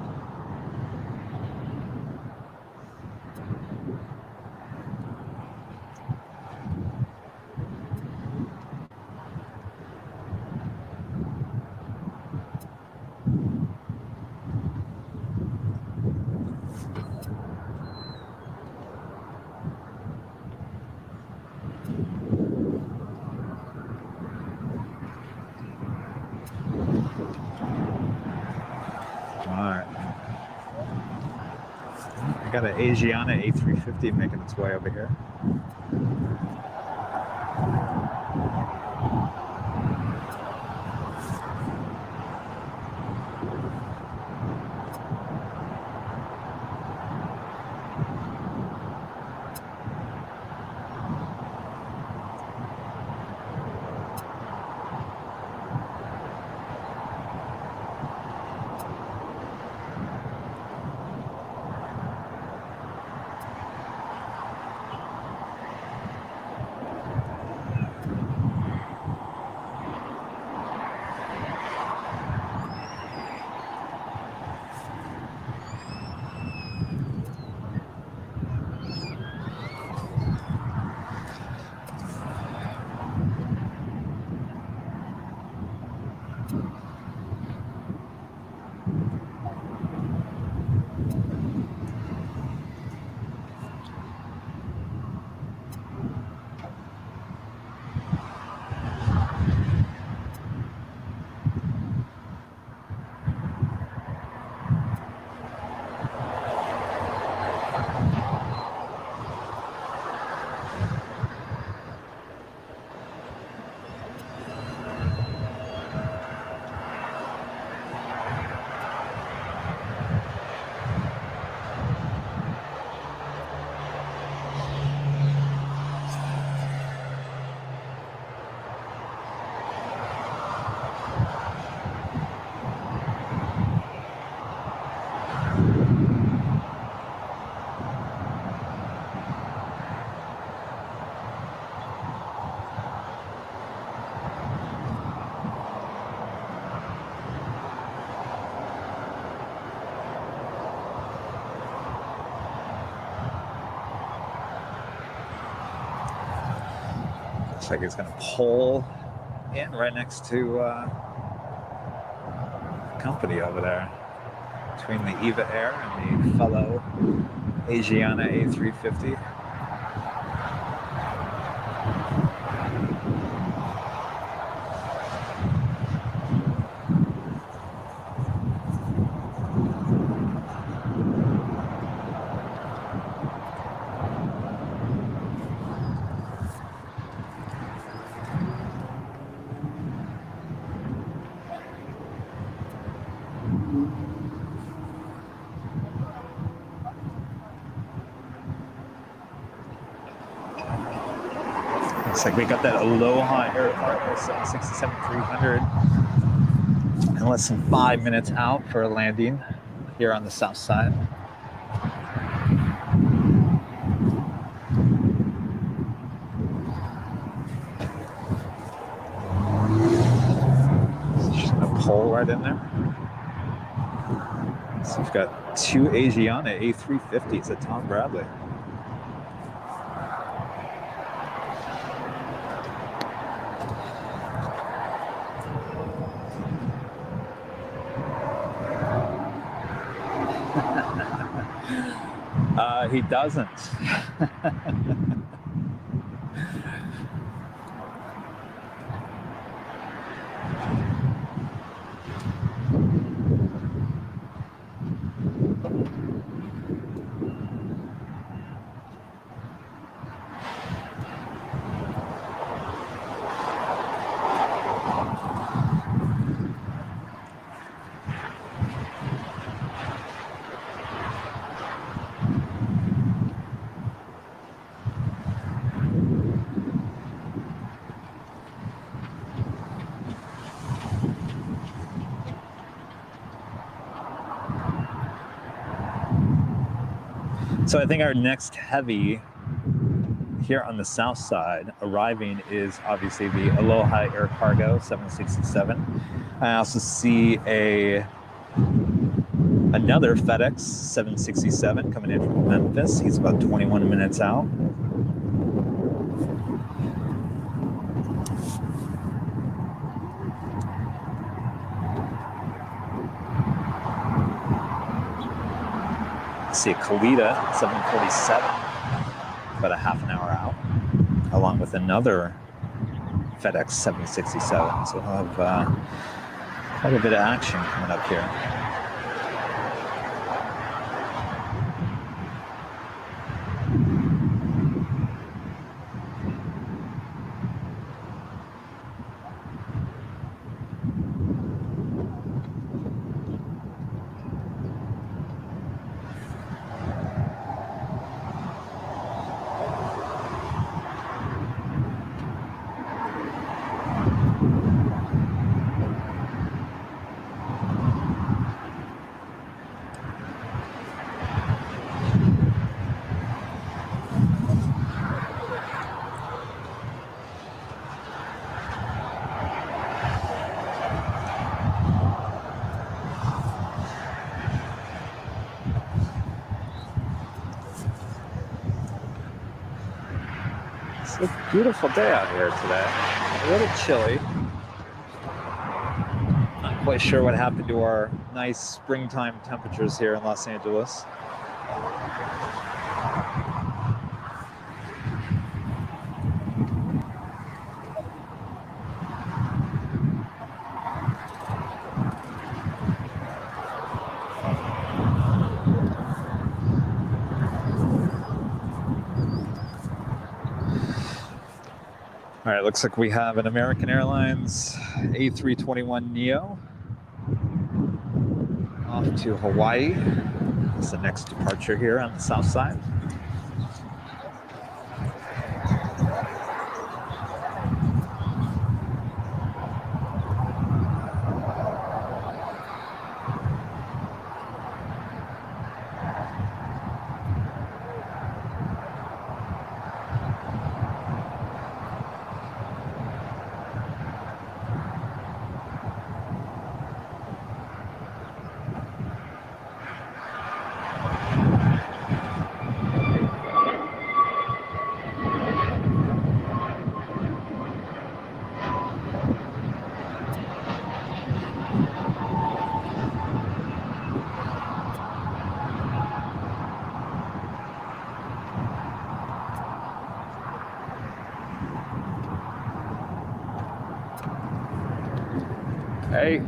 Speaker 1: I got an Asiana A350 making its way over here. Looks like it's going to pull in right next to company over there, between the Eva Air and the fellow Asiana A350. Looks like we got that Aloha Air Cargo 767-300 in less than 5 minutes out for a landing here on the south side. Just gonna pull right in there. So we've got two Asiana A350s at Tom Bradley. He doesn't. So I think our next heavy here on the south side arriving is obviously the Aloha Air Cargo 767. I also see another FedEx 767 coming in from Memphis. He's about 21 minutes out. See a Kalitta 747, about a half an hour out, along with another FedEx 767. So we'll have quite a bit of action coming up here. It's a beautiful day out here today. A little chilly. Not quite sure what happened to our nice springtime temperatures here in Los Angeles. All right, looks like we have an American Airlines A321neo off to Hawaii. That's the next departure here on the south side. Hey.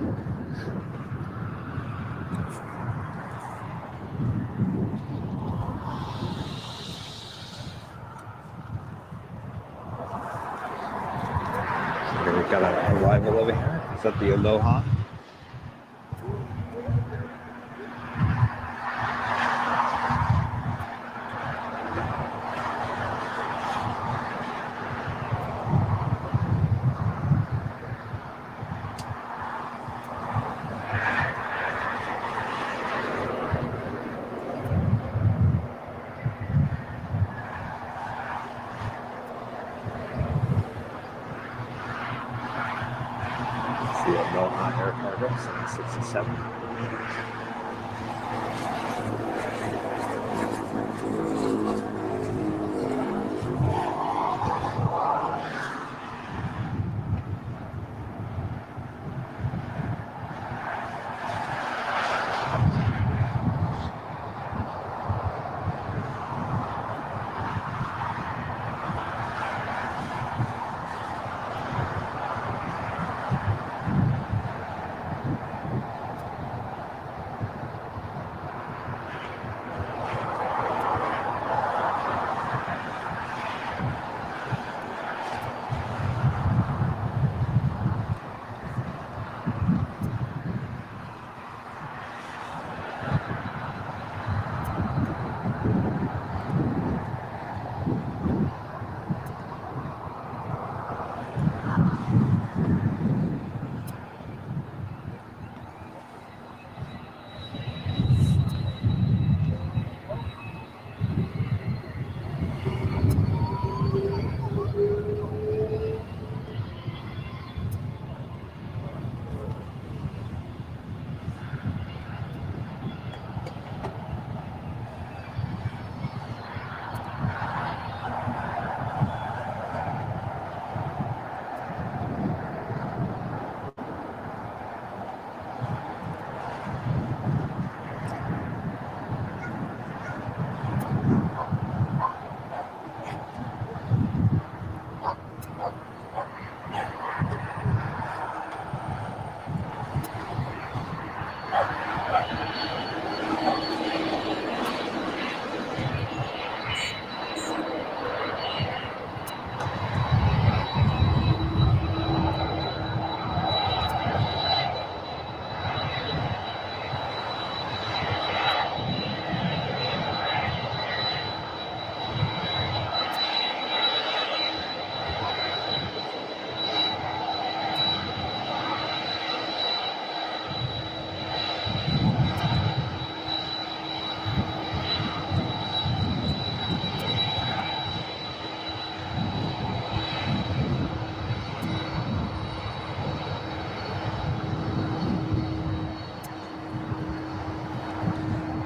Speaker 1: Okay, we've got an arrival over here. Is that the Aloha? The Aloha Air Cargo 767.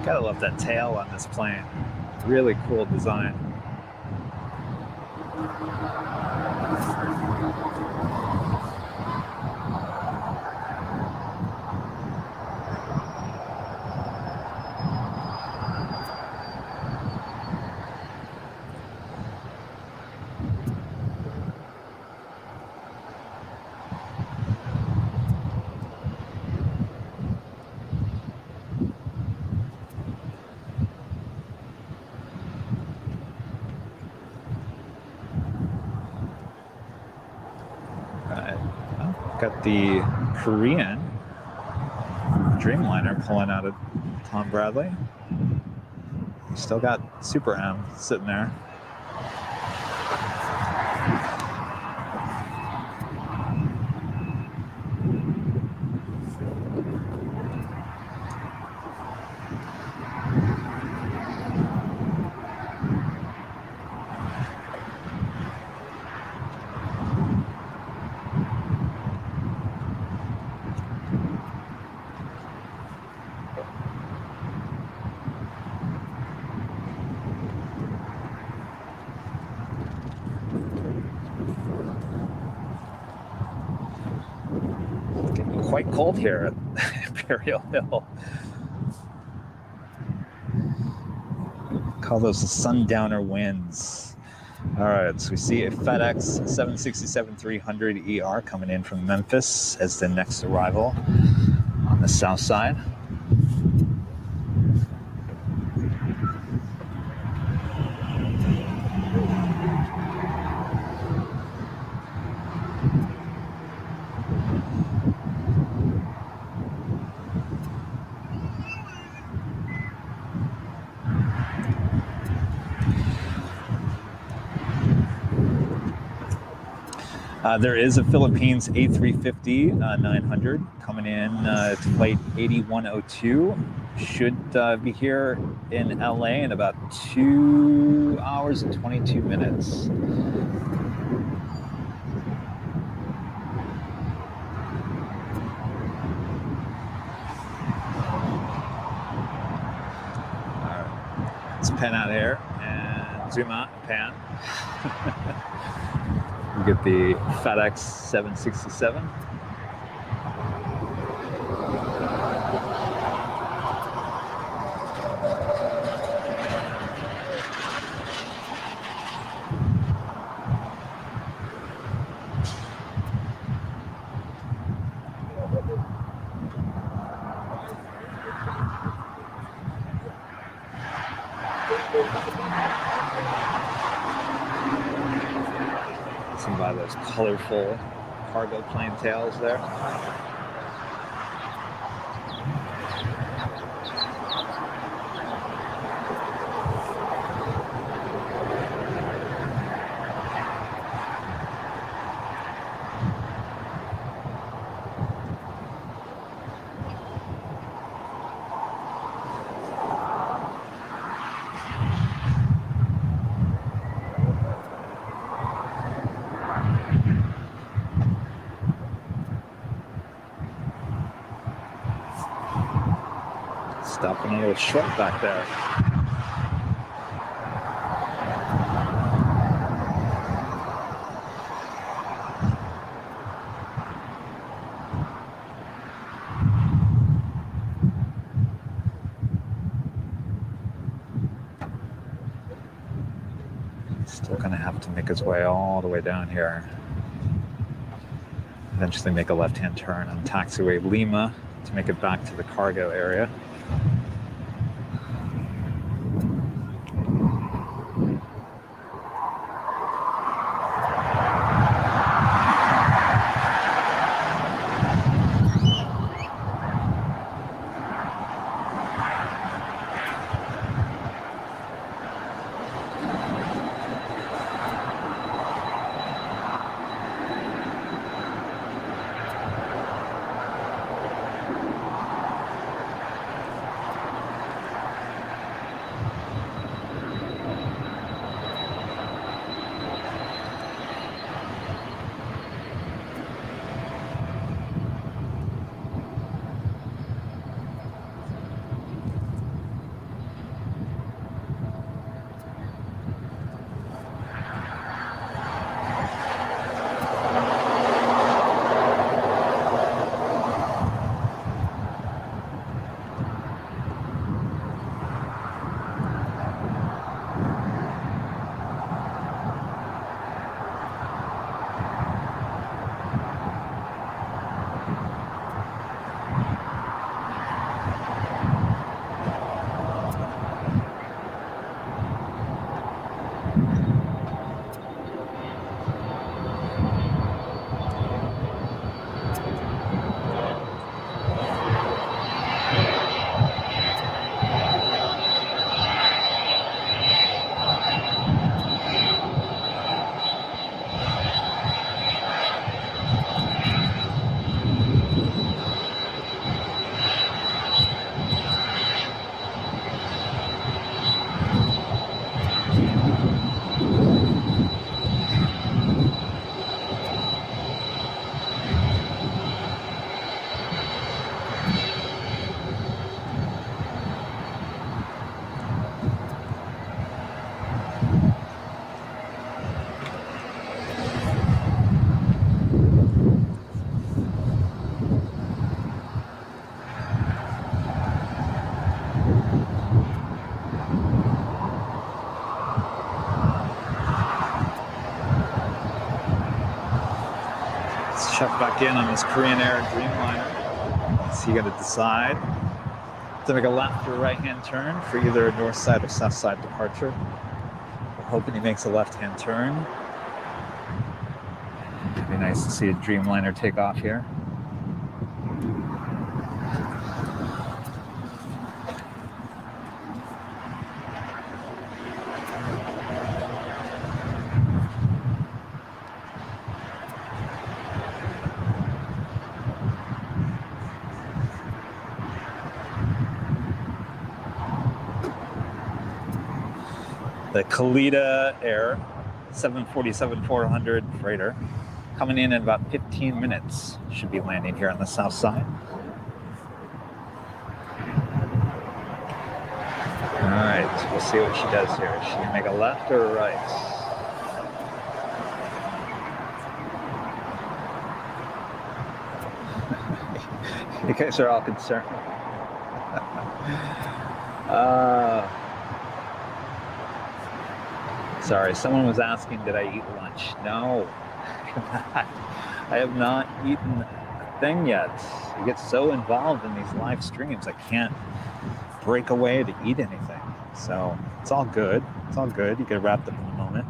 Speaker 1: Gotta love that tail on this plane. Really cool design. Got the Korean Dreamliner pulling out of Tom Bradley. Still got Super M sitting there. Quite cold here at Imperial Hill. Call those the sundowner winds. All right, so we see a FedEx 767-300ER coming in from Memphis as the next arrival on the south side. There is a Philippines A350-900 coming in. It's flight 8102. Should be here in LA in about 2 hours and 22 minutes. All right, let's pan out here and zoom out and pan. We get the FedEx 767. Some by those colorful cargo plane tails there. Stopping a little short back there. Still gonna have to make his way all the way down here. Eventually make a left-hand turn on taxiway Lima to make it back to the cargo area. check back in on this Korean Air Dreamliner. Is he going to decide to make a left or right-hand turn for either a north side or south side departure? We're hoping he makes a left-hand turn. It'd be nice to see a Dreamliner take off here. The Khalida Air 747-400 freighter coming in about 15 minutes. Should be landing here on the south side. All right, we'll see what she does here. Is she gonna make a left or a right? You guys are all concerned. Sorry, someone was asking, did I eat lunch? No, I have not eaten a thing yet. I get so involved in these live streams, I can't break away to eat anything. So it's all good. It's all good. You get wrapped up in a moment.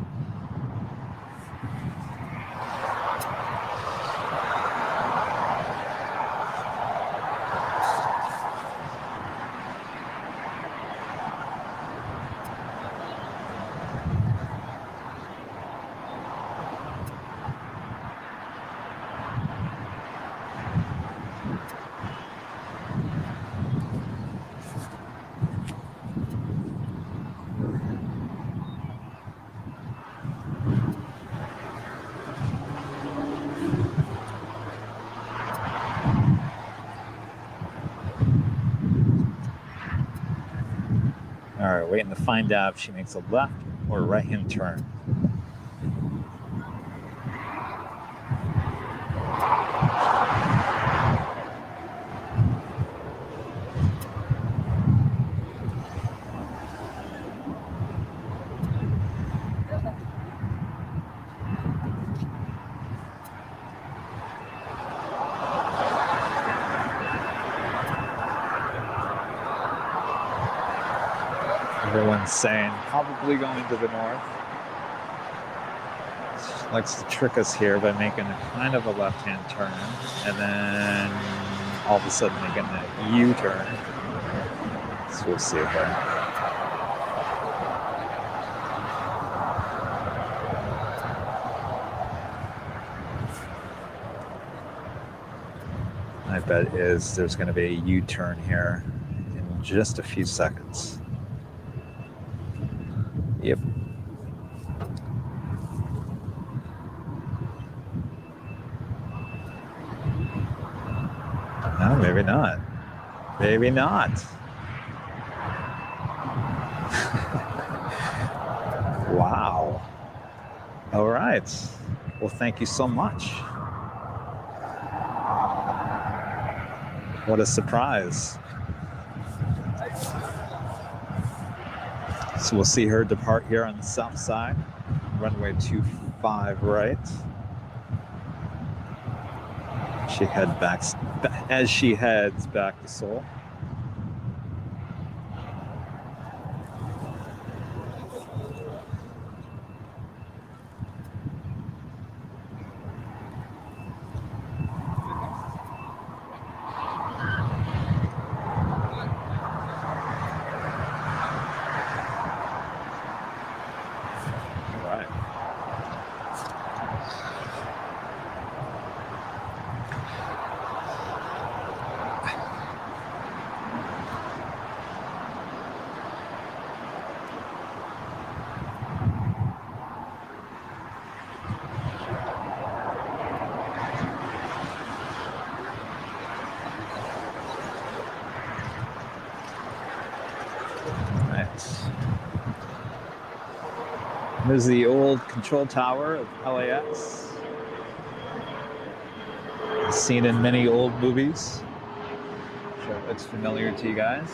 Speaker 1: All right, waiting to find out if she makes a left or a right-hand turn. Everyone's saying probably going to the north. She likes to trick us here by making a kind of a left-hand turn and then all of a sudden making a U-turn. So we'll see here. My bet is there's going to be a U-turn here in just a few seconds. Yep. No, maybe not. Maybe not. Wow. All right. Well, thank you so much. What a surprise. So we'll see her depart here on the south side, runway 25 right. As she heads back to Seoul. There's the old control tower of LAX. Seen in many old movies. I'm sure it's familiar to you guys.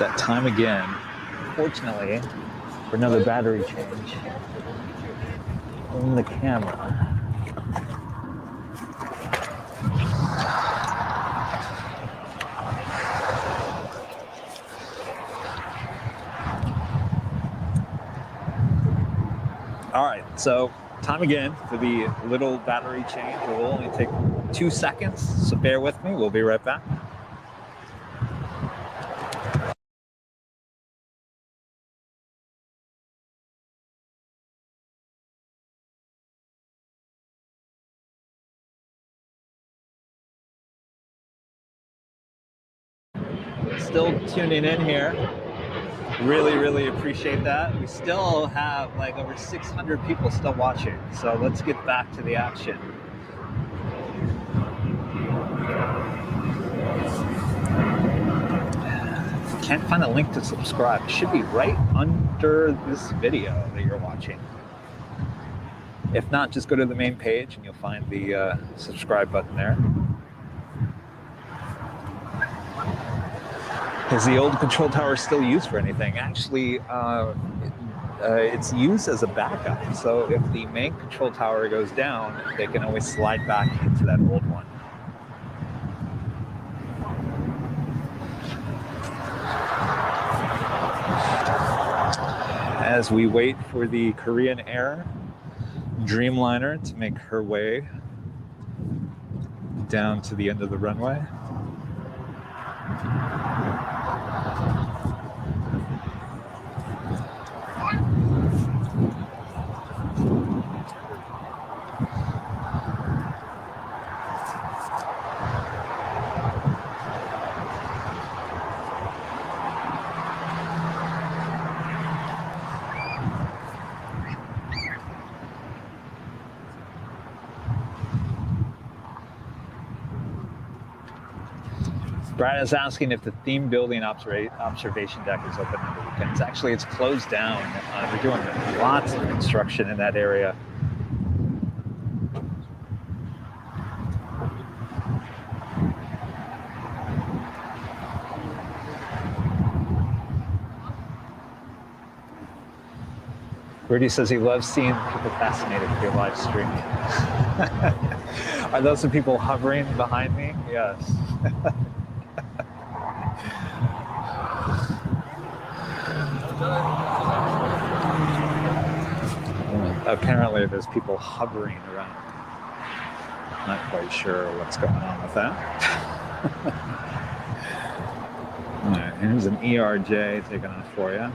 Speaker 1: that time again, fortunately, for another battery change in the camera. All right, so time again for the little battery change. It will only take 2 seconds, so bear with me. We'll be right back. Still tuning in here. Really appreciate that. We still have like over 600 people still watching, so let's get back to the action. Can't find a link to subscribe. It should be right under this video that you're watching. If not, just go to the main page and you'll find the subscribe button there. Is the old control tower still used for anything? Actually, it's used as a backup. So if the main control tower goes down, they can always slide back into that old one. As we wait for the Korean Air Dreamliner to make her way down to the end of the runway. Brad is asking if the theme building observation deck is open on the weekends. Actually, it's closed down. We're doing lots of construction in that area. Rudy says he loves seeing people fascinated with your live stream. Are those the people hovering behind me? Yes. Apparently there's people hovering around. Not quite sure what's going on with that. All right, here's an ERJ taking off for you.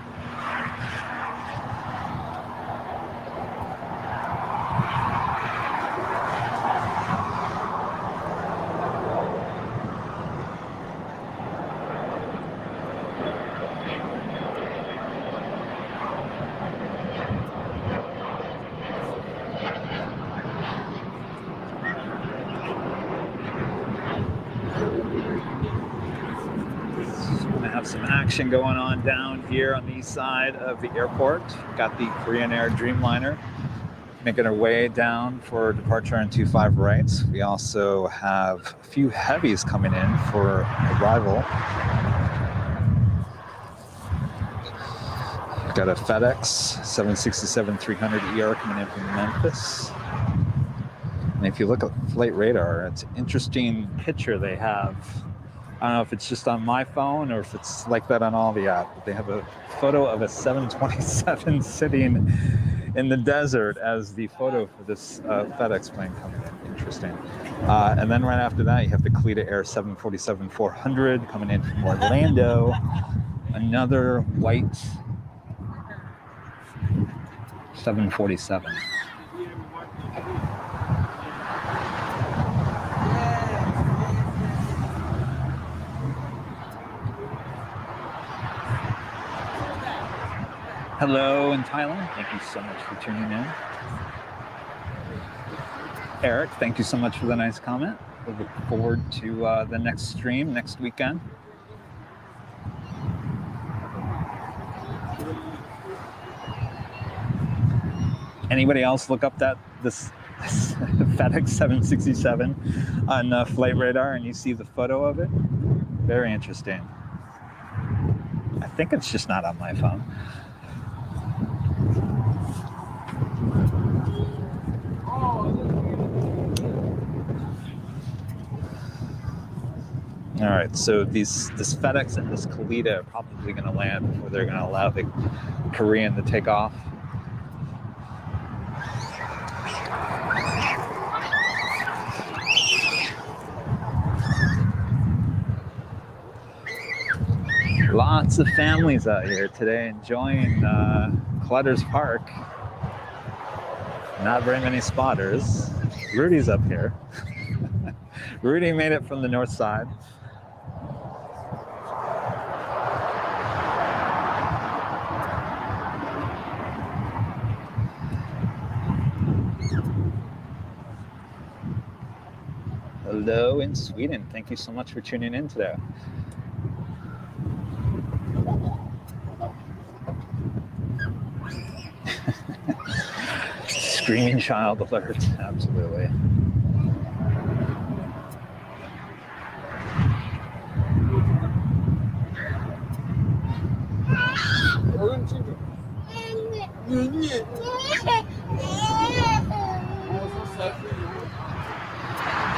Speaker 1: Some action going on down here on the east side of the airport. Got the Korean Air Dreamliner making her way down for departure on 25 right. We also have a few heavies coming in for arrival. We've got a FedEx 767-300ER coming in from Memphis. And if you look at flight radar, it's an interesting picture they have. I don't know if it's just on my phone or if it's like that on all the apps. But they have a photo of a 727 sitting in the desert as the photo for this FedEx plane coming in. Interesting. And then right after that, you have the Kalita Air 747-400 coming in from Orlando. Another white 747. Hello in Thailand. Thank you so much for tuning in. Eric, thank you so much for the nice comment. We look forward to the next stream next weekend. Anybody else look up this FedEx 767 on Flight Radar and you see the photo of it? Very interesting. think it's just not on my phone. All right, so this FedEx and this Kalitta are probably going to land before they're going to allow the Korean to take off. Lots of families out here today enjoying Clutter's Park. Not very many spotters. Rudy's up here. Rudy made it from the north side. Hello in Sweden. Thank you so much for tuning in today. Screaming child alert, absolutely.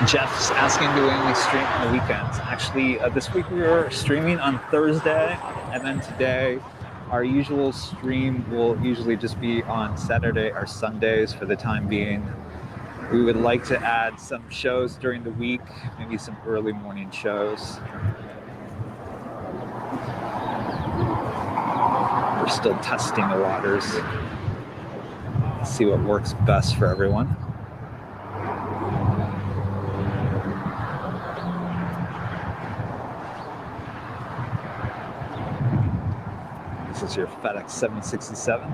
Speaker 1: Jeff's asking, do we only stream on the weekends? Actually, this week we were streaming on Thursday, and then today our usual stream will usually just be on Saturday or Sundays for the time being. We would like to add some shows during the week, maybe some early morning shows. We're still testing the waters. See what works best for everyone. This is your FedEx 767.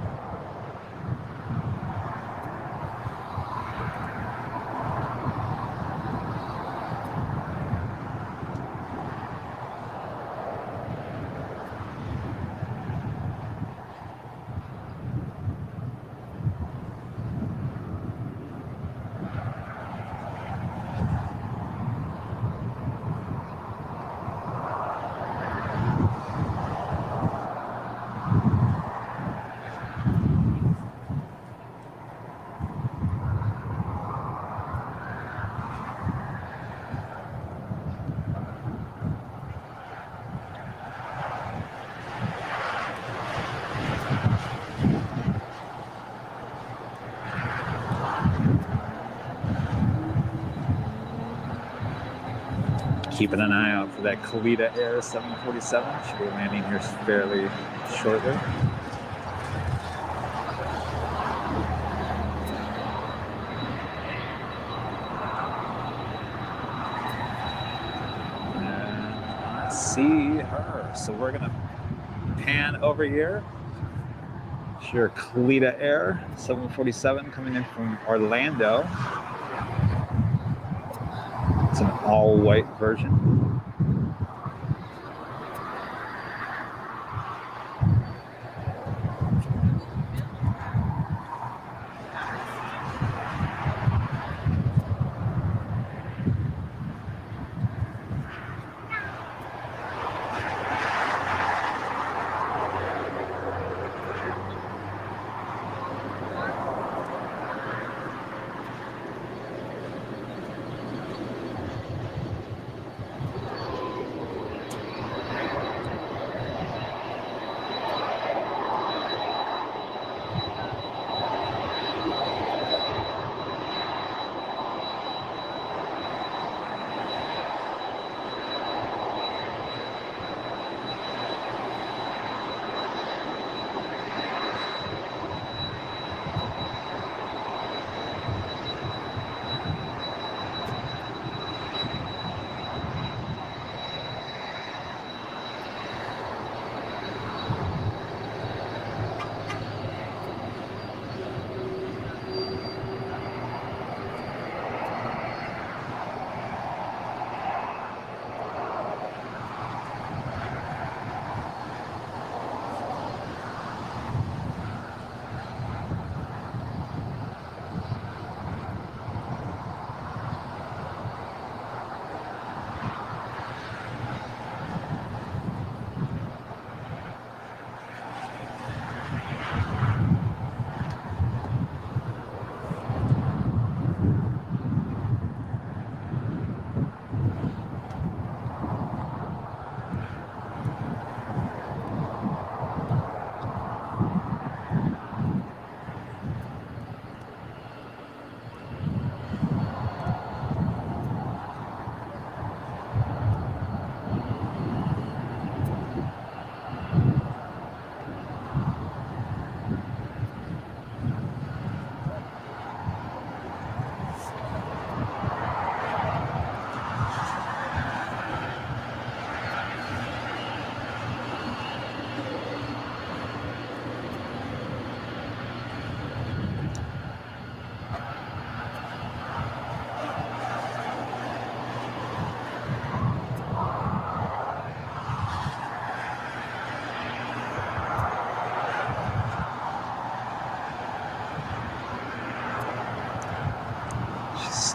Speaker 1: Keeping an eye out for that Kalitta Air 747. Should be landing here fairly shortly. And I see her. So we're gonna pan over here. It's your Kalitta Air 747 coming in from Orlando. It's an all-white version.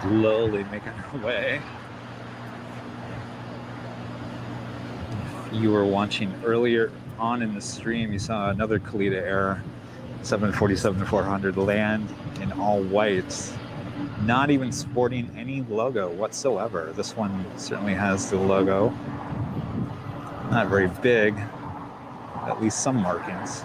Speaker 1: slowly making our way. If you were watching earlier on in the stream, you saw another Kalitta Air 747-400 land in all white, not even sporting any logo whatsoever. This one certainly has the logo. Not very big, at least some markings.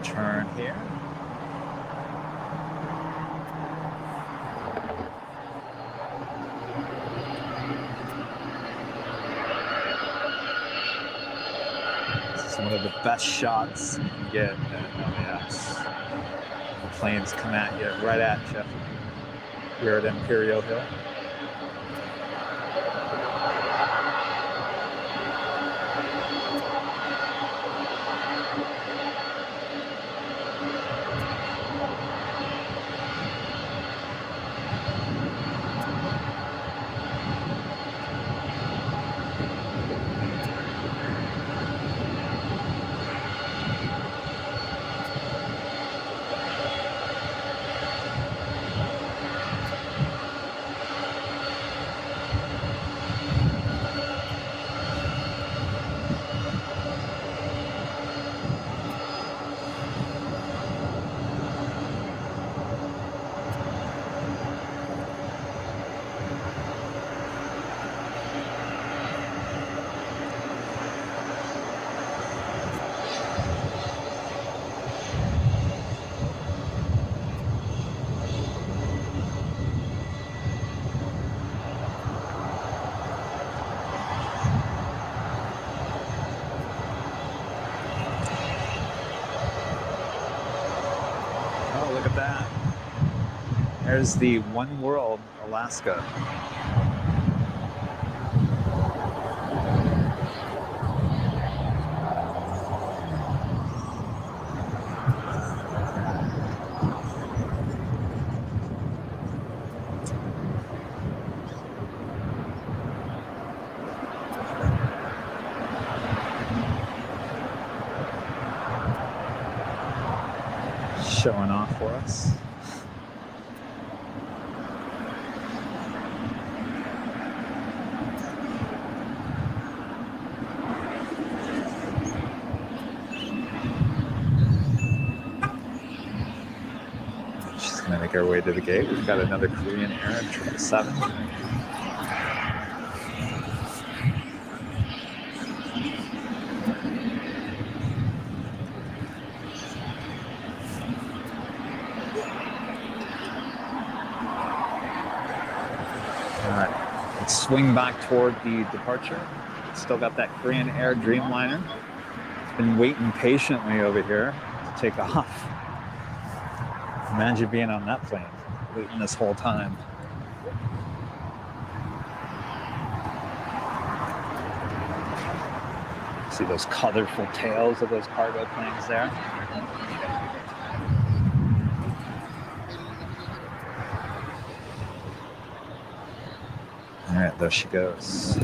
Speaker 1: Turn here. This is one of the best shots you can get at LAX. The planes come at you, right at you. Here at Imperial Hill. Oh, look at that. There's the One World Alaska. Showing off for us. Just gonna make our way to the gate. We've got another Korean Air 777. Let's swing back toward the departure. Still got that Korean Air Dreamliner. It's been waiting patiently over here to take off. Imagine being on that plane, waiting this whole time. See those colorful tails of those cargo planes there? All right, there she goes.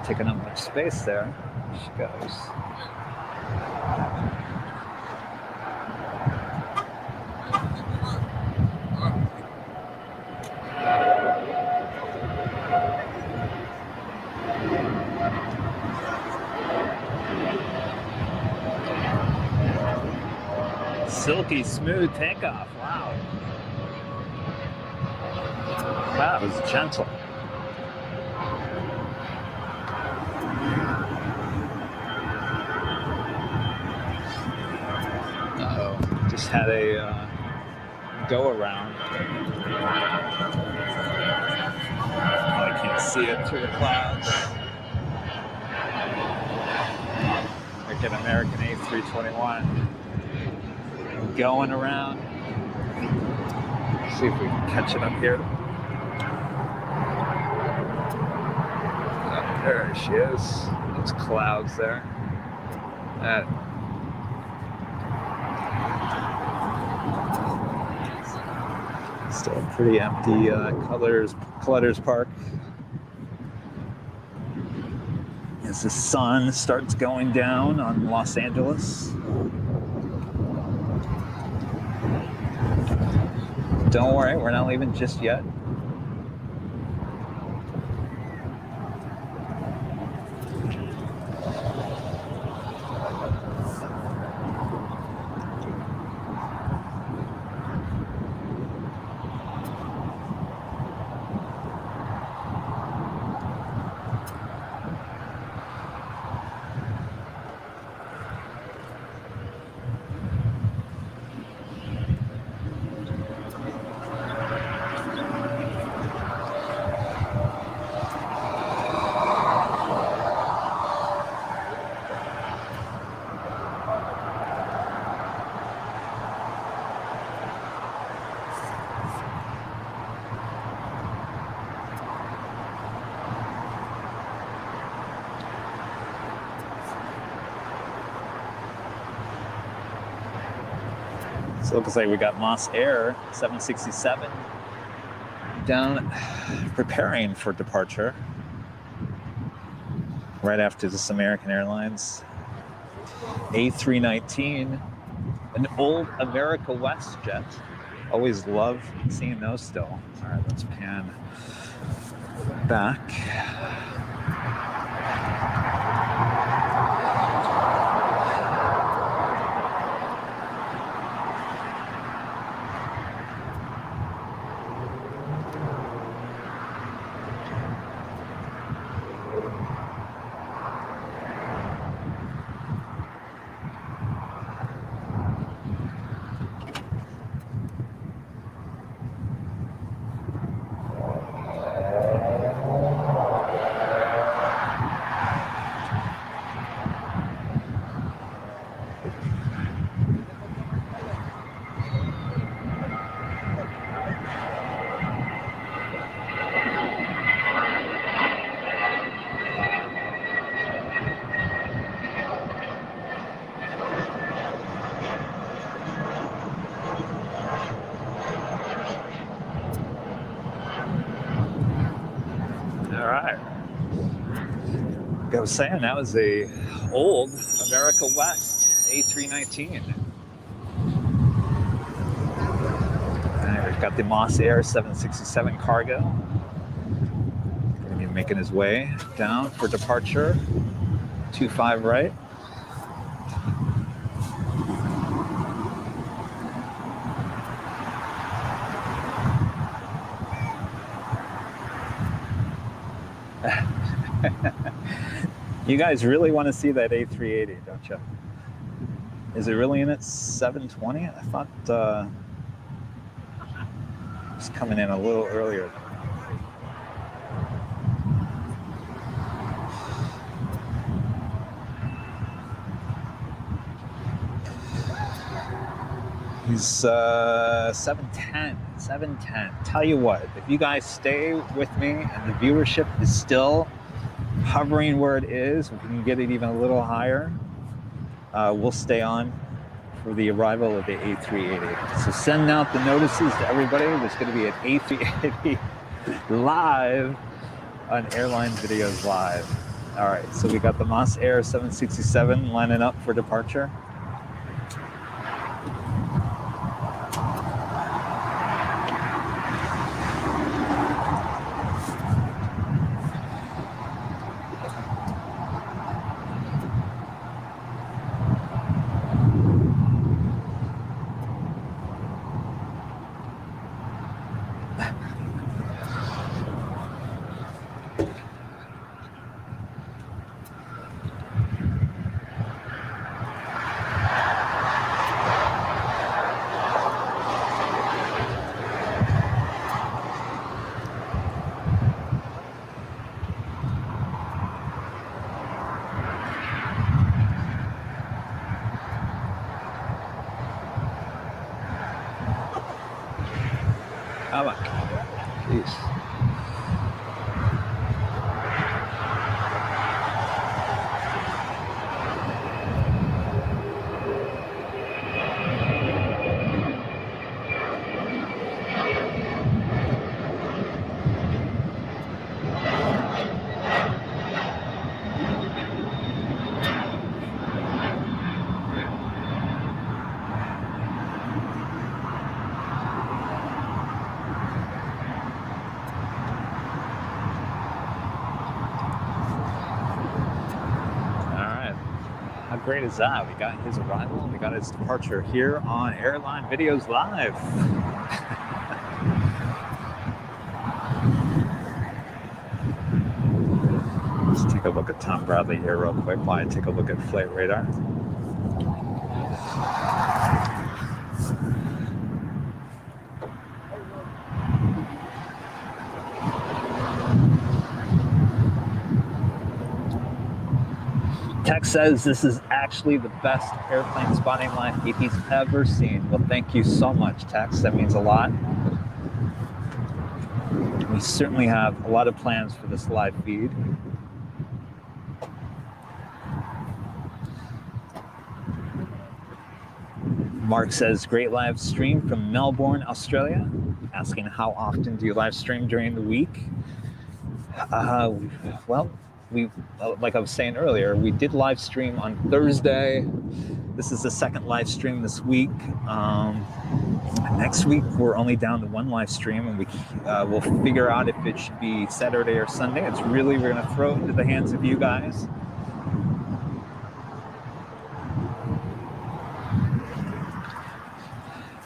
Speaker 1: Taking up much space there. There she goes. Silky smooth takeoff. Wow. That was gentle. Just had a go around. Oh, I can't see it through the clouds. Like an American A321 going around. See if we can catch it up here. Oh, there she is. Those clouds there. That. Still a pretty empty Colors Park. As the sun starts going down on Los Angeles. Don't worry, we're not leaving just yet. So it looks like we got Moss Air 767 down preparing for departure right after this American Airlines A319, an old America West jet. Always love seeing those still. All right, let's pan back. All right. Like I was saying, that was a old America West A319. And we've got the Moss Air 767 cargo. Going to be making his way down for departure. 25 right. You guys really want to see that A380, don't you? Is it really in at 720? I thought it was coming in a little earlier. He's 710. Tell you what, if you guys stay with me and the viewership is still hovering where it is, we can get it even a little higher, we'll stay on for the arrival of the A380. So send out the notices to everybody. There's going to be an A380 live on Airline Videos Live. All right, so we got the Moss Air 767 lining up for departure. Come on. Jeez. How great is that? We got his arrival and we got his departure here on Airline Videos Live. Let's take a look at Tom Bradley here real quick while I take a look at flight radar. Tex says this is actually the best airplane spotting live feed he's ever seen. Well, thank you so much, Tex. That means a lot. We certainly have a lot of plans for this live feed. Mark says, great live stream from Melbourne, Australia. Asking how often do you live stream during the week? Well, like I was saying earlier, we did live stream on Thursday. This is the second live stream this week. Next week, we're only down to one live stream, and we'll figure out if it should be Saturday or Sunday. We're going to throw it into the hands of you guys.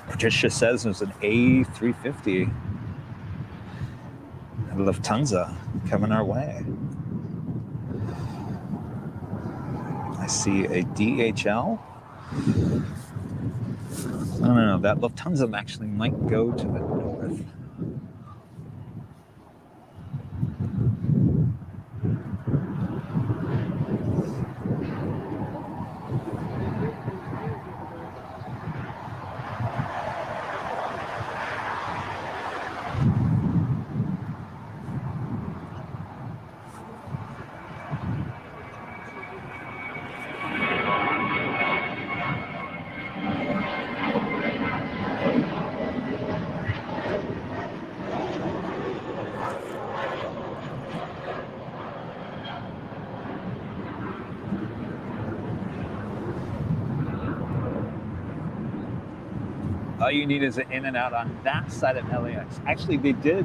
Speaker 1: Patricia says it was an A350. Lufthansa coming our way. I see a DHL. I don't know, that Lufthansa actually might go to the north. All you need is an in and out on that side of LAX. Actually, they did,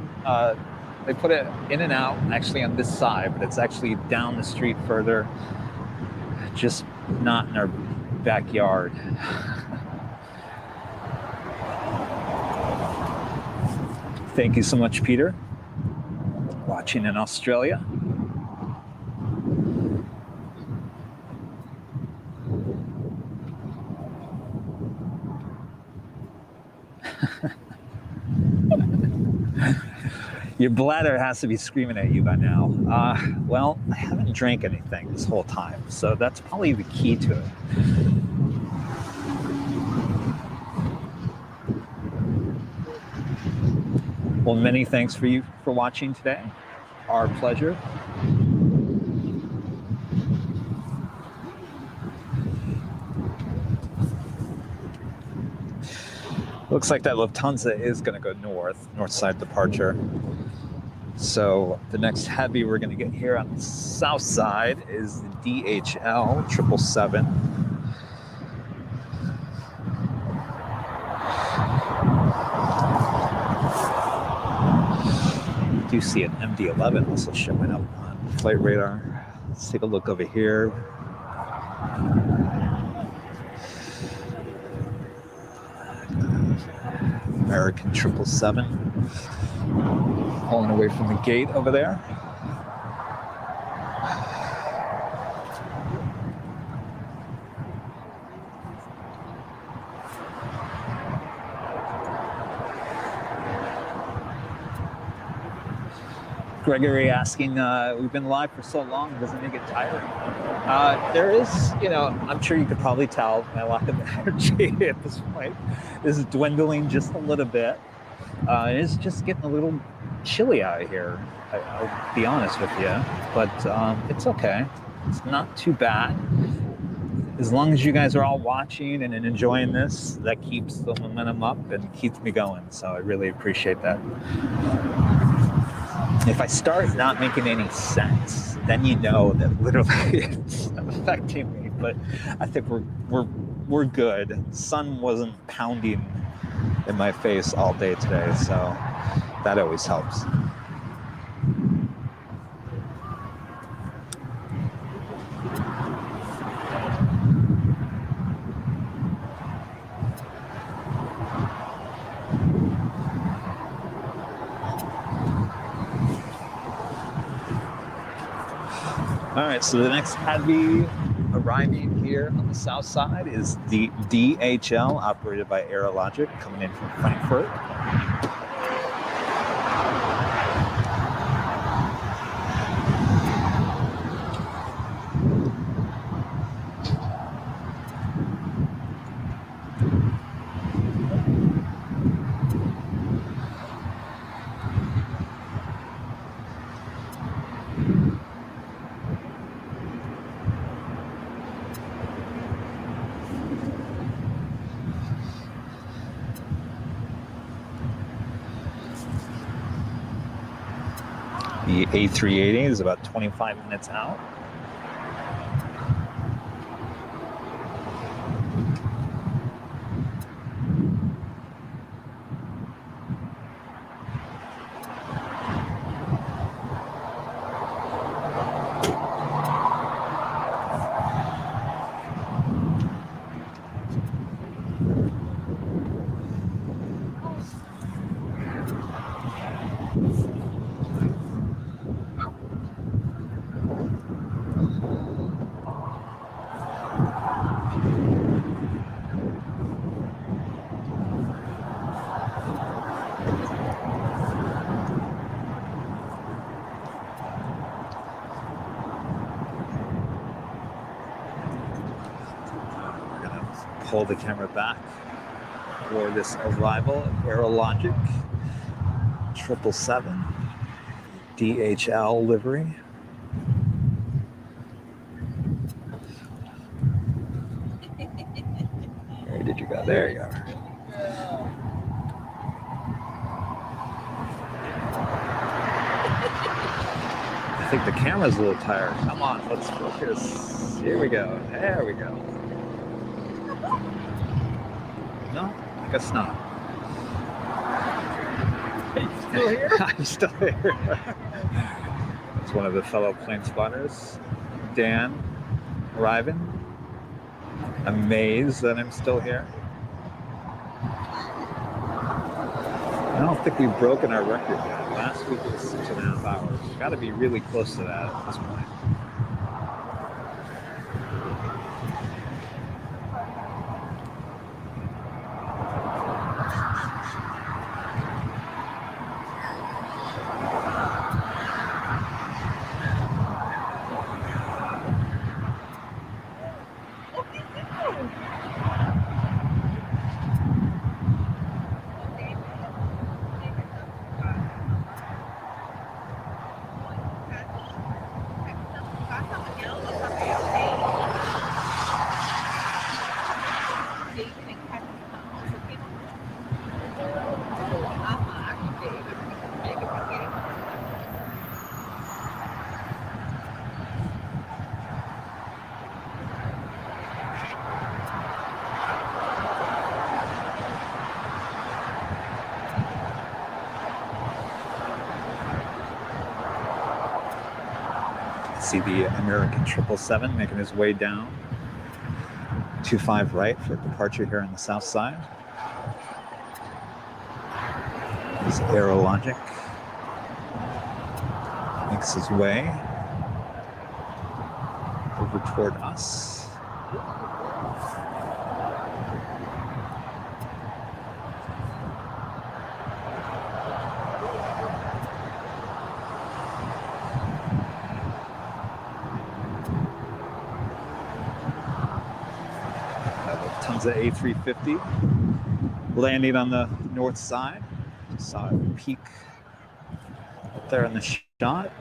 Speaker 1: they put it in and out actually on this side, but it's actually down the street further, just not in our backyard. Thank you so much, Peter, watching in Australia. Your bladder has to be screaming at you by now. Well, I haven't drank anything this whole time, so that's probably the key to it. Well, many thanks for you for watching today. Our pleasure. Looks like that Lufthansa is going to go north side departure. So the next heavy we're going to get here on the south side is the DHL 777. I do see an MD-11 also showing up on flight radar. Let's take a look over here. American 777 pulling away from the gate over there. Gregory asking, we've been live for so long, doesn't it get tiring? There is, I'm sure you could probably tell my lack of energy at this point is dwindling just a little bit. It's just getting a little chilly out here. I'll be honest with you, but it's okay. It's not too bad. As long as you guys are all watching and enjoying this, that keeps the momentum up and keeps me going. So I really appreciate that. If I start not making any sense, then you know that literally it's affecting me. But I think we're good. The sun wasn't pounding in my face all day today, so that always helps. All right, so the next heavy arriving here on the south side is the DHL, operated by AirLogic, coming in from Frankfurt. The A380 is about 25 minutes out. Pull the camera back for this arrival of AirLogic 777 DHL livery. Where did you go? There you are. I think the camera's a little tired. Come on, let's focus. Here we go. There we go. No, I guess not.
Speaker 2: Are you still here?
Speaker 1: I'm still here. It's one of the fellow plane spotters, Dan, arriving. Amazed that I'm still here. I don't think we've broken our record yet. Last week was 6.5 hours. We've got to be really close to that at this point. See the American 777 making his way down. 25 right for departure here on the south side. This AirLogic makes his way over toward us. Tons of A350 landing on the north side, Saw a peak up there in the shot.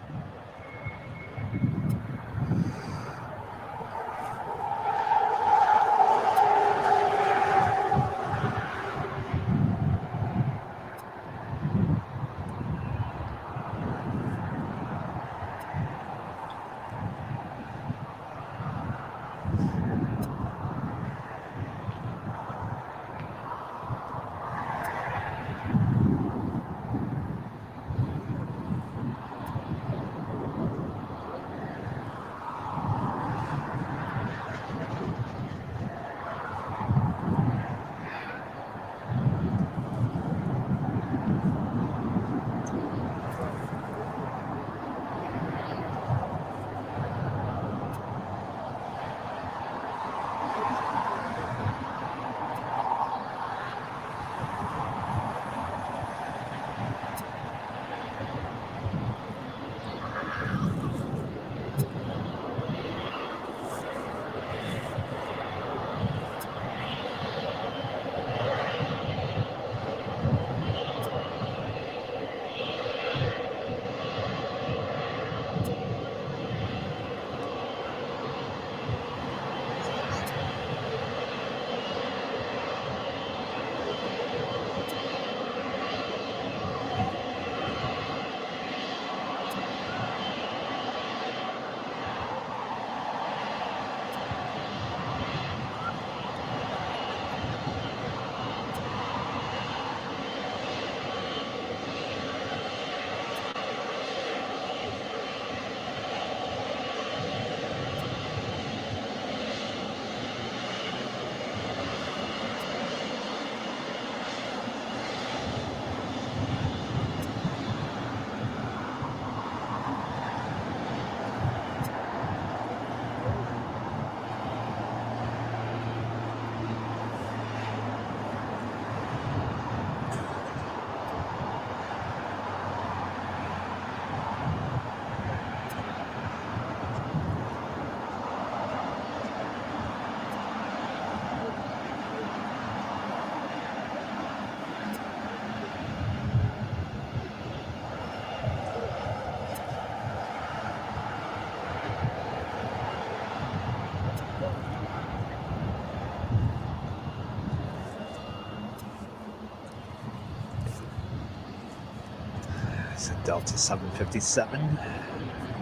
Speaker 1: It's a Delta 757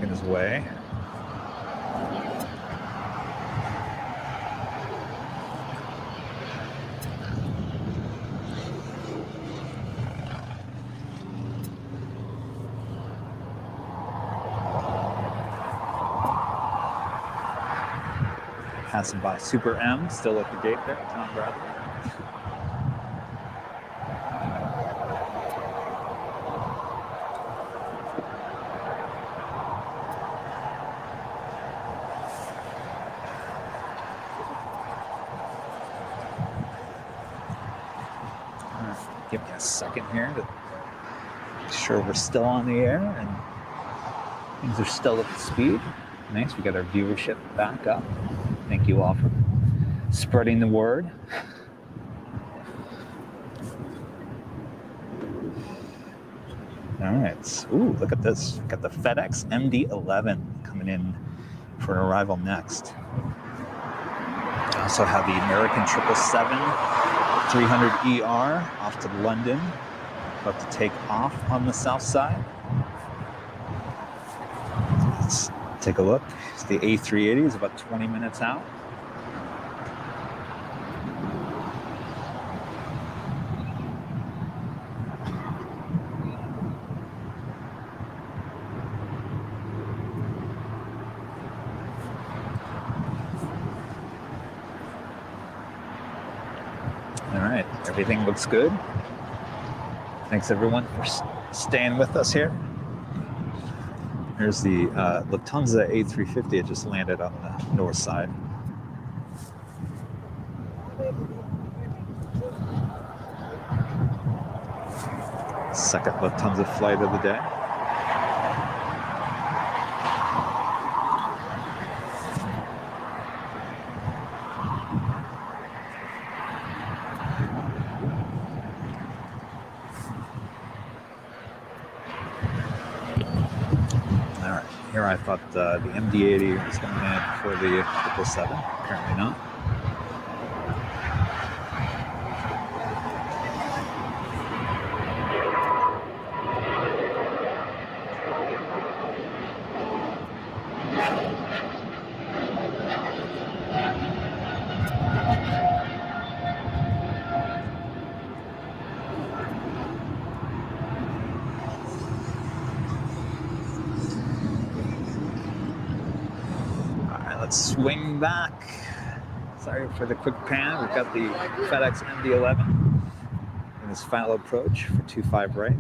Speaker 1: in his way. Passing by Super M, still at the gate there, Tom Bradley. Give me a second here to make sure we're still on the air and things are still at speed. Nice, we got our viewership back up. Thank you all for spreading the word. All right, ooh, look at this. Got the FedEx MD-11 coming in for an arrival next. I also have the American 777-300ER off to London, about to take off on the south side. Let's take a look. It's the A380 is about 20 minutes out. All right, everything looks good. Thanks everyone for staying with us here. Here's the Lufthansa A350. It just landed on the north side. Second Lufthansa flight of the day. I thought the MD-80 was going to land before the 777. Apparently not. Let's swing back. Sorry for the quick pan. We've got the FedEx MD-11 in this final approach for 25 right.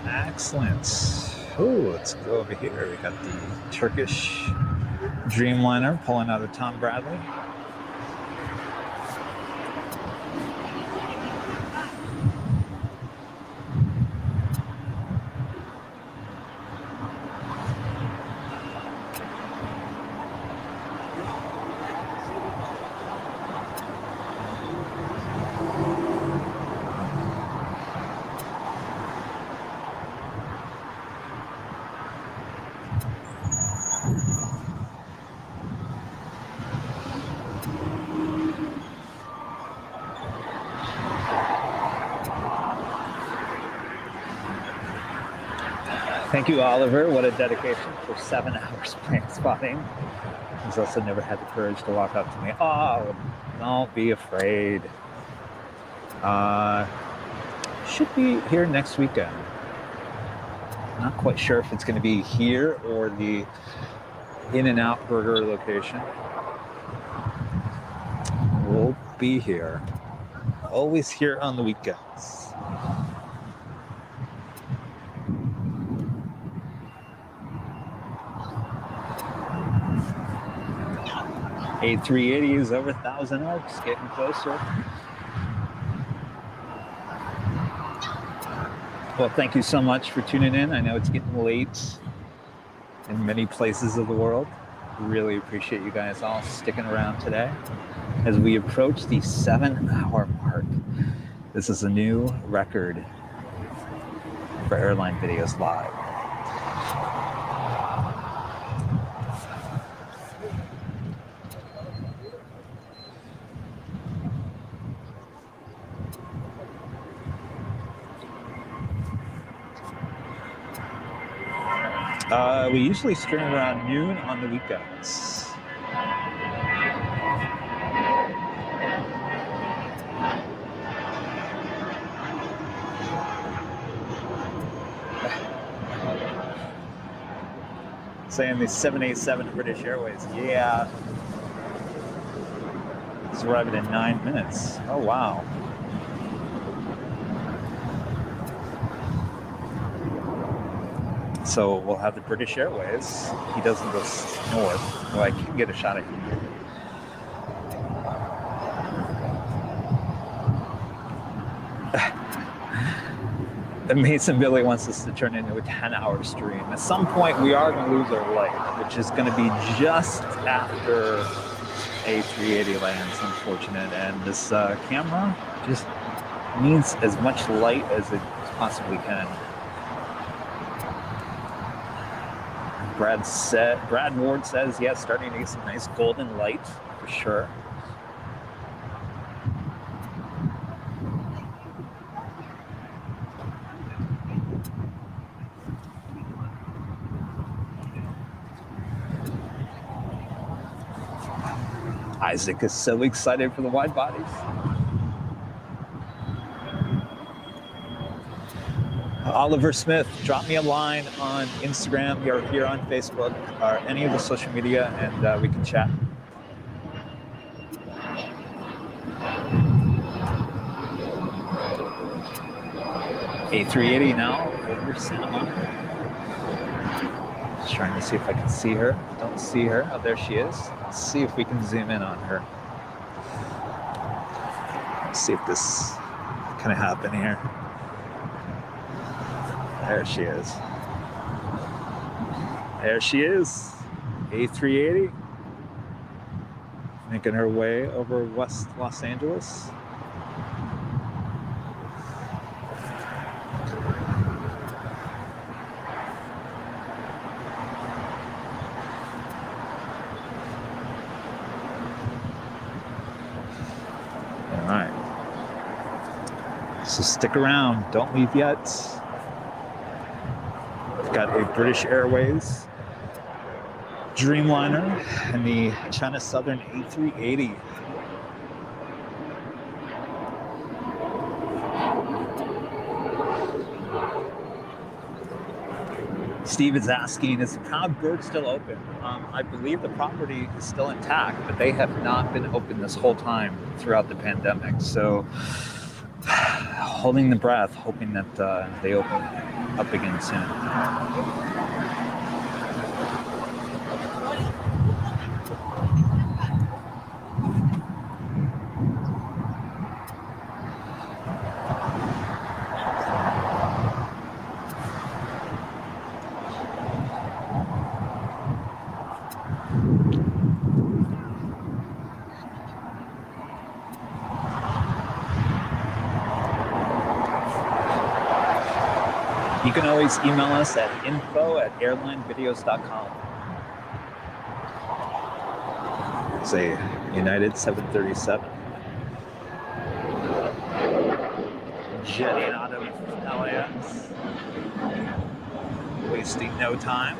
Speaker 1: Excellent. Oh, let's go over here. We got the Turkish Dreamliner pulling out of Tom Bradley. Thank you, Oliver. What a dedication for 7 hours plane spotting. He's also never had the courage to walk up to me. Oh, don't be afraid. Should be here next weekend. Not quite sure if it's going to be here or the In-N-Out Burger location. We'll be here. Always here on the weekends. A380 is over 1,000 Oaks, getting closer. Well, thank you so much for tuning in. I know it's getting late in many places of the world. Really appreciate you guys all sticking around today as we approach the 7-hour mark. This is a new record for Airline Videos Live. We usually stream around noon on the weekends. Saying the 787 British Airways. Yeah. It's arriving in 9 minutes. Oh, wow. So we'll have the British Airways. He doesn't go north. Well, I can get a shot at him. The Mason Billy wants us to turn into a 10-hour stream. At some point, we are going to lose our light, which is going to be just after A380 lands, unfortunate. And this camera just needs as much light as it possibly can. Brad Ward says, yeah, starting to get some nice golden light for sure. Isaac is so excited for the wide bodies. Oliver Smith, drop me a line on Instagram or here on Facebook or any of the social media, and we can chat. A380 now over Santa Monica. Just trying to see if I can see her. Don't see her. Oh, there she is. Let's see if we can zoom in on her. Let's see if this can happen here. There she is. There she is. A380. Making her way over West Los Angeles. All right. So stick around. Don't leave yet. Got a British Airways Dreamliner and the China Southern A380. Steve is asking, is the Proud Bird still open? I believe the property is still intact, but they have not been open this whole time throughout the pandemic. So holding the breath, hoping that they open up again soon. You can always email us at info@airlinevideos.com. Say United 737. Jetting out of LAX. Wasting no time.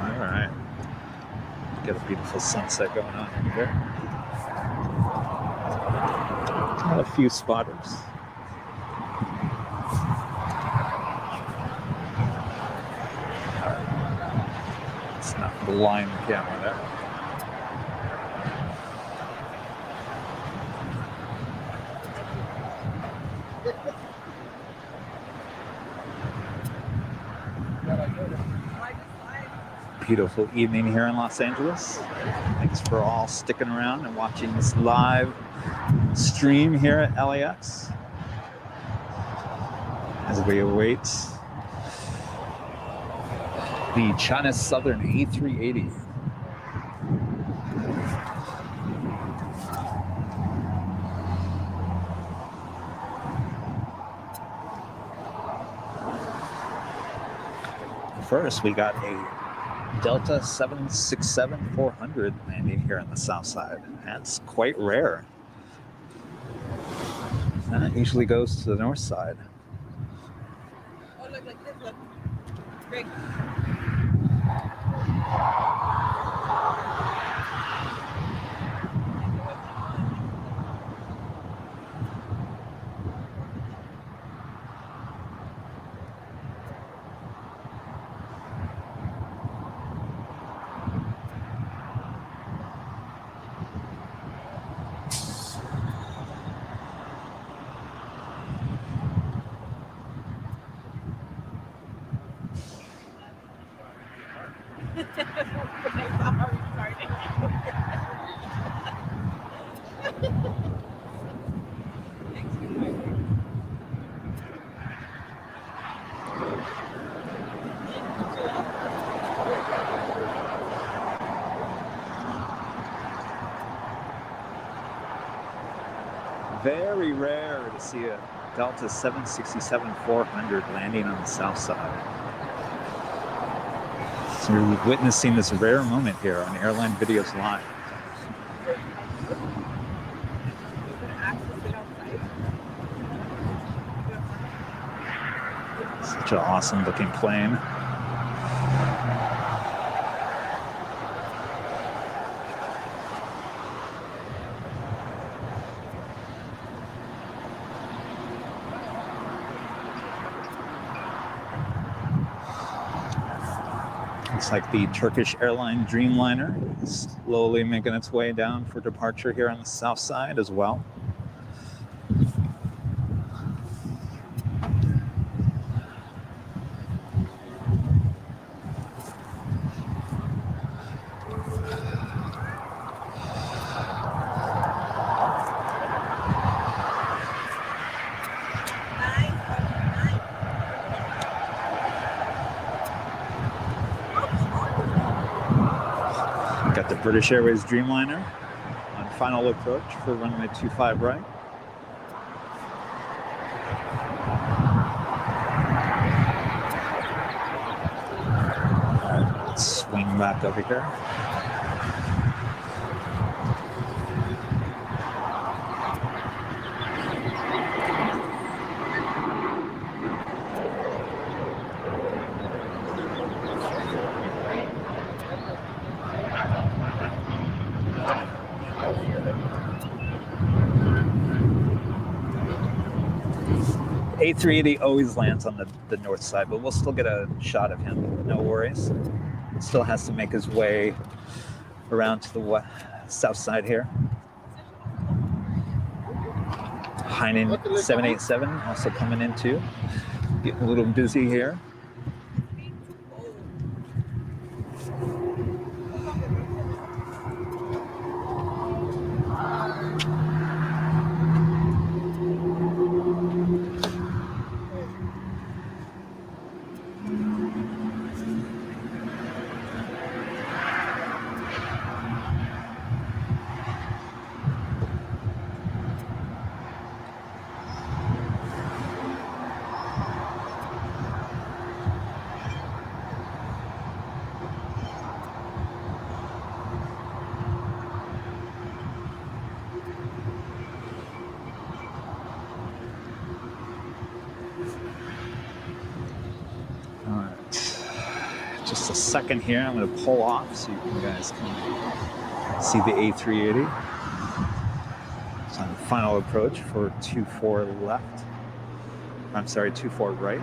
Speaker 1: All right. Got a beautiful sunset going on here. Got a few spotters. Let's not blind the camera there. Beautiful evening here in Los Angeles. Thanks for all sticking around and watching this live stream here at LAX as we await the China Southern A380. First, we got a Delta 767-400 landing here on the south side. That's quite rare. That usually goes to the north side.
Speaker 3: Oh, look like this, look. Great.
Speaker 1: Very rare to see a Delta 767-400 landing on the south side. So we're witnessing this rare moment here on Airline Videos Live. Such an awesome looking plane. Looks like the Turkish airline Dreamliner is slowly making its way down for departure here on the south side as well. Got the British Airways Dreamliner on final approach for runway 25 right. All right, let's swing back over here. A380 always lands on the north side, but we'll still get a shot of him, no worries. Still has to make his way around to the south side here. Hainan 787 also coming in too. Getting a little busy here. second here. I'm going to pull off so you guys can see the A380. It's on the final approach for 24 left. I'm sorry, 24 right.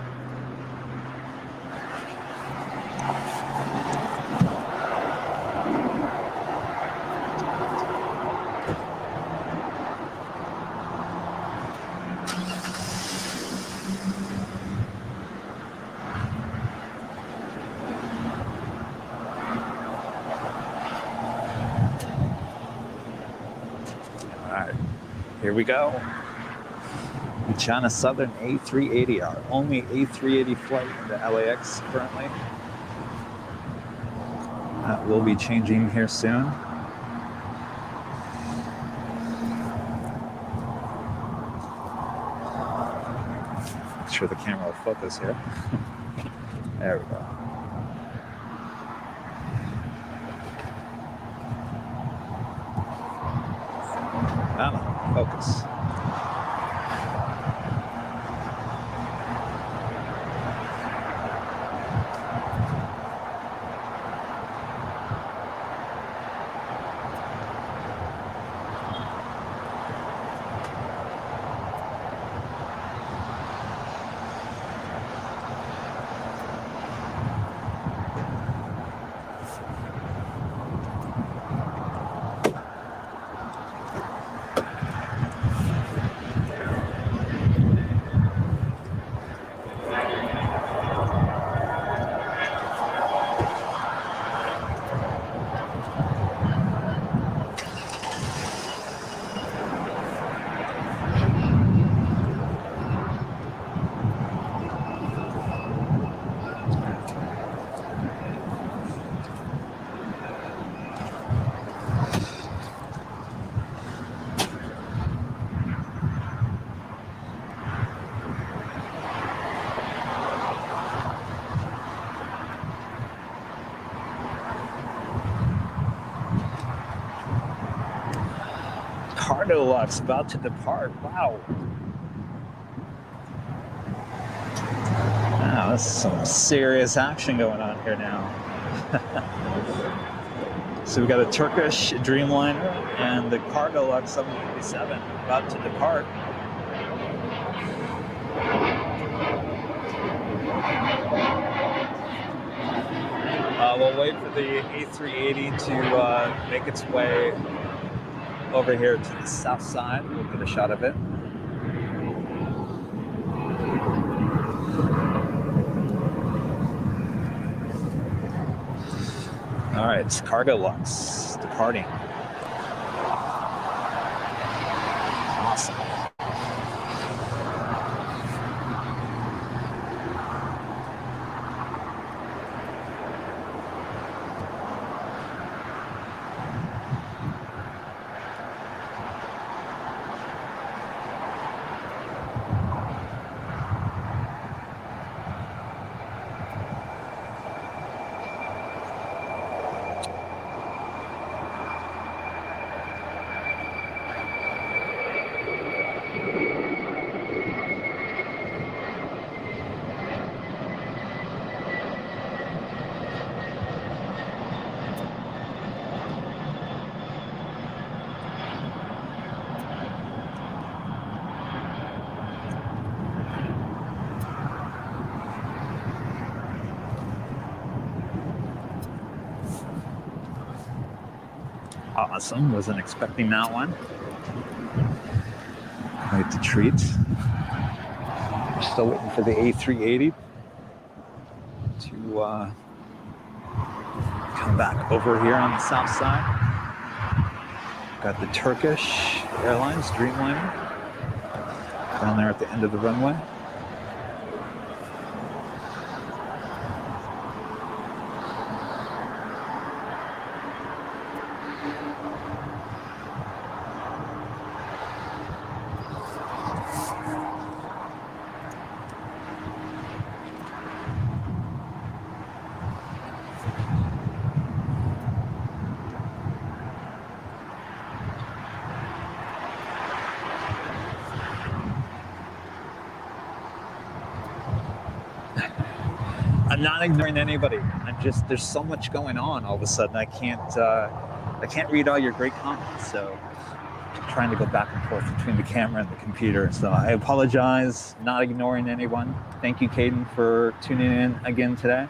Speaker 1: Here we go. China Southern A380, our only A380 flight into LAX currently. That will be changing here soon. Make sure the camera will focus here. There we go. Focus. Cargo LAX about to depart. Wow. Wow, that's some serious action going on here now. So we got a Turkish Dreamliner and the Cargo LAX 757 about to depart. We'll wait for the A380 to make its way over here to the south side. We'll get a shot of it. All right, it's Cargo LAX departing. Awesome. Awesome, wasn't expecting that one. Quite a treat. We're still waiting for the A380 to come back over here on the south side. Got the Turkish Airlines Dreamliner down there at the end of the runway. I'm not ignoring anybody. there's so much going on all of a sudden. I can't read all your great comments. So I'm trying to go back and forth between the camera and the computer. So I apologize, not ignoring anyone. Thank you, Caden, for tuning in again today.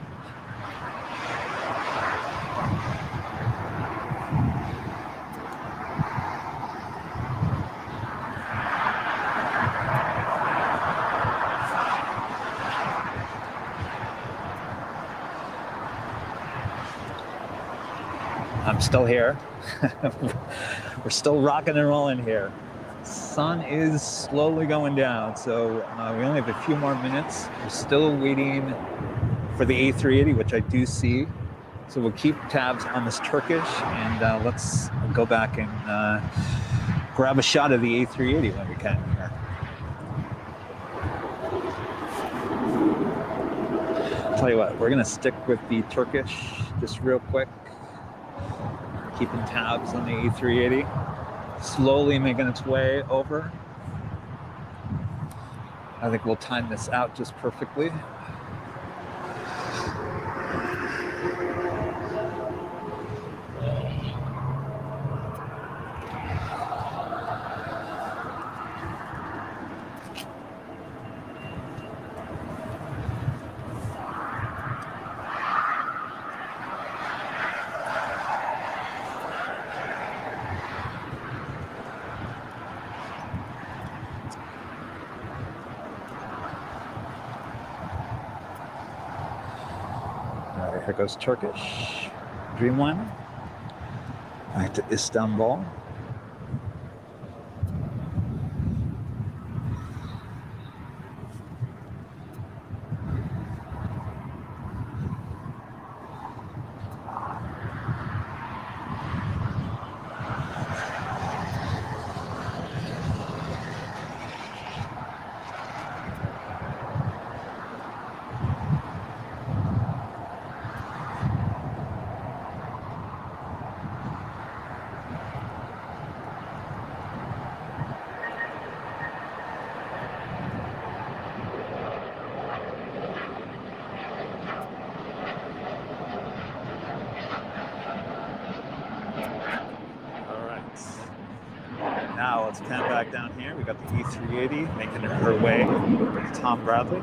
Speaker 1: I'm still here. We're still rocking and rolling here. Sun is slowly going down, so we only have a few more minutes. We're still waiting for the A380, which I do see. So we'll keep tabs on this Turkish, and let's go back and grab a shot of the A380 when we can here. Tell you what, we're gonna stick with the Turkish just real quick. Keeping tabs on the A380, slowly making its way over. I think we'll time this out just perfectly. Here goes Turkish Dreamliner back to Istanbul. Now let's pan back down here. We got the E380 making her way to Tom Bradley.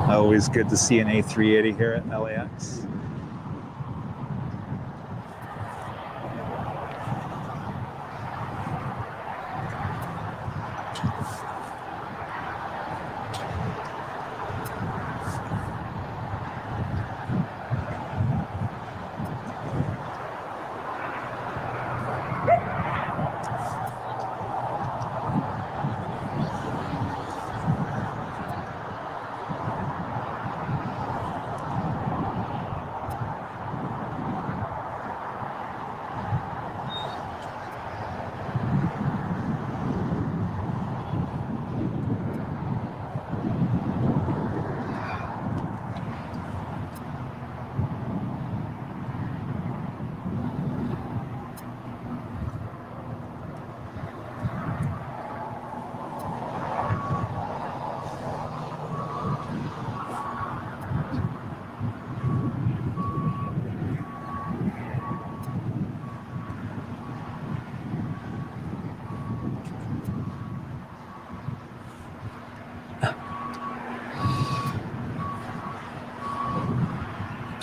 Speaker 1: Always good to see an A380 here at LAX.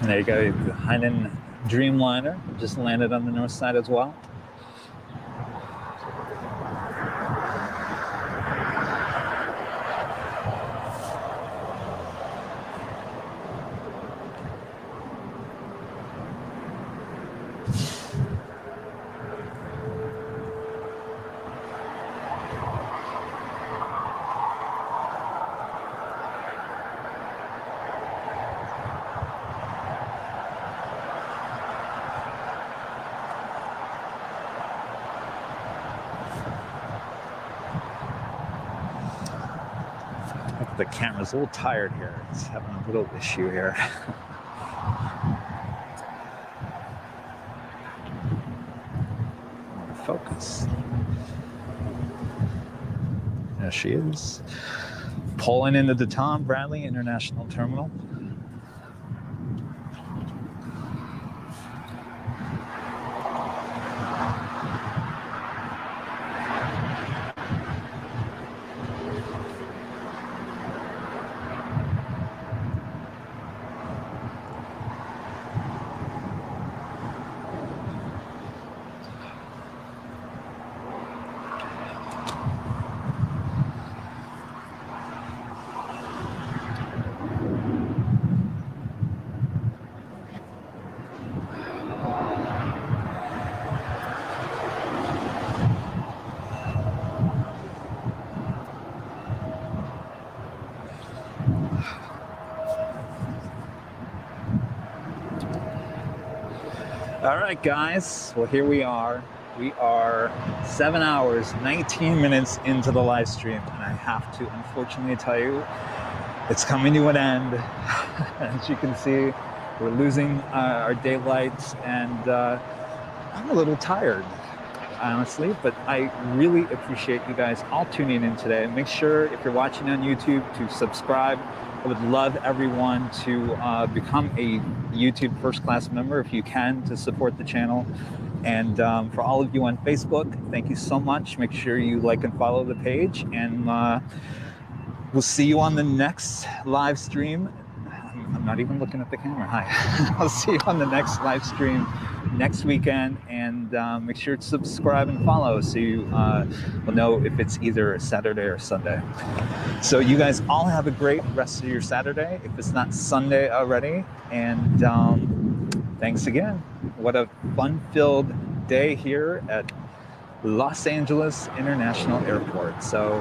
Speaker 1: And there you go, the Hainan Dreamliner just landed on the north side as well. The camera's a little tired here. It's having a little issue here. Focus. There she is. Pulling into the Tom Bradley International Terminal. All right, guys. Well, here we are. We are 7 hours, 19 minutes into the live stream, and I have to unfortunately tell you, it's coming to an end. As you can see, we're losing our daylight, and I'm a little tired, honestly, but I really appreciate you guys all tuning in today. Make sure, if you're watching on YouTube, to subscribe. I would love everyone to become a YouTube First Class member if you can, to support the channel. And for all of you on Facebook, thank you so much. Make sure you like and follow the page, and we'll see you on the next live stream. I'm not even looking at the camera. Hi. I'll see you on the next live stream next weekend, and make sure to subscribe and follow so you will know if it's either Saturday or Sunday. So you guys all have a great rest of your Saturday, if it's not Sunday already, and thanks again. What a fun-filled day here at Los Angeles International Airport. So,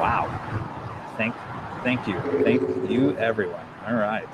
Speaker 1: wow. Thank you everyone. All right.